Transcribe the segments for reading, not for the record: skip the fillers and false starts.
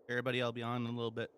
Everybody, I'll be on in a little bit.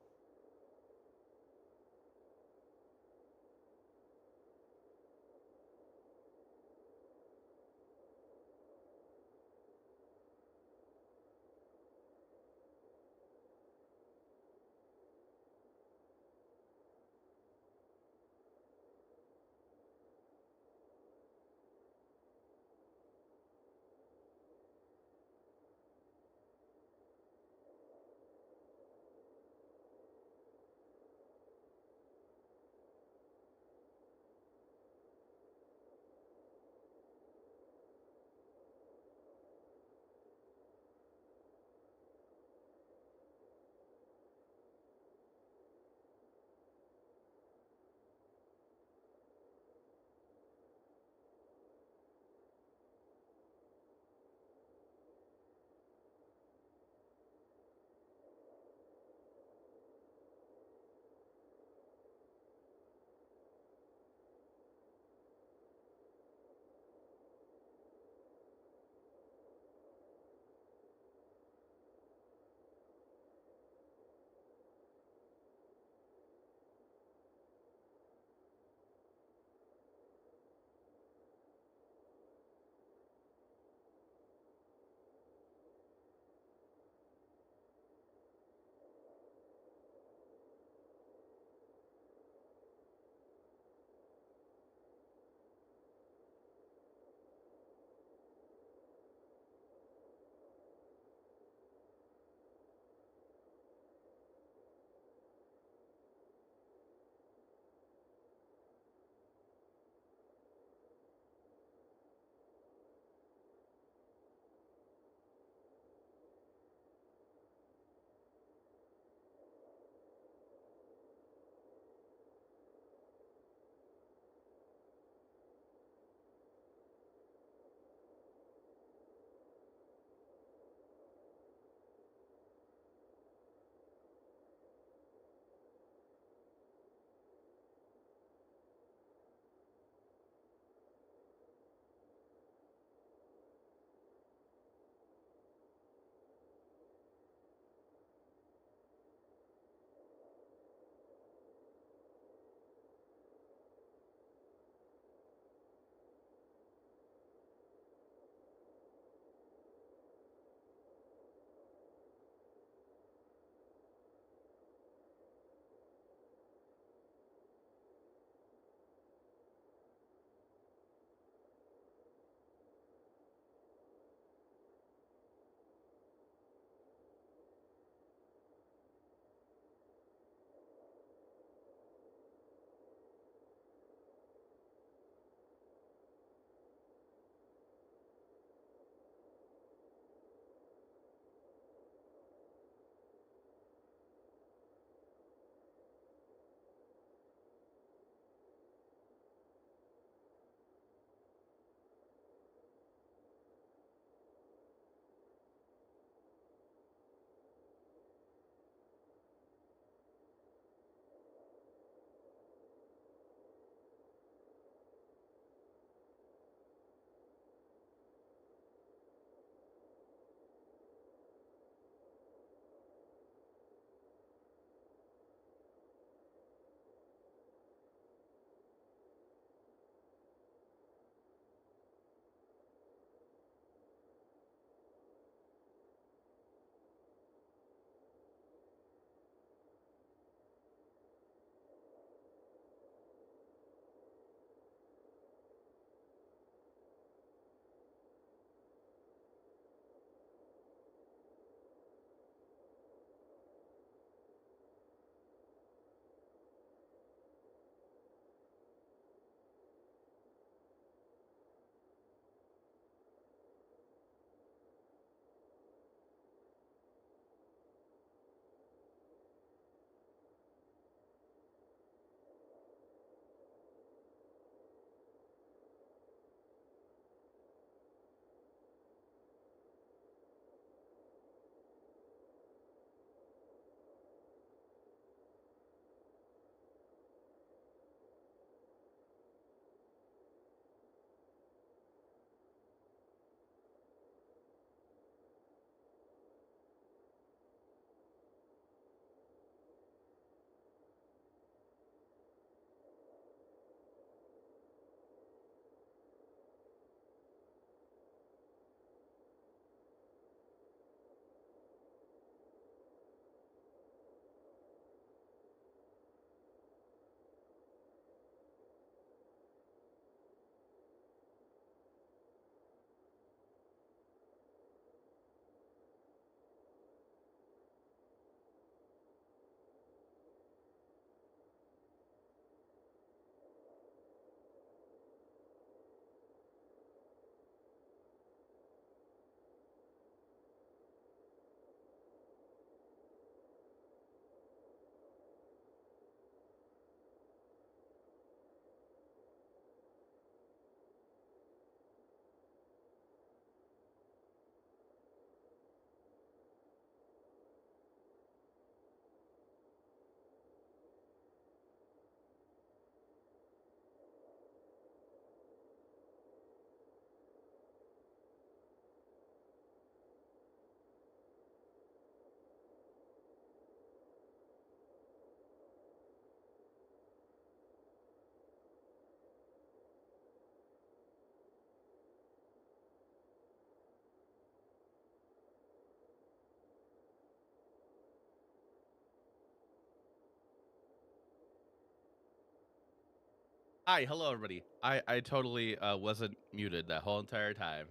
Hi, hello everybody. I totally wasn't muted that whole entire time.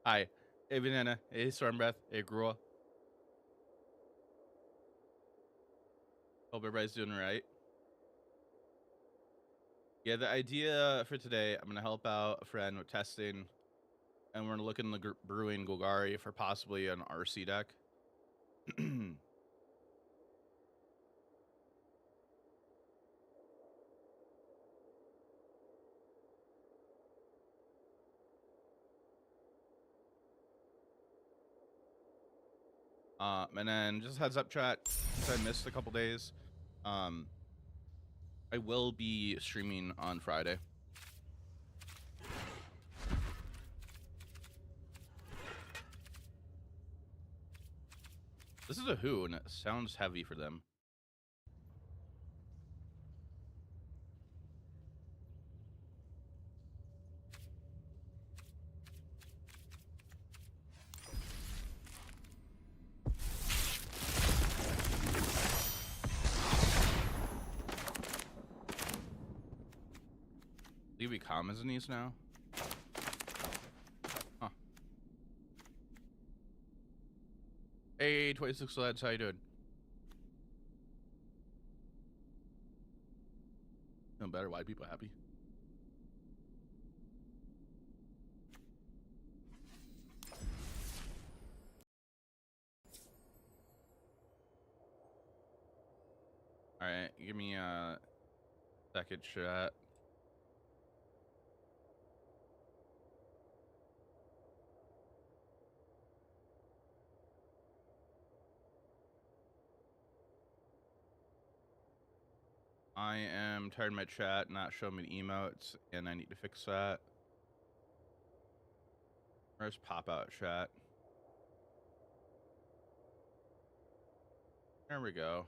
Hi, hey Banana, hey Stormbreath, hey Grua. Hope everybody's doing all right. Yeah, the idea for today, I'm gonna help out a friend with testing, and we're gonna look in the Brewing Golgari for possibly an RC deck. And then just heads up, chat. Since I missed a couple days, I will be streaming on Friday. This is a Who, and it sounds heavy for them. Do we commas in these now? Huh. Hey, 26 lads, how you doing? Feeling better? White people happy? All right, give me a second, chat. I am tired of my chat not showing me the emotes, and I need to fix that. Where's pop out chat? There we go.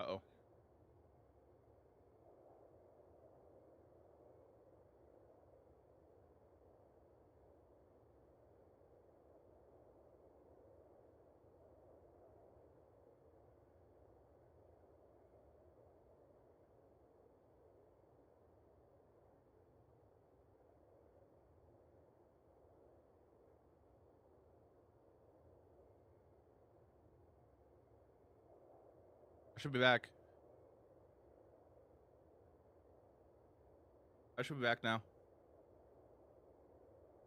Uh-oh. I should be back. I should be back now.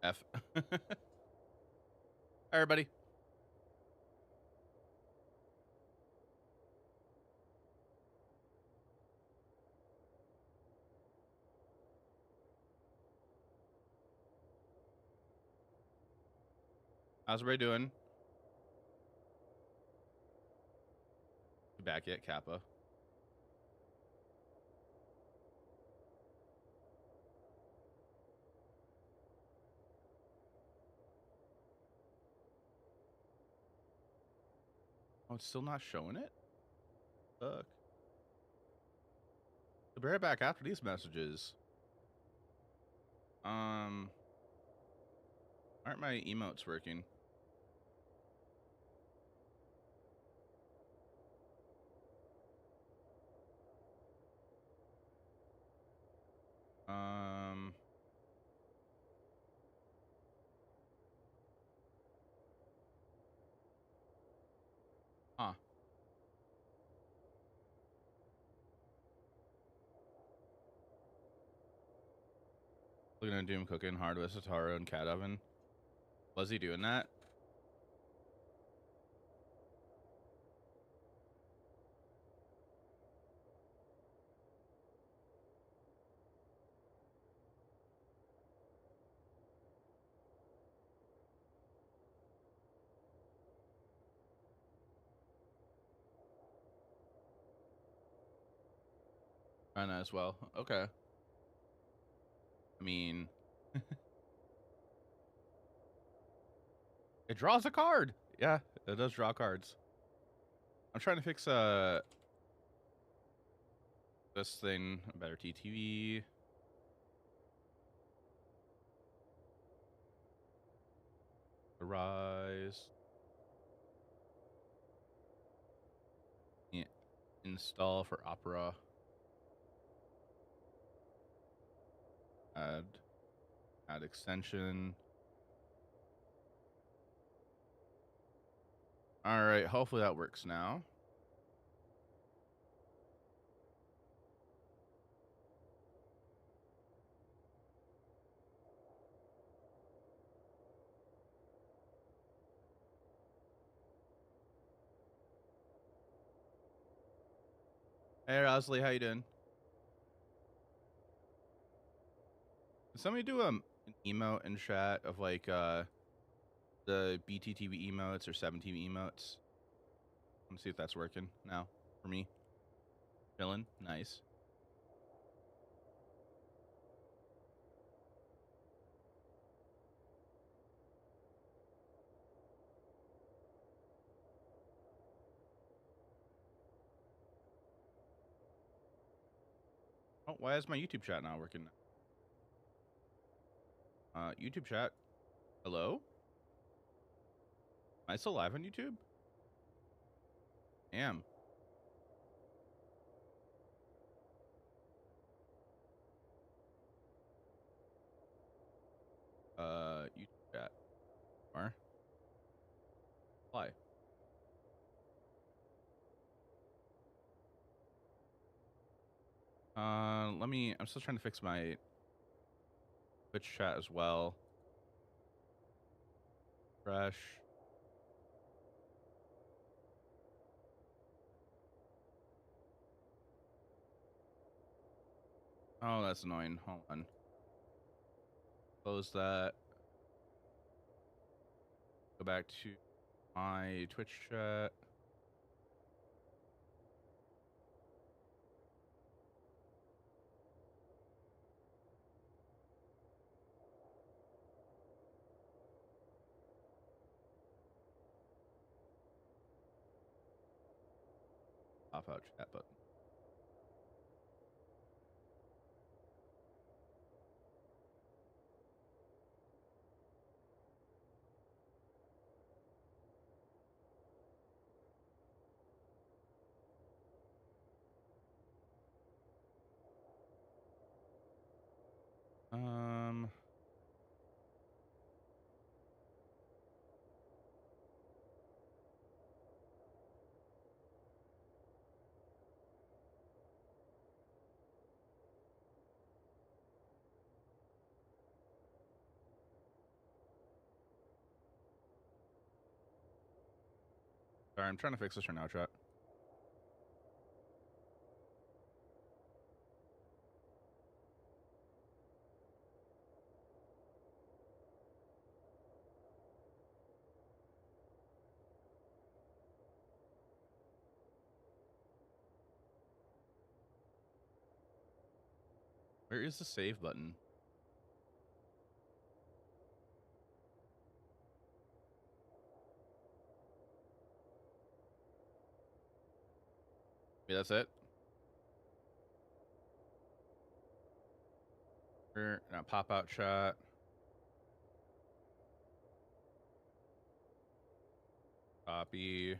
F. Hi, everybody. How's everybody doing? You back yet, Kappa? Oh, it's still not showing it? Fuck. I'll be right back after these messages. Aren't my emotes working? Huh. Looking at Doom cooking hard with Satara and Cat Oven. Was he doing that? I know as well. Okay. I mean, it draws a card. Yeah, It does draw cards. I'm trying to fix this thing, a better TTV. The rise. Yeah. Install for Opera. Add extension. All right, hopefully that works now. Hey, Rosalie, how you doing? Can somebody do an emote in chat of like the BTTV emotes or 7TV emotes? Let's see if that's working now for me. Chilling, nice. Oh, why is my YouTube chat not working? YouTube chat. Hello? Am I still live on YouTube? Am. YouTube chat. Or why? I'm still trying to fix my Twitch chat as well. Fresh. Oh, that's annoying. Hold on. Close that. Go back to my Twitch chat. Pop out chat button. Sorry, I'm trying to fix this right now, chat. Where is the save button? Yeah, that's it. Now pop out chat. Copy.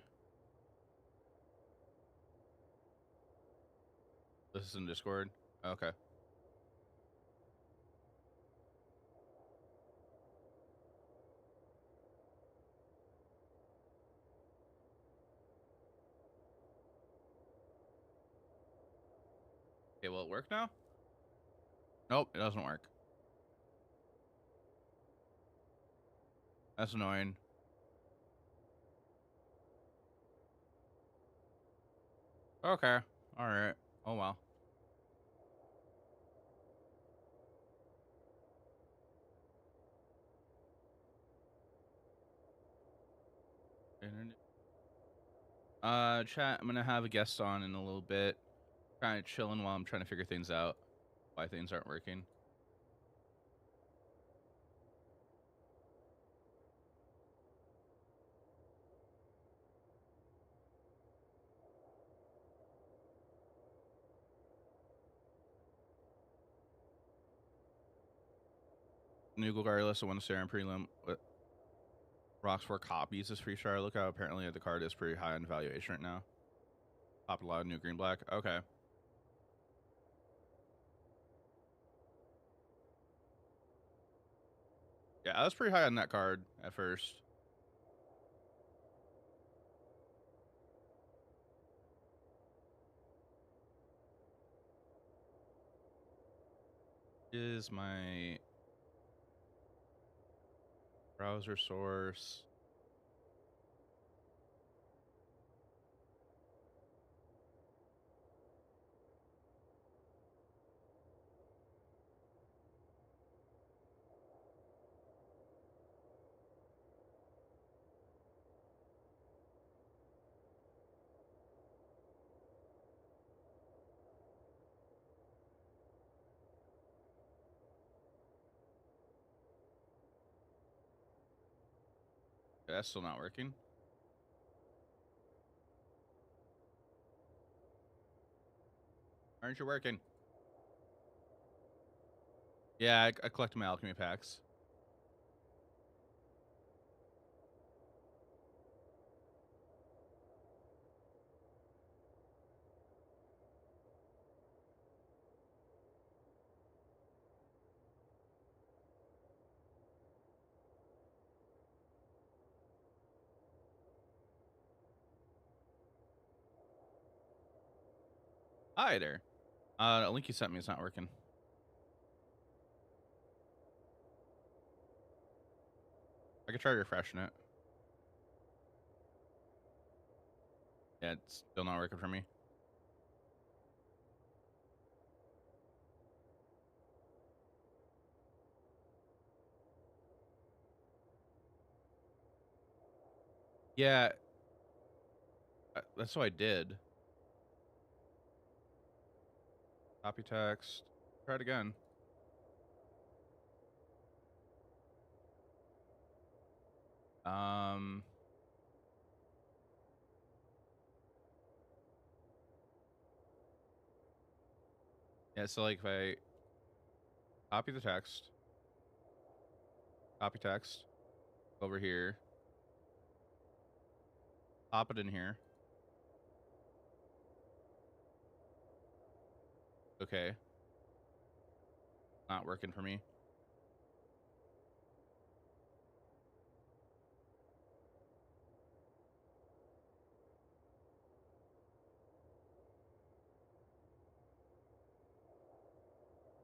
This is in Discord. Okay. Okay, will it work now? Nope, it doesn't work. That's annoying. Okay. All right. Oh, well. Chat, I'm going to have a guest on in a little bit. Kind of chilling while I'm trying to figure things out. Why things aren't working. New Golgari list of 1 Sarah and prelim with rocks 4 copies is free star. Look how apparently the card is pretty high in valuation right now. Popped a lot of new green black. Okay. Yeah, I was pretty high on that card at first. Is my browser source? Yeah, that's still not working. Aren't you working? Yeah, I collect my alchemy packs. Hi there. A link you sent me is not working. I could try refreshing it. Yeah, it's still not working for me. Yeah, that's what I did. Copy text. Try it again. Yeah, so like if I copy the text, copy text over here, pop it in here. Okay. Not working for me.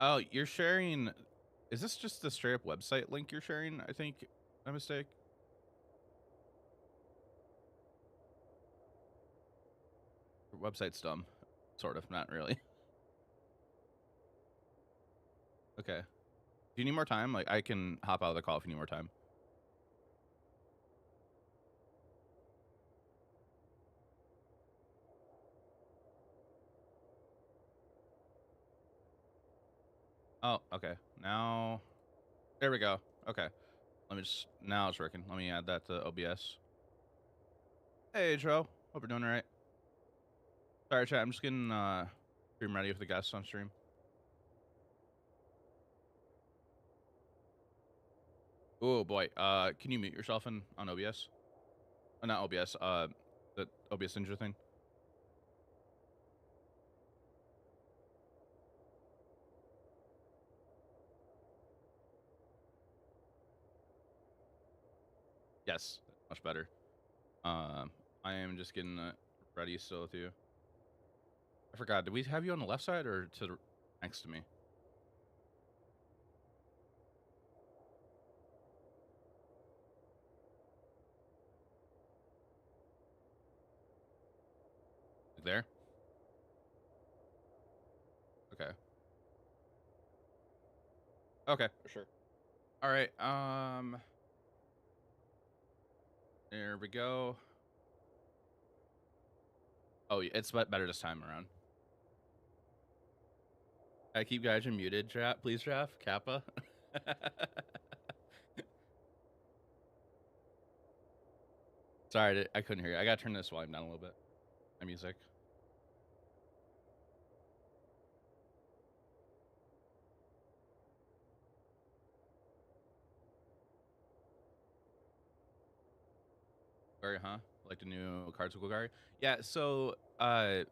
Oh, you're sharing. Is this just the straight up website link you're sharing? I think a mistake. Website's dumb. Sort of, not really. Okay. Do you need more time? Like, I can hop out of the call if you need more time. Oh, okay. Now, there we go. Okay. Let me just, now it's working. Let me add that to OBS. Hey, Joe. Hope you're doing all right. Sorry, chat. I'm just getting stream ready with the guests on stream. Oh, boy. Can you mute yourself on OBS? Not OBS. The OBS Ninja thing. Yes, much better. I am just getting ready still with you. I forgot. Did we have you on the left side or to the next to me? There? Okay. Okay, for sure. All right. There we go. Oh, it's better this time around. I keep guys muted, please, Jeff. Kappa. Sorry, I couldn't hear you. I gotta turn this volume down a little bit. My music. Golgari, huh? Like the new cards with Golgari? Yeah, so I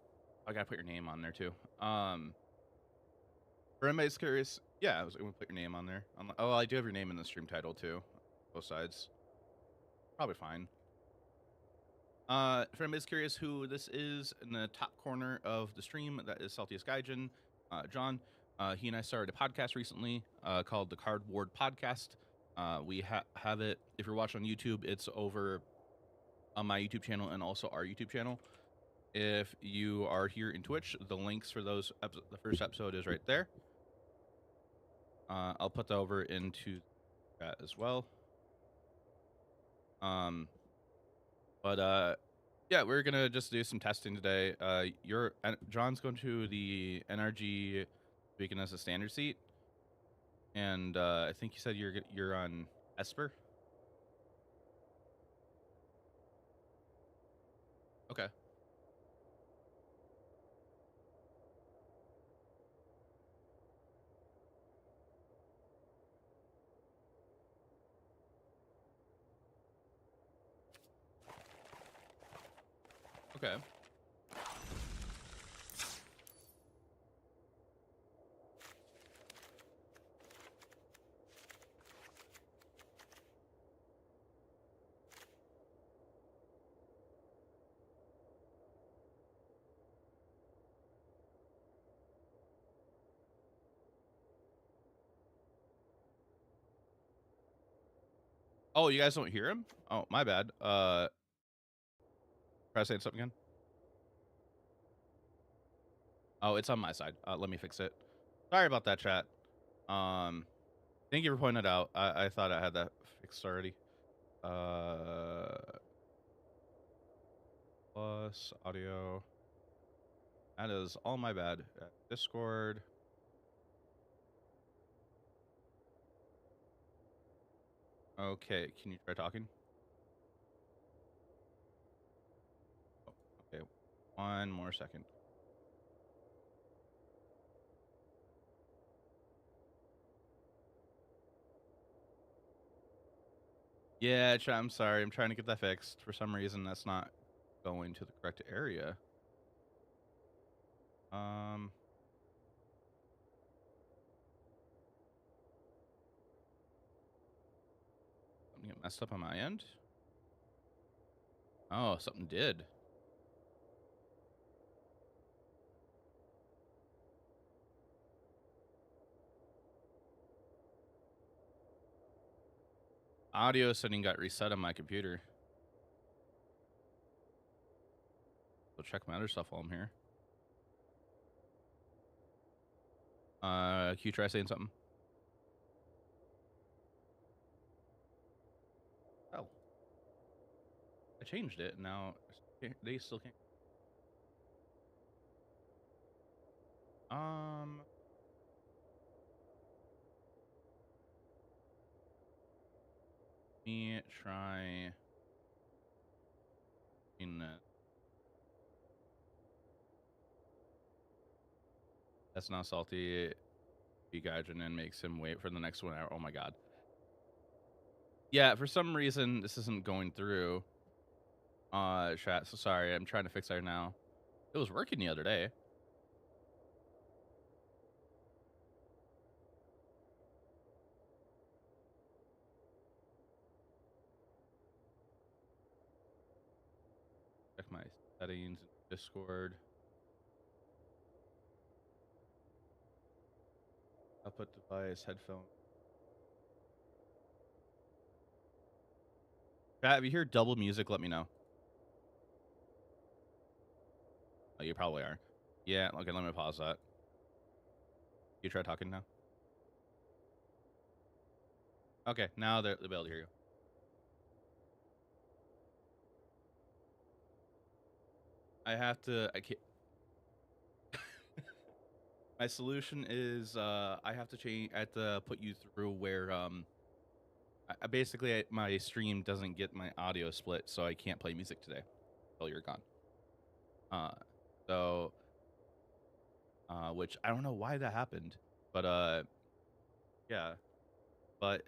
gotta put your name on there too. For anybody's curious, yeah, I was gonna put your name on there. Oh, I do have your name in the stream title too. Both sides. Probably fine. For anybody's curious who this is, in the top corner of the stream, that is Saltiest Gaijin, John. He and I started a podcast recently called the Card Ward Podcast. We have it, if you're watching on YouTube, it's over on my YouTube channel and also our YouTube channel. If you are here in Twitch, the links for those, the first episode is right there. I'll put that over into chat as well. Yeah, we're gonna just do some testing today. John's going to the NRG speaking as a standard seat, and I think you said you're on Esper. Okay. Okay. Oh, you guys don't hear him? Oh, my bad. Try saying something again. Oh, it's on my side. Let me fix it. Sorry about that, chat. Thank you for pointing it out. I thought I had that fixed already. Plus audio. That is all my bad. Discord. Okay, can you try talking? Oh, okay, one more second. Yeah, chat, I'm sorry. I'm trying to get that fixed. For some reason, that's not going to the correct area. Something get messed up on my end? Oh, something did. Audio setting got reset on my computer. So check my other stuff while I'm here. Can you try saying something? Oh. I changed it, and now they still can't. Let me try in that. That's not salty. Gaijin and makes him wait for the next 1 hour. Oh my god. Yeah, for some reason this isn't going through. Chat. So sorry, I'm trying to fix that now. It was working the other day. Check my settings in Discord. Output device, headphone. Chat, if you hear double music, let me know. Oh, you probably are. Yeah, okay, let me pause that. You try talking now? Okay, now they'll be able to hear you. I can't. My solution is I have to put you through where basically my stream doesn't get my audio split, so I can't play music today until you're gone. Which I don't know why that happened, but yeah, but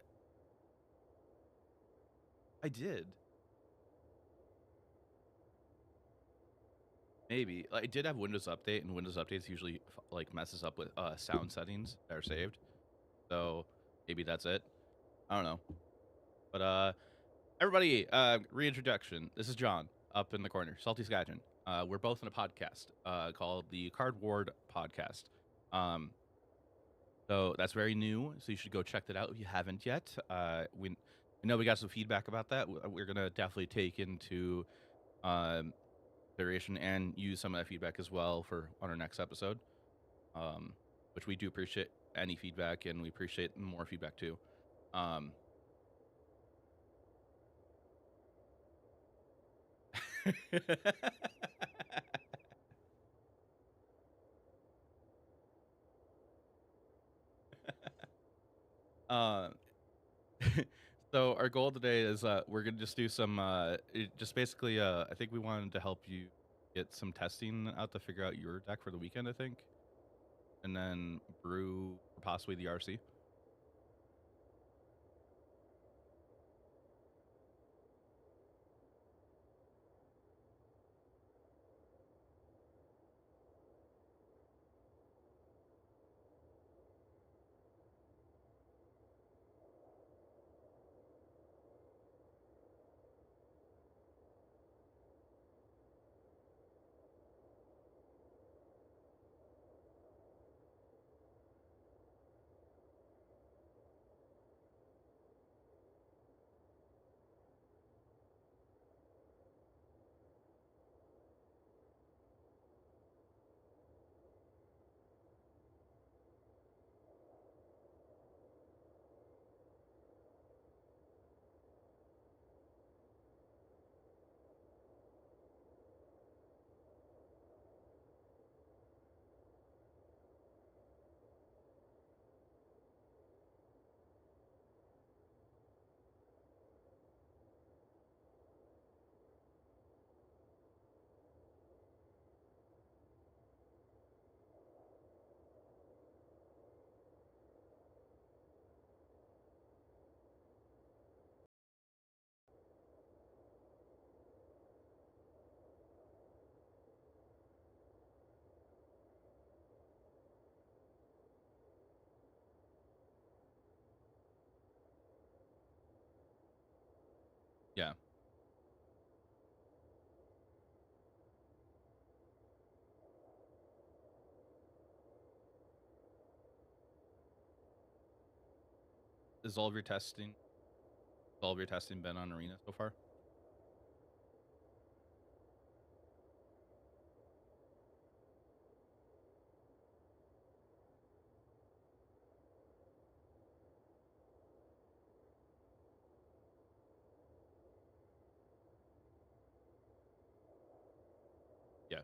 I did. Maybe. Like, it did have Windows Update, and Windows Updates usually like messes up with sound settings that are saved. So maybe that's it. I don't know. But everybody, reintroduction. This is John up in the corner, Salty Skagin. We're both in a podcast called the Card Ward Podcast. So that's very new. So you should go check that out if you haven't yet. We know we got some feedback about that. We're gonna definitely take into consideration and use some of that feedback as well for on our next episode. Which we do appreciate any feedback, and we appreciate more feedback too. uh, so our goal today is we're gonna just do some just basically I think we wanted to help you get some testing out to figure out your deck for the weekend, I think, and then brew possibly the RC. Yeah, is all of your testing been on Arena so far? Yeah,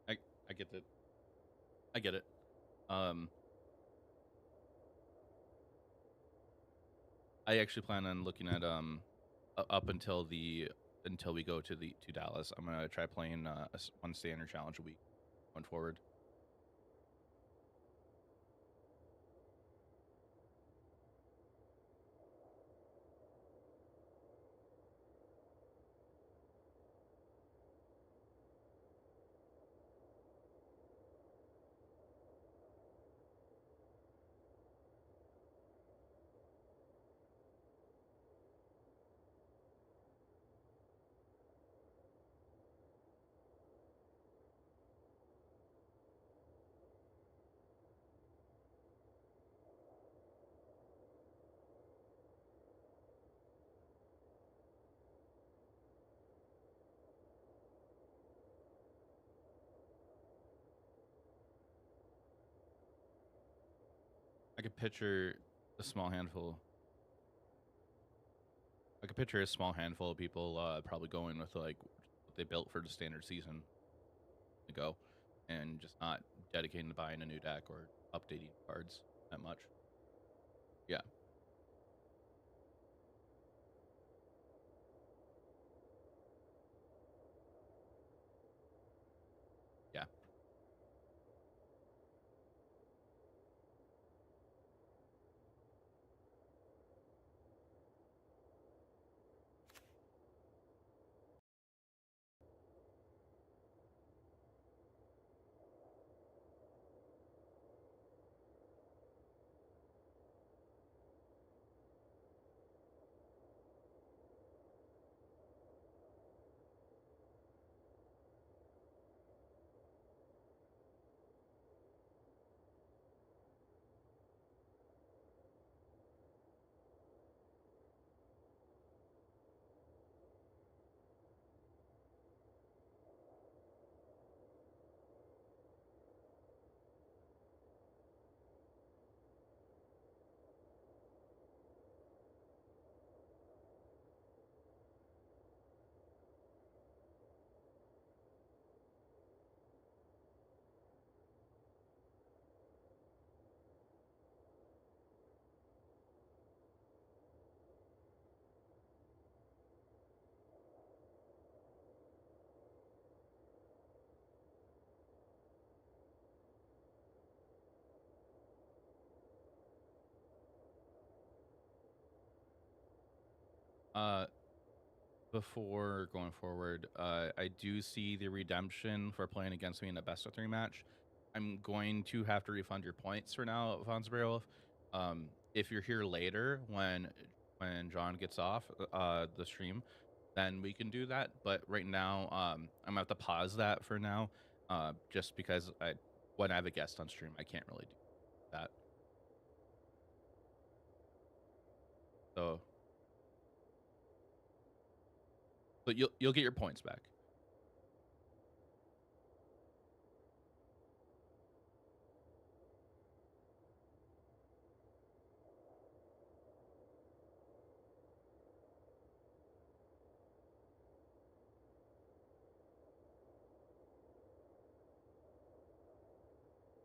I I get it. I get it. Um, I actually plan on looking at up until we go to the to Dallas. I'm gonna try playing one standard challenge a week going forward. I could picture a small handful. I could picture a small handful of people probably going with like what they built for the standard season to go, and just not dedicating to buying a new deck or updating cards that much. Yeah, yeah. Uh, before going forward, I do see the redemption for playing against me in a best of 3 match. I'm going to have to refund your points for now, Von Beowulf. If you're here later when John gets off the stream, then we can do that. But right now, I'm gonna have to pause that for now, just because when I have a guest on stream, I can't really do that. So, but you'll get your points back.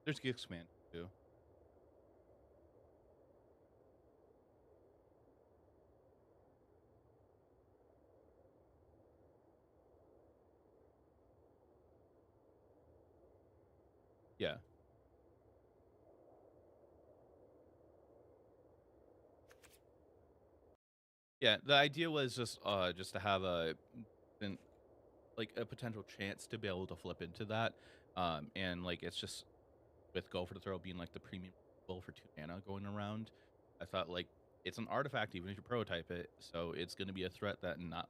There's gift command too. Yeah. Yeah, the idea was just to have an like a potential chance to be able to flip into that. And like it's just with Go for the Throw being like the premium bull for 2 mana going around. I thought like it's an artifact even if you prototype it, so it's gonna be a threat that not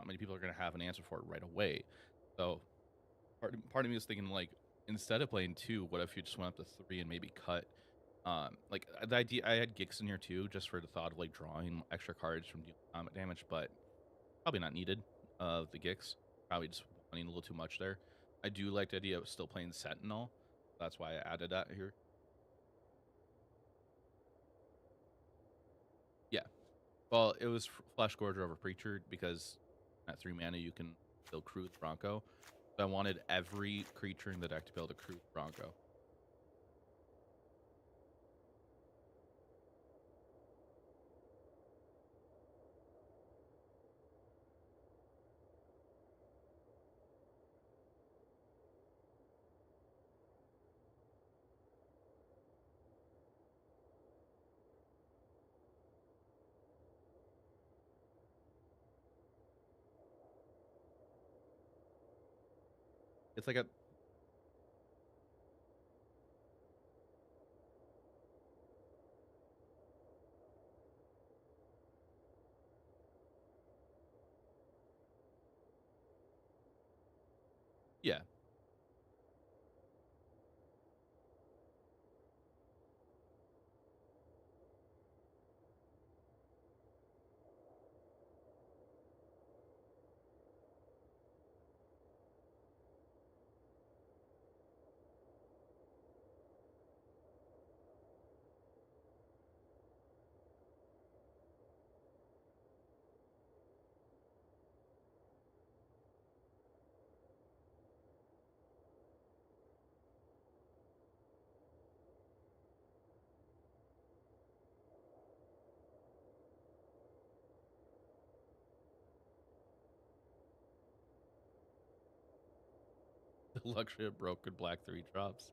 many people are gonna have an answer for it right away. So part of me was thinking like instead of playing 2, what if you just went up to 3 and maybe cut like the idea I had Gix in here too, just for the thought of like drawing extra cards from dealing combat damage, but probably not needed of the Gix. Probably just wanting a little too much there. I do like the idea of still playing Sentinel. That's why I added that here. Yeah. Well, it was Flesh Gorger over Preacher because at 3 mana you can still crew with Bronco. So I wanted every creature in the deck to be able to crew with Bronco. It's like a yeah. The luxury of broken black 3 drops.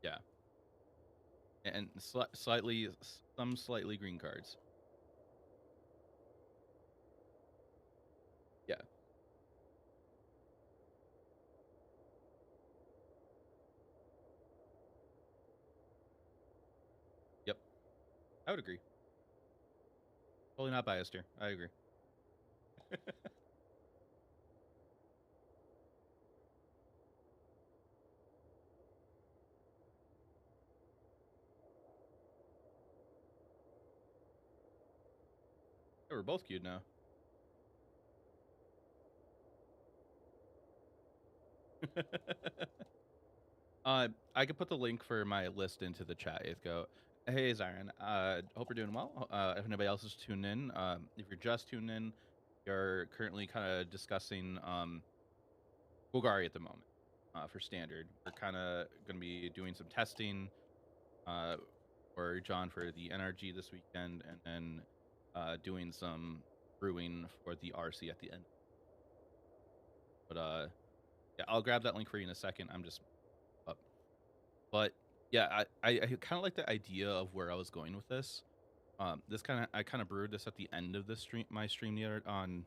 Yeah. And some slightly green cards. Yeah. Yep. I would agree. Totally not biased here. I agree. Yeah, we're both queued now. I could put the link for my list into the chat, Athgo. Hey, Zion. Hope you're doing well. If anybody else is tuned in, if you're just tuned in, you're currently kind of discussing Golgari at the moment for standard. We're kind of going to be doing some testing uh, for John for the NRG this weekend, and then doing some brewing for the RC at the end. But yeah, I'll grab that link for you in a second. I'm just up. But yeah, I kind of like the idea of where I was going with this. I kind of brewed this at the end of my stream the other on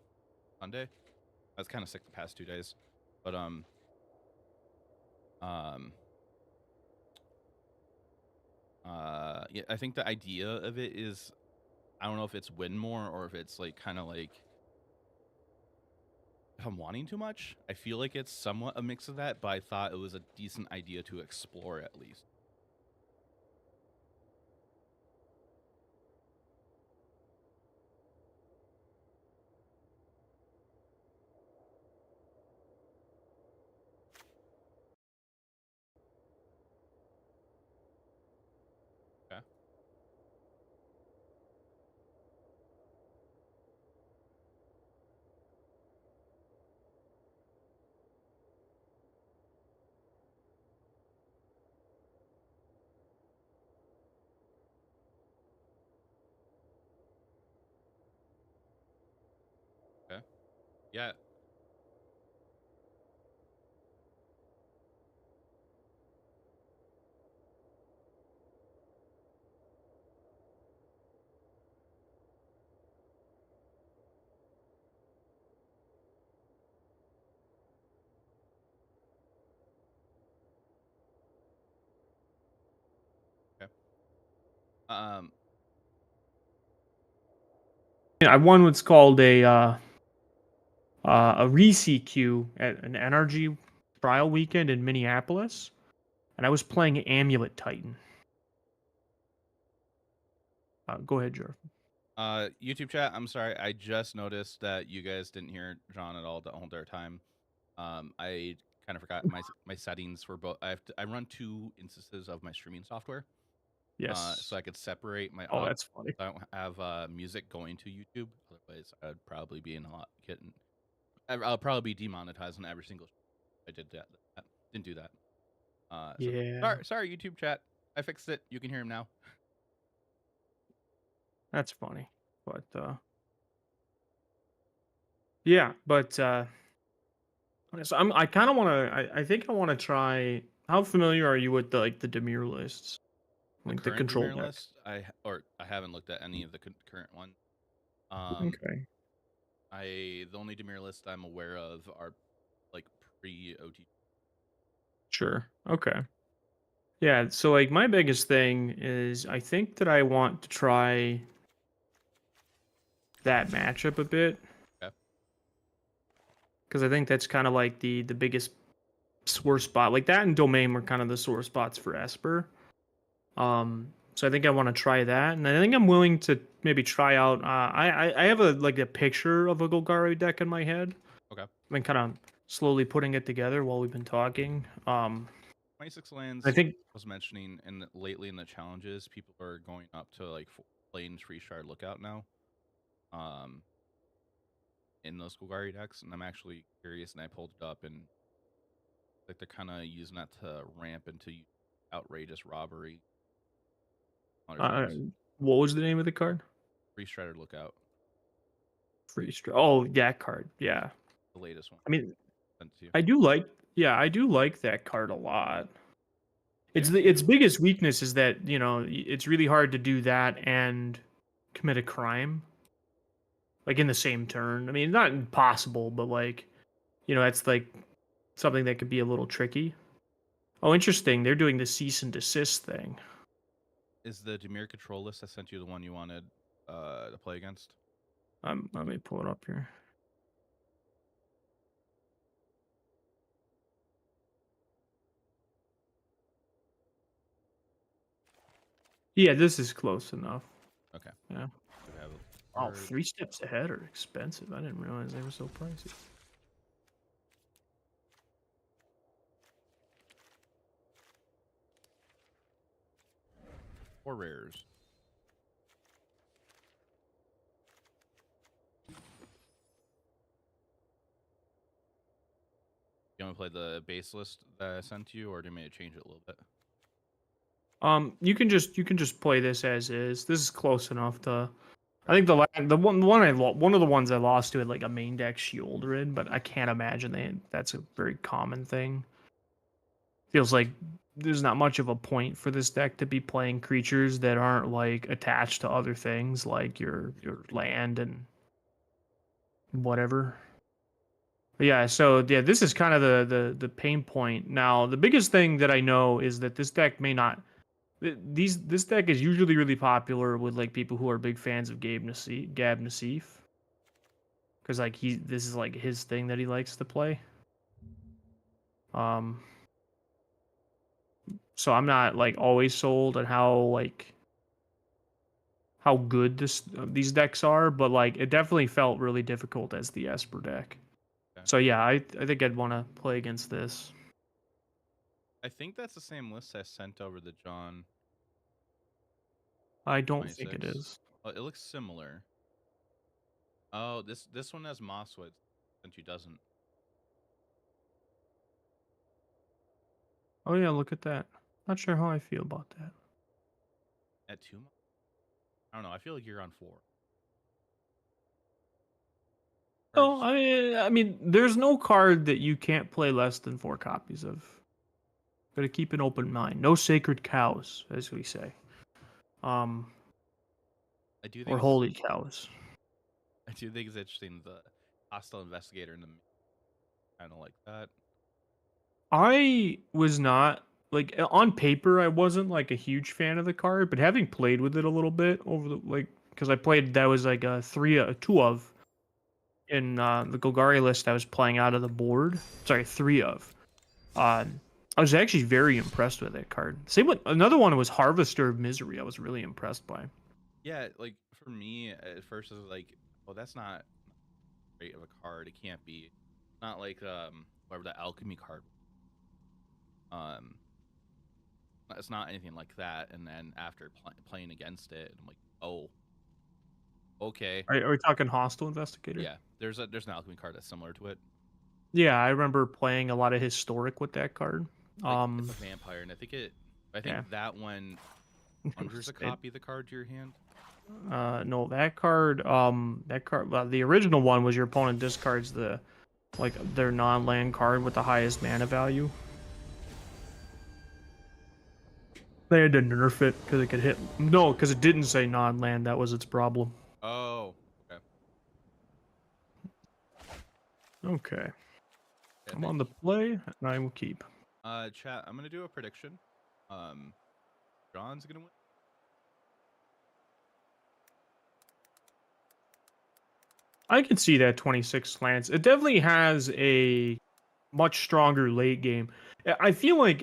Sunday. I was kind of sick the past 2 days, but um yeah, I think the idea of it is, I don't know if it's win more or if it's like kind of like if I'm wanting too much. I feel like it's somewhat a mix of that, but I thought it was a decent idea to explore at least. Okay. Okay. Yeah. Okay. Um. I won what's called a re-CQ at an NRG trial weekend in Minneapolis, and I was playing Amulet Titan. Go ahead, Jeff. YouTube chat. I'm sorry. I just noticed that you guys didn't hear John at all the whole entire time. I kind of forgot my settings for both. I run 2 instances of my streaming software. So Yes. I could separate my Oh, audio. that's funny. I don't have music going to YouTube. Otherwise, I'd probably be in a lot getting. I'll probably be demonetized on every single. I did that. Didn't do that. So Yeah, sorry, YouTube chat. I fixed it. You can hear him now. that's funny. But yeah, but so I kind of want to. I think I want to try. How familiar are you with the Demir lists, The like the current control Demir deck? list, I haven't looked at any of the current one. Um, Okay. the only Demir list I'm aware of are like pre OT. Sure. Okay. Yeah, so like my biggest thing is I think that I want to try that matchup a bit Okay. because I think that's kind of like the biggest sore spot. Like that and Domain were kind of the sore spots for Esper. So I think I want to try that, and I think I'm willing to maybe try out. I have a picture of a Golgari deck in my head. Okay. I've been kind of slowly putting it together while we've been talking. 26 I lands think was mentioning lately in the challenges, people are going up to like Plains Free Shard Lookout now. In those Golgari decks, and I'm actually curious, and I pulled it up, and like they're kind of using that to ramp into outrageous robbery. Other uh, things. what was the name of the card? Free Strider Lookout, Oh, yeah, card. Yeah. the latest one I mean, sent to you. I do like I do like that card a lot. They have a Its few. biggest weakness is that, it's really hard to do that and commit a crime like in the same turn. I mean, not impossible, but like, that's like something that could be a little tricky. Oh, interesting. They're doing the cease and desist thing. Is the Demir control list I sent you the one you wanted to play against? Let me pull it up here. Yeah, this is close enough. Okay. Yeah. Should have a Oh, card. 3 steps ahead are expensive. I didn't realize they were so pricey. Or rares. You want to play the base list that I sent you, or do you want me to change it a little bit? You can just play this as is. This is close enough to I think one of the ones I lost to had like a main deck Shieldred, but I can't imagine that's a very common thing. Feels like there's not much of a point for this deck to be playing creatures that aren't like attached to other things like your land and whatever. But yeah, so yeah, this is kind of the pain point. Now, the biggest thing that I know is that this deck may not this deck is usually really popular with like people who are big fans of Gab Nassif. Because like this is like his thing that he likes to play. So I'm not like always sold on how good these decks are, but like it definitely felt really difficult as the Esper deck. Okay. So yeah, I think I'd want to play against this. I think that's the same list I sent over to John. I don't think it is. Oh, it looks similar. Oh, this one has Mosswood, and you doesn't. Oh yeah, look at that. Not sure how I feel about that. At 2? I don't know. I feel like you're on 4. Oh, I mean, there's no card that you can't play less than 4 copies of. Gotta keep an open mind. No sacred cows, as we say. I do think or holy cows. I do think it's interesting the hostile investigator in the kind of like that. I was not like on paper. I wasn't like a huge fan of the card, but having played with it a little bit over the because I played that was like a 2 of in the Golgari list I was playing out of the board. Sorry, 3 of. I was actually very impressed with that card. Same with another one was Harvester of Misery. I was really impressed by. Yeah, like for me at first it was like, oh, that's not great of a card. It can't be. Not like whatever the alchemy card. It's not anything like that. And then after playing against it, I'm like, oh, okay. Are we talking Hostile Investigator? Yeah, there's an alchemy card that's similar to it. Yeah, I remember playing a lot of Historic with that card. Like, it's a vampire, and I think yeah. that one conjures a copy of the card to your hand. No, that card. Well, the original one was your opponent discards their non-land card with the highest mana value. They had to nerf it because it could hit. No, because it didn't say non-land. That was its problem. Oh, okay. Okay. I'm on the play, and I will keep. Chat, I'm gonna do a prediction. John's gonna win. I can see that 26 slants. It definitely has a much stronger late game. I feel like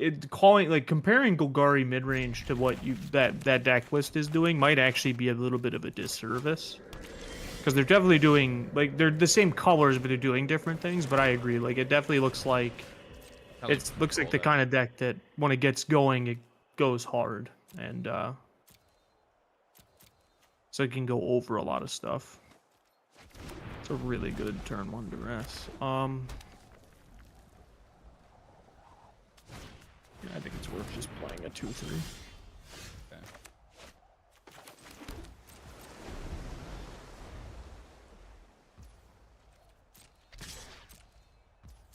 comparing Golgari mid range to what that deck list is doing might actually be a little bit of a disservice. Because they're definitely doing they're the same colors, but they're doing different things. But I agree, it definitely looks like looks like the kind of deck that when it gets going, it goes hard, and so it can go over a lot of stuff. It's a really good turn 1 duress. Yeah, I think it's worth just playing a 2/3. Okay.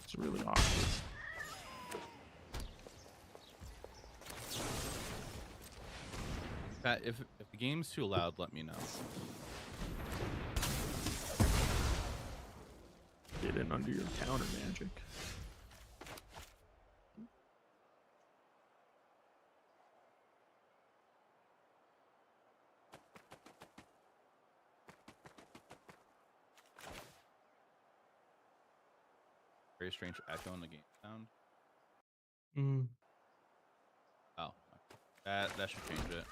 It's really awkward. Pat, if the game's too loud, let me know. Get in under your counter magic. Very strange echo in the game sound. Mm. Oh, that should change it.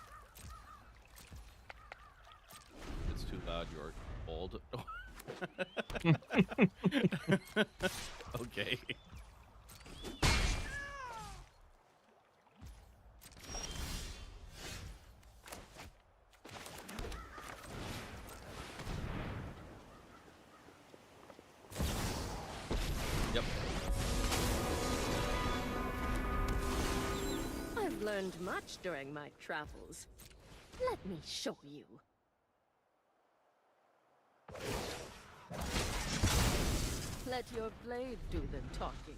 It's too loud. You're old. Okay. Yep. I've learned much during my travels. Let me show you. Let your blade do the talking.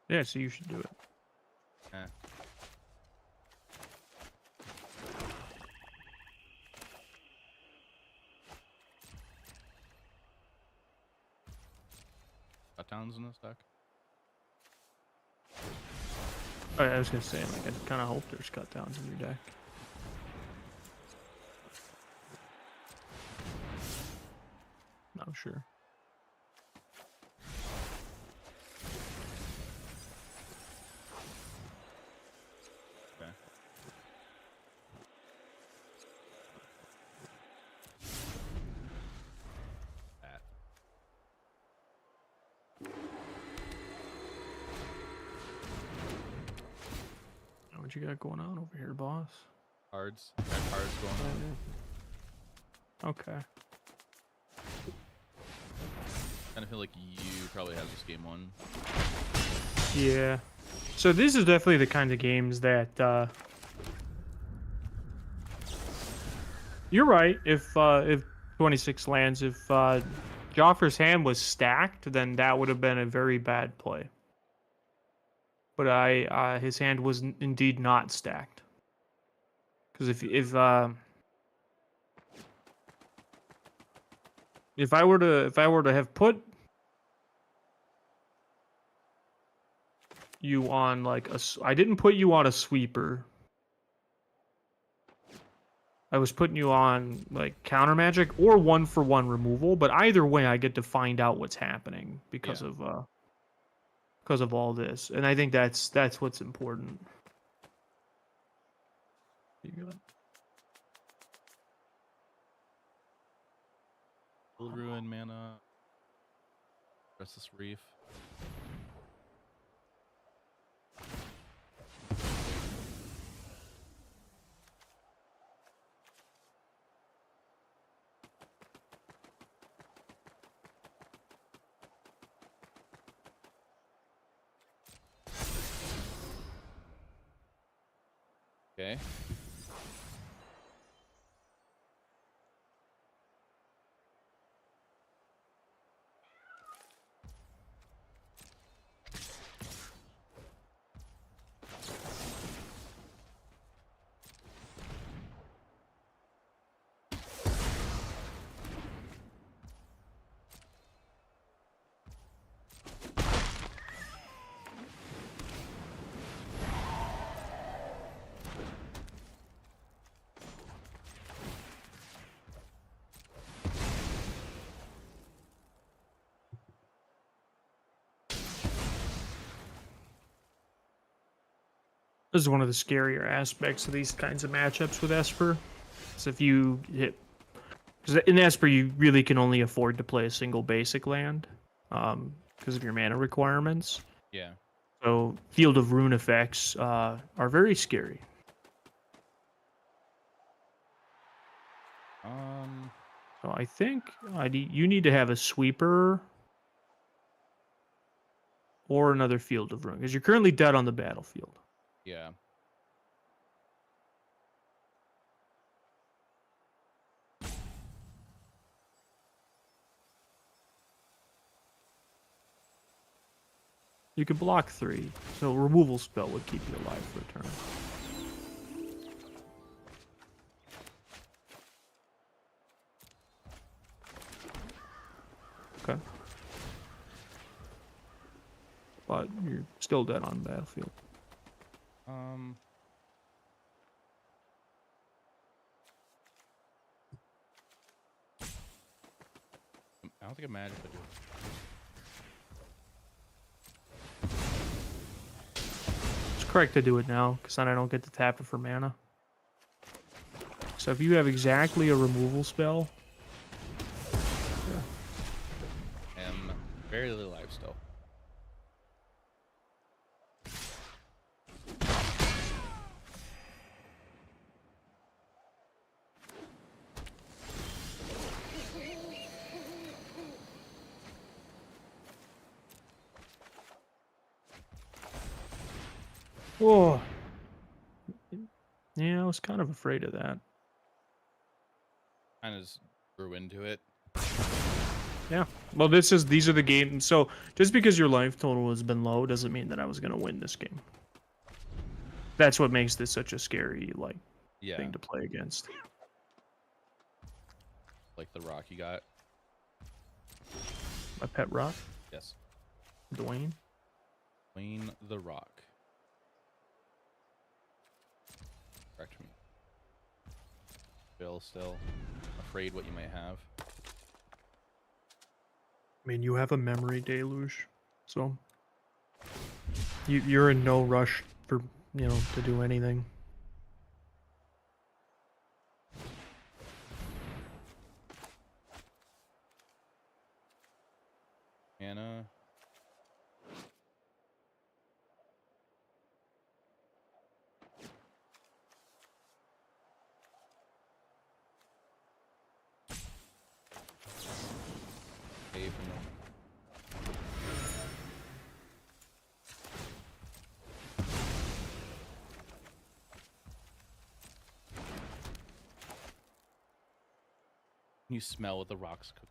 Yeah, so you should do it. Eh. Cut downs in this deck. Oh, yeah, I was gonna say, like, I kind of hope there's cut downs in your deck. Not sure. Okay. That. What you got going on over here, boss? Cards. Got cards going on. Okay. Kind of feel like you probably have this game won. Yeah. So this is definitely the kind of games that you're right. If 26 lands, if Jaffer's hand was stacked, then that would have been a very bad play. But his hand was indeed not stacked. Because if I were to have put you on like I didn't put you on a sweeper. I was putting you on like counter magic or 1-for-1 removal, but either way I get to find out what's happening because of all this. And I think that's what's important. You got Will ruin mana. Restless Reef. Okay. This is one of the scarier aspects of these kinds of matchups with Esper. So if you hit, because in Esper you really can only afford to play a single basic land, because of your mana requirements. Yeah. So Field of Rune effects are very scary. So I think you need to have a sweeper or another Field of Rune, because you're currently dead on the battlefield. Yeah. You can block 3, so removal spell would keep you alive for a turn. Okay. But you're still dead on the battlefield. I don't think I'm mad if I do it. It's correct to do it now, because then I don't get to tap it for mana. So if you have exactly a removal spell... I am very alive still. Oh. Yeah, I was kind of afraid of that. Kind of just grew into it. Yeah. Well, these are the games. So just because your life total has been low doesn't mean that I was gonna win this game. That's what makes this such a scary Yeah, thing to play against. like the rock you got. My pet rock, Yes, Dwayne. Wayne the Rock. Correct me. Bill, still afraid what you might have. I mean, you have a memory deluge, so you're in no rush for to do anything. Anna. Pay from the... You smell what the rocks cook.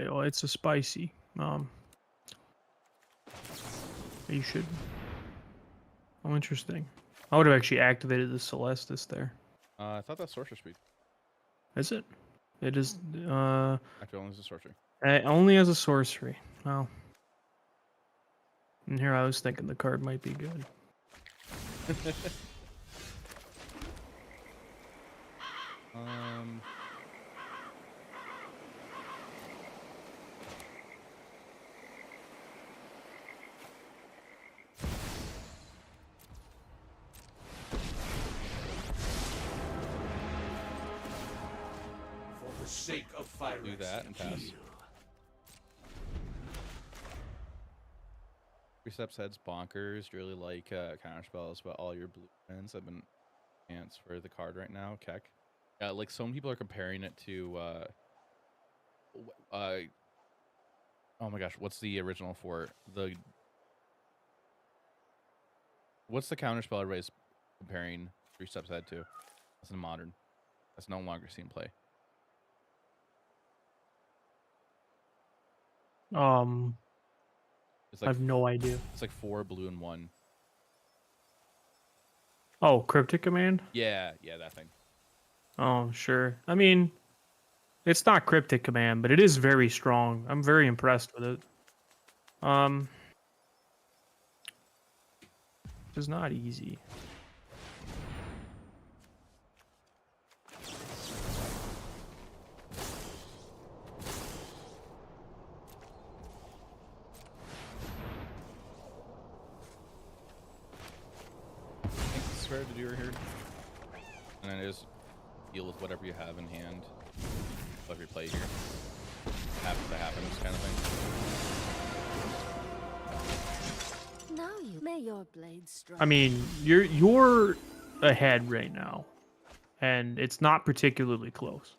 It's a spicy. You should. Oh, interesting. I would have actually activated the Celestis there. I thought that's sorcerer speed. Is it? It is. Actually, only as a sorcery. Only as a sorcery. Well. And here I was thinking the card might be good. For the sake of fire, Do that and pass. Precepts heads bonkers. Really like counter spells, but all your blue friends have been enhanced for the card right now. Keck. Yeah, like some people are comparing it to oh my gosh, what's the original for the? What's the counter spell everybody's comparing Three Steps Ahead to? That's in modern. That's no longer seen play. It's I like have no idea. it's like 4 blue and 1. Oh, Cryptic Command? Yeah, that thing. Oh, sure. I mean, it's not Cryptic Command, but it is very strong. I'm very impressed with it. It's not easy. It's fair to do here. And then just deal with whatever you have in hand. Whatever you play here. Happens to happen, this kind of thing. Now you may your blade strike. I mean, you're ahead right now, and it's not particularly close.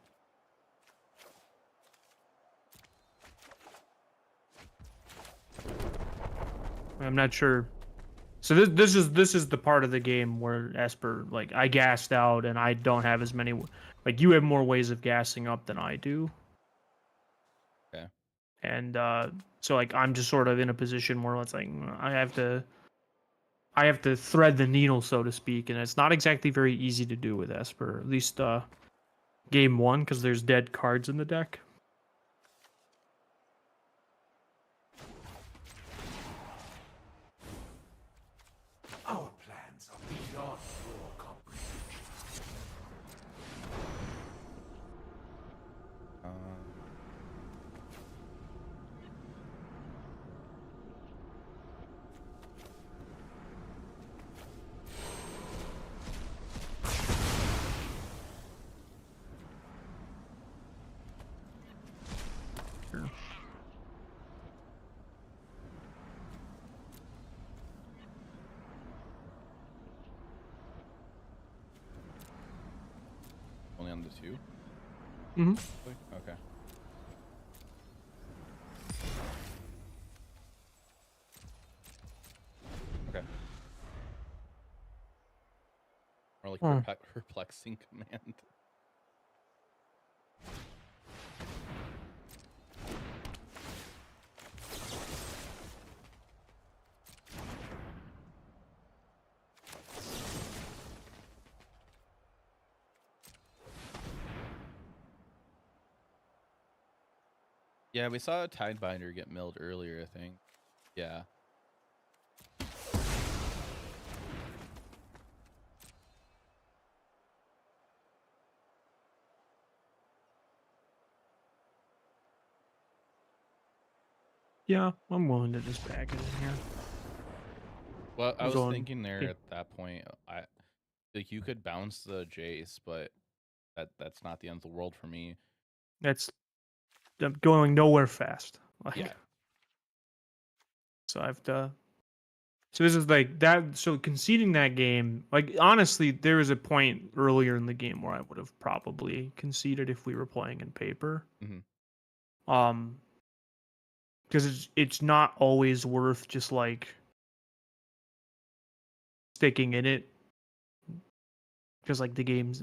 I'm not sure. So this is the part of the game where Esper, like, I gassed out and I don't have as many. Like, you have more ways of gassing up than I do. Okay. And so like I'm just sort of in a position where it's like I have to thread the needle, so to speak, and it's not exactly very easy to do with Esper. At least game 1, because there's dead cards in the deck. our plans are beyond your comprehension. Sure. Only on the 2? Mm-hmm. Okay. Okay. Hmm. perplexing command. Yeah, we saw a Tidebinder get milled earlier, I think. Yeah. Yeah, I'm willing to just pack it in here. Well, I I'm was going. thinking there at that point, like you could bounce the Jace, but that's not the end of the world for me. That's I'm going nowhere fast. Like, Yeah. so I have to. So this is like that. So conceding that game, like honestly, there was a point earlier in the game where I would have probably conceded if we were playing in paper. Mm-hmm. Because it's not always worth just like sticking in it. Because like the games,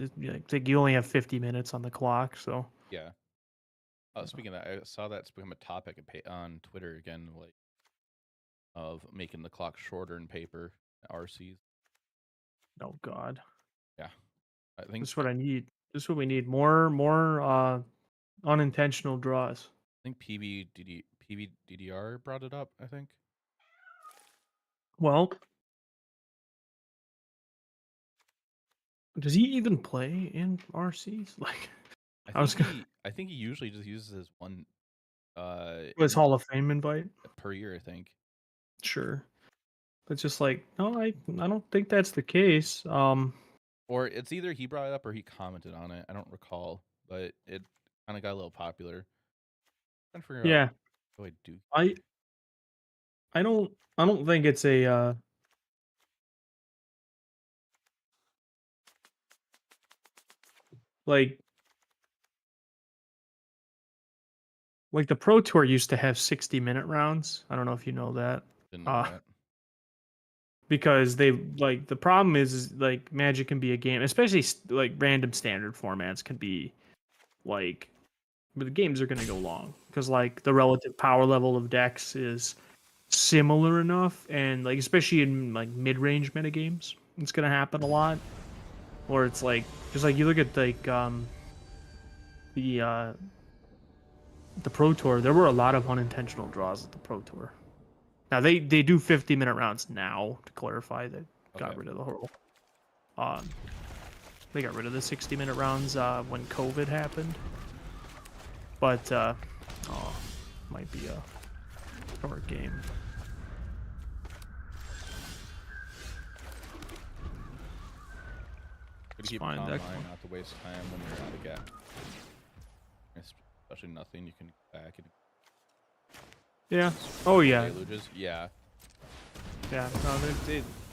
like you only have 50 minutes on the clock, so. Yeah. Speaking of that, I saw that's become a topic on Twitter again, like of making the clock shorter in paper RCs. Oh God. Yeah, I think This is what I need. This is what we need. More unintentional draws. I think PBDDR brought it up. I think. Well, does he even play in RCs? Like, I was gonna. I think he usually just uses his one His Hall of Fame invite. per year. I think. Sure. But just like, no, I don't think that's the case. Or it's either he brought it up or he commented on it. I don't recall, but it kind of got a little popular. I'm trying to figure out Yeah, what do I do. I don't think it's a like the Pro Tour used to have 60-minute rounds. I don't know if you know that. Didn't know that. Because they like the problem is like Magic can be a game, especially like random standard formats can be like, but the games are going to go long because like the relative power level of decks is similar enough, and like especially in like mid-range metagames, it's going to happen a lot. Or it's like just like you look at like the Pro Tour, there were a lot of unintentional draws at the Pro Tour. Now they do 50-minute rounds now, to clarify. That got Okay. rid of the whole they got rid of the 60-minute rounds when COVID happened. But might be a short game. Gotta keep fine, calm that- mind, not to waste time when you're out of gap. Especially nothing, you can go back and Yeah. Oh yeah. deluges. Yeah. Yeah. No,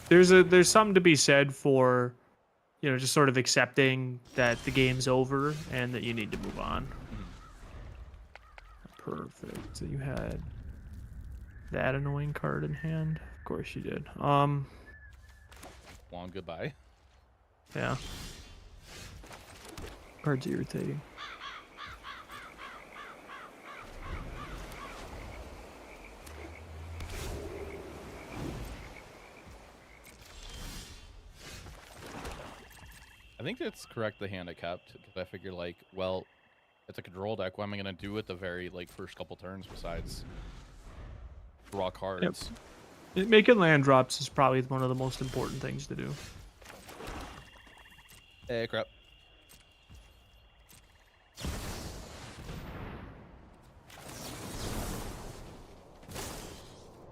there's something to be said for, just sort of accepting that the game's over and that you need to move on. Perfect. So you had that annoying card in hand. Of course you did. Long goodbye. Yeah. Card's irritating. I think it's correct the hand I kept because I figured like, well, it's a control deck. What am I gonna do with the very like first couple turns besides draw cards? Making land drops is probably one of the most important things to do. Hey, crap.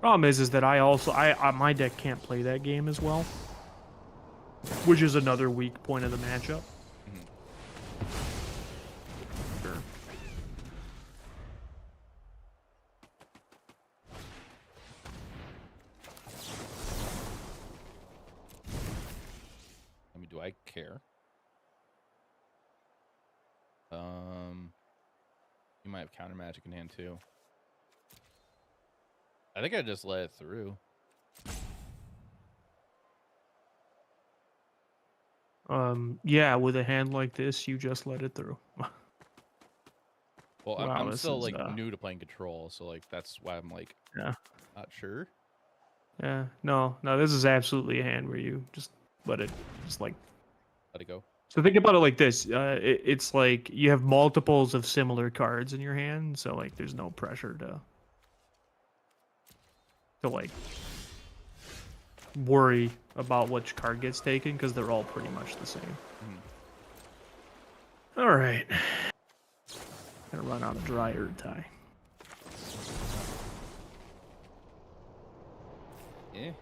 Problem is that my deck can't play that game as well, which is another weak point of the matchup. Sure. I mean, do I care? You might have counter magic in hand too. I think I just let it through. Yeah, with a hand like this, you just let it through. Well, Wow, I'm this still is like new to playing control, so like that's why I'm like yeah, not sure. yeah. No, this is absolutely a hand where you just let it, just like. Let it go. So think about it like this. It's like you have multiples of similar cards in your hand, so like there's no pressure to like worry about which card gets taken because they're all pretty much the same. All right. Gonna run out of dry earth tie. Yeah.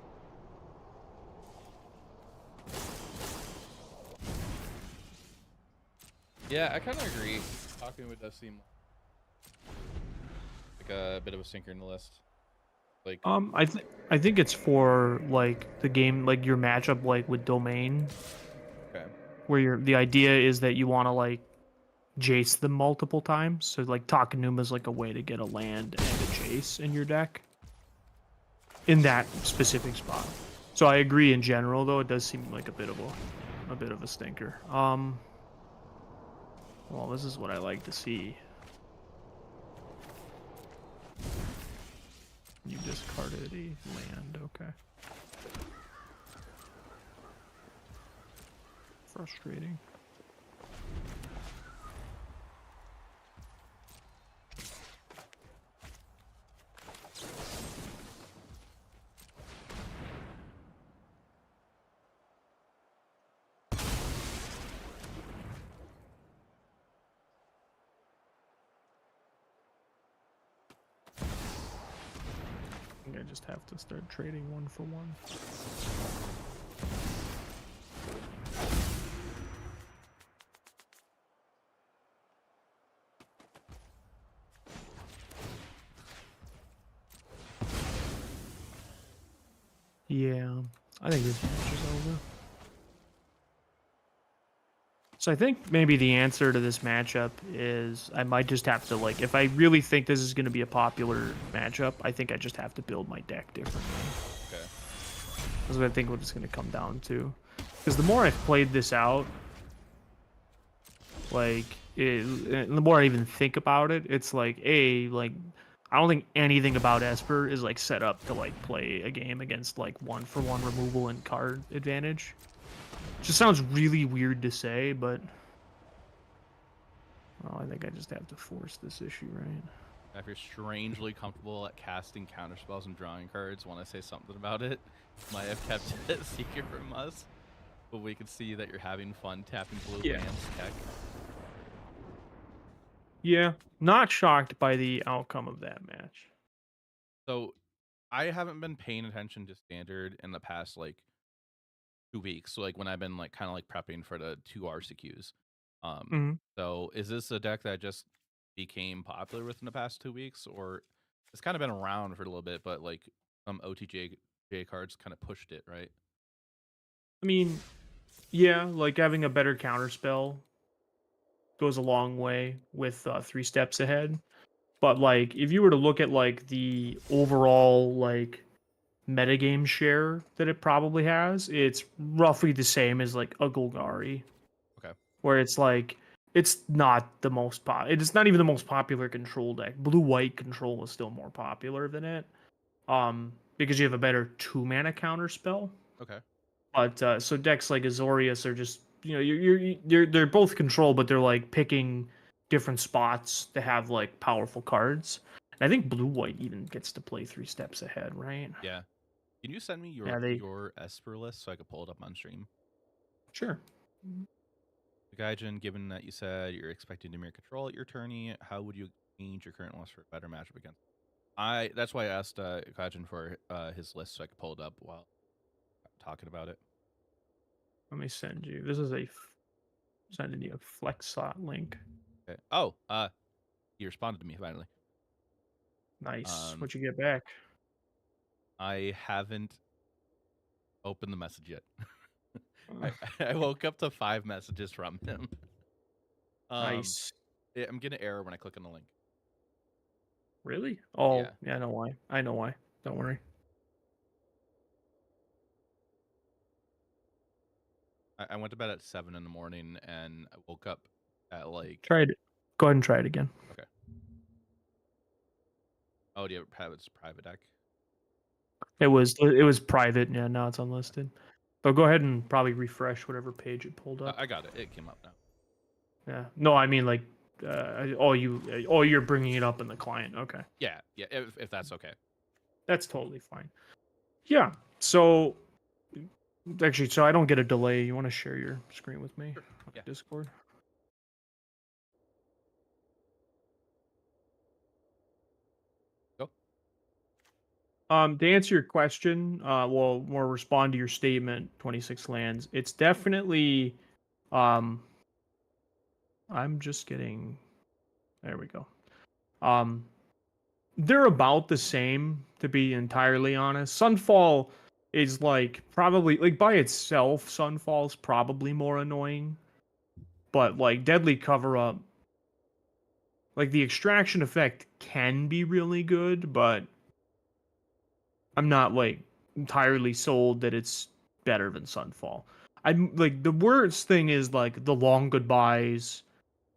Yeah, I kind of agree. Talking with does seem like a bit of a sinker in the list. Like, I think it's for like the game, like your matchup, like with domain, okay, where the idea is that you want to like Jace them multiple times. So like Takenuma is like a way to get a land and a Jace in your deck in that specific spot. So I agree in general, though it does seem like a bit of a stinker. Well, this is what I like to see. You discarded a land, okay. Frustrating. I think I just have to start trading 1-for-1. Yeah, I think this match is over. So I think maybe the answer to this matchup is I might just have to, like, if I really think this is going to be a popular matchup, I think I just have to build my deck differently. okay. That's what I think what it's going to come down to. Because the more I've played this out, like, the more I even think about it, it's like, like, I don't think anything about Esper is, like, set up to, like, play a game against, like, 1-for-1 removal and card advantage. Just sounds really weird to say, but... Well, I think I just have to force this issue, right? If you're strangely comfortable at casting counterspells and drawing cards, want to say something about it? Might have kept it secret from us, but we can see that you're having fun tapping blue Yeah. lands tech. Yeah, not shocked by the outcome of that match. So, I haven't been paying attention to standard in the past like 2 weeks. So, like when I've been like kind of like prepping for the 2 RCQs. Mhm. So is this a deck that just became popular within the past 2 weeks, or it's kind of been around for a little bit, but like some OTJ cards kind of pushed it, right? I mean, yeah, like having a better counterspell goes a long way with 3 steps ahead. But like, if you were to look at like the overall like metagame share that it probably has, it's roughly the same as like a Golgari, Okay. where it's like it's not the most it's not even the most popular control deck. Blue white control is still more popular than it. Because you have a better 2-mana counter spell. Okay. But so decks like Azorius are just, you know, they're both control, but they're like picking different spots to have like powerful cards. And I think blue white even gets to play 3 steps ahead, right? Yeah. Can you send me Yeah, they your Esper list so I could pull it up on stream? sure. Gaijin, given that you said you're expecting to mirror control at your tourney, how would you change your current list for a better matchup against? That's why I asked Gaijin for his list so I could pull it up while talking about it. Let me send you. This is sending you a flex slot link. Okay. Oh, he responded to me finally. Nice. What'd you get back? I haven't opened the message yet. Uh, I woke up to 5 messages from him. nice. I'm getting an error when I click on the link. Really? Oh, Yeah. yeah, I know why. I know why. Don't worry. I went to bed at 7 in the morning and I woke up at like. Try it. Go ahead and try it again. Okay. Oh, do you have its private deck? It was private. Yeah, now it's unlisted. But go ahead and probably refresh whatever page it pulled up. I got it. It came up now. Yeah. No, I mean like, you're bringing it up in the client. Okay. Yeah, yeah. If that's okay. That's totally fine. Yeah. So, actually, so I don't get a delay. You want to share your screen with me on Yeah. Discord? Go. To answer your question, well, more respond to your statement. 26 lands. It's definitely, I'm just getting. There we go. They're about the same, to be entirely honest. Sunfall is like probably like by itself, Sunfall's probably more annoying. But like Deadly Cover Up, like the extraction effect can be really good, but I'm not like entirely sold that it's better than Sunfall. I'm like the worst thing is like the long goodbyes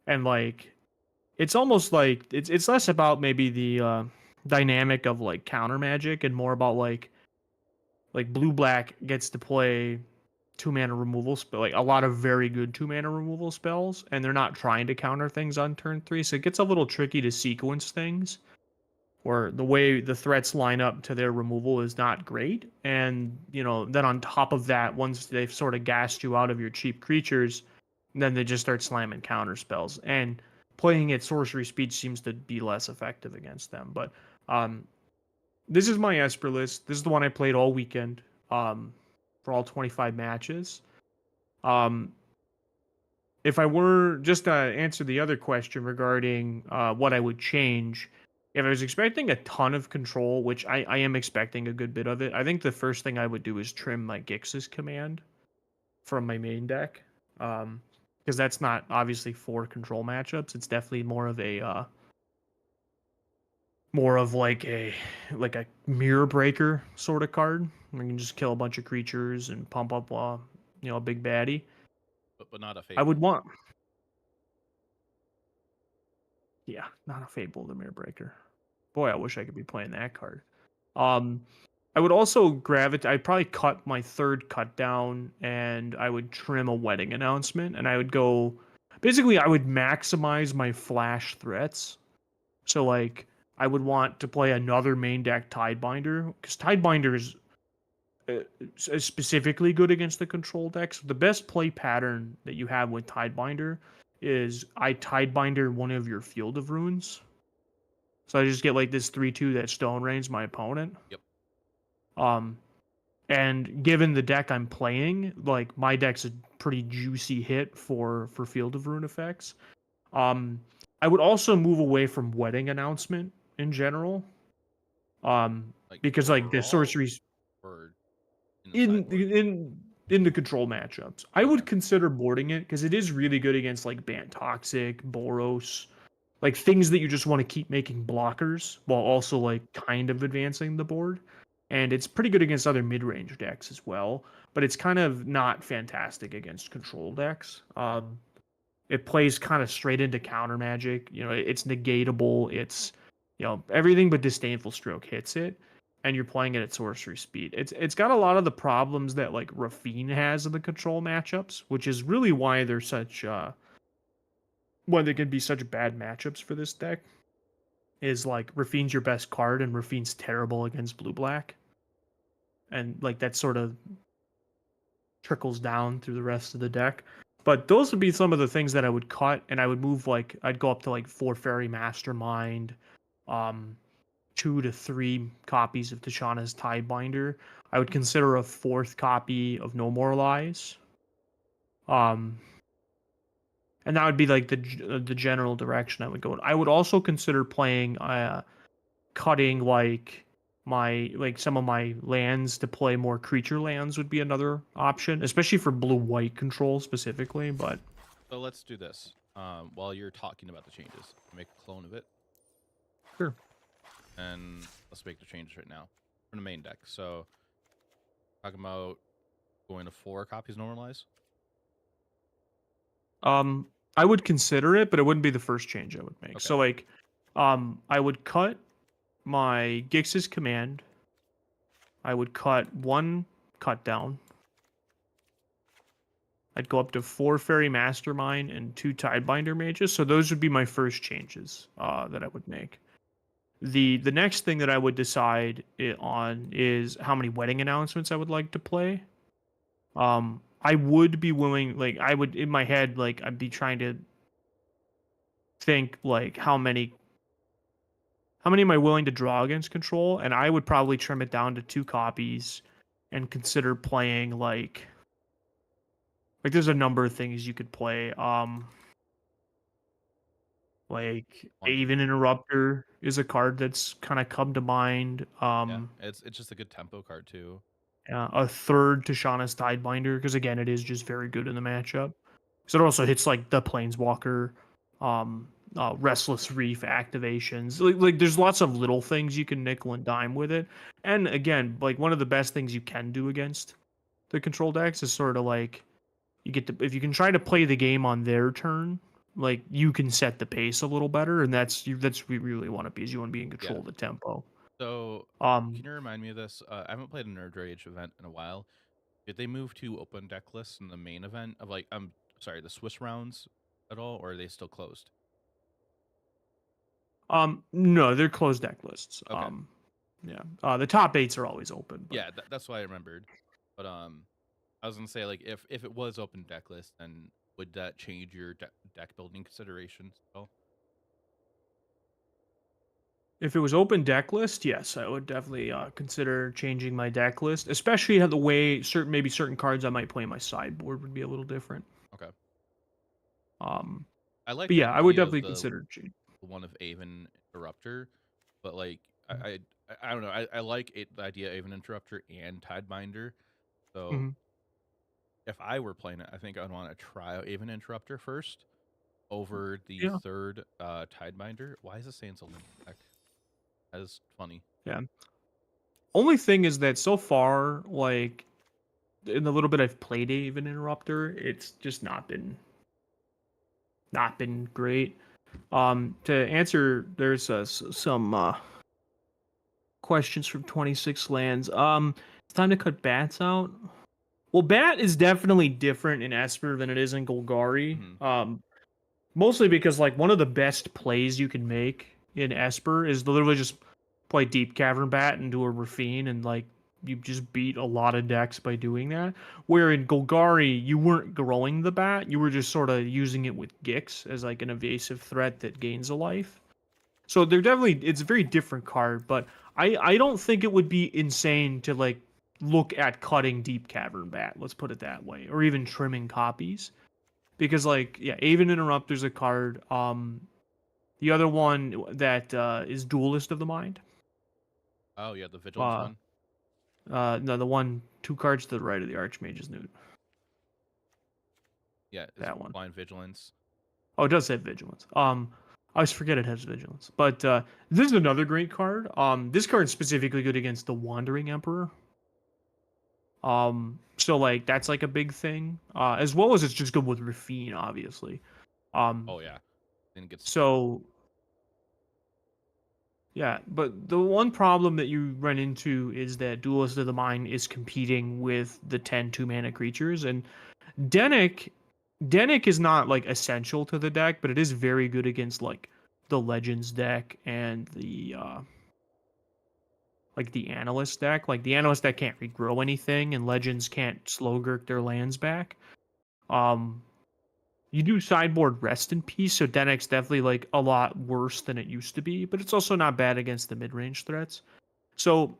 and like it's almost like it's less about maybe the dynamic of like counter magic and more about like blue black gets to play 2 mana removal spell, like a lot of very good 2 mana removal spells, and they're not trying to counter things on turn 3, so it gets a little tricky to sequence things where the way the threats line up to their removal is not great. And then on top of that, once they've sort of gassed you out of your cheap creatures, then they just start slamming counter spells, and playing at sorcery speed seems to be less effective against them. But this is my Esper list. This is the one I played all weekend for all 25 matches. If I were just to answer the other question regarding what I would change, if I was expecting a ton of control, which I am expecting a good bit of it, I think the first thing I would do is trim my Gix's command from my main deck. Because that's not obviously for control matchups. It's definitely more of a like a mirror breaker sort of card. You can just kill a bunch of creatures and pump up a big baddie. But not a fable. I would want. Yeah, not a Fable, the Mirror Breaker. Boy, I wish I could be playing that card. I would also gravitate. I'd probably cut my third cut down, and I would trim a wedding announcement, and I would go. Basically, I would maximize my flash threats. So, like, I would want to play another main deck Tidebinder, because Tidebinder is specifically good against the control decks. The best play pattern that you have with Tidebinder is I Tidebinder one of your Field of Runes. So I just get like this 3/2 that stone rains my opponent. Yep. And given the deck I'm playing, like my deck's a pretty juicy hit for Field of Rune effects. I would also move away from Wedding Announcement in general. Because like the sorceries in the control matchups, I would consider boarding it because it is really good against like Bant Toxic, Boros, like things that you just want to keep making blockers while also like kind of advancing the board. And it's pretty good against other mid-range decks as well, but it's kind of not fantastic against control decks. It plays kind of straight into counter magic. It's negatable. It's everything but Disdainful Stroke hits it, and you're playing it at sorcery speed. It's got a lot of the problems that like Rafine has in the control matchups, which is really why they're such why they can be such bad matchups for this deck. Is like Rafine's your best card, and Rafine's terrible against blue black, and like that sort of trickles down through the rest of the deck. But those would be some of the things that I would cut, and I would move like I'd go up to like 4 Fairy Mastermind, 2 to 3 copies of Tashana's Tidebinder. I would consider a 4th copy of No More Lies. And that would be like the general direction I would go in. I would also consider playing cutting like some of my lands to play more creature lands would be another option, especially for blue-white control specifically. But so let's do this. While you're talking about the changes, make a clone of it. Sure. And let's make the changes right now for the main deck. So talking about going to 4 copies normalize. I would consider it, but it wouldn't be the first change I would make. Okay. So like, I would cut my Gix's command. I would cut one cut down. I'd go up to 4 Fairy Mastermind and 2 Tidebinder Mages. So those would be my first changes that I would make. The next thing that I would decide on is how many wedding announcements I would like to play. I would be willing, like, I would, in my head, like, I'd be trying to think, like, how many am I willing to draw against control? And I would probably trim it down to 2 copies and consider playing, like there's a number of things you could play. Like, Aven Interrupter is a card that's kind of come to mind. Yeah, it's just a good tempo card too. A third Tishana's Tidebinder, because again, it is just very good in the matchup. So it also hits like the Planeswalker, Restless Reef activations. Like there's lots of little things you can nickel and dime with it. And again, like one of the best things you can do against the control decks is sort of like you get to, if you can try to play the game on their turn, like you can set the pace a little better, and that's what we really want to be, is you want to be in control of the tempo. So can you remind me of this? I haven't played a Nerd Rage event in a while. Did they move to open deck lists in the main event of like sorry, the Swiss rounds at all, or are they still closed? No, they're closed deck lists. Okay. Yeah. The top 8s are always open. But... Yeah, that's why I remembered. But I was gonna say, like, if it was open deck list, then would that change your deck building considerations at all? If it was open deck list, yes, I would definitely consider changing my deck list, especially how the way certain cards I might play in my sideboard would be a little different. Okay. I like. But yeah, I would definitely consider the one of Aven Interrupter, but like I don't know. I like the idea of Aven Interrupter and Tidebinder. So if I were playing it, I think I'd want to try out Aven Interrupter first over the third Tidebinder. Why is it saying it's a link deck? That is funny. Yeah. Only thing is that so far, like in the little bit I've played Aven Interrupter, it's just not been great. To answer, there's some questions from 26 lands. It's time to cut bats out. Well, bat is definitely different in Esper than it is in Golgari. Mostly because like one of the best plays you can make in Esper is literally just play Deep Cavern Bat and do a Rafine, and like you just beat a lot of decks by doing that. Where in Golgari, you weren't growing the bat, you were just sort of using it with Gix as like an evasive threat that gains a life. So they're definitely, it's a very different card, but I don't think it would be insane to like look at cutting Deep Cavern Bat, let's put it that way, or even trimming copies. Because like, yeah, Aven Interrupter's a card. The other one that is Duelist of the Mind. Oh yeah, the Vigilance one. No, the one 2 cards to the right of the Archmage's Newt. Yeah, that one. Blind Vigilance. Oh, it does have Vigilance. I always forget it has Vigilance. But this is another great card. This card is specifically good against the Wandering Emperor. So like that's like a big thing. As well as it's just good with Rafine, obviously. Oh yeah. Then it gets so yeah, but the one problem that you run into is that Duelist of the Mind is competing with the 10 2-mana creatures, and Dennick is not like essential to the deck, but it is very good against like the Legends deck and the like the Analyst deck. Like the Analyst deck can't regrow anything, and Legends can't slow gurk their lands back. You do sideboard Rest in Peace, so Dennick's definitely like a lot worse than it used to be, but it's also not bad against the mid-range threats. So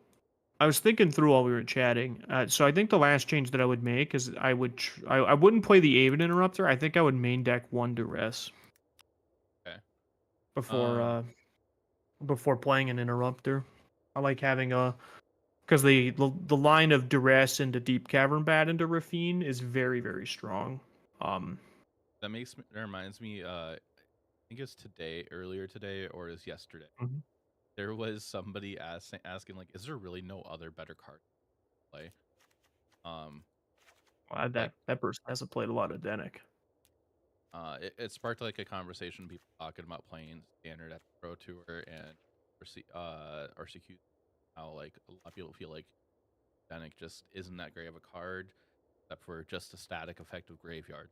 I was thinking through while we were chatting. So I think the last change that I would make is I wouldn't play the Aven Interrupter. I think I would main deck 1 Duress. Okay. Before playing an Interrupter. I like having because the line of Duress into Deep Cavern Bat into Rafine is very, very strong. That reminds me, I think it's earlier today, or is yesterday. There was somebody asking like, is there really no other better card to play? That person hasn't played a lot of Dennick. it sparked like a conversation. People talking about playing standard at the Pro Tour and RCQ. How like a lot of people feel like Denic just isn't that great of a card, except for just a static effective graveyard.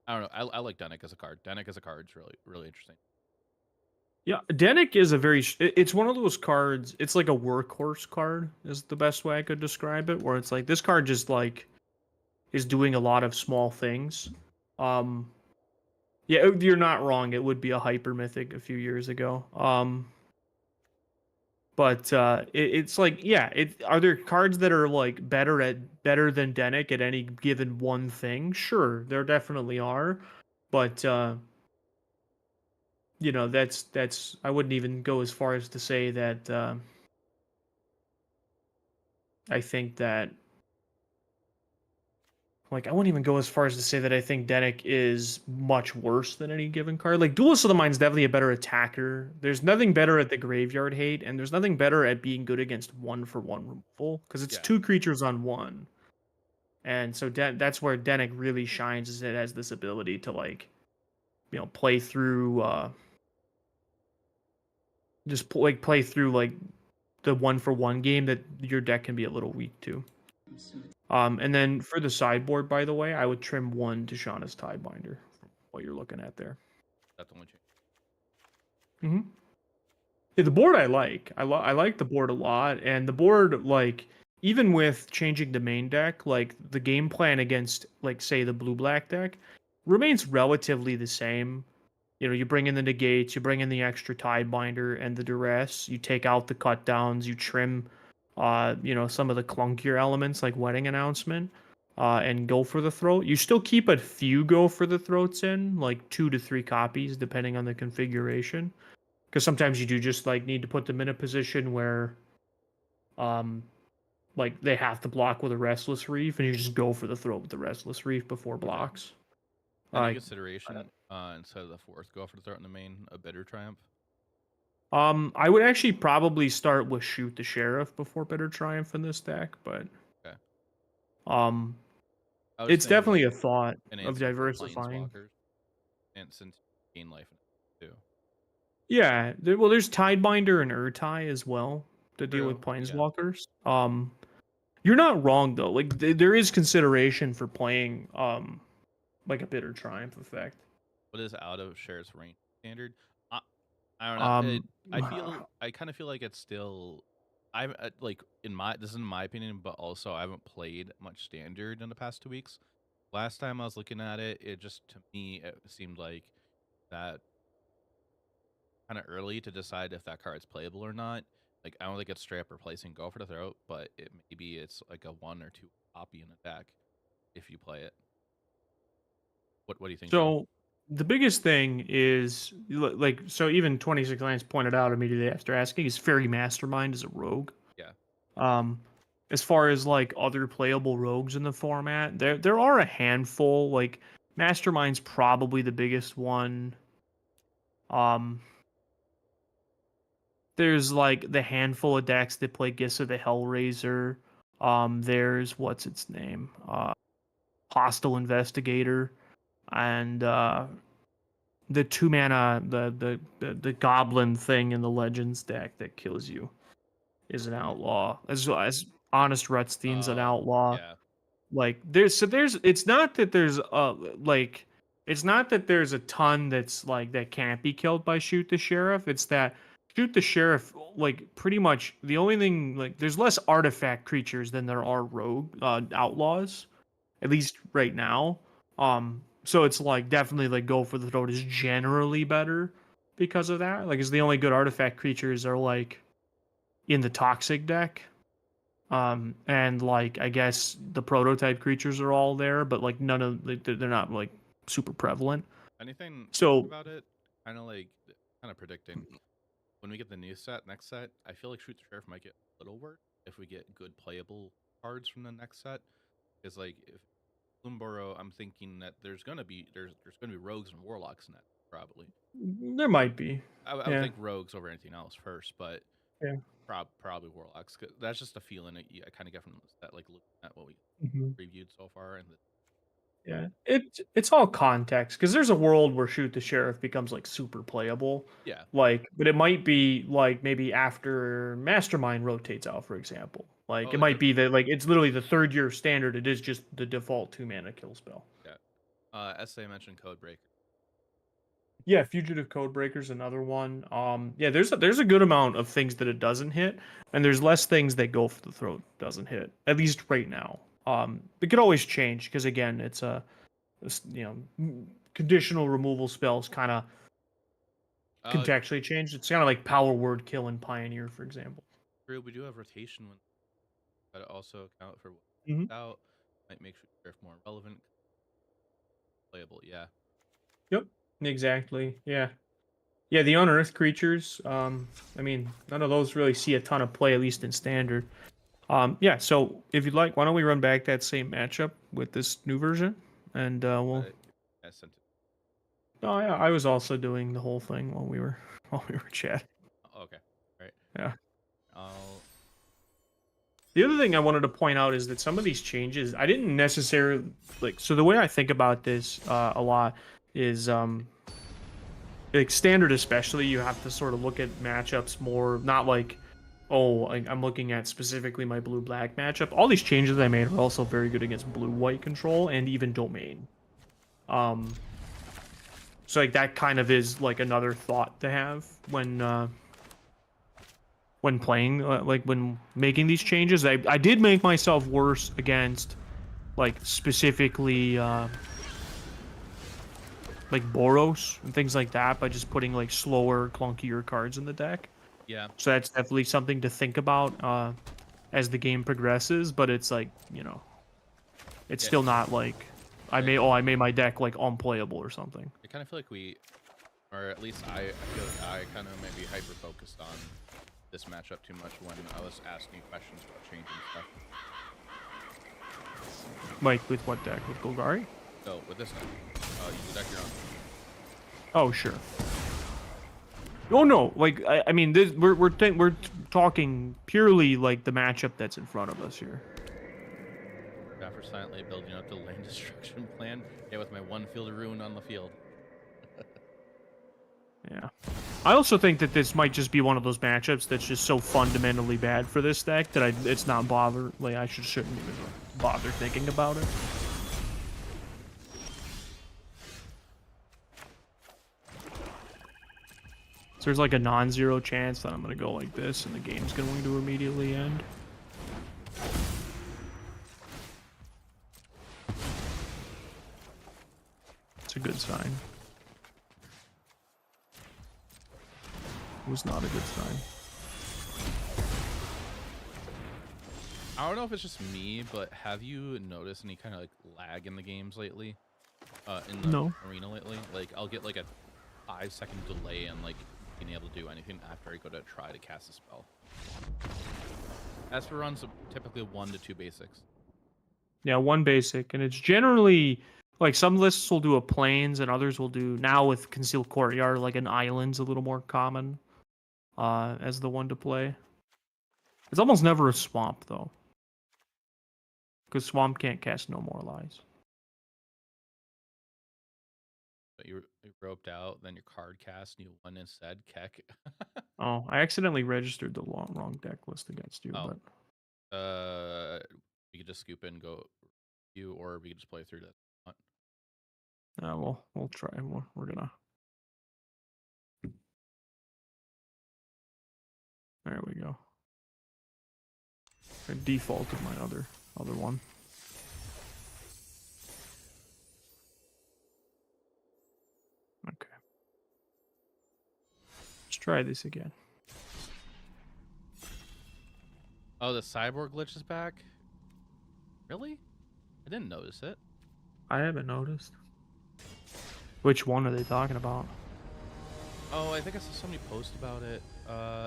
I don't know. I like Denic as a card. Denic as a card is really interesting. Yeah, Denic is a very. It's one of those cards. It's like a workhorse card, is the best way I could describe it. Where it's like this card just like is doing a lot of small things. Yeah, you're not wrong. It would be a hyper mythic a few years ago. But it's like, yeah. Are there cards that are like better than Denic at any given one thing? Sure, there definitely are. But that's I wouldn't even go as far as to say that I think that like I wouldn't even go as far as to say that I think Denic is much worse than any given card. Like Duelist of the Mind's definitely a better attacker. There's nothing better at the graveyard hate, and there's nothing better at being good against 1-for-1 removal because it's 2 creatures on 1. And so that's where Denic really shines, is it has this ability to like, play through play through like the 1-for-1 game that your deck can be a little weak to. And then for the sideboard, by the way, I would trim 1 to Shauna's Tidebinder, from what you're looking at there. That's the only change. Mm-hmm. Yeah, the board I like. I like the board a lot, and the board, like, even with changing the main deck, like the game plan against, like, say the blue-black deck remains relatively the same. You bring in the negates, you bring in the extra Tidebinder and the duress, you take out the cut downs, you trim some of the clunkier elements like Wedding Announcement, and Go for the Throat. You still keep a few Go for the Throats in, like 2 to 3 copies, depending on the configuration. Because sometimes you do just like need to put them in a position where, like they have to block with a Restless Reef, and you just go for the Throat with the Restless Reef before blocks. Any consideration instead of the 4th Go for the Throat in the main, a Bitter Triumph? I would actually probably start with Shoot the Sheriff before Bitter Triumph in this deck, but okay. It's definitely a thought an of diversifying. And since gain life too. Yeah, there's Tidebinder and Urtai as well to deal with True, Planeswalkers. You're not wrong though. Like there is consideration for playing like a Bitter Triumph effect. What is out of Sheriff's range standard? I don't know. I kind of feel like it's still. I'm like this is in my opinion, but also I haven't played much standard in the past 2 weeks. Last time I was looking at it, it just to me it seemed like that kind of early to decide if that card's playable or not. Like I don't think it's straight up replacing Go for the Throat, but maybe it's like a 1 or 2 copy in a deck if you play it. What do you think? So the biggest thing is like so even 26 Lance pointed out immediately after asking is Fairy Mastermind is a rogue. Yeah. As far as like other playable rogues in the format, there are a handful. Like Mastermind's probably the biggest one. There's like the handful of decks that play Gissa the Hellraiser. There's what's its name? Hostile Investigator, and the 2-mana the Goblin thing in the Legends deck that kills you is an outlaw. As Honest Rutstein's an outlaw. Yeah. Like it's not that there's it's not that there's a ton that's like that can't be killed by Shoot the Sheriff. It's that Shoot the Sheriff, like pretty much the only thing, like there's less artifact creatures than there are rogue outlaws, at least right now. So it's like definitely like Go for the Throat is generally better because of that. Like, it's the only good artifact creatures are like in the Toxic deck. And like I guess the prototype creatures are all there, but like none of they're not like super prevalent. Anything So about it? Kind of predicting when we get the new next set. I feel like Shoot the Sheriff might get a little worse if we get good playable cards from the next set. Is like if Bloomborough, I'm thinking that there's gonna be rogues and warlocks in that probably. There might be. I would think rogues over anything else first, but yeah. Probably warlocks. That's just a feeling I kind of get from that, like looking at what we reviewed so far and Yeah, it's all context because there's a world where Shoot the Sheriff becomes like super playable. Yeah. Like, but it might be like maybe after Mastermind rotates out, for example. Like, it Oh, might be that like it's literally the third year standard. It is just the default 2 mana kill spell. yeah. SA mentioned Codebreaker. Yeah, Fugitive Codebreaker's another one. Yeah, there's a good amount of things that it doesn't hit, and there's less things that Go for the Throat doesn't hit. At least right now. It could always change because again, it's a conditional removal spells kind of contextually changed. It's kind of like Power Word Kill in Pioneer, for example. True, we do have rotation when but also account for what's Mhm. out. Might make sure more relevant, playable. Yeah. Yep. Exactly. Yeah. Yeah, the unearthed creatures. I mean, none of those really see a ton of play, at least in standard. Yeah. So if you'd like, why don't we run back that same matchup with this new version, and we'll. I sent it. Oh yeah, I was also doing the whole thing while we were chatting. Oh, okay. Right. Yeah. I'll. The other thing I wanted to point out is that some of these changes I didn't necessarily like. So the way I think about this a lot is like standard, especially you have to sort of look at matchups more, not like, oh, like I'm looking at specifically my blue black matchup. All these changes I made are also very good against blue white control and even domain. So like that kind of is like another thought to have when playing, like when making these changes. I did make myself worse against like specifically like Boros and things like that by just putting like slower, clunkier cards in the deck. Yeah. So that's definitely something to think about as the game progresses. But it's like, it's still not like I made my deck like unplayable or something. I kind of feel like we, or at least I feel like I kind of maybe hyper focused on this matchup too much when I was asking questions about changing stuff. Like with what deck? With Golgari? So with this deck, you deck your own. Oh sure. Oh no, like I mean, this we're talking purely like the matchup that's in front of us here. Jaffer silently building out the land destruction plan. Yeah, with my one field of ruin on the field. Yeah. I also think that this might just be one of those matchups that's just so fundamentally bad for this deck that it's not bother. Like I shouldn't even bother thinking about it. So there's like a non-zero chance that I'm gonna go like this and the game's going to immediately end. It's a good sign. It was not a good sign. I don't know if it's just me, but have you noticed any kind of like lag in the games lately? In the arena lately? Like I'll get like a 5-second delay in like being able to do anything after I go to try to cast a spell. Esper runs typically 1 to 2 basics. Yeah, 1 basic, and it's generally like some lists will do a plains and others will do, now with Concealed Courtyard, like an island's a little more common as the one to play. It's almost never a swamp though, because swamp can't cast No More Lies. But you roped out, then your card cast, and you won instead. Keck. Oh, I accidentally registered the wrong deck list against you. Oh. But We could just scoop in and go you, or we could just play through that. We'll try. We're gonna. There we go. I defaulted my other one. Okay. Let's try this again. Oh, the cyborg glitch is back? Really? I didn't notice it. I haven't noticed. Which one are they talking about? Oh, I think I saw somebody post about it.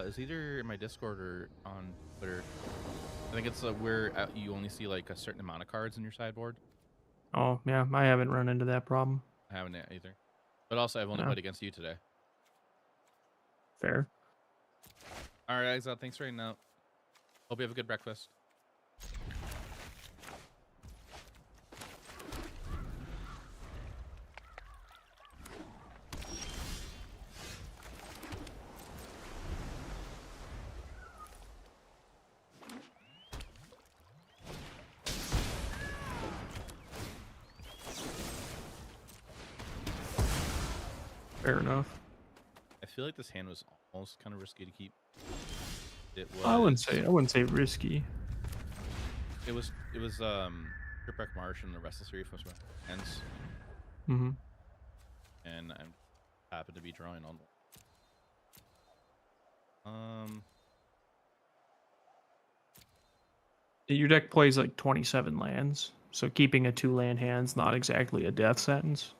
It's either in my Discord or on Twitter. I think it's where you only see like a certain amount of cards in your sideboard. Oh, yeah, I haven't run into that problem. I haven't either. But also, I've only played against you today. Fair. All right, Exile, thanks for writing out. Hope you have a good breakfast. Fair enough. I feel like this hand was almost kind of risky to keep. It was. I wouldn't say risky. It was Shipwreck Marsh and the Restless Reef was my hands, Mm-hmm. and I happened to be drawing on. Your deck plays like 27 lands, so keeping a 2-land hand's not exactly a death sentence.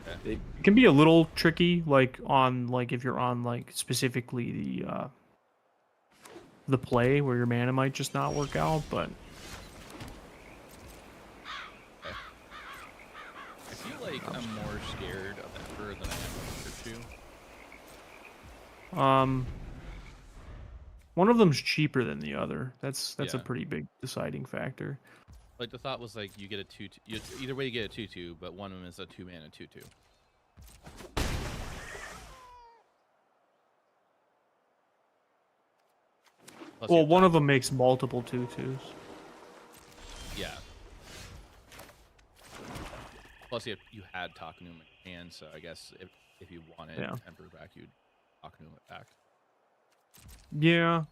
Okay. It can be a little tricky, like if you're on like specifically the play where your mana might just not work out, but Okay. I feel like I'm more scared of Emperor than I am of Pikachu. one of them's cheaper than the other. That's a Yeah. pretty big deciding factor. Like the thought was like you get a 2/2. Either way you get a 2/2, but one of them is a 2-mana 2/2. Plus you Well, have one that- of them makes multiple 2/2s. Yeah. Plus you had Takunuma in your hand, so I guess if you wanted Yeah. Emperor back, you'd Takunuma it back. Yeah.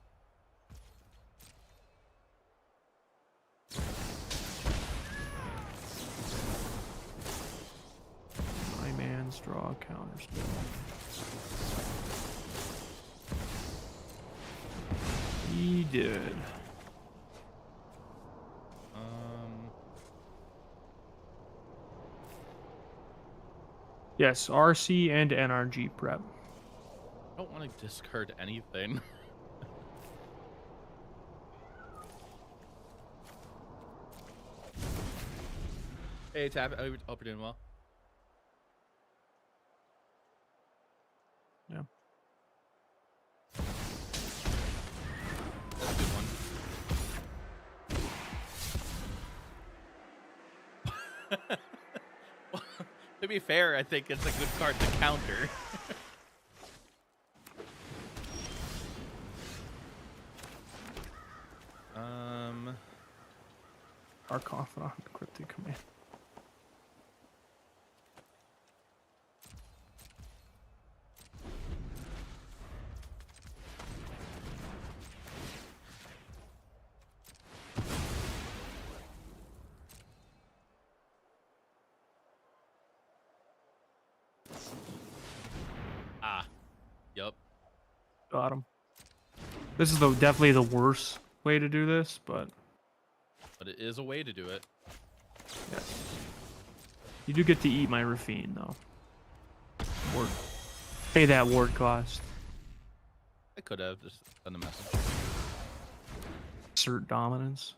My man's draw counters. He did. Yes, RC and NRG prep. I don't want to discard anything. Hey, Tap. I hope you're doing well. Yeah. That's a good one. Well, to be fair, I think it's a good card to counter. Arcophon, Cryptic Command. Yup. Got him. This is definitely the worst way to do this, but But it is a way to do it. yeah. You do get to eat my Rafine, though. Ward. Pay that ward cost. I could have just done the message. Assert dominance.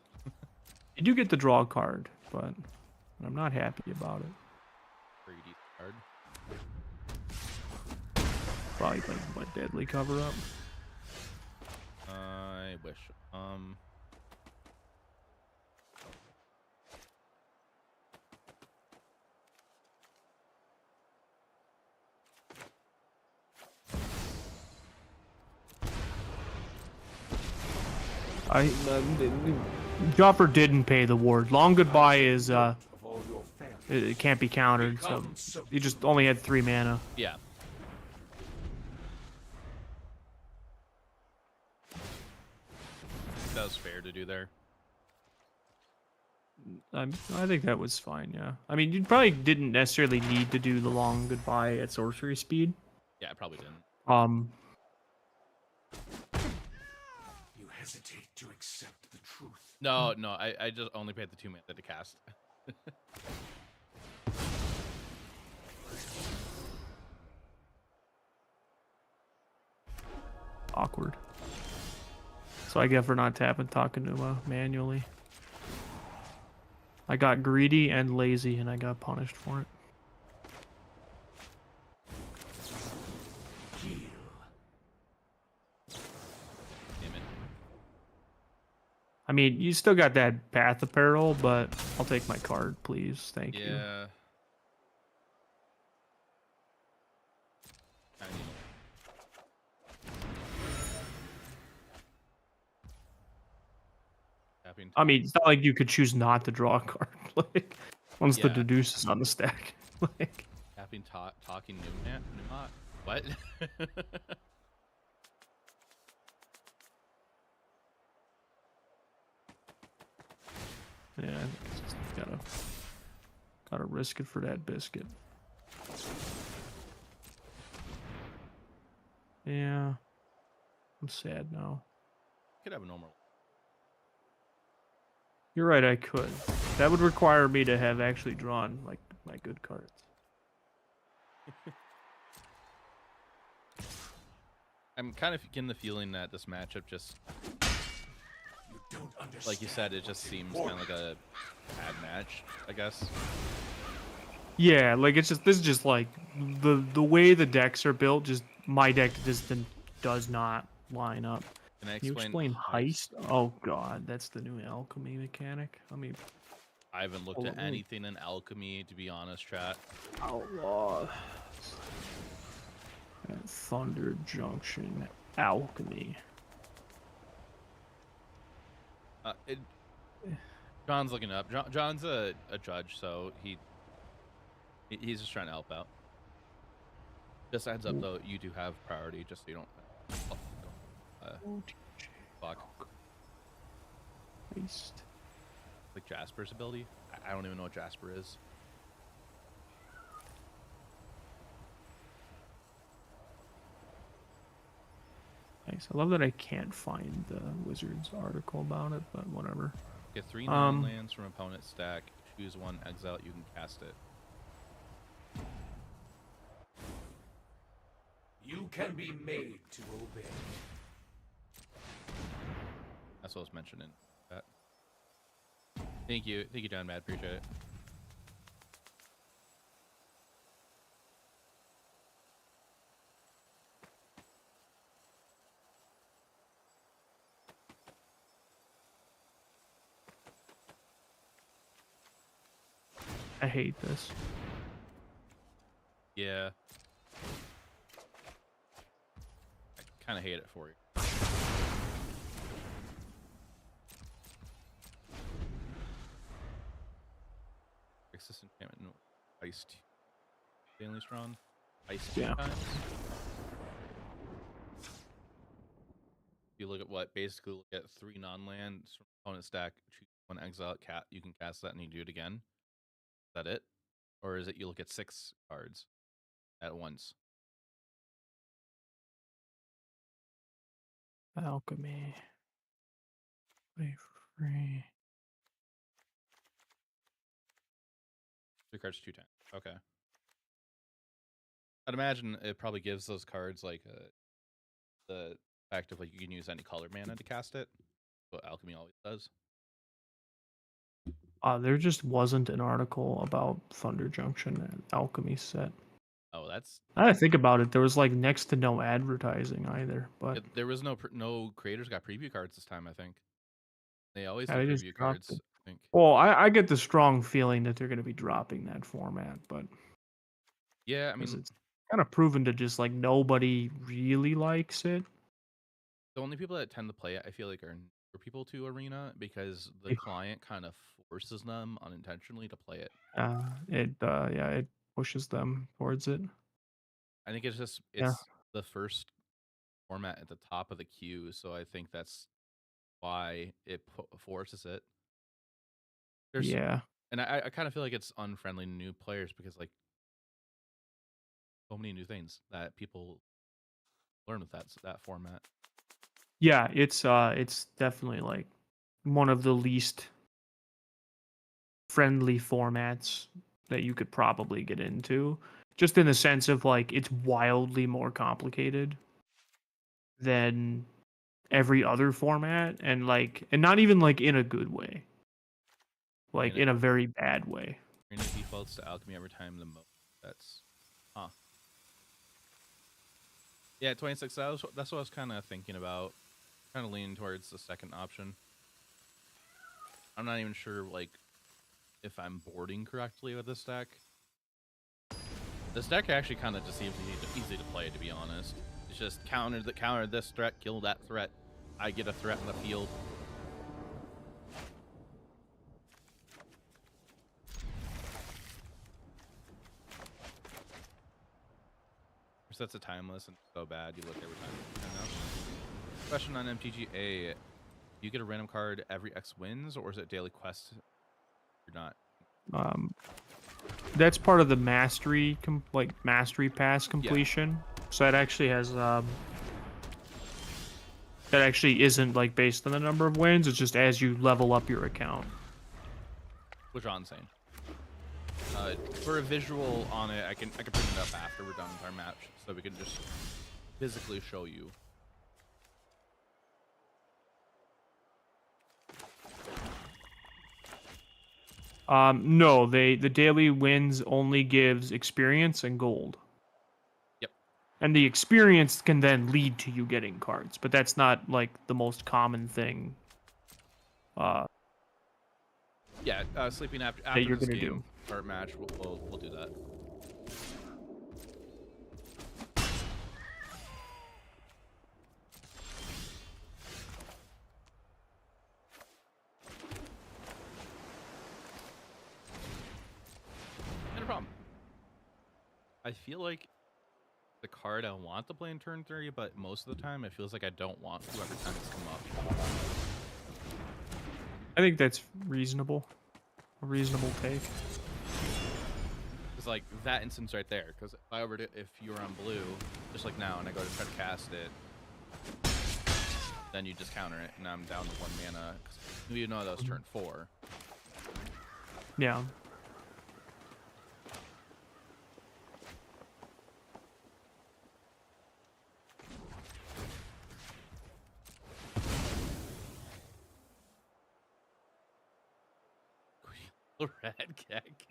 You do get to draw a card, but I'm not happy about it. Greedy card. Probably like my deadly cover up. I wish. Jaffer didn't pay the ward. Long goodbye is Of all your family. it can't be countered, so Become subject. you just only had 3 mana. Yeah. That was fair to do there. I think that was fine. Yeah. I mean, you probably didn't necessarily need to do the long goodbye at sorcery speed. Yeah, I probably didn't. You hesitate to accept the truth. No, I just only paid the 2 mana to cast. Awkward. So I get for not tapping Takenuma manually. I got greedy and lazy, and I got punished for it. Heal. Damn it. I mean, you still got that Path of Peril, but I'll take my card, please. Thank you. Yeah. I need tapping. I mean, it's not like you could choose not to draw a card. Like, once the Yeah. deduce is on the stack. Like, Tapping stopping talking Numat? What? Yeah, just gotta risk it for that biscuit. Yeah, I'm sad now. Could have a normal. You're right, I could. That would require me to have actually drawn like my good cards. I'm kind of getting the feeling that this matchup just, You don't understand. like you said, it just seems kind of like a bad match, I guess. Yeah, like this is just like the way the decks are built. Just my deck just does not line up. Can I Can you explain heist? Oh god, that's the new alchemy mechanic. I mean, I haven't looked at anything in alchemy, to be honest, chat. outlaw. Thunder Junction alchemy. John's looking up. John's a judge, so he's just trying to help out. Just adds up though, you do have priority, just so you don't. Fuck. Heist. Like Jasper's ability. I don't even know what Jasper is. Nice. I love that I can't find the Wizards article about it, but whatever. Get 3 non-lands from opponent's stack. Choose 1, exile it, you can cast it. You can be made to obey. That's what I was mentioning. That. Thank you, John. Mad, appreciate it. I hate this. Yeah. I kind of hate it for you. This enchantment, no, iced. Stanley Strong. Iced Yeah. times. You look at what? Basically, look at 3 non-lands from opponent stack. Choose 1, exile it, you can cast that and you do it again. Is that it? Or is it you look at 6 cards at once? Alchemy. Play for free. 3 cards, 2 times. Okay. I'd imagine it probably gives those cards like the fact of like you can use any color mana to cast it. What alchemy always does. There just wasn't an article about Thunder Junction and alchemy set. Oh, that's. Now that I think about it, there was like next to no advertising either. But There was no creators got preview cards this time. I think they always do yeah, they just preview dropped cards. it. I think. Well, I get the strong feeling that they're going to be dropping that format, but Yeah, I mean, it's kind of proven to just like nobody really likes it. the only people that tend to play it, I feel like, are newer people to Arena because the Yeah. client kind of forces them unintentionally to play it. It pushes them towards it. I think it's Yeah. the first format at the top of the queue, so I think that's why it forces it. Yeah. And I kind of feel like it's unfriendly to new players because like so many new things that people learn with that format. Yeah, it's definitely like one of the least friendly formats that you could probably get into, just in the sense of like it's wildly more complicated than every other format, and not even like in a good way, like in a very bad way. Arena defaults to alchemy every time the most. That's yeah, 26. That's what I was kind of thinking about. Kind of leaning towards the second option. I'm not even sure like if I'm boarding correctly with this deck. This deck actually kind of just seems easy to play, to be honest. It's just counter this threat, kill that threat. I get a threat in the field. Resets a timeless and so bad you look every time. I know. Question on MTGA: do you get a random card every X wins, or is it daily quest? You're not. That's part of the mastery, mastery pass completion. So that actually has that actually isn't like based on the number of wins. It's just as you level up your account. Which is insane. For a visual on it, I can bring it up after we're done with our match, so we can just physically show you. No, the daily wins only gives experience and gold. Yep. And the experience can then lead to you getting cards, but that's not like the most common thing. Yeah, sleeping after you're this gonna game do. or match, we'll do that. No problem. I feel like the card I want to play in turn 3, but most of the time it feels like I don't want to every time it's come up. I think that's reasonable. A reasonable take. It's like that instance right there, because if you were on blue, just like now, and I go to try to cast it, then you just counter it, and I'm down to 1 mana. You know that was turn 4. Yeah. Red keg.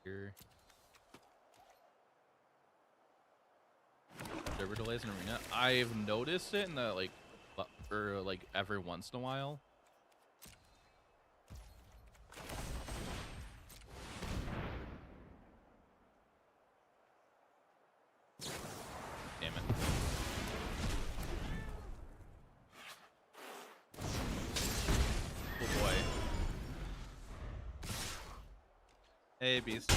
Here. Server delays in Arena. I've noticed it in the like every once in a while. Damn it. Oh boy. Hey, beast.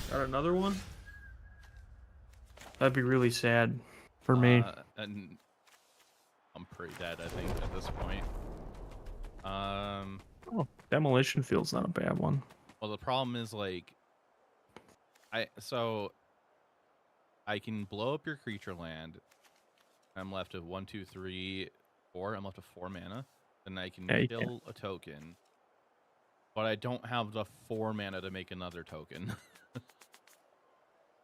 Got another one? That'd be really sad for me. And I'm pretty dead, I think, at this point. Oh, Demolition Field's not a bad one. Well, the problem is like, I can blow up your creature land. I'm left with 1, 2, 3, 4. I'm left with 4 mana. Then I can kill a token, but I don't have the 4 mana to make another token.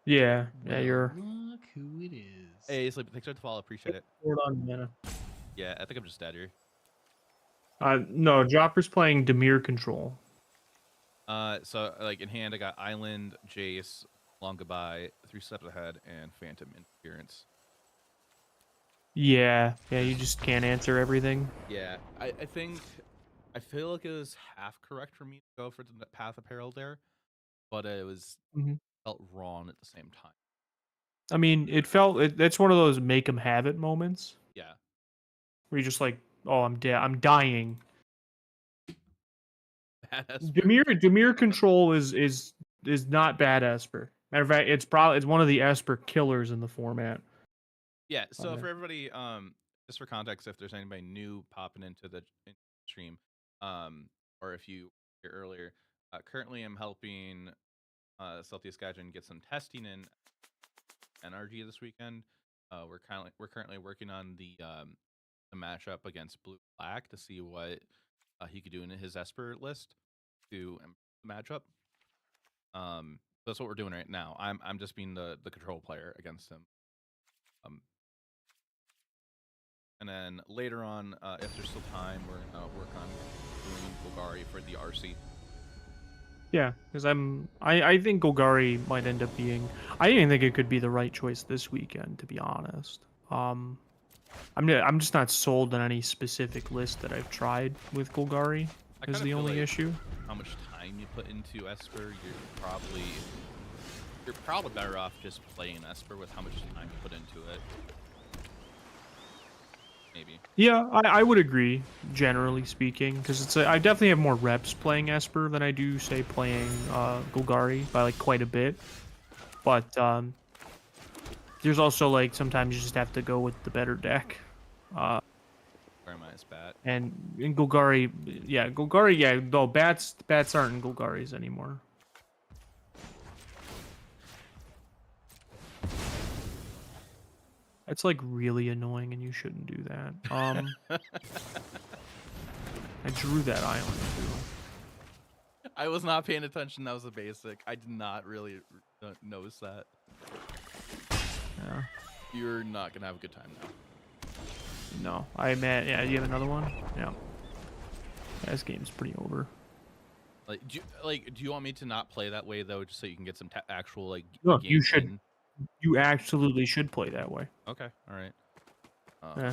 Yeah, you're. Look who it is. Hey, Sleep, thanks for the follow. Appreciate it. On mana. Yeah, I think I'm just dead here. No, Jaffer's playing Dimir Control. So like in hand, I got Island, Jace, Long Goodbye, 3 Steps Ahead, and Phantom Interference. Yeah, you just can't answer everything. Yeah, I feel like it was half correct for me to go for the Path of Peril there, but it was felt wrong at the same time. I mean, that's one of those make 'em have it moments. Yeah. Where you're just like, oh, I'm dead. I'm dying. Badass. Dimir Control is not bad Esper. Matter of fact, it's one of the Esper killers in the format. Yeah. So for everybody, just for context, if there's anybody new popping into the stream, or if you were here earlier, currently I'm helping Celtius Gaijin get some testing in NRG this weekend. We're currently working on the matchup against Blue Black to see what he could do in his Esper list to matchup. That's what we're doing right now. I'm just being the control player against him. And then later on, if there's still time, we're gonna work on doing Golgari for the RC. Yeah, because I think Golgari might end up being. I didn't think it could be the right choice this weekend, to be honest. I'm just not sold on any specific list that I've tried with Golgari. Is the only issue. How much time you put into Esper, you're probably better off just playing Esper with how much time you put into it. maybe. Yeah, I would agree, generally speaking, because I definitely have more reps playing Esper than I do, say, playing Golgari by like quite a bit. But there's also like sometimes you just have to go with the better deck. Very minus bat. And in Golgari, yeah, though bats aren't in Golgaris anymore. It's like really annoying, and you shouldn't do that. I drew that island too. I was not paying attention. That was a basic. I did not really notice that. Yeah. You're not gonna have a good time now. No, I meant, yeah. You have another one? Yeah. This game's pretty over. Like, do you want me to not play that way though, just so you can get some actual like? No, you game should. in? You absolutely should play that way. Okay, all right. Yeah.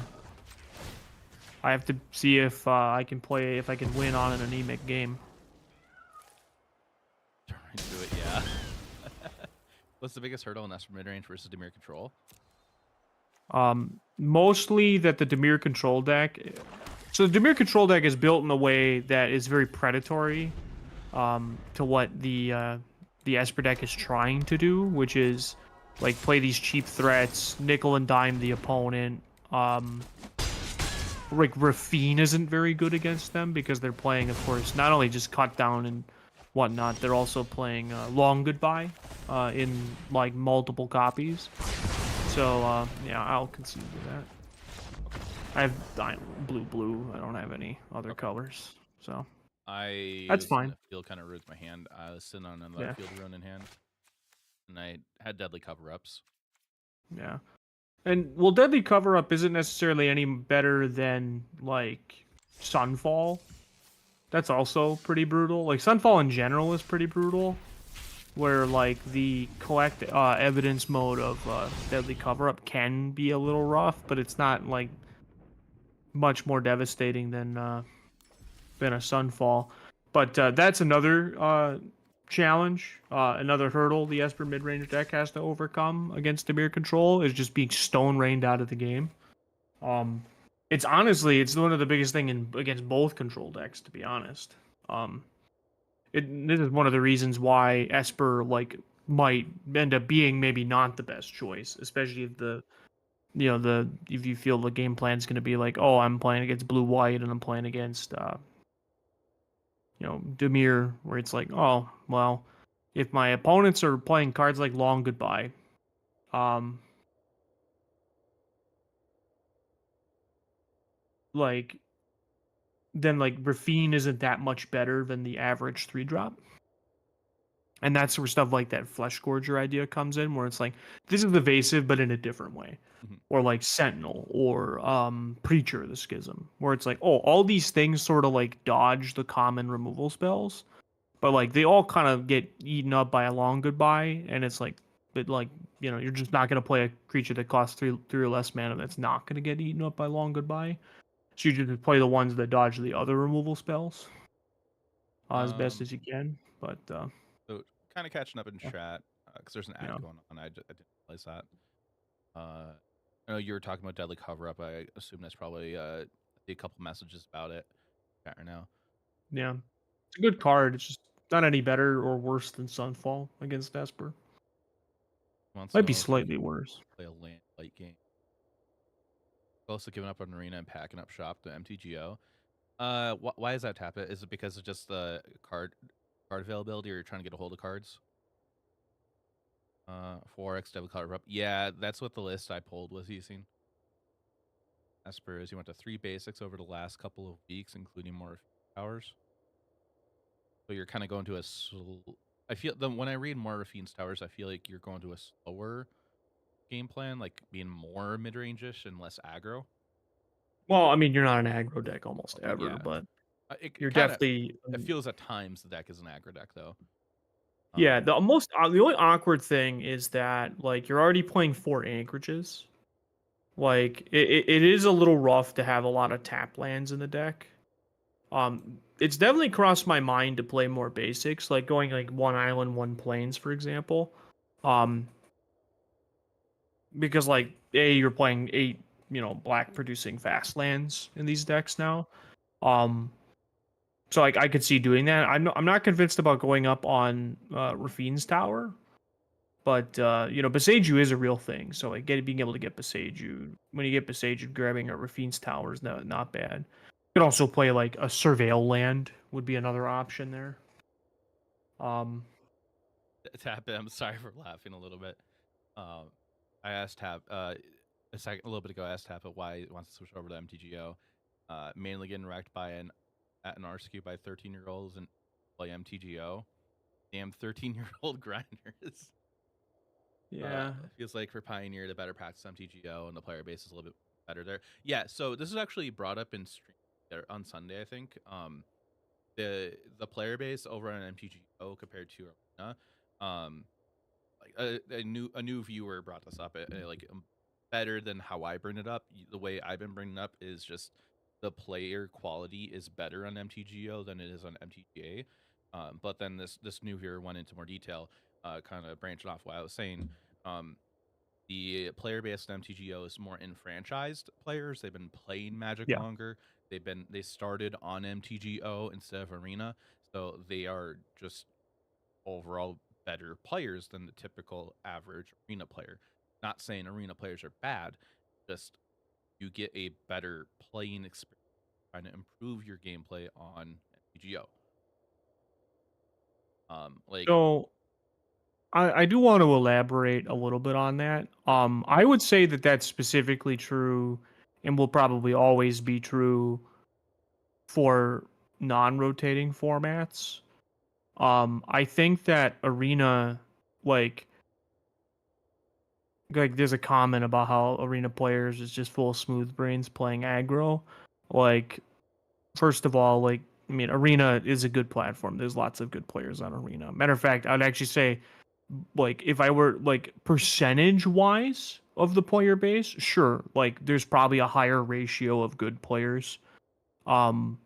I have to see if I can win on an anemic game. Turn into it, yeah. What's the biggest hurdle in Esper midrange versus Dimir control? Mostly that the Dimir control deck. So the Dimir control deck is built in a way that is very predatory, to what the Esper deck is trying to do, which is like play these cheap threats, nickel and dime the opponent. Like Rafine isn't very good against them because they're playing, of course, not only just cut down and whatnot, they're also playing long goodbye in like multiple copies. So yeah, I'll concede to that. I have blue. I don't have any other colors, so that's fine. Field kind of ruins my hand. I was sitting on another field rune in hand, and I had deadly cover-ups. Yeah, and well, deadly cover-up isn't necessarily any better than like Sunfall. That's also pretty brutal. Like Sunfall in general is pretty brutal, where like the collect evidence mode of deadly cover-up can be a little rough, but it's not like much more devastating than a Sunfall. But that's another challenge, another hurdle the Esper mid-range deck has to overcome against Dimir control is just being stone rained out of the game. It's one of the biggest thing against both control decks, to be honest. This is one of the reasons why Esper like might end up being maybe not the best choice, especially if if you feel the game plan's going to be like, oh, I'm playing against blue white and I'm playing against Dimir, where it's like, oh, well, if my opponents are playing cards like Long Goodbye, then like Rafine isn't that much better than the average 3-drop. And that's where stuff like that Flesh Gorger idea comes in, where it's like, this is evasive, but in a different way. Mm-hmm. Or like Sentinel, or Preacher of the Schism, where it's like, oh, all these things sort of like dodge the common removal spells, but like they all kind of get eaten up by a Long Goodbye, and it's like, but like, you're just not going to play a creature that costs three or less mana that's not going to get eaten up by Long Goodbye. So you just play the ones that dodge the other removal spells as best as you can. But so kind of catching up in chat because there's an ad going on. I didn't realize that. I know you were talking about deadly cover-up. I assume that's probably a couple messages about it right now. Yeah, it's a good card. It's just not any better or worse than Sunfall against Esper. Might be slightly worse. Play a land light game. Also giving up on Arena and packing up shop to MTGO. Why is that, tap it? Is it because of just the card availability, or you're trying to get a hold of cards? 4x double card up. Yeah, that's what the list I pulled was using. Esper is you went to 3 basics over the last couple of weeks, including more towers. So you're kind of going to I feel when I read more Rafine's towers, I feel like you're going to a slower game plan, like being more mid-range-ish and less aggro. Well, I mean, you're not an aggro deck almost ever, but you're definitely. It feels at times the deck is an aggro deck, though. Yeah, the only awkward thing is that like you're already playing 4 anchorages. Like it is a little rough to have a lot of tap lands in the deck. It's definitely crossed my mind to play more basics, like going like 1 island, 1 plains, for example. Because like you're playing 8 black producing fast lands in these decks now. So like I could see doing that. I'm not convinced about going up on Rafine's tower, but Beseiju is a real thing. So like being able to get Beseiju, when you get Beseiju, grabbing a Rafine's tower is not bad. You could also play like a Surveil land would be another option there. Tap, I'm sorry for laughing a little bit. I asked Tap a little bit ago. I asked Tap why he wants to switch over to MTGO. Mainly getting wrecked by an RSQ by 13-year-olds and play MTGO. Damn 13-year-old grinders. Yeah. It feels like for Pioneer, the better practice MTGO and the player base is a little bit better there. Yeah, so this is actually brought up in stream on Sunday, I think. The player base over on MTGO compared to Arena, like a new viewer brought this up. Better than how I bring it up. The way I've been bringing it up is just the player quality is better on MTGO than it is on MTGA. But then this new viewer went into more detail, kind of branching off what I was saying. The player base on MTGO is more enfranchised players. They've been playing Magic longer. They started on MTGO instead of Arena, so they are just overall better players than the typical average Arena player. Not saying Arena players are bad, just you get a better playing experience trying to improve your gameplay on MTGO. So I do want to elaborate a little bit on that. I would say that that's specifically true and will probably always be true for non-rotating formats. I think that Arena, like there's a comment about how Arena players is just full of smooth brains playing aggro. Like, first of all, like, I mean, Arena is a good platform. There's lots of good players on Arena. Matter of fact, I'd actually say, like, if I were, like, percentage-wise of the player base, sure, like, there's probably a higher ratio of good players playing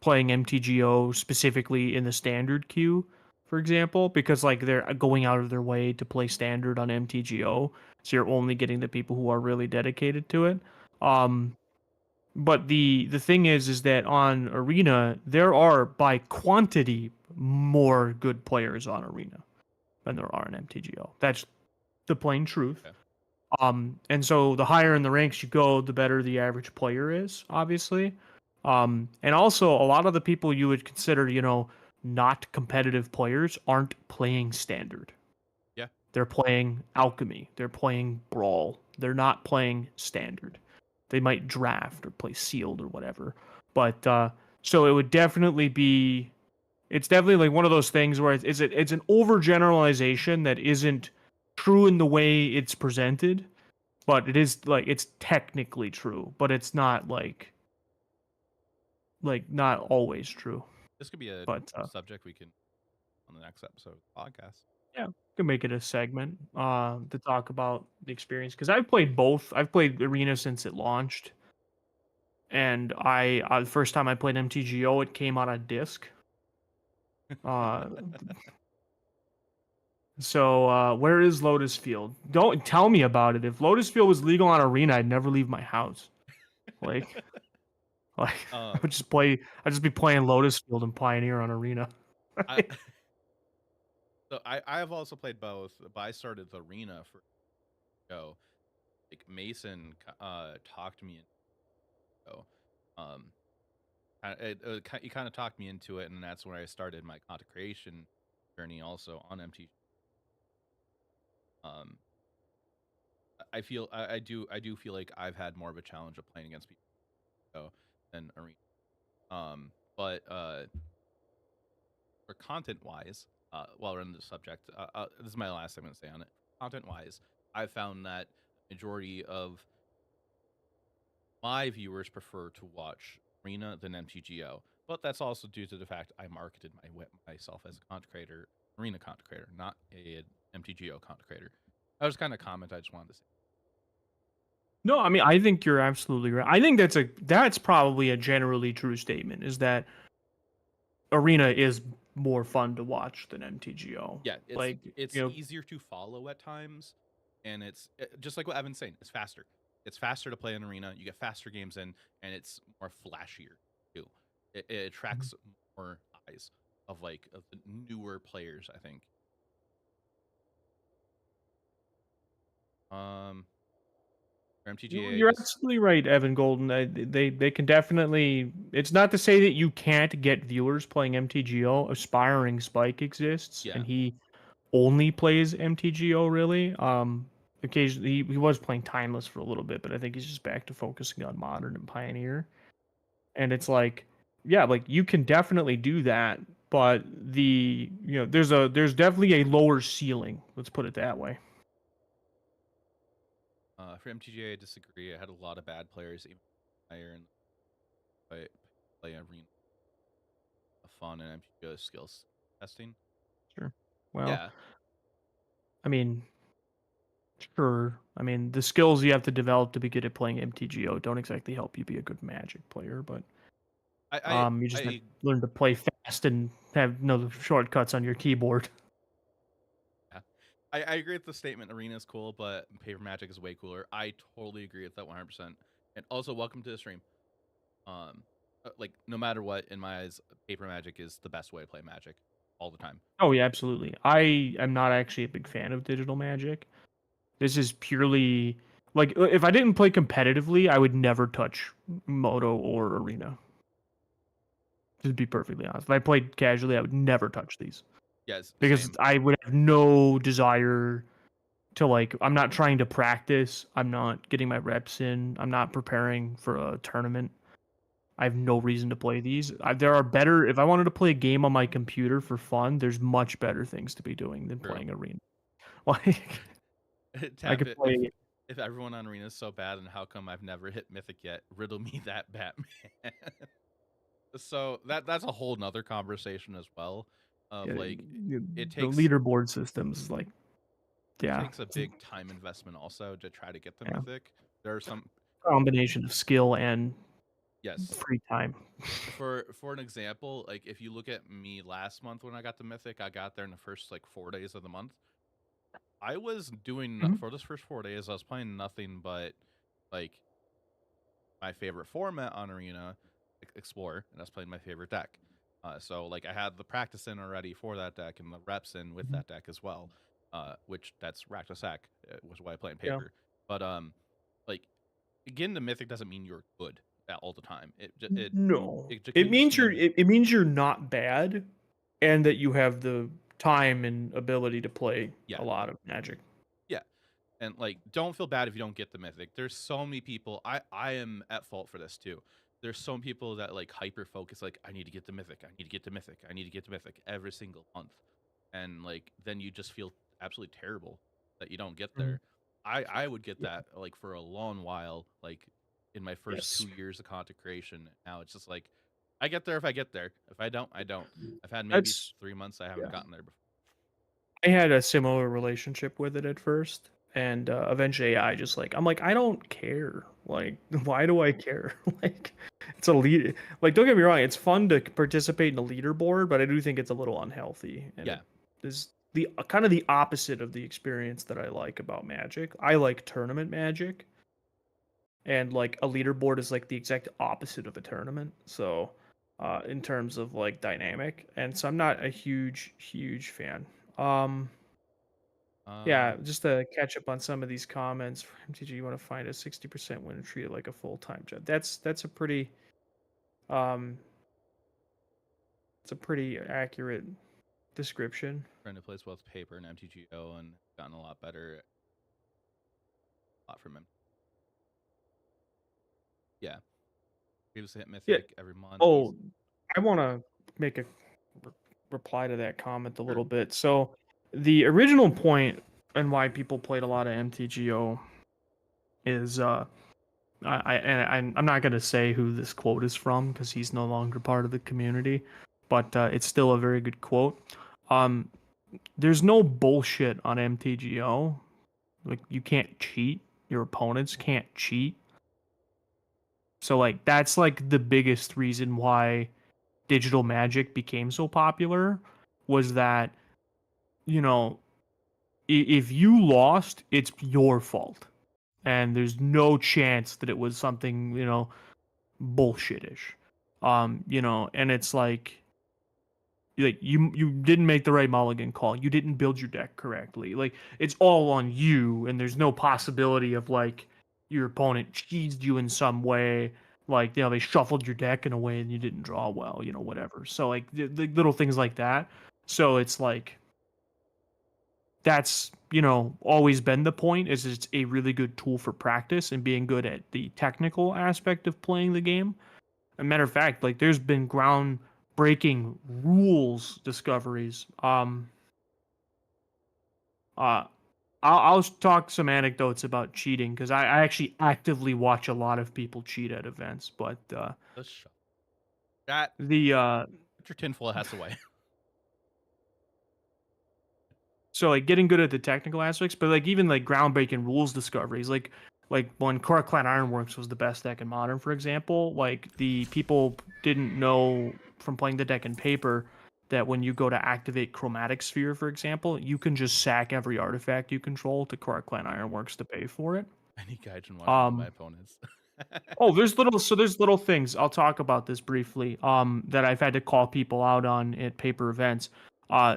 MTGO, specifically in the standard queue, for example, because, like, they're going out of their way to play standard on MTGO, so you're only getting the people who are really dedicated to it. But the thing is that on Arena, there are, by quantity, more good players on Arena than there are in MTGO. That's the plain truth. Okay. And so the higher in the ranks you go, the better the average player is, obviously. And also, a lot of the people you would consider, not competitive players aren't playing standard. Yeah. They're playing Alchemy. They're playing Brawl. They're not playing standard. They might draft or play sealed or whatever. But so it would definitely be, it's definitely like one of those things where it's an overgeneralization that isn't true in the way it's presented, but it is like it's technically true, but it's not like not always true. This could be a subject we can on the next episode of the podcast. Yeah, we can make it a segment to talk about the experience, because I've played both. I've played Arena since it launched, and the first time I played MTGO, it came on a disc. So where is Lotus Field? Don't tell me about it. If Lotus Field was legal on Arena, I'd never leave my house. Like I would just play. I'd just be playing Lotus Field and Pioneer on Arena. I have also played both, but I started the Arena for go. Like Mason talked me into he kind of talked me into it, and that's where I started my content creation journey also on MTG. I do feel like I've had more of a challenge of playing against people than Arena. But for content wise, while we're in the subject, this is my last thing I'm going to say on it. Content wise, I found that majority of my viewers prefer to watch Arena than MTGO, but that's also due to the fact I marketed myself as a content creator, Arena content creator, not a MTGO content creator. That was kind of a comment I just wanted to say. No, I mean, I think you're absolutely right. I think that's probably a generally true statement, is that Arena is more fun to watch than MTGO. Yeah, it's like it's easier to follow at times, and it's just like what Evan's saying, it's faster. it's faster to play in arena. You get faster games in, and it's more flashier too. It attracts more eyes of the newer players, I think. For MTGA, You're absolutely right, Evan Golden. They can definitely. It's not to say that you can't get viewers playing MTGO. Aspiring Spike exists, Yeah. and he only plays MTGO really. Occasionally he was playing Timeless for a little bit, but I think he's just back to focusing on Modern and Pioneer. And it's like, yeah, like you can definitely do that, but there's definitely a lower ceiling. Let's put it that way. For MTGA, I disagree. I had a lot of bad players, even higher and play arena. Fun and MTGA skills testing. Sure. Well, Yeah. I mean, sure. I mean, the skills you have to develop to be good at playing MTGO don't exactly help you be a good Magic player, but you just have to learn to play fast and have no shortcuts on your keyboard. Yeah. I agree with the statement. Arena is cool, but Paper Magic is way cooler. I totally agree with that 100%. And also, welcome to the stream. Like no matter what, in my eyes, Paper Magic is the best way to play Magic all the time. Oh yeah, absolutely. I am not actually a big fan of digital Magic. This is purely like if I didn't play competitively, I would never touch Moto or Arena. To be perfectly honest, if I played casually, I would never touch these. Yes, because same. I would have no desire to like. I'm not trying to practice. I'm not getting my reps in. I'm not preparing for a tournament. I have no reason to play these. There are better. If I wanted to play a game on my computer for fun, there's much better things to be doing than True. playing Arena. Like I could play. If everyone on Arena is so bad, and how come I've never hit Mythic yet? Riddle me that, Batman. So that's a whole nother conversation as well. Of it takes the leaderboard systems like. Yeah, it takes a big time investment also to try to get the Mythic. There are some combination of skill and free time. For an example, like if you look at me last month when I got the Mythic, I got there in the first 4 days of the month. I was doing for those first 4 days, I was playing nothing but my favorite format on Arena, Explorer, and I was playing my favorite deck. So I had the practice in already for that deck and the reps in with that deck as well. Which that's rack to sack, was why I play in paper. Yeah. But getting the Mythic doesn't mean you're good all the time. It means you're not bad, and that you have the time and ability to play a lot of Magic. Yeah, and don't feel bad if you don't get the Mythic. There's so many people. I am at fault for this too. There's some people that hyper focus. I need to get the Mythic. I need to get the Mythic. I need to get the Mythic every single month, and then you just feel absolutely terrible that you don't get there. I would get that for a long while, in my first 2 years of content creation. Now it's just I get there if I get there. If I don't, I don't. I've had maybe 3 months I haven't gotten there before. I had a similar relationship with it at first, and eventually I just I'm I don't care. Why do I care? It's a lead. Don't get me wrong, it's fun to participate in a leaderboard, but I do think it's a little unhealthy. And it is the kind of the opposite of the experience that I like about Magic. I like tournament Magic, and a leaderboard is the exact opposite of a tournament. So, in terms of dynamic, and so I'm not a huge fan. Yeah, just to catch up on some of these comments for MTG, you want to find a 60% win and treat it like a full-time job. That's a pretty it's a pretty accurate description. Friend who plays both paper and MTGO and gotten a lot better. A lot from him. Yeah. Previously hit Mythic every month. Oh, I want to make a reply to that comment a little bit. So the original point and why people played a lot of MTGO is I'm not going to say who this quote is from because he's no longer part of the community, but it's still a very good quote. There's no bullshit on MTGO. You can't cheat. Your opponents can't cheat. So that's the biggest reason why digital Magic became so popular was that, if you lost, it's your fault. and there's no chance that it was something, bullshitish. And it's like you didn't make the right mulligan call. You didn't build your deck correctly. Like it's all on you, and there's no possibility of like your opponent cheesed you in some way. Like they shuffled your deck in a way and you didn't draw well. Whatever. So like the little things like that. So it's like that's always been the point. Is it's a really good tool for practice and being good at the technical aspect of playing the game. A matter of fact, like there's been groundbreaking rules discoveries. Uh, I'll talk some anecdotes about cheating because I actually actively watch a lot of people cheat at events. But Let's show. That the put your tinfoil hats away. so like getting good at the technical aspects, but like even like groundbreaking rules discoveries, like when Clan Ironworks was the best deck in Modern, for example, like the people didn't know from playing the deck in Paper that when you go to activate Chromatic Sphere, for example, you can just sack every artifact you control to Clan Ironworks to pay for it. Any Gaijin watching my Um, opponents. oh, there's little things. I'll talk about this briefly. That I've had to call people out on at Paper events.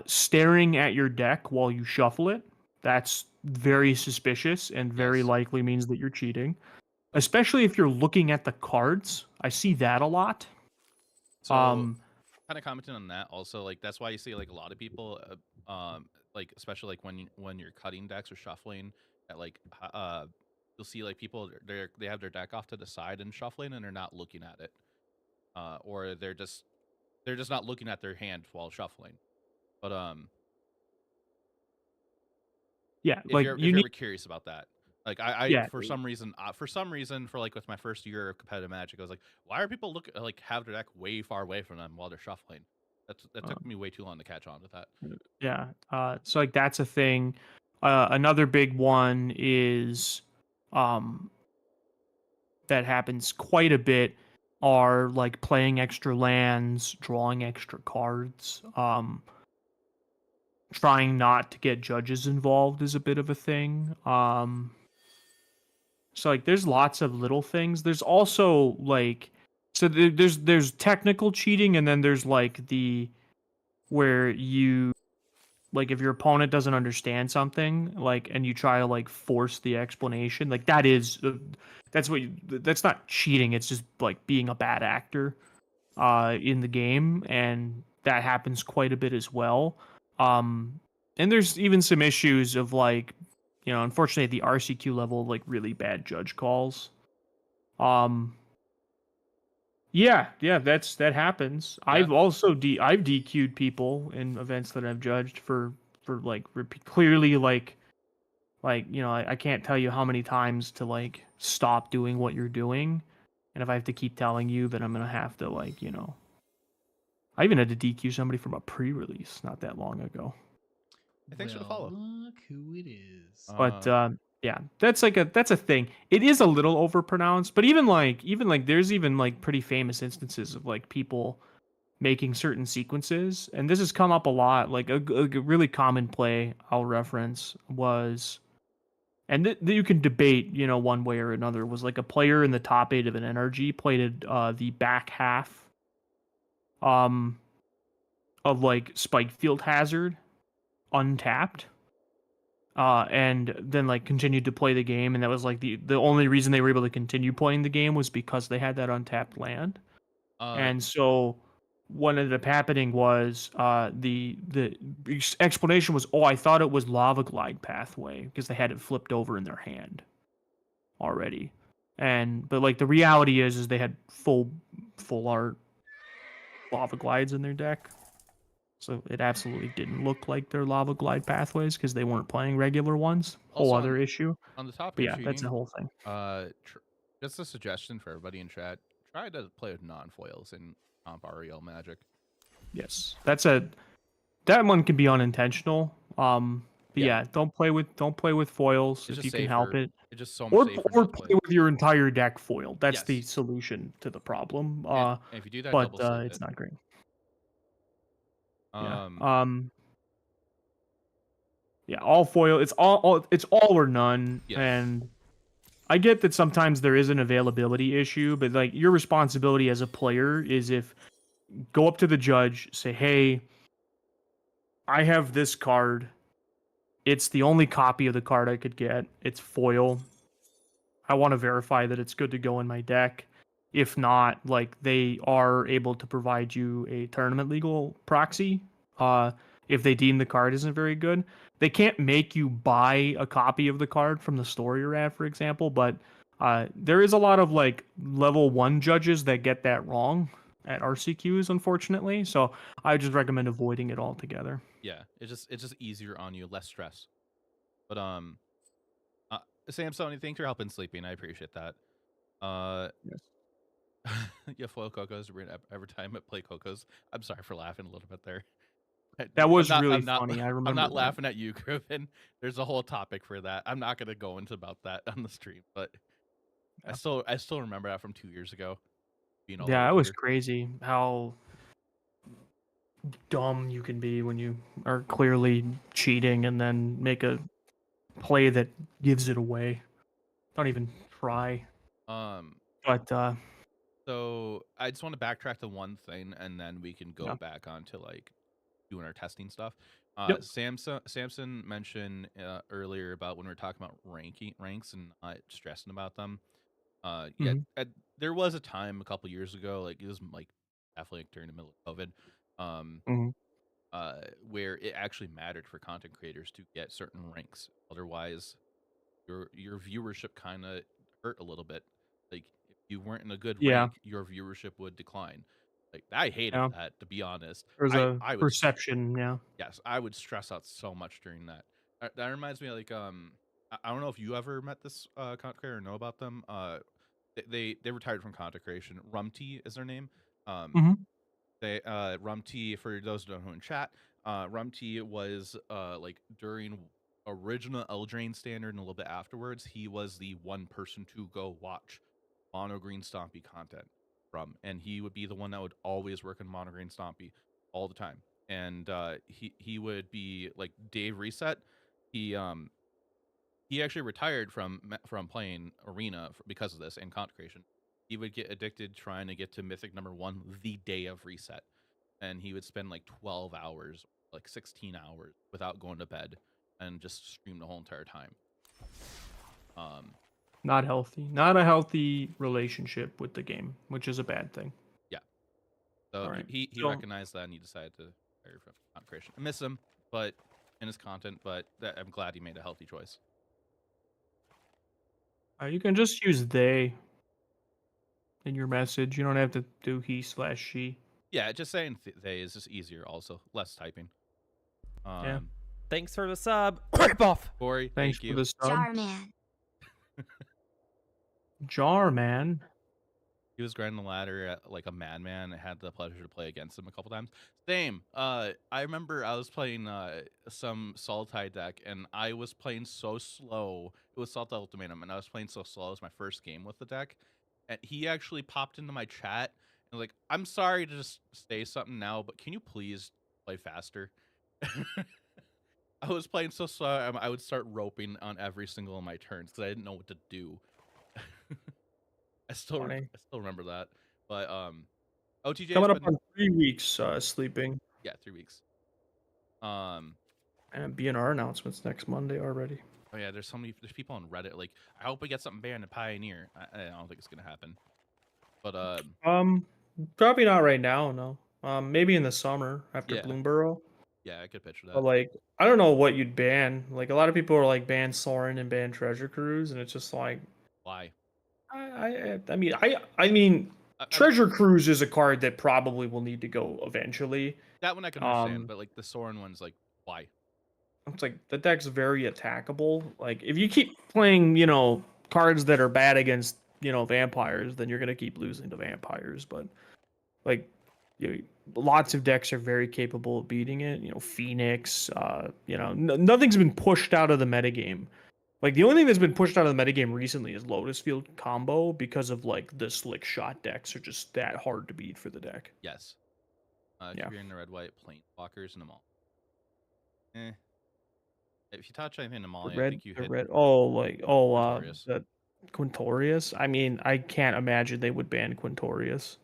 Staring at your deck while you shuffle it, that's very suspicious and very Yes. likely means that you're cheating. Especially if you're looking at the cards. I see that a lot. So, kind of commenting on that also, like that's why you see like a lot of people, like especially like when you're cutting decks or shuffling, at like you'll see like people they have their deck off to the side and shuffling and they're not looking at it, or they're just not looking at their hand while shuffling. But yeah, if like you're you need. ever curious about that, like I Yeah, for some reason for like with my first year of competitive Magic, I was like, why are people have their deck way far away from them while they're shuffling? That took me way too long to catch on with that. Yeah. So like that's a thing. Another big one is um that happens quite a bit are like playing extra lands, drawing extra cards. Trying not to get judges involved is a bit of a thing. So like there's lots of little things. There's also like there's technical cheating and then there's like the where you like if your opponent doesn't understand something like and you try to like force the explanation like that's not cheating, it's just like being a bad actor in the game, and that happens quite a bit as well. And there's even some issues of like unfortunately at the RCQ level like really bad judge calls. um yeah, that happens. Yeah. I've also I've DQ'd people in events that I've judged for like clearly like I can't tell you how many times to like stop doing what you're doing, and if I have to keep telling you, then I'm gonna have to like I even had to DQ somebody from a pre-release not that long ago. Hey, thanks for the follow. Look who it is. But yeah, that's a thing. It is a little overpronounced, but even like there's even like pretty famous instances of like people making certain sequences, and this has come up a lot. Like a really common play I'll reference was, and you can debate one way or another, was like a player in the top 8 of an NRG played the back half of like Spikefield Hazard untapped, and then like continued to play the game, and that was like the only reason they were able to continue playing the game was because they had that untapped land. And so what ended up happening was the explanation was, I thought it was Lava Glide pathway because they had it flipped over in their hand already. But like the reality is they had full art Lava Glides in their deck. So it absolutely didn't look like their Lava Glide pathways because they weren't playing regular ones. Whole Also, other issue. On the topic But yeah, of cheating, that's the whole thing. just a suggestion for everybody in chat: try to play with non-foils in comp REL Magic. Yes, that one can be unintentional. But yeah, don't play with foils It's if just you can help safer. it. It's just so much safer. Or Not to play with your entire deck foiled. That's the Yes. solution to the problem. And if you do that, But double sleeve it's it. not great. Yeah. Yeah, all foil. It's all or none. Yes. And I get that sometimes there is an availability issue, but like your responsibility as a player is if go up to the judge, say, "Hey, I have this card. It's the only copy of the card I could get. It's foil. I want to verify that it's good to go in my deck. If not, like they are able to provide you a tournament legal proxy. If they deem the card isn't very good, they can't make you buy a copy of the card from the store you're at, for example. But there is a lot of like level 1 judges that get that wrong at RCQs, unfortunately. So I just recommend avoiding it altogether. Yeah, it's just easier on you, less stress. But Sam, Sony, thanks for helping sleeping. I appreciate that. Yes. Yeah, foil Cocos every time I play Cocos. I'm sorry for laughing a little bit there. That was I'm really not, funny. I remember. I'm not that. laughing at you, Griffin. There's a whole topic for that. I'm not gonna go into about that on the stream, but Yeah. I still remember that from 2 years ago. Being all Yeah, over it was Twitter. crazy how dumb you can be when you are clearly cheating and then make a play that gives it away. Don't even try. But So I just want to backtrack to one thing, and then we can go Yeah. back on to like doing our testing stuff. Yep. Samson mentioned earlier about when we were talking about ranks and not stressing about them. Yeah, there was a time a couple years ago, like it was like definitely like during the middle of COVID, Mhm. where it actually mattered for content creators to get certain ranks. Otherwise, your viewership kind of hurt a little bit. Like if you weren't in a good Yeah. rank, your viewership would decline. Like I hated Yeah. that, to be honest. There's a I would perception. Yeah. yes, I would stress out so much during that. That reminds me of, like I don't know if you ever met this content creator or know about them. They retired from content creation. Rumty is their name. Mhm. They Rumty, for those who don't know in chat, Rumty was like during original Eldraine standard and a little bit afterwards, he was the one person to go watch mono green stompy content from, and he would be the one that would always work in mono green stompy all the time. And he would be like Dave Reset. He actually retired from playing Arena because of this and content creation. He would get addicted trying to get to Mythic #1 the day of reset, and he would spend like 12 hours, like 16 hours, without going to bed, and just stream the whole entire time. Not healthy. Not a healthy relationship with the game, which is a bad thing. Yeah. So Right. he recognized that and he decided to retire from content creation. I miss him, but in his content, but I'm glad he made a healthy choice. You can just use they in your message. You don't have to do he/she. Yeah, just saying they is just easier. Also, less typing. Yeah. Thanks for the sub. Rip off. Corey, Thanks thank for you. the sub. Jarman. Jarman. He was grinding the ladder at, like a madman. I had the pleasure to play against him a couple times. Same. I remember I was playing some Sultai deck, and I was playing so slow. It was Sultai Ultimatum, and I was playing so slow. It was my first game with the deck. And he actually popped into my chat and was like, I'm sorry to just say something now, but can you please play faster? I was playing so slow, I would start roping on every single of my turns because I didn't know what to do. I still remember that. But OTJ Coming up on 3 weeks sleeping. Yeah, 3 weeks. And BNR announcements next Monday already. Oh yeah, there's people on Reddit like, I hope we get something banned in Pioneer. I don't think it's gonna happen. But probably not right now, no. Maybe in the summer after Yeah. Bloomborough. Yeah, I could picture that. But like, I don't know what you'd ban. Like a lot of people are like ban Sorin and ban Treasure Cruise, and it's just like, why? I mean, Treasure Cruise is a card that probably will need to go eventually. That one I can understand, but like the Sorin one's like, why? It's like the deck's very attackable. Like if you keep playing, cards that are bad against, vampires, then you're gonna keep losing to vampires. But like, lots of decks are very capable of beating it. Phoenix. Nothing's been pushed out of the metagame. Like the only thing that's been pushed out of the metagame recently is Lotus Field combo because of like the slick shot decks are just that hard to beat for the deck. Yes. Yeah. If you're in the red white Planeswalkers and them all. If you touch anything in Amalia, I think you hit red. Oh, Notorious. Quintorius. I mean, I can't imagine they would ban Quintorius.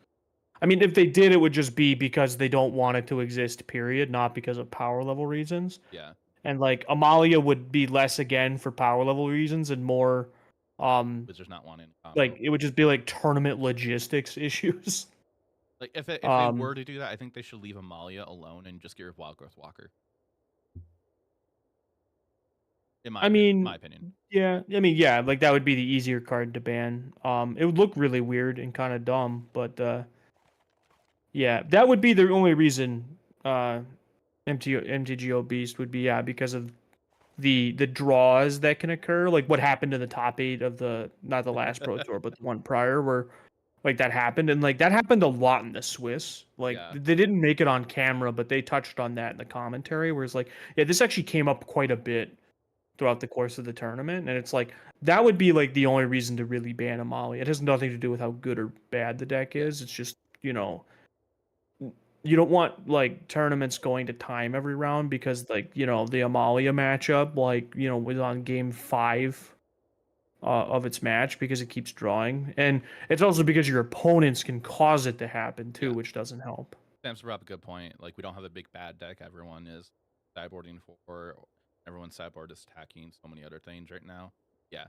I mean, if they did, it would just be because they don't want it to exist, period, not because of power level reasons. Yeah. And like Amalia would be less again for power level reasons and more Wizards not wanting a combo. like it would just be like tournament logistics issues. Like if they were to do that, I think they should leave Amalia alone and just get rid of Wildgrowth Walker. In my opinion. Yeah, I mean, yeah, like that would be the easier card to ban. It would look really weird and kind of dumb, but yeah, that would be the only reason MTGO Beast would be because of the draws that can occur, like what happened in the top 8 of the not the last Pro Tour, but the one prior where like that happened, and like that happened a lot in the Swiss. Like they didn't make it on camera, but they touched on that in the commentary, where it's like, yeah, this actually came up quite a bit throughout the course of the tournament, and it's like that would be like the only reason to really ban Amalia. It has nothing to do with how good or bad the deck is. It's just, you know, you don't want like tournaments going to time every round because like, you know, the Amalia matchup, like, you know, was on game 5 of its match because it keeps drawing, and it's also because your opponents can cause it to happen too, which doesn't help. Sam's brought up a good point. Like, we don't have a big bad deck. Everyone is sideboarding for. Everyone's sideboard is attacking so many other things right now. Yeah.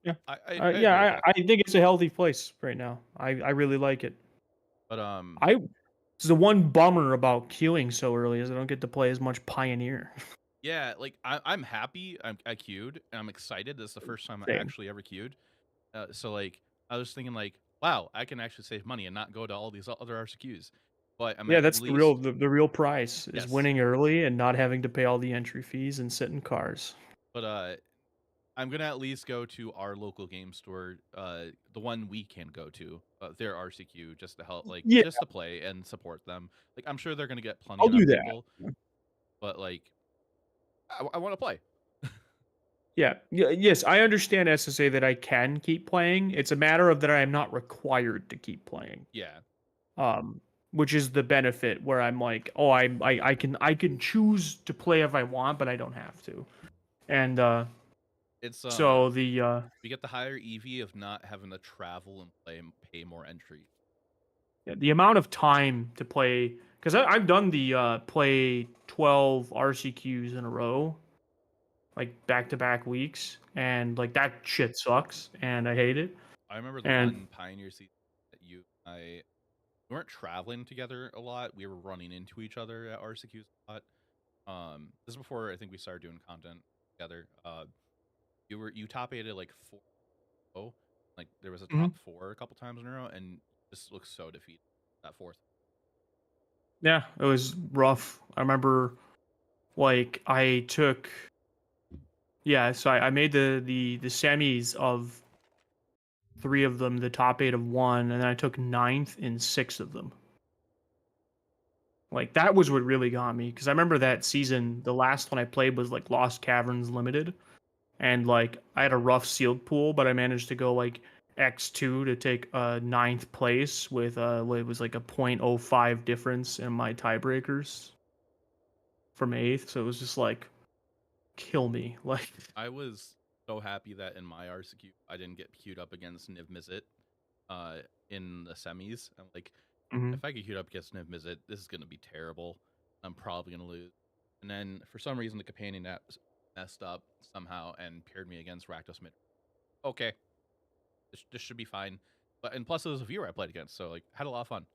Yeah. I I think it's a healthy place right now. I really like it. But the one bummer about queuing so early is I don't get to play as much Pioneer. Yeah, like I'm happy I queued and I'm excited. This is the first time I actually ever queued. So like I was thinking like, wow, I can actually save money and not go to all these other RCQs. But I'm that's the real price is winning early and not having to pay all the entry fees and sit in cars. But I'm gonna at least go to our local game store, the one we can go to, their RCQ, just to help, like, just to play and support them. Like, I'm sure they're gonna get plenty of people, but like, I want to play. Yes, I understand SSA that I can keep playing. It's a matter of that I am not required to keep playing. Yeah. Which is the benefit where I'm like, oh, I can choose to play if I want, but I don't have to. And it's so the we get the higher EV of not having to travel and play and pay more entry. Yeah, the amount of time to play, because I've done the play 12 RCQs in a row, like back-to-back weeks, and like that shit sucks, and I hate it. I remember the one Pioneer season that we weren't traveling together a lot. We were running into each other at RCQs a lot. This is before I think we started doing content together. You top 8'd like 4-0. Like there was a top 4 a couple times in a row, and just looks so defeated that 4th. Yeah, it was rough. I remember, like I took. Yeah, so I made the semis of 3 of them, the top 8 of 1, and then I took 9th in 6 of them. Like that was what really got me, because I remember that season, the last one I played was like Lost Caverns Limited, and like I had a rough sealed pool, but I managed to go like X2 to take 9th place with it was like a 0.05 difference in my tiebreakers from 8th, so it was just like kill me. Like I was so happy that in my RCQ I didn't get queued up against Niv Mizzet in the semis. I'm like, if I get queued up against Niv Mizzet, this is gonna be terrible. I'm probably gonna lose. And then for some reason the companion app messed up somehow and paired me against Rakdos Mid. Okay, this should be fine. And plus it was a viewer I played against, so like had a lot of fun.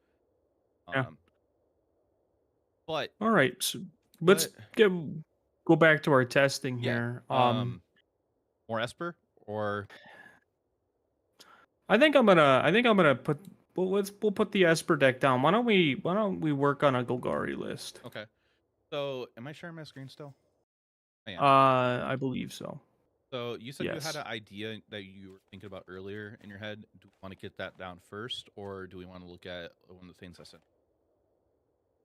But all right, so let's go back to our testing here. More Esper, or I think I'm gonna put we'll put the Esper deck down. Why don't we work on a Golgari list? Okay. So am I sharing my screen still? I believe so. So you said you had an idea that you were thinking about earlier in your head. Do we want to get that down first, or do we want to look at one of the things I said?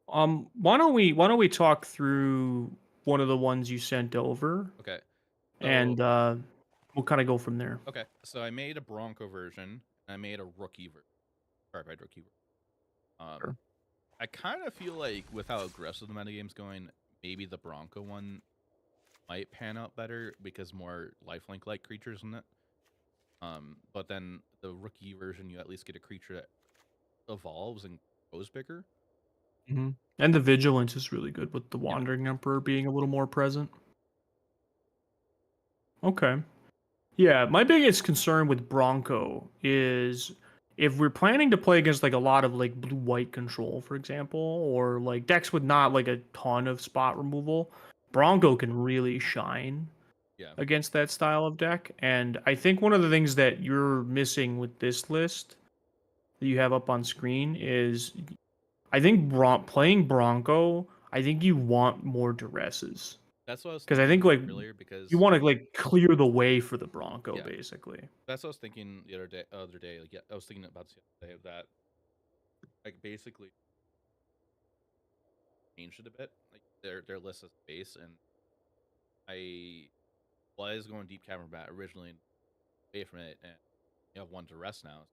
Why don't we talk through one of the ones you sent over? Okay. So, and we'll kind of go from there. Okay. So I made a Bronco version, and I made a rookie version. Verified rookie version. Sure. I kind of feel like with how aggressive the metagame's going, maybe the Bronco one might pan out better because more lifelink-like creatures in it. But then the rookie version, you at least get a creature that evolves and grows bigger. Hmm. And the vigilance is really good with the Yeah. Wandering Emperor being a little more present. Okay. Yeah, my biggest concern with Bronco is if we're planning to play against like a lot of like blue-white control, for example, or like decks with not like a ton of spot removal, Bronco can really shine Yeah. against that style of deck. And I think one of the things that you're missing with this list that you have up on screen is I think playing Bronco, I think you want more duresses. That's what I was Because I think thinking like earlier because you want to like clear the way for the Bronco, Yeah. basically. that's what I was thinking the other day. Like, yeah, I was thinking about this the other day that like basically changed it a bit. Like their list is base, and I was going deep cavern bat originally and away from it, and you have one to rest now.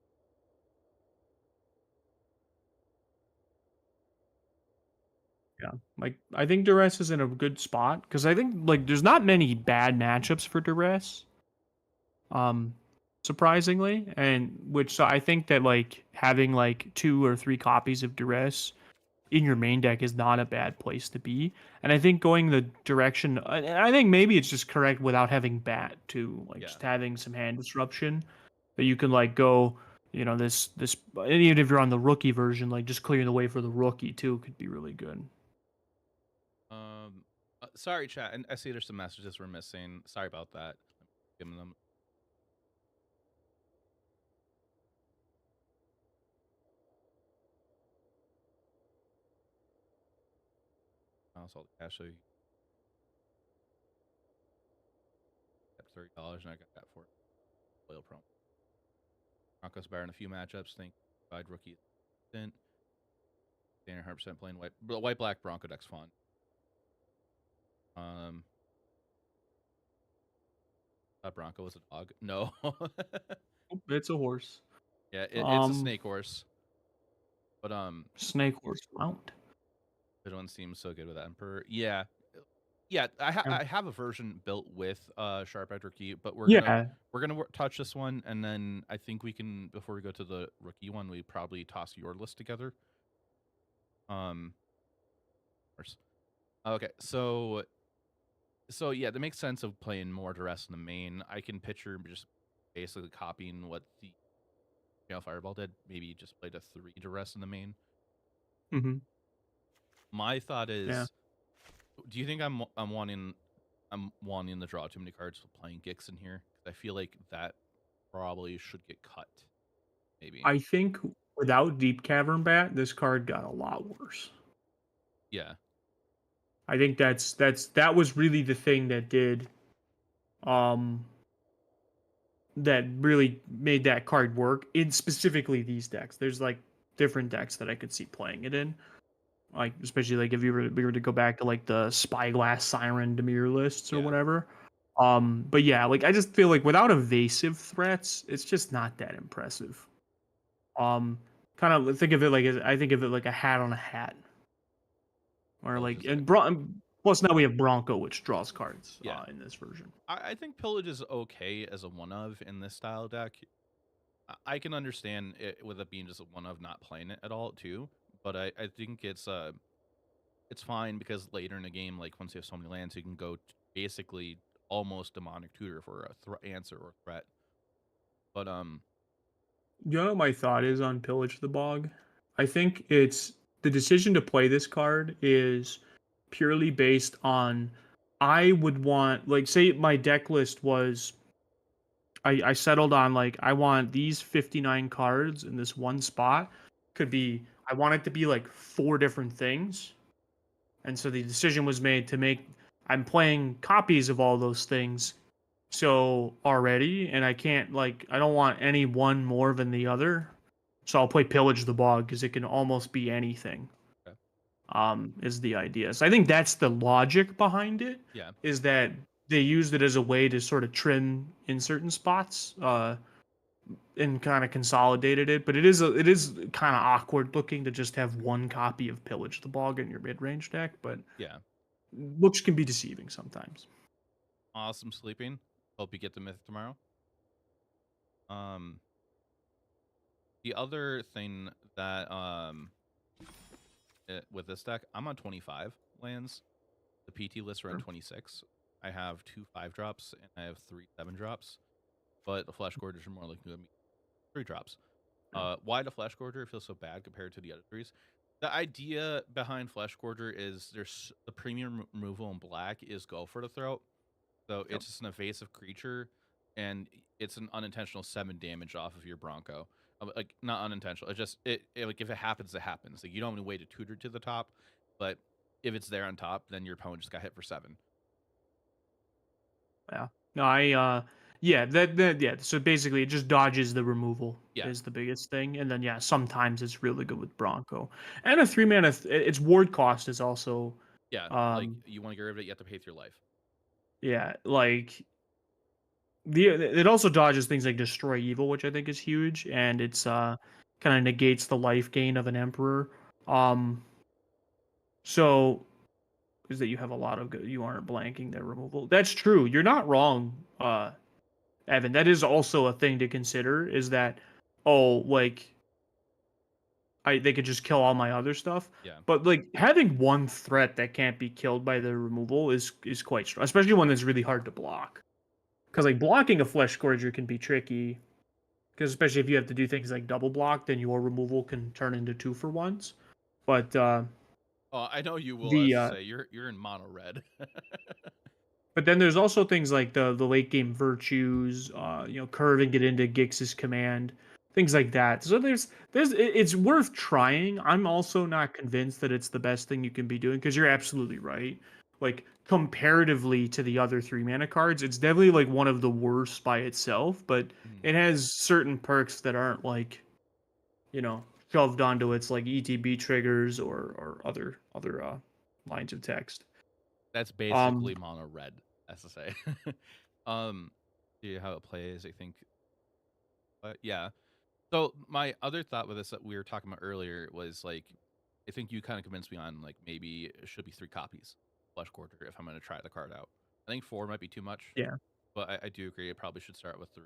Yeah, like I think duress is in a good spot because I think like there's not many bad matchups for duress. Um, surprisingly, and which so I think that like having like 2 or 3 copies of duress in your main deck is not a bad place to be. And I think going the direction, and I think maybe it's just correct without having bat too, like Yeah. just having some hand disruption that you can like go, you know, this, and even if you're on the rookie version, like just clearing the way for the rookie too could be really good. Sorry, chat, and I see there's some messages we're missing. Sorry about that. Giving them. Also, the cash so you got $30, and I got that for oil pro. Broncos better in a few matchups. Think provide rookie assistant. 100% playing white black Bronco deck's fun. Thought Bronco was a dog. No. It's a horse. Yeah, it's a snake horse. But Snake horse mount. Vigilance seems so good with Emperor. Yeah. Yeah, I have a version built with Sharp Edge Rookie, but we're gonna touch this one, and then I think we can, before we go to the rookie one, we probably toss your list together. Okay, so yeah, that makes sense of playing more duress in the main. I can picture just basically copying what the Fireball did. Maybe just played a 3 duress in the main. Mm-hmm. My thought is, Yeah. do you think I'm wanting to draw too many cards with playing Gix in here? I feel like that probably should get cut. Maybe. I think without Deep Cavern Bat, this card got a lot worse. Yeah. I think that was really the thing that did that really made that card work in specifically these decks. There's like different decks that I could see playing it in. Like especially like if we were to go back to like the Spyglass Siren Demir lists or whatever. But yeah, like I just feel like without evasive threats, it's just not that impressive. Kind of think of it like I think of it like a hat on a hat. Or like and plus now we have Bronco, which draws cards in this version. I think Pillage is okay as a one of in this style deck. I can understand it with it being just a one of, not playing it at all too. But I think it's fine because later in the game, like once you have so many lands, you can go basically almost demonic tutor for a answer or threat. But you know what my thought is on Pillage the Bog? I think it's the decision to play this card is purely based on I would want, like, say my deck list was I settled on like I want these 59 cards in this one spot. Could be I want it to be like 4 different things. And so the decision was made to make I'm playing copies of all those things so already, and I can't like I don't want any one more than the other. So I'll play Pillage the Bog because it can almost be anything. Okay. Is the idea. So I think that's the logic behind it. Yeah. Is that they used it as a way to sort of trim in certain spots, and kind of consolidated it. But it is kind of awkward looking to just have one copy of Pillage the Bog in your mid range deck. But yeah, looks can be deceiving sometimes. Awesome sleeping. Hope you get the myth tomorrow. The other thing that with this deck, I'm on 25 lands. The PT lists are on 26. I have 2 5-drops and I have 3 7-drops, but the Flesh Gorgers are more like 3 drops. Why the Flesh Gorger feels so bad compared to the other 3s? The idea behind Flesh Gorger is there's the premium removal in black is Go for the Throat. So it's just an evasive creature, and it's an unintentional 7 damage off of your Bronco. Like, not unintentional. It just, like, if it happens, it happens. Like, you don't have any way to tutor to the top, but if it's there on top, then your opponent just got hit for 7. Yeah. No, yeah, yeah. So basically, it just dodges the removal. Yeah. Is the biggest thing, and then yeah, sometimes it's really good with Bronco, and a 3 mana. Its ward cost is also Yeah, like, you want to get rid of it, you have to pay with your life. yeah, like it also dodges things like Destroy Evil, which I think is huge, and it's kind of negates the life gain of an Emperor. So is that you have a lot of good, you aren't blanking their removal. That's true. You're not wrong, Evan. That is also a thing to consider. Is that like they could just kill all my other stuff. Yeah. But like having one threat that can't be killed by the removal is quite strong, especially one that's really hard to block. Because like blocking a Flesh Scourger can be tricky. Because especially if you have to do things like double block, then your removal can turn into 2 for 1s. But oh, I know you will say you're in mono red. but then there's also things like the late game virtues, curving it into Gix's command, things like that. So it's worth trying. I'm also not convinced that it's the best thing you can be doing because you're absolutely right. Like comparatively to the other 3 mana cards, it's definitely like one of the worst by itself, but it has certain perks that aren't like, shoved onto its like ETB triggers or other lines of text. That's basically mono red, as to say. See how it plays, I think. But yeah. So my other thought with this that we were talking about earlier was like, I think you kind of convinced me on like maybe it should be 3 copies Flesh Quarter if I'm going to try the card out. I think 4 might be too much. Yeah. But I do agree it probably should start with 3.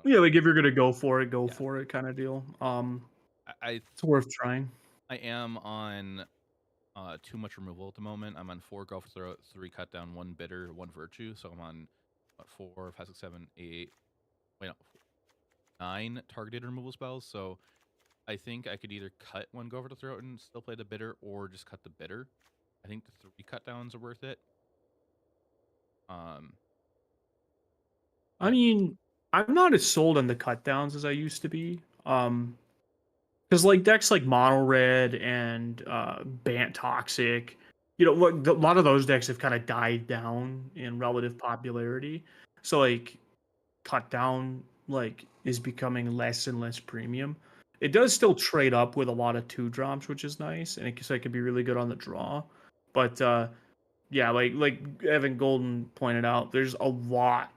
Yeah, like if you're gonna go for it, for it kind of deal. It's worth trying. I am on too much removal at the moment. I'm on 4 Go for Throat, 3 Cut Down, 1 Bitter, 1 Virtue. So I'm on 4, 5, 6, 7, 8. Wait, no, 9 targeted removal spells. So I think I could either cut 1 Go for the Throat and still play the Bitter, or just cut the Bitter. I think the 3 Cut Downs are worth it. I mean, I'm not as sold on the cut downs as I used to be. Because like decks like Mono Red and Bant Toxic, a lot of those decks have kind of died down in relative popularity. So like cut down like is becoming less and less premium. It does still trade up with a lot of 2 drops, which is nice, and so it could be really good on the draw. But yeah, like Evan Golden pointed out, there's a lot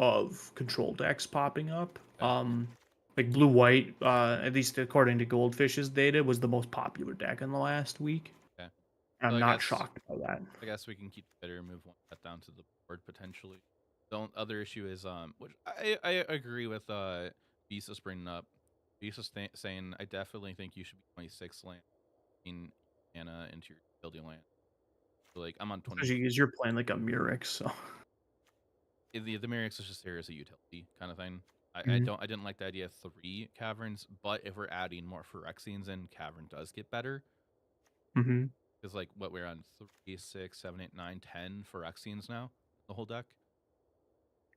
of control decks popping up. Like blue white, at least according to Goldfish's data, was the most popular deck in the last week. Okay. I'm So not shocked by that. I guess we can keep the Bitter, move 1 cut down to the board potentially. The other issue is which I agree with Beasus bringing up. Beasus saying I definitely think you should be 26 land in mana into your building land. So like I'm on 20. Because you're playing like a Murex, so The Myriax is just there as a utility kind of thing. I didn't like the idea of 3 caverns, but if we're adding more Phyrexians in, cavern does get better. Because like what we're on 3, 6, 7, 8, 9, 10 Phyrexians now, the whole deck.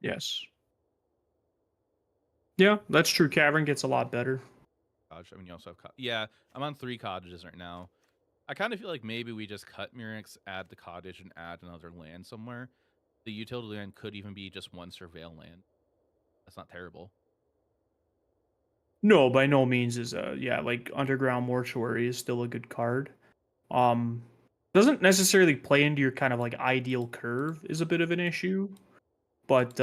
Yes. Yeah, that's true. Cavern gets a lot better. I mean, you also have yeah. I'm on 3 cottages right now. I kind of feel like maybe we just cut Murex, add the cottage, and add another land somewhere. The utility land could even be just 1 surveil land. That's not terrible. No, by no means is like Underground Mortuary is still a good card. Doesn't necessarily play into your kind of like ideal curve is a bit of an issue, but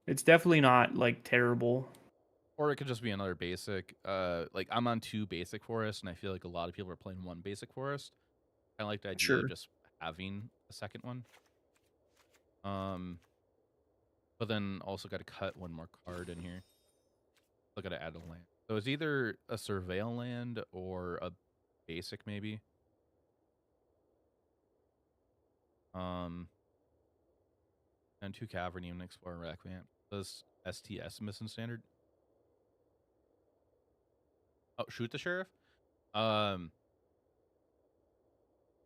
it's definitely not like terrible. Or it could just be another basic. Like I'm on 2 basic forests, and I feel like a lot of people are playing 1 basic forest. I like the idea of just having a second one. But then also got to cut one more card in here. Still got to add a land. So it's either a surveil land or a basic maybe. And 2 cavern, even explore requiem. Does STS missing standard? Oh, shoot the sheriff.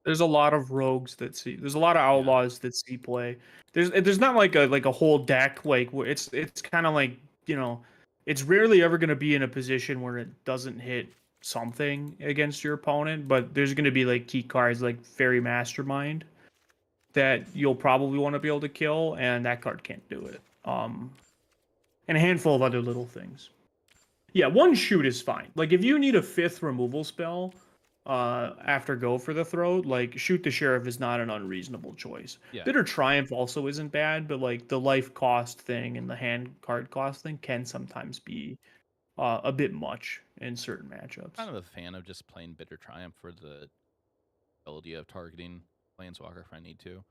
There's a lot of rogues that see. There's a lot of Yeah. outlaws that see play. There's not like a whole deck like where it's kind of like, you know, it's rarely ever going to be in a position where it doesn't hit something against your opponent, but there's going to be like key cards like Fairy Mastermind that you'll probably want to be able to kill, and that card can't do it. And a handful of other little things. Yeah, one shoot is fine. Like if you need a 5th removal spell after go for the throat, like shoot the sheriff is not an unreasonable choice. Yeah. Bitter Triumph also isn't bad, but like the life cost thing and the hand card cost thing can sometimes be a bit much in certain matchups. Kind of a fan of just playing Bitter Triumph for the ability of targeting Planeswalker if I need to.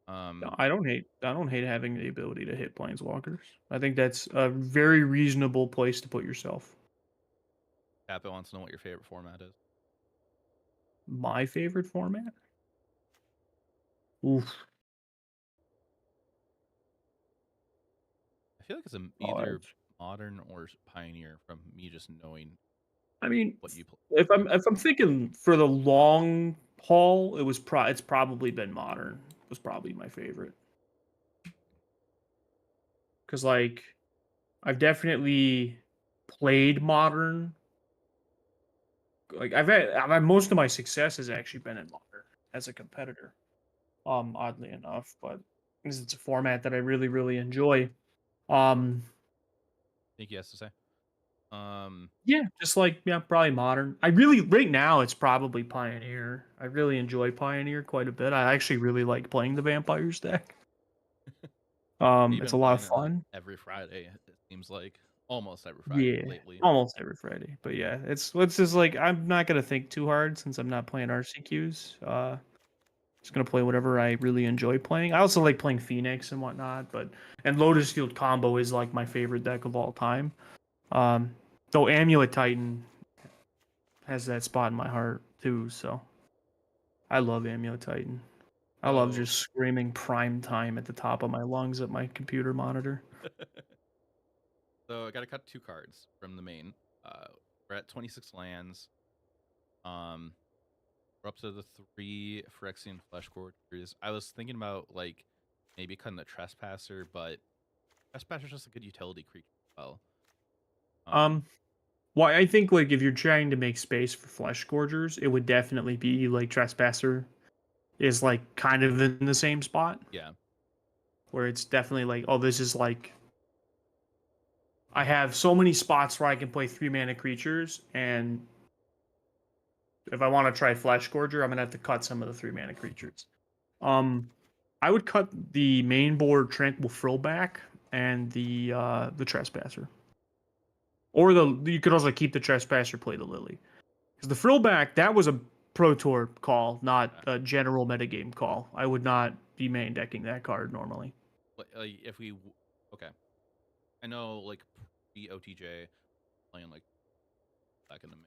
No, I don't hate having the ability to hit planeswalkers. I think that's a very reasonable place to put yourself. Tapit wants to know what your favorite format is. My favorite format? Oof. I feel like it's Oh, either that's- modern or Pioneer from me just knowing I mean, what you play. if I'm thinking for the long haul, it's probably been modern. Was probably my favorite. Cuz like I've definitely played modern. Like I've had most of my success has actually been in modern as a competitor. Oddly enough, but because it's a format that I really really enjoy. I think he has to say. Yeah, just like probably modern. I really right now it's probably Pioneer. I really enjoy Pioneer quite a bit. I actually really like playing the Vampires deck. You've It's been a lot of playing it, like, fun. every Friday. It seems like almost every Friday Yeah, lately. almost every Friday. But yeah, it's just like I'm not gonna think too hard since I'm not playing RCQs. Just gonna play whatever I really enjoy playing. I also like playing Phoenix and whatnot, and Lotus Field combo is like my favorite deck of all time. Though Amulet Titan has that spot in my heart too, so I love Amulet Titan. I love So- just screaming prime time at the top of my lungs at my computer monitor. So I got to cut 2 cards from the main. We're at 26 lands. We're up to the 3 Phyrexian Flesh Gorgers. I was thinking about like maybe cutting the Trespasser, but Trespasser's just a good utility creature as well. Well, I think like if you're trying to make space for Flesh Gorgers, it would definitely be like Trespasser is like kind of in the same spot Yeah. where it's definitely like, oh, this is like I have so many spots where I can play 3 mana creatures, and if I want to try Flesh Gorger, I'm gonna have to cut some of the 3 mana creatures. I would cut the main board Tranquil Frillback and the Trespasser. Or you could also keep the Trespasser, play the Lily. Because the Frillback, that was a Pro Tour call, not a general metagame call. I would not be main decking that card normally. Like if we okay. I know like pre-OTJ playing like back in the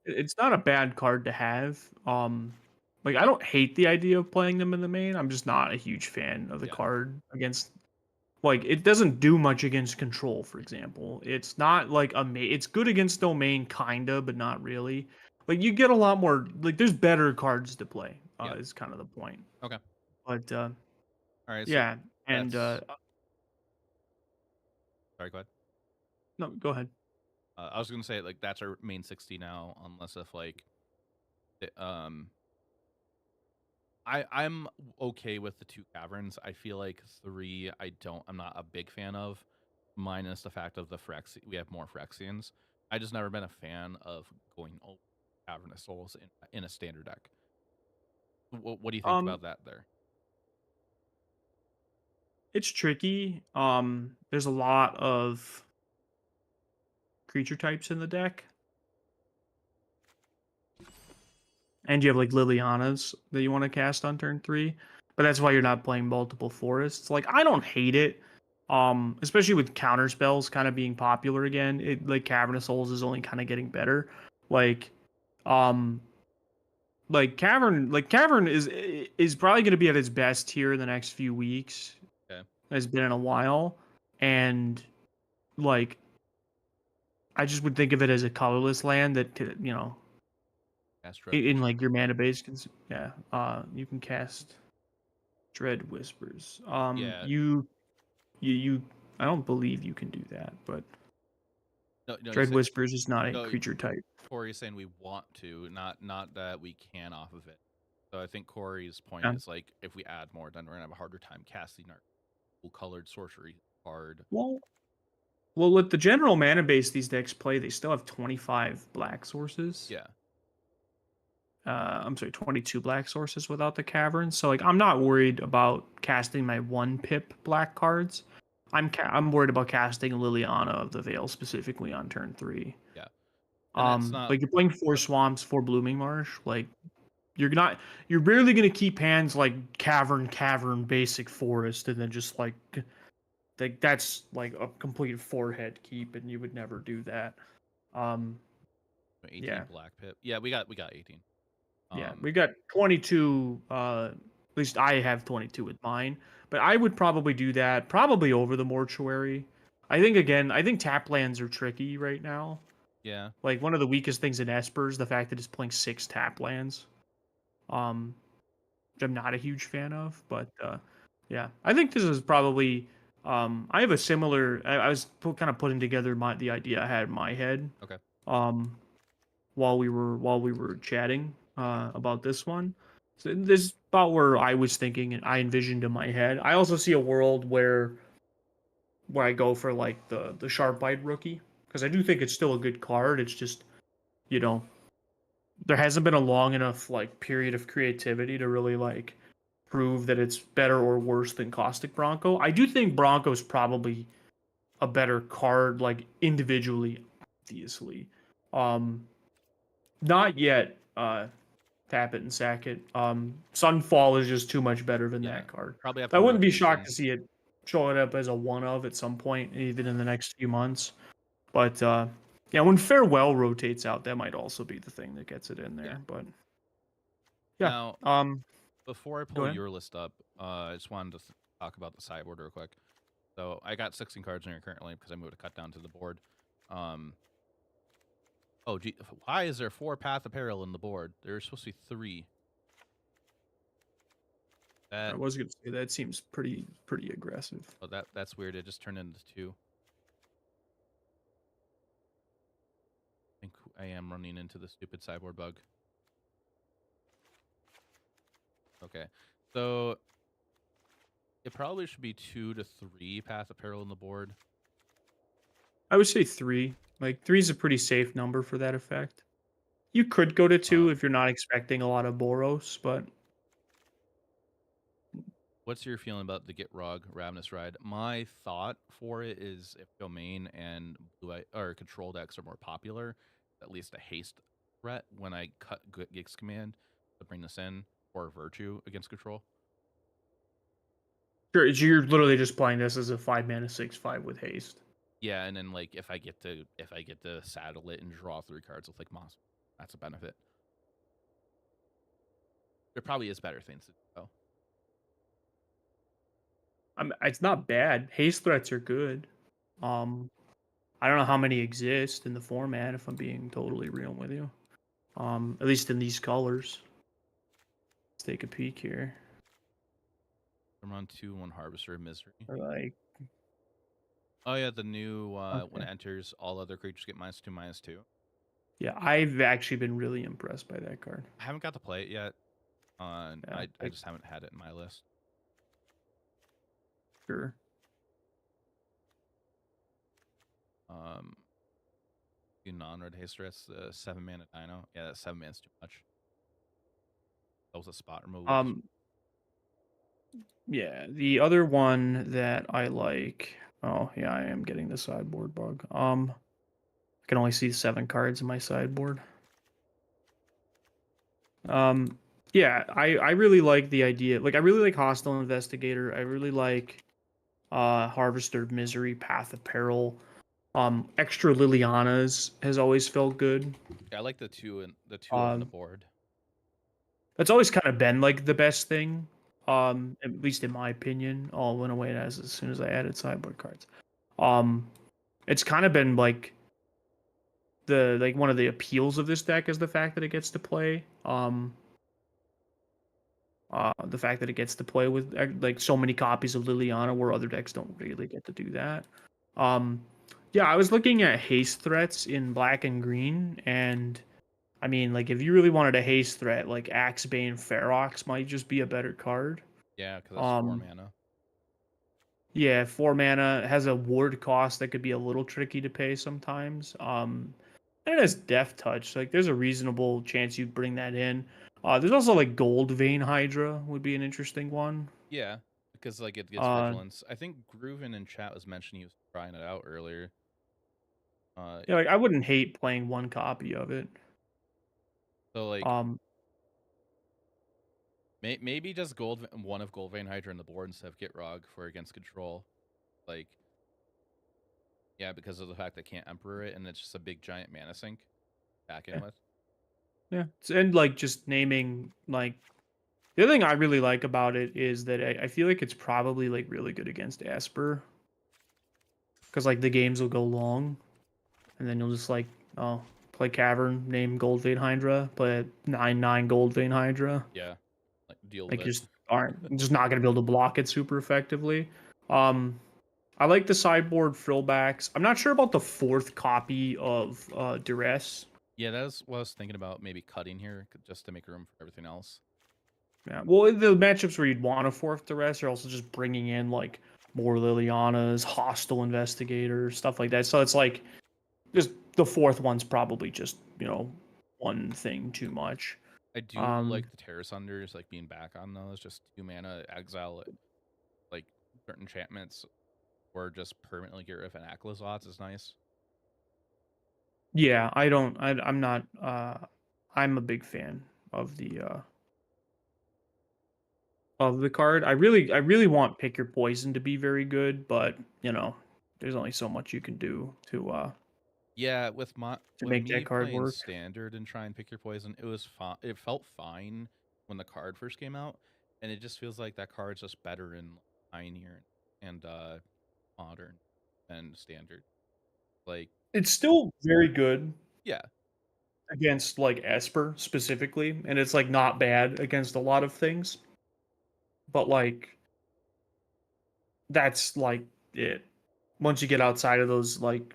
It's not a bad card to have. Like I don't hate the idea of playing them in the main. I'm just not a huge fan of the Yeah. card against. Like it doesn't do much against control, for example. It's not like it's good against domain, kinda, but not really. Like you get a lot more. Like there's better cards to play. Yeah. Is kind of the point. Okay. But All right. yeah, So and sorry, go ahead. no, go ahead. I was gonna say like that's our main 60 now, unless if like, I'm okay with the 2 caverns. I feel like 3 I'm not a big fan of, minus the fact of we have more Phyrexians. I just never been a fan of going over Cavernous Souls in a standard deck. What do you think about that there? It's tricky. There's a lot of creature types in the deck. And you have like Lilianas that you want to cast on turn 3. but that's why you're not playing multiple forests. Like I don't hate it, especially with counter spells kind of being popular again. It like Cavern of Souls is only kind of getting better. Like, um, Cavern is probably going to be at its best here in the next few weeks. Okay. Has been in a while, and like I just would think of it as a colorless land that Cast in like your mana base can you can cast Dread Whispers. Yeah. You I don't believe you can do that, but No, Dread Whispers is not a no, creature type. Corey's saying we want to, not that we can off of it. So I think Corey's point Yeah. is like if we add more, then we're gonna have a harder time casting our cool colored sorcery card. Well, with the general mana base these decks play, they still have 25 black sources. Yeah. I'm sorry, 22 black sources without the cavern. So like I'm not worried about casting my 1-pip black cards. I'm worried about casting Liliana of the Veil specifically on turn 3. Yeah. And Like you're playing 4 swamps, 4 blooming marsh. Like you're barely gonna keep hands like cavern, basic forest, and then just like that's like a complete forehead keep, and you would never do that. 18 yeah. black pip. Yeah, we got 18. Yeah, we got 22. At least I have 22 with mine, but I would probably do that probably over the mortuary. I think tap lands are tricky right now. Yeah. Like one of the weakest things in Esper is the fact that it's playing 6 tap lands. Which I'm not a huge fan of, but yeah, I think this is probably. I have a similar. I was kind of putting together the idea I had in my head. Okay. While we were chatting about this one, so this is about where I was thinking and I envisioned in my head. I also see a world where I go for like the Sharp Bite rookie because I do think it's still a good card. It's just there hasn't been a long enough like period of creativity to really like prove that it's better or worse than Caustic Bronco. I do think Bronco's probably a better card like individually, obviously. Not yet tap it and sack it. Sunfall is just too much better than that card. Probably have I to wouldn't be rotate shocked in. to see it showing up as a one of at some point, even in the next few months. But yeah, when Farewell rotates out, that might also be the thing that gets it in there. Yeah. But yeah. Now, before I go pull ahead. your list up, I just wanted to talk about the sideboard real quick. So I got 16 cards in here currently because I moved a cut down to the board. Oh, gee, why is there 4 Path of Peril in the board? There's supposed to be 3. I was gonna say that seems pretty aggressive. Oh, that's weird. It just turned into 2. I think I am running into the stupid sideboard bug. Okay, so it probably should be 2 to 3 Path of Peril in the board. I would say 3. Like 3 is a pretty safe number for that effect. You could go to 2 if you're not expecting a lot of Boros, but what's your feeling about the Get Rog Ravenous Ride? My thought for it is if Domain and or Control decks are more popular, at least a haste threat when I cut Gix command to bring this in, or Virtue against Control. sure, you're literally just playing this as a 5-mana 6/5 with haste. Yeah, and then like if I get to saddle it and draw 3 cards with like Moss, that's a benefit. There probably is better things to do though. It's not bad. Haste threats are good. I don't know how many exist in the format, if I'm being totally real with you. At least in these colors. Let's take a peek here. I'm on 2/1 Harvester of Misery. Like, oh yeah, the new when it Okay. enters, all other creatures get -2/-2. yeah, I've actually been really impressed by that card. I haven't got to play it yet. Yeah, I just haven't had it in my list. Sure. You non-red haste threats, the 7-mana Dino. Yeah, that 7 mana's too much. That was a spot removal. Yeah, the other one that I like. Oh, yeah, I am getting the sideboard bug. I can only see 7 cards in my sideboard. Yeah, I really like the idea. Like I really like Hostile Investigator. I really like Harvester of Misery, Path of Peril. Extra Lilianas has always felt good. Yeah, I like the two on the Um, board. that's always kind of been like the best thing. At least in my opinion. All went away as soon as I added sideboard cards. Um, it's kind of been like one of the appeals of this deck is the fact that it gets to play. The fact that it gets to play with like so many copies of Liliana, where other decks don't really get to do that. Um, yeah, I was looking at haste threats in black and green, and I mean, like if you really wanted a haste threat, like Axebane Ferox might just be a better card. Yeah, because that's 4 Um, mana. yeah, 4 mana has a ward cost that could be a little tricky to pay sometimes. And it has Death Touch. Like there's a reasonable chance you'd bring that in. There's also like Gold Vein Hydra would be an interesting one. Yeah, because like it gets Uh, vigilance. I think Grooven in chat was mentioning he was trying it out earlier. yeah, like I wouldn't hate playing one copy of it. So like Um, maybe just one of Goldvein Hydra in the board instead of Gitrog for against control. Like, yeah, because of the fact they can't Emperor it, and it's just a big giant mana sink back in Yeah. with. yeah, and like just naming like the other thing I really like about it is that I feel like it's probably like really good against Esper because like the games will go long, and then you'll just like play Cavern, name Gold Vein Hydra, play a 9/9 Gold Vein Hydra. Yeah, like deal Like with you it. just aren't just not gonna be able to block it super effectively. I like the sideboard frillbacks. I'm not sure about the fourth copy of Duress. Yeah, that's what I was thinking about. Maybe cutting here just to make room for everything else. Yeah. Well, the matchups where you'd want a fourth Duress are also just bringing in like more Lilianas, Hostile Investigator, stuff like that. So it's like just the fourth one's probably just one thing too much. I do Um, like the Terror Sunders, like being back on those. Just 2 mana, exile like certain enchantments, or just permanently get rid of an Akalazots is nice. yeah, I don't. I'm not. I'm a big fan of the card. I really want Pick Your Poison to be very good, but there's only so much you can do Yeah, to with make me that card playing work. standard and try and pick your poison, it was fine. It felt fine when the card first came out, and it just feels like that card's just better in Pioneer and Modern than standard. Like, It's still very good yeah, against like Esper specifically, and it's like not bad against a lot of things. But like that's like it. Once you get outside of those like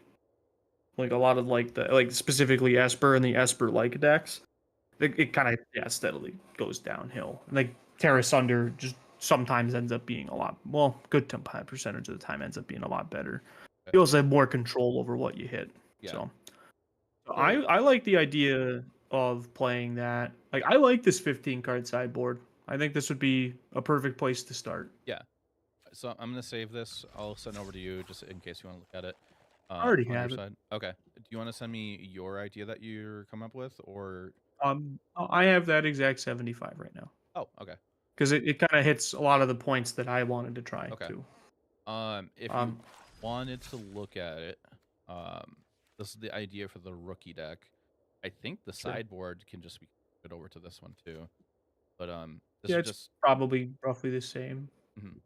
a lot of like the like specifically Esper and the Esper like decks, it kind of steadily goes downhill. And like Terra Sunder just sometimes ends up being a lot good percentage of the time ends up being a lot better. You also have more control over what you hit. yeah. So So- I like the idea of playing that. Like I like this 15 card sideboard. I think this would be a perfect place to start. So I'm gonna save this. I'll send over to you just in case you want to look at it. I already on your have it. side. Okay. Do you want to send me your idea that you're come up with, or? I have that exact 75 right now Oh, okay. because it kind of hits a lot of the points that I wanted to try Okay. too. If you wanted to look at it, this is the idea for the rookie deck. I think the Sure. sideboard can just be put over to this one too. But this Yeah, is it's just probably roughly the same. mhm.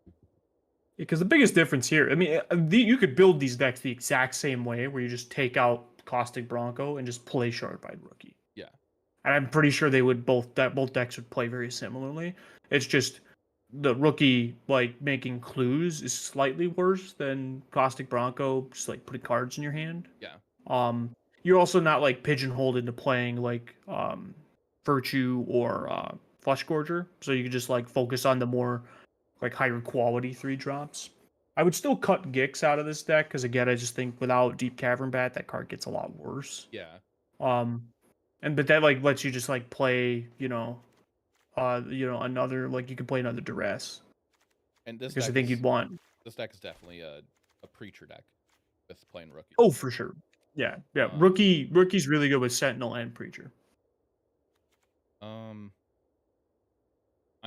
Because the biggest difference here, I mean, you could build these decks the exact same way, where you just take out Caustic Bronco and just play Shardbite Rookie. Yeah. And I'm pretty sure they would both decks would play very similarly. It's just the Rookie like making clues is slightly worse than Caustic Bronco, just like putting cards in your hand. Yeah. You're also not like pigeonholed into playing like Virtue or Flesh Gorger, so you can just like focus on the more like higher quality 3-drops. I would still cut Gix out of this deck because again, I just think without Deep Cavern Bat, that card gets a lot worse. Yeah. But that like lets you just like play, another like you can play another Duress And this because I deck think is you'd want. this deck is definitely a preacher deck with playing rookie. Oh, for sure. Yeah. Rookie's really good with Sentinel and Preacher.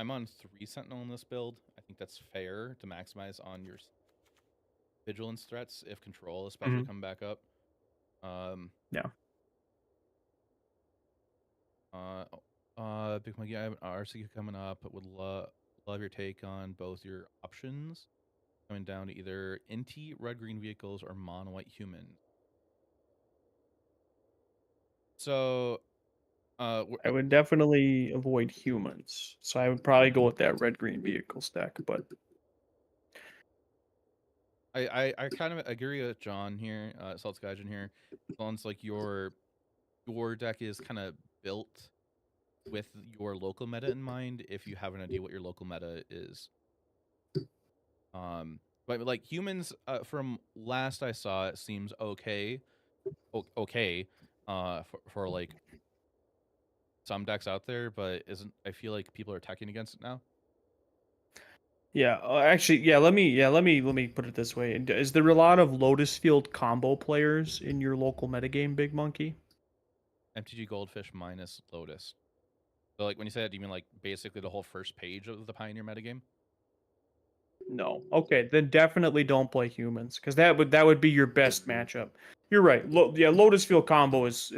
I'm on 3 Sentinel in this build. I think that's fair to maximize on your vigilance threats if control especially come back up. Yeah. Big Monkey, I have an RCQ coming up. Would love your take on both your options coming down to either inti red green vehicles or mono white humans. So, I would definitely avoid humans. So I would probably go with that red green vehicle stack, but I kind of agree with John here, Salt's Gaijin here. Sounds like your deck is kind of built with your local meta in mind. If you have an idea what your local meta is, but like humans, from last I saw, it seems okay, okay, for like some decks out there, but isn't. I feel like people are attacking against it now. yeah, actually, yeah. Let me put it this way: is there a lot of Lotus Field combo players in your local metagame, Big Monkey? MTG Goldfish minus Lotus. So like when you say that, do you mean like basically the whole first page of the Pioneer metagame? No. Okay, then definitely don't play humans because that would be your best matchup. You're right. Yeah, Lotus Field combo is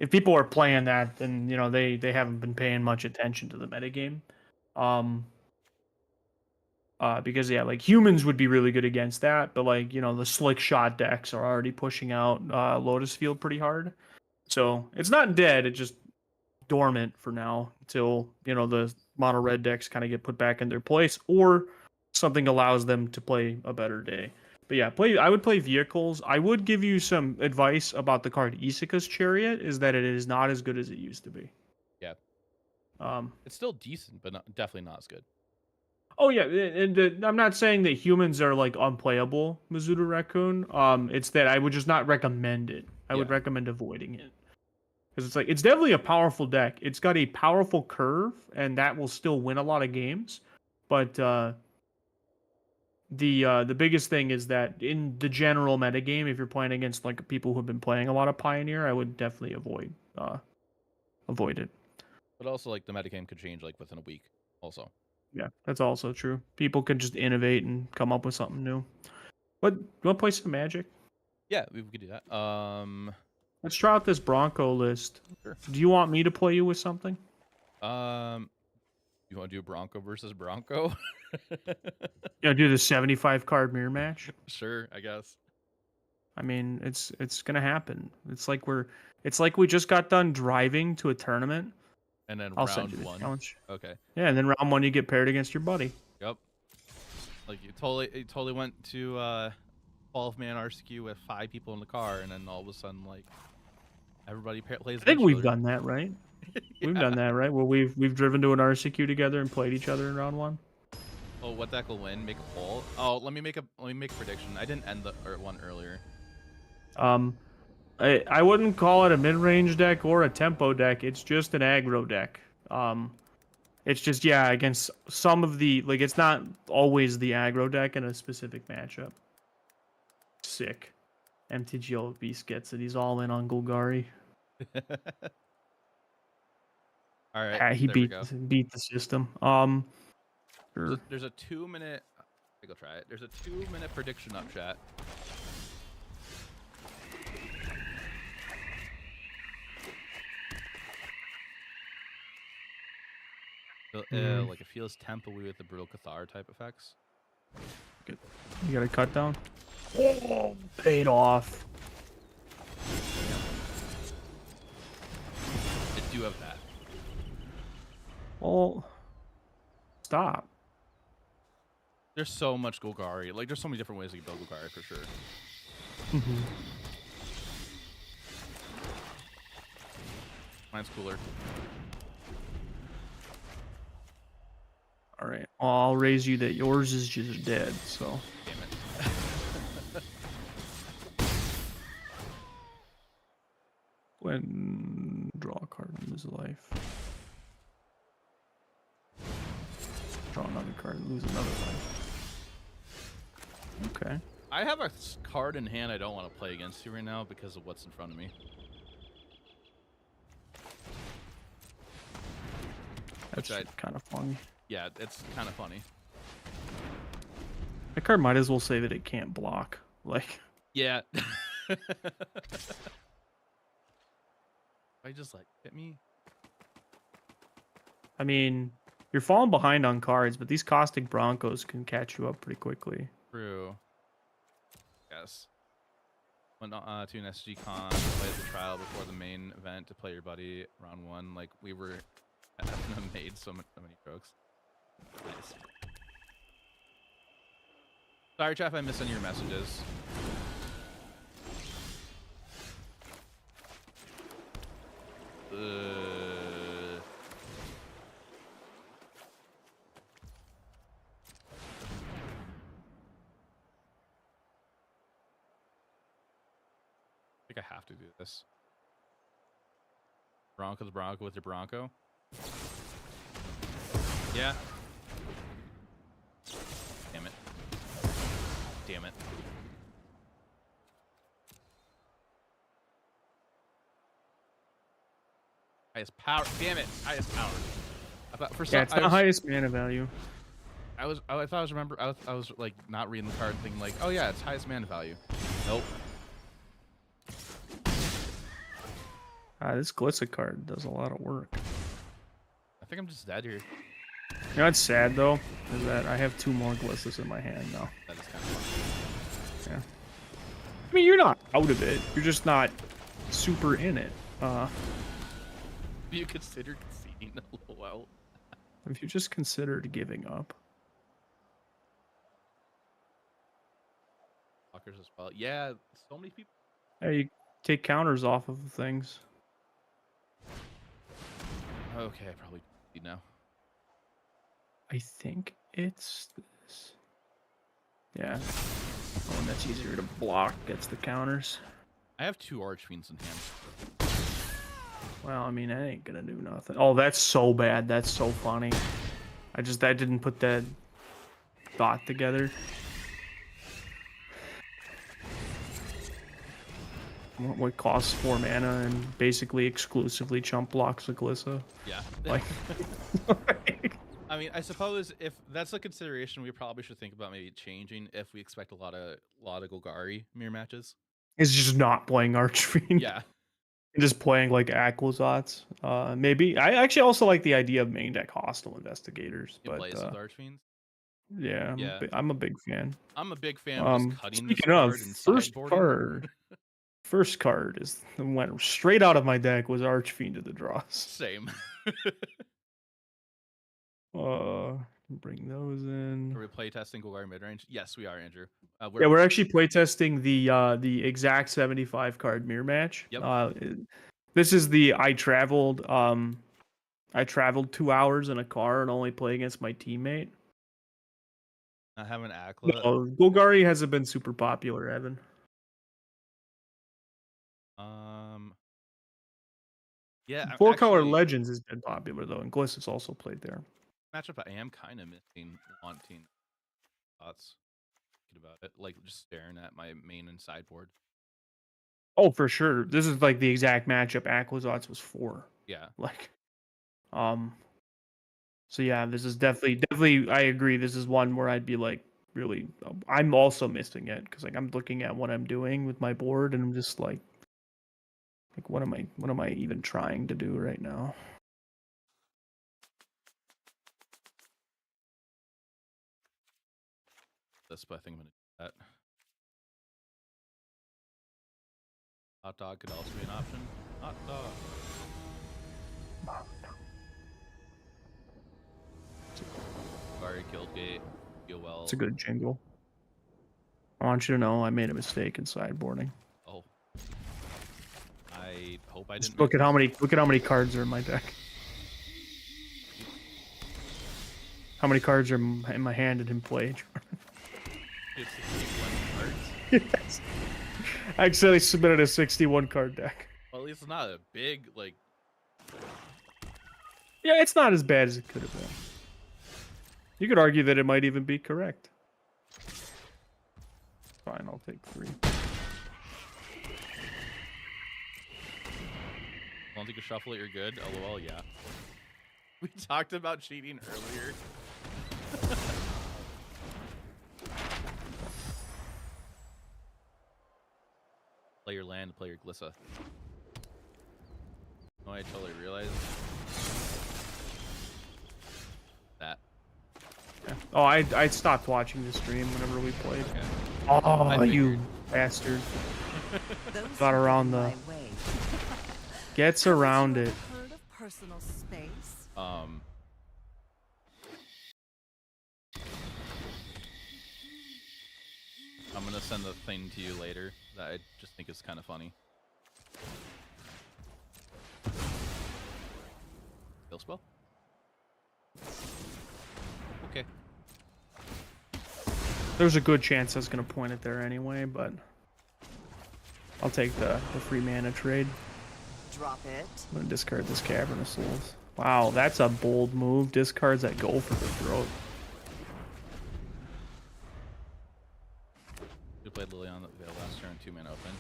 if people are playing that, then they haven't been paying much attention to the metagame. Because yeah, like humans would be really good against that, but like the slick shot decks are already pushing out Lotus Field pretty hard. So it's not dead; it's just dormant for now until the mono red decks kind of get put back in their place, or something allows them to play a better day. But yeah, I would play vehicles. I would give you some advice about the card Isika's Chariot, is that it is not as good as it used to be. Yeah. Um, It's still decent, but definitely not as good. Oh yeah, and I'm not saying that humans are like unplayable, Mizuta Raccoon. It's that I would just not recommend it. I would recommend avoiding it because it's definitely a powerful deck. It's got a powerful curve, and that will still win a lot of games. But the biggest thing is that in the general metagame, if you're playing against like people who've been playing a lot of Pioneer, I would definitely avoid it. But also like the metagame could change like within a week. Also. Yeah, that's also true. People can just innovate and come up with something new. But you want to play some Magic? Yeah, we could do that. Let's try out this Bronco list. Sure. Do you want me to play you with something? You want to do Bronco versus Bronco? Do the 75 card mirror match? Sure, I guess. I mean, it's gonna happen. It's like we just got done driving to a tournament. And then I'll send round you the 1. challenge. Okay. Yeah, and then round 1 you get paired against your buddy. Yep. Like you totally went to 12-man RCQ with 5 people in the car, and then all of a sudden like everybody plays. I think we've done that, right? We've done that, right? Well, we've driven to an RCQ together and played each other in round 1. Oh, what deck will win? Make a poll. Oh, let me make a prediction. I didn't end the one earlier. I wouldn't call it a mid-range deck or a tempo deck. It's just an aggro deck. It's just against some of the it's not always the aggro deck in a specific matchup. Sick. MTGA Beast gets it. He's all in on Golgari. All right. Yeah, he beat the system. Sure. There's a 2-minute. I go try it. There's a 2-minute prediction up chat. Like it feels tempo-y with the brutal Cathar type effects. Good. You got a cut down. Oh, paid off. I do have that. Well, stop. There's so much Golgari. Like there's so many different ways you can build Golgari for sure. Mine's cooler. All right. Well, I'll raise you that yours is just dead. So. Damn it. When draw a card and lose a life. Draw another card and lose another life. Okay. I have a card in hand I don't want to play against you right now because of what's in front of me. That's Which kind of funny. Yeah, it's kind of funny. That card might as well say that it can't block. Like, Yeah. I just like hit me. I mean, you're falling behind on cards, but these Caustic Broncos can catch you up pretty quickly. True. Yes. Went to an SG Con, played the trial before the main event to play your buddy round 1. Like we were made so many jokes. Nice. Sorry, Jeff, I missed any of your messages. I think I have to do this. Bronco the Bronco with your Bronco. Yeah. Damn it. Damn it. Highest power. Damn it. Highest power. I thought for some, Yeah, it's the highest mana value. I thought I was like not reading the card thinking like, oh yeah, it's highest mana value. Nope. This Glissa card does a lot of work. I think I'm just dead here. You know what's sad though? Is that I have 2 more Glissas in my hand now. That is kind of fun. Yeah. I mean, you're not out of it. You're just not super in it. You consider conceding a little while. If you just considered giving up. Fuckers as well. Yeah, so many people. Hey, you take counters off of things. Okay, I probably need now. I think it's this. Yeah. Oh, and that's easier to block. Gets the counters. I have 2 Archfiends in hand. Well, I mean, that ain't gonna do nothing. Oh, that's so bad. That's so funny. I didn't put that thought together. What costs 4 mana and basically exclusively chump blocks a Glissa. Yeah. Like, I mean, I suppose if that's a consideration, we probably should think about maybe changing if we expect a lot of Golgari mirror matches. it's just not playing Archfiend. Yeah. Just playing like Aquazots. Maybe. I actually also like the idea of main deck Hostile Investigators. It But plays with Archfiends. yeah, Yeah. I'm a big fan. I'm a big fan of just cutting this Speaking of, card and first sideboarding. card. First card went straight out of my deck was Archfiend of the Dross. Same. Bring those in. Are we playtesting Golgari midrange? Yes, we are, Andrew. We're actually playtesting the exact 75 card mirror match. Yep. This is the I traveled 2 hours in a car and only play against my teammate. I have an Akla. No, Golgari hasn't been super popular, Evan. Yeah. 4-color Legends has been popular though, and Glissa's also played there. Matchup I am kind of wanting thoughts about it, like just staring at my main and sideboard. Oh, for sure. This is like the exact matchup Aquazots was for. Yeah. Like, so yeah, this is definitely. I agree. This is one where I'd be like, really. I'm also missing it because like I'm looking at what I'm doing with my board, and I'm just like, what am I even trying to do right now? This, but I think I'm gonna do that. Hot dog could also be an option. Hot dog. Golgari, Guildgate, feel well. It's a good jingle. I want you to know I made a mistake in sideboarding. Oh. I hope I didn't. Just look at how many cards are in my deck. How many cards are in my hand and in play? It's 61 cards. Yes. I accidentally submitted a 61 card deck. Well, at least it's not a big like. Yeah, it's not as bad as it could have been. You could argue that it might even be correct. Fine, I'll take 3. As long as you can shuffle it, you're good. LOL, yeah. We talked about cheating earlier. Play your land, play your Glissa. Oh, I totally realized that. Yeah. Oh, I stopped watching the stream whenever we played. Okay. Oh, you figured. bastard. Those Got who around go the- my way. Gets Haven't around you it. ever heard of personal space? I'm gonna send a thing to you later that I just think is kind of funny. Kill spell? Okay. There's a good chance I was gonna point it there anyway, but I'll take the free mana trade. Drop it. I'm gonna discard this Cavern of Souls. Wow, that's a bold move. Discards that go for the throat. We played Lily on the last turn, 2 mana open.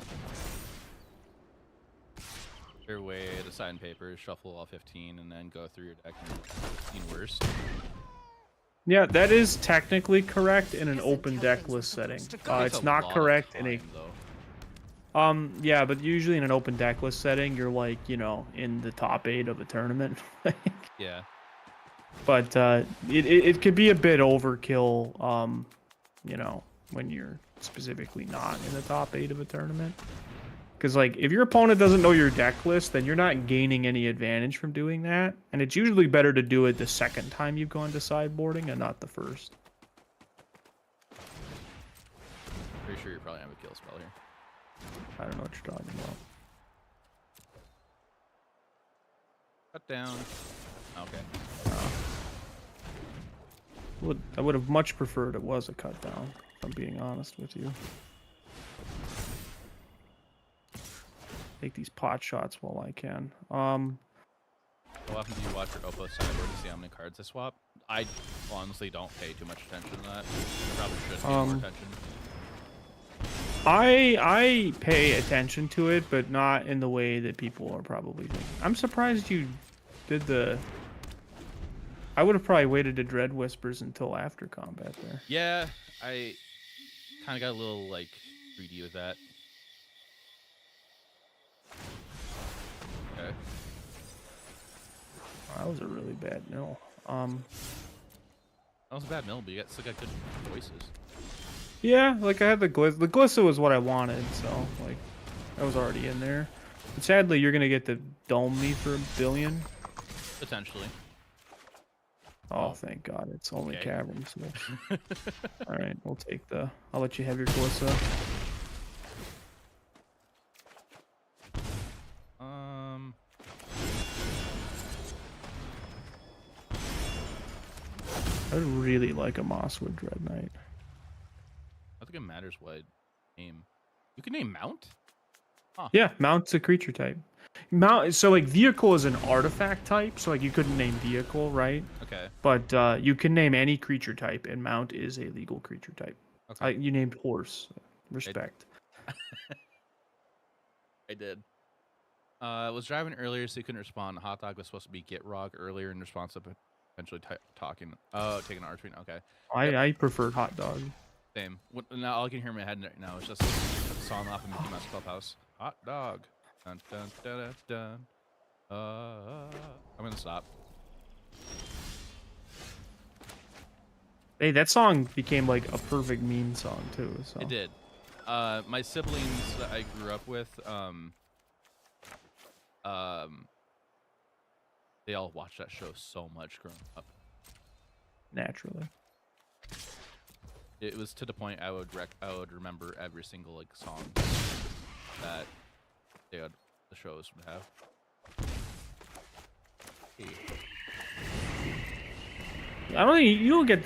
Your way to sign papers, shuffle all 15, and then go through your deck and 15 worst. Yeah, that is technically correct in an Isn't open how deck things were list setting. supposed to go. It's a not lot of correct in a time, though. yeah, but usually in an open deck list setting, you're like, you know, in the top 8 of a tournament. Yeah. But it could be a bit overkill, you know, when you're specifically not in the top 8 of a tournament. Because, like, if your opponent doesn't know your deck list, then you're not gaining any advantage from doing that. And it's usually better to do it the second time you've gone to sideboarding and not the first. Pretty sure you probably have a kill spell here. I don't know what you're talking about. Cut down. Okay. I would have much preferred it was a cut down, if I'm being honest with you. Take these pot shots while I can. How often do you watch your Oppo sideboard to see how many cards I swap? I honestly don't pay too much attention to that. I probably should pay more attention. I pay attention to it, but not in the way that people are probably thinking. I'm surprised you did the... I would have probably waited to Dread Whispers until after combat there. Yeah, I kind of got a little, like, greedy with that. Okay. That was a really bad mill. That was a bad mill, but you still got good choices. Yeah, like I had the Glissa. The Glissa was what I wanted, so like that was already in there. But sadly, you're gonna get to dome me for $1 billion. Potentially. Oh, thank God, it's only Okay. caverns. So. All right, we'll take the. I'll let you have your Glissa. I would really like a Mosswood Dread Knight. I think it matters what name. You can name Mount? Huh. Yeah, Mount's a creature type. Mount. So like vehicle is an artifact type. So like you couldn't name vehicle, right? Okay. But you can name any creature type, and Mount is a legal creature type. Okay. You named horse. Respect. I did. Was driving earlier, so you couldn't respond. Hot dog was supposed to be get rog earlier in response to potentially talking. Oh, taking an R-tweet. Okay. I preferred hot dog. Same. Now all I can hear in my head right now is just a song off of Mickey Mouse Clubhouse. Hot dog. Dun, dun, dun, dun, dun. I'm gonna stop. Hey, that song became like a perfect meme song too. So It did. My siblings that I grew up with, they all watched that show so much growing up. naturally. It was to the point I would remember every single like song that the shows would have. I don't think you don't get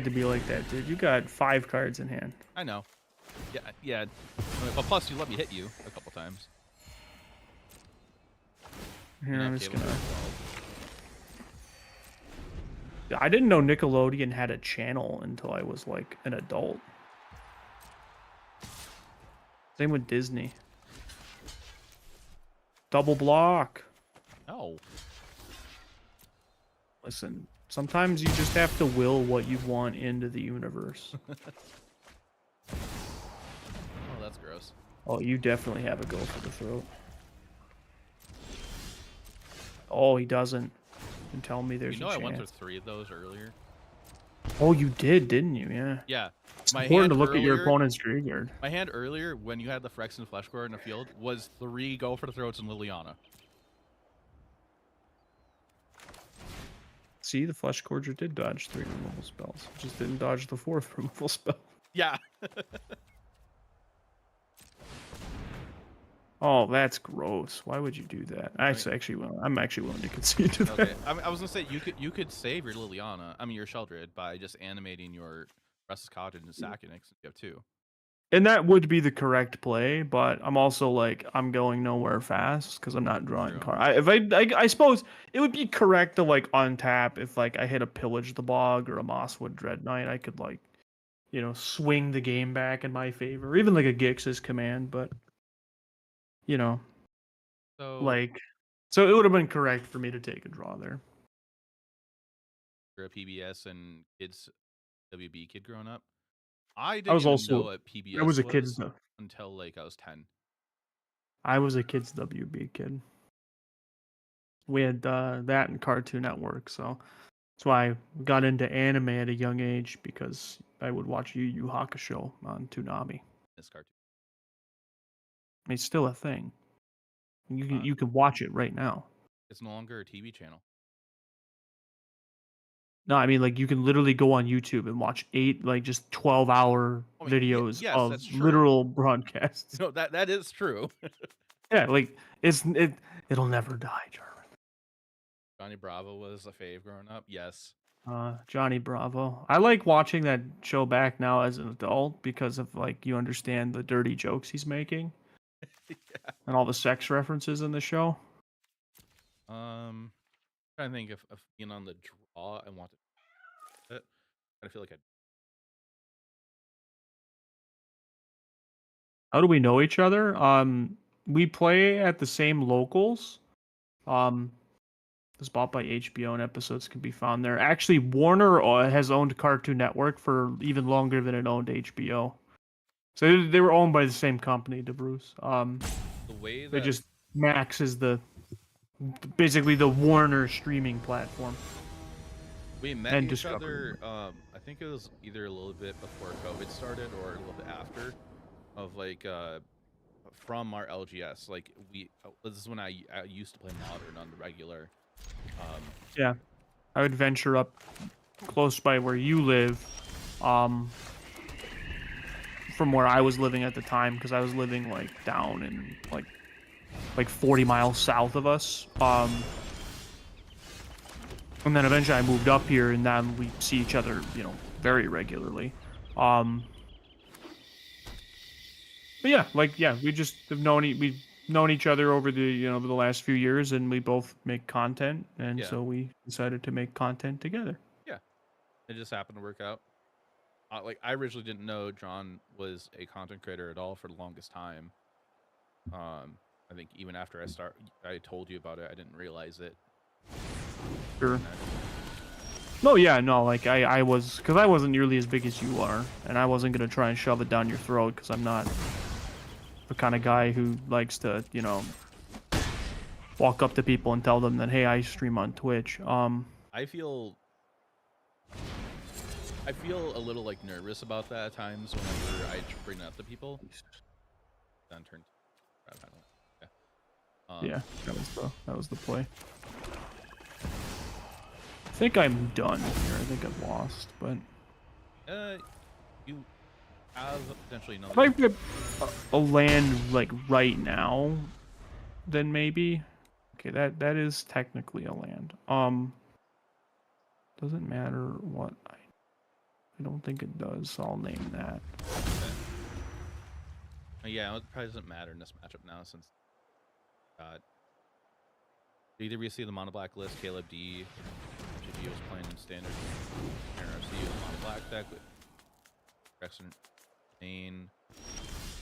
to be like that, dude. You got 5 cards in hand. I know. Yeah, yeah. But plus, you let me hit you a couple times. Here, And I'm that just game was gonna. 12. I didn't know Nickelodeon had a channel until I was like an adult. Same with Disney. Double block. No. Listen, sometimes you just have to will what you want into the universe. Oh, that's gross. Oh, you definitely have a go for the throat. Oh, he doesn't. And tell me there's You know, a I chance. went through 3 of those earlier. Oh, you did, didn't you? Yeah. Yeah. It's My important hand to look at your earlier- opponent's graveyard. My hand earlier, when you had the Phyrexian Fleshcore in the field, was 3 go for the throats and Liliana. See, the Flesh Gorger did dodge 3 removal spells. Just didn't dodge the 4th removal spell. Yeah. Oh, that's gross. Why would you do that? I'm actually willing to concede to that. Okay. I was gonna say you could save your Liliana, I mean your Sheldred, by just animating your Restless Cottage and sacking it. 'Cause you have 2. And that would be the correct play, but I'm also like, I'm going nowhere fast because I'm not drawing True. cards. I suppose it would be correct to like untap if like I hit a Pillage the Bog or a Mosswood Dread Knight. I could like, swing the game back in my favor, or even like a Gix's Command. But So so it would have been correct for me to take a draw there. you're a PBS and kids WB kid growing up. I I didn't was even also know what PBS I was a kid's until like I was 10. I was a kid's WB kid. We had that and Cartoon Network, so that's why I got into anime at a young age because I would watch Yu Yu Hakusho on Toonami. This cartoon. It's still a thing. Uh, You can watch it right now. It's no longer a TV channel. No, I mean like you can literally go on YouTube and watch 12-hour I mean, videos yes, of that's true. literal broadcasts. No, that is true. Yeah, like it'll never die, Jarman. Johnny Bravo was a fave growing up. Yes. Johnny Bravo. I like watching that show back now as an adult because of like you understand the dirty jokes he's making Yeah. and all the sex references in the show. Trying to think of being on the draw and want to it. I feel like How do we know each other? We play at the same locals. It was bought by HBO and episodes can be found there. Actually, Warner has owned Cartoon Network for even longer than it owned HBO. So they were owned by the same company, DeBruce. the way They that just Max is basically the Warner streaming platform. we met and each Discovery. other, I think it was either a little bit before COVID started or a little bit after, of like from our LGS. Like this is when I used to play Modern on the regular. Yeah, I would venture up close by where you live, from where I was living at the time, because I was living like down in like 40 miles south of us. And then eventually I moved up here, and then we see each other, very regularly. But yeah, we just have we've known each other over over the last few years, and we both make content, and so we decided to make content together. Yeah, it just happened to work out. Like I originally didn't know John was a content creator at all for the longest time. I think even after I told you about it, I didn't realize it. Sure. No, yeah, no, like I wasn't nearly as big as you are, and I wasn't gonna try and shove it down your throat because I'm not the kind of guy who likes to, walk up to people and tell them that, hey, I stream on Twitch. I feel a little like nervous about that at times whenever I bring that up to people. Then turn. Yeah, that was the play. I think I'm done here. I think I've lost, but you have potentially another. if I get a land like right now, then maybe. Okay, that is technically a land. Doesn't matter what I don't think it does, so I'll name that. Yeah, it probably doesn't matter in this matchup now since either we see the mono black list, Caleb D, MTG was playing in standard, NRG was mono black deck with Rexon main,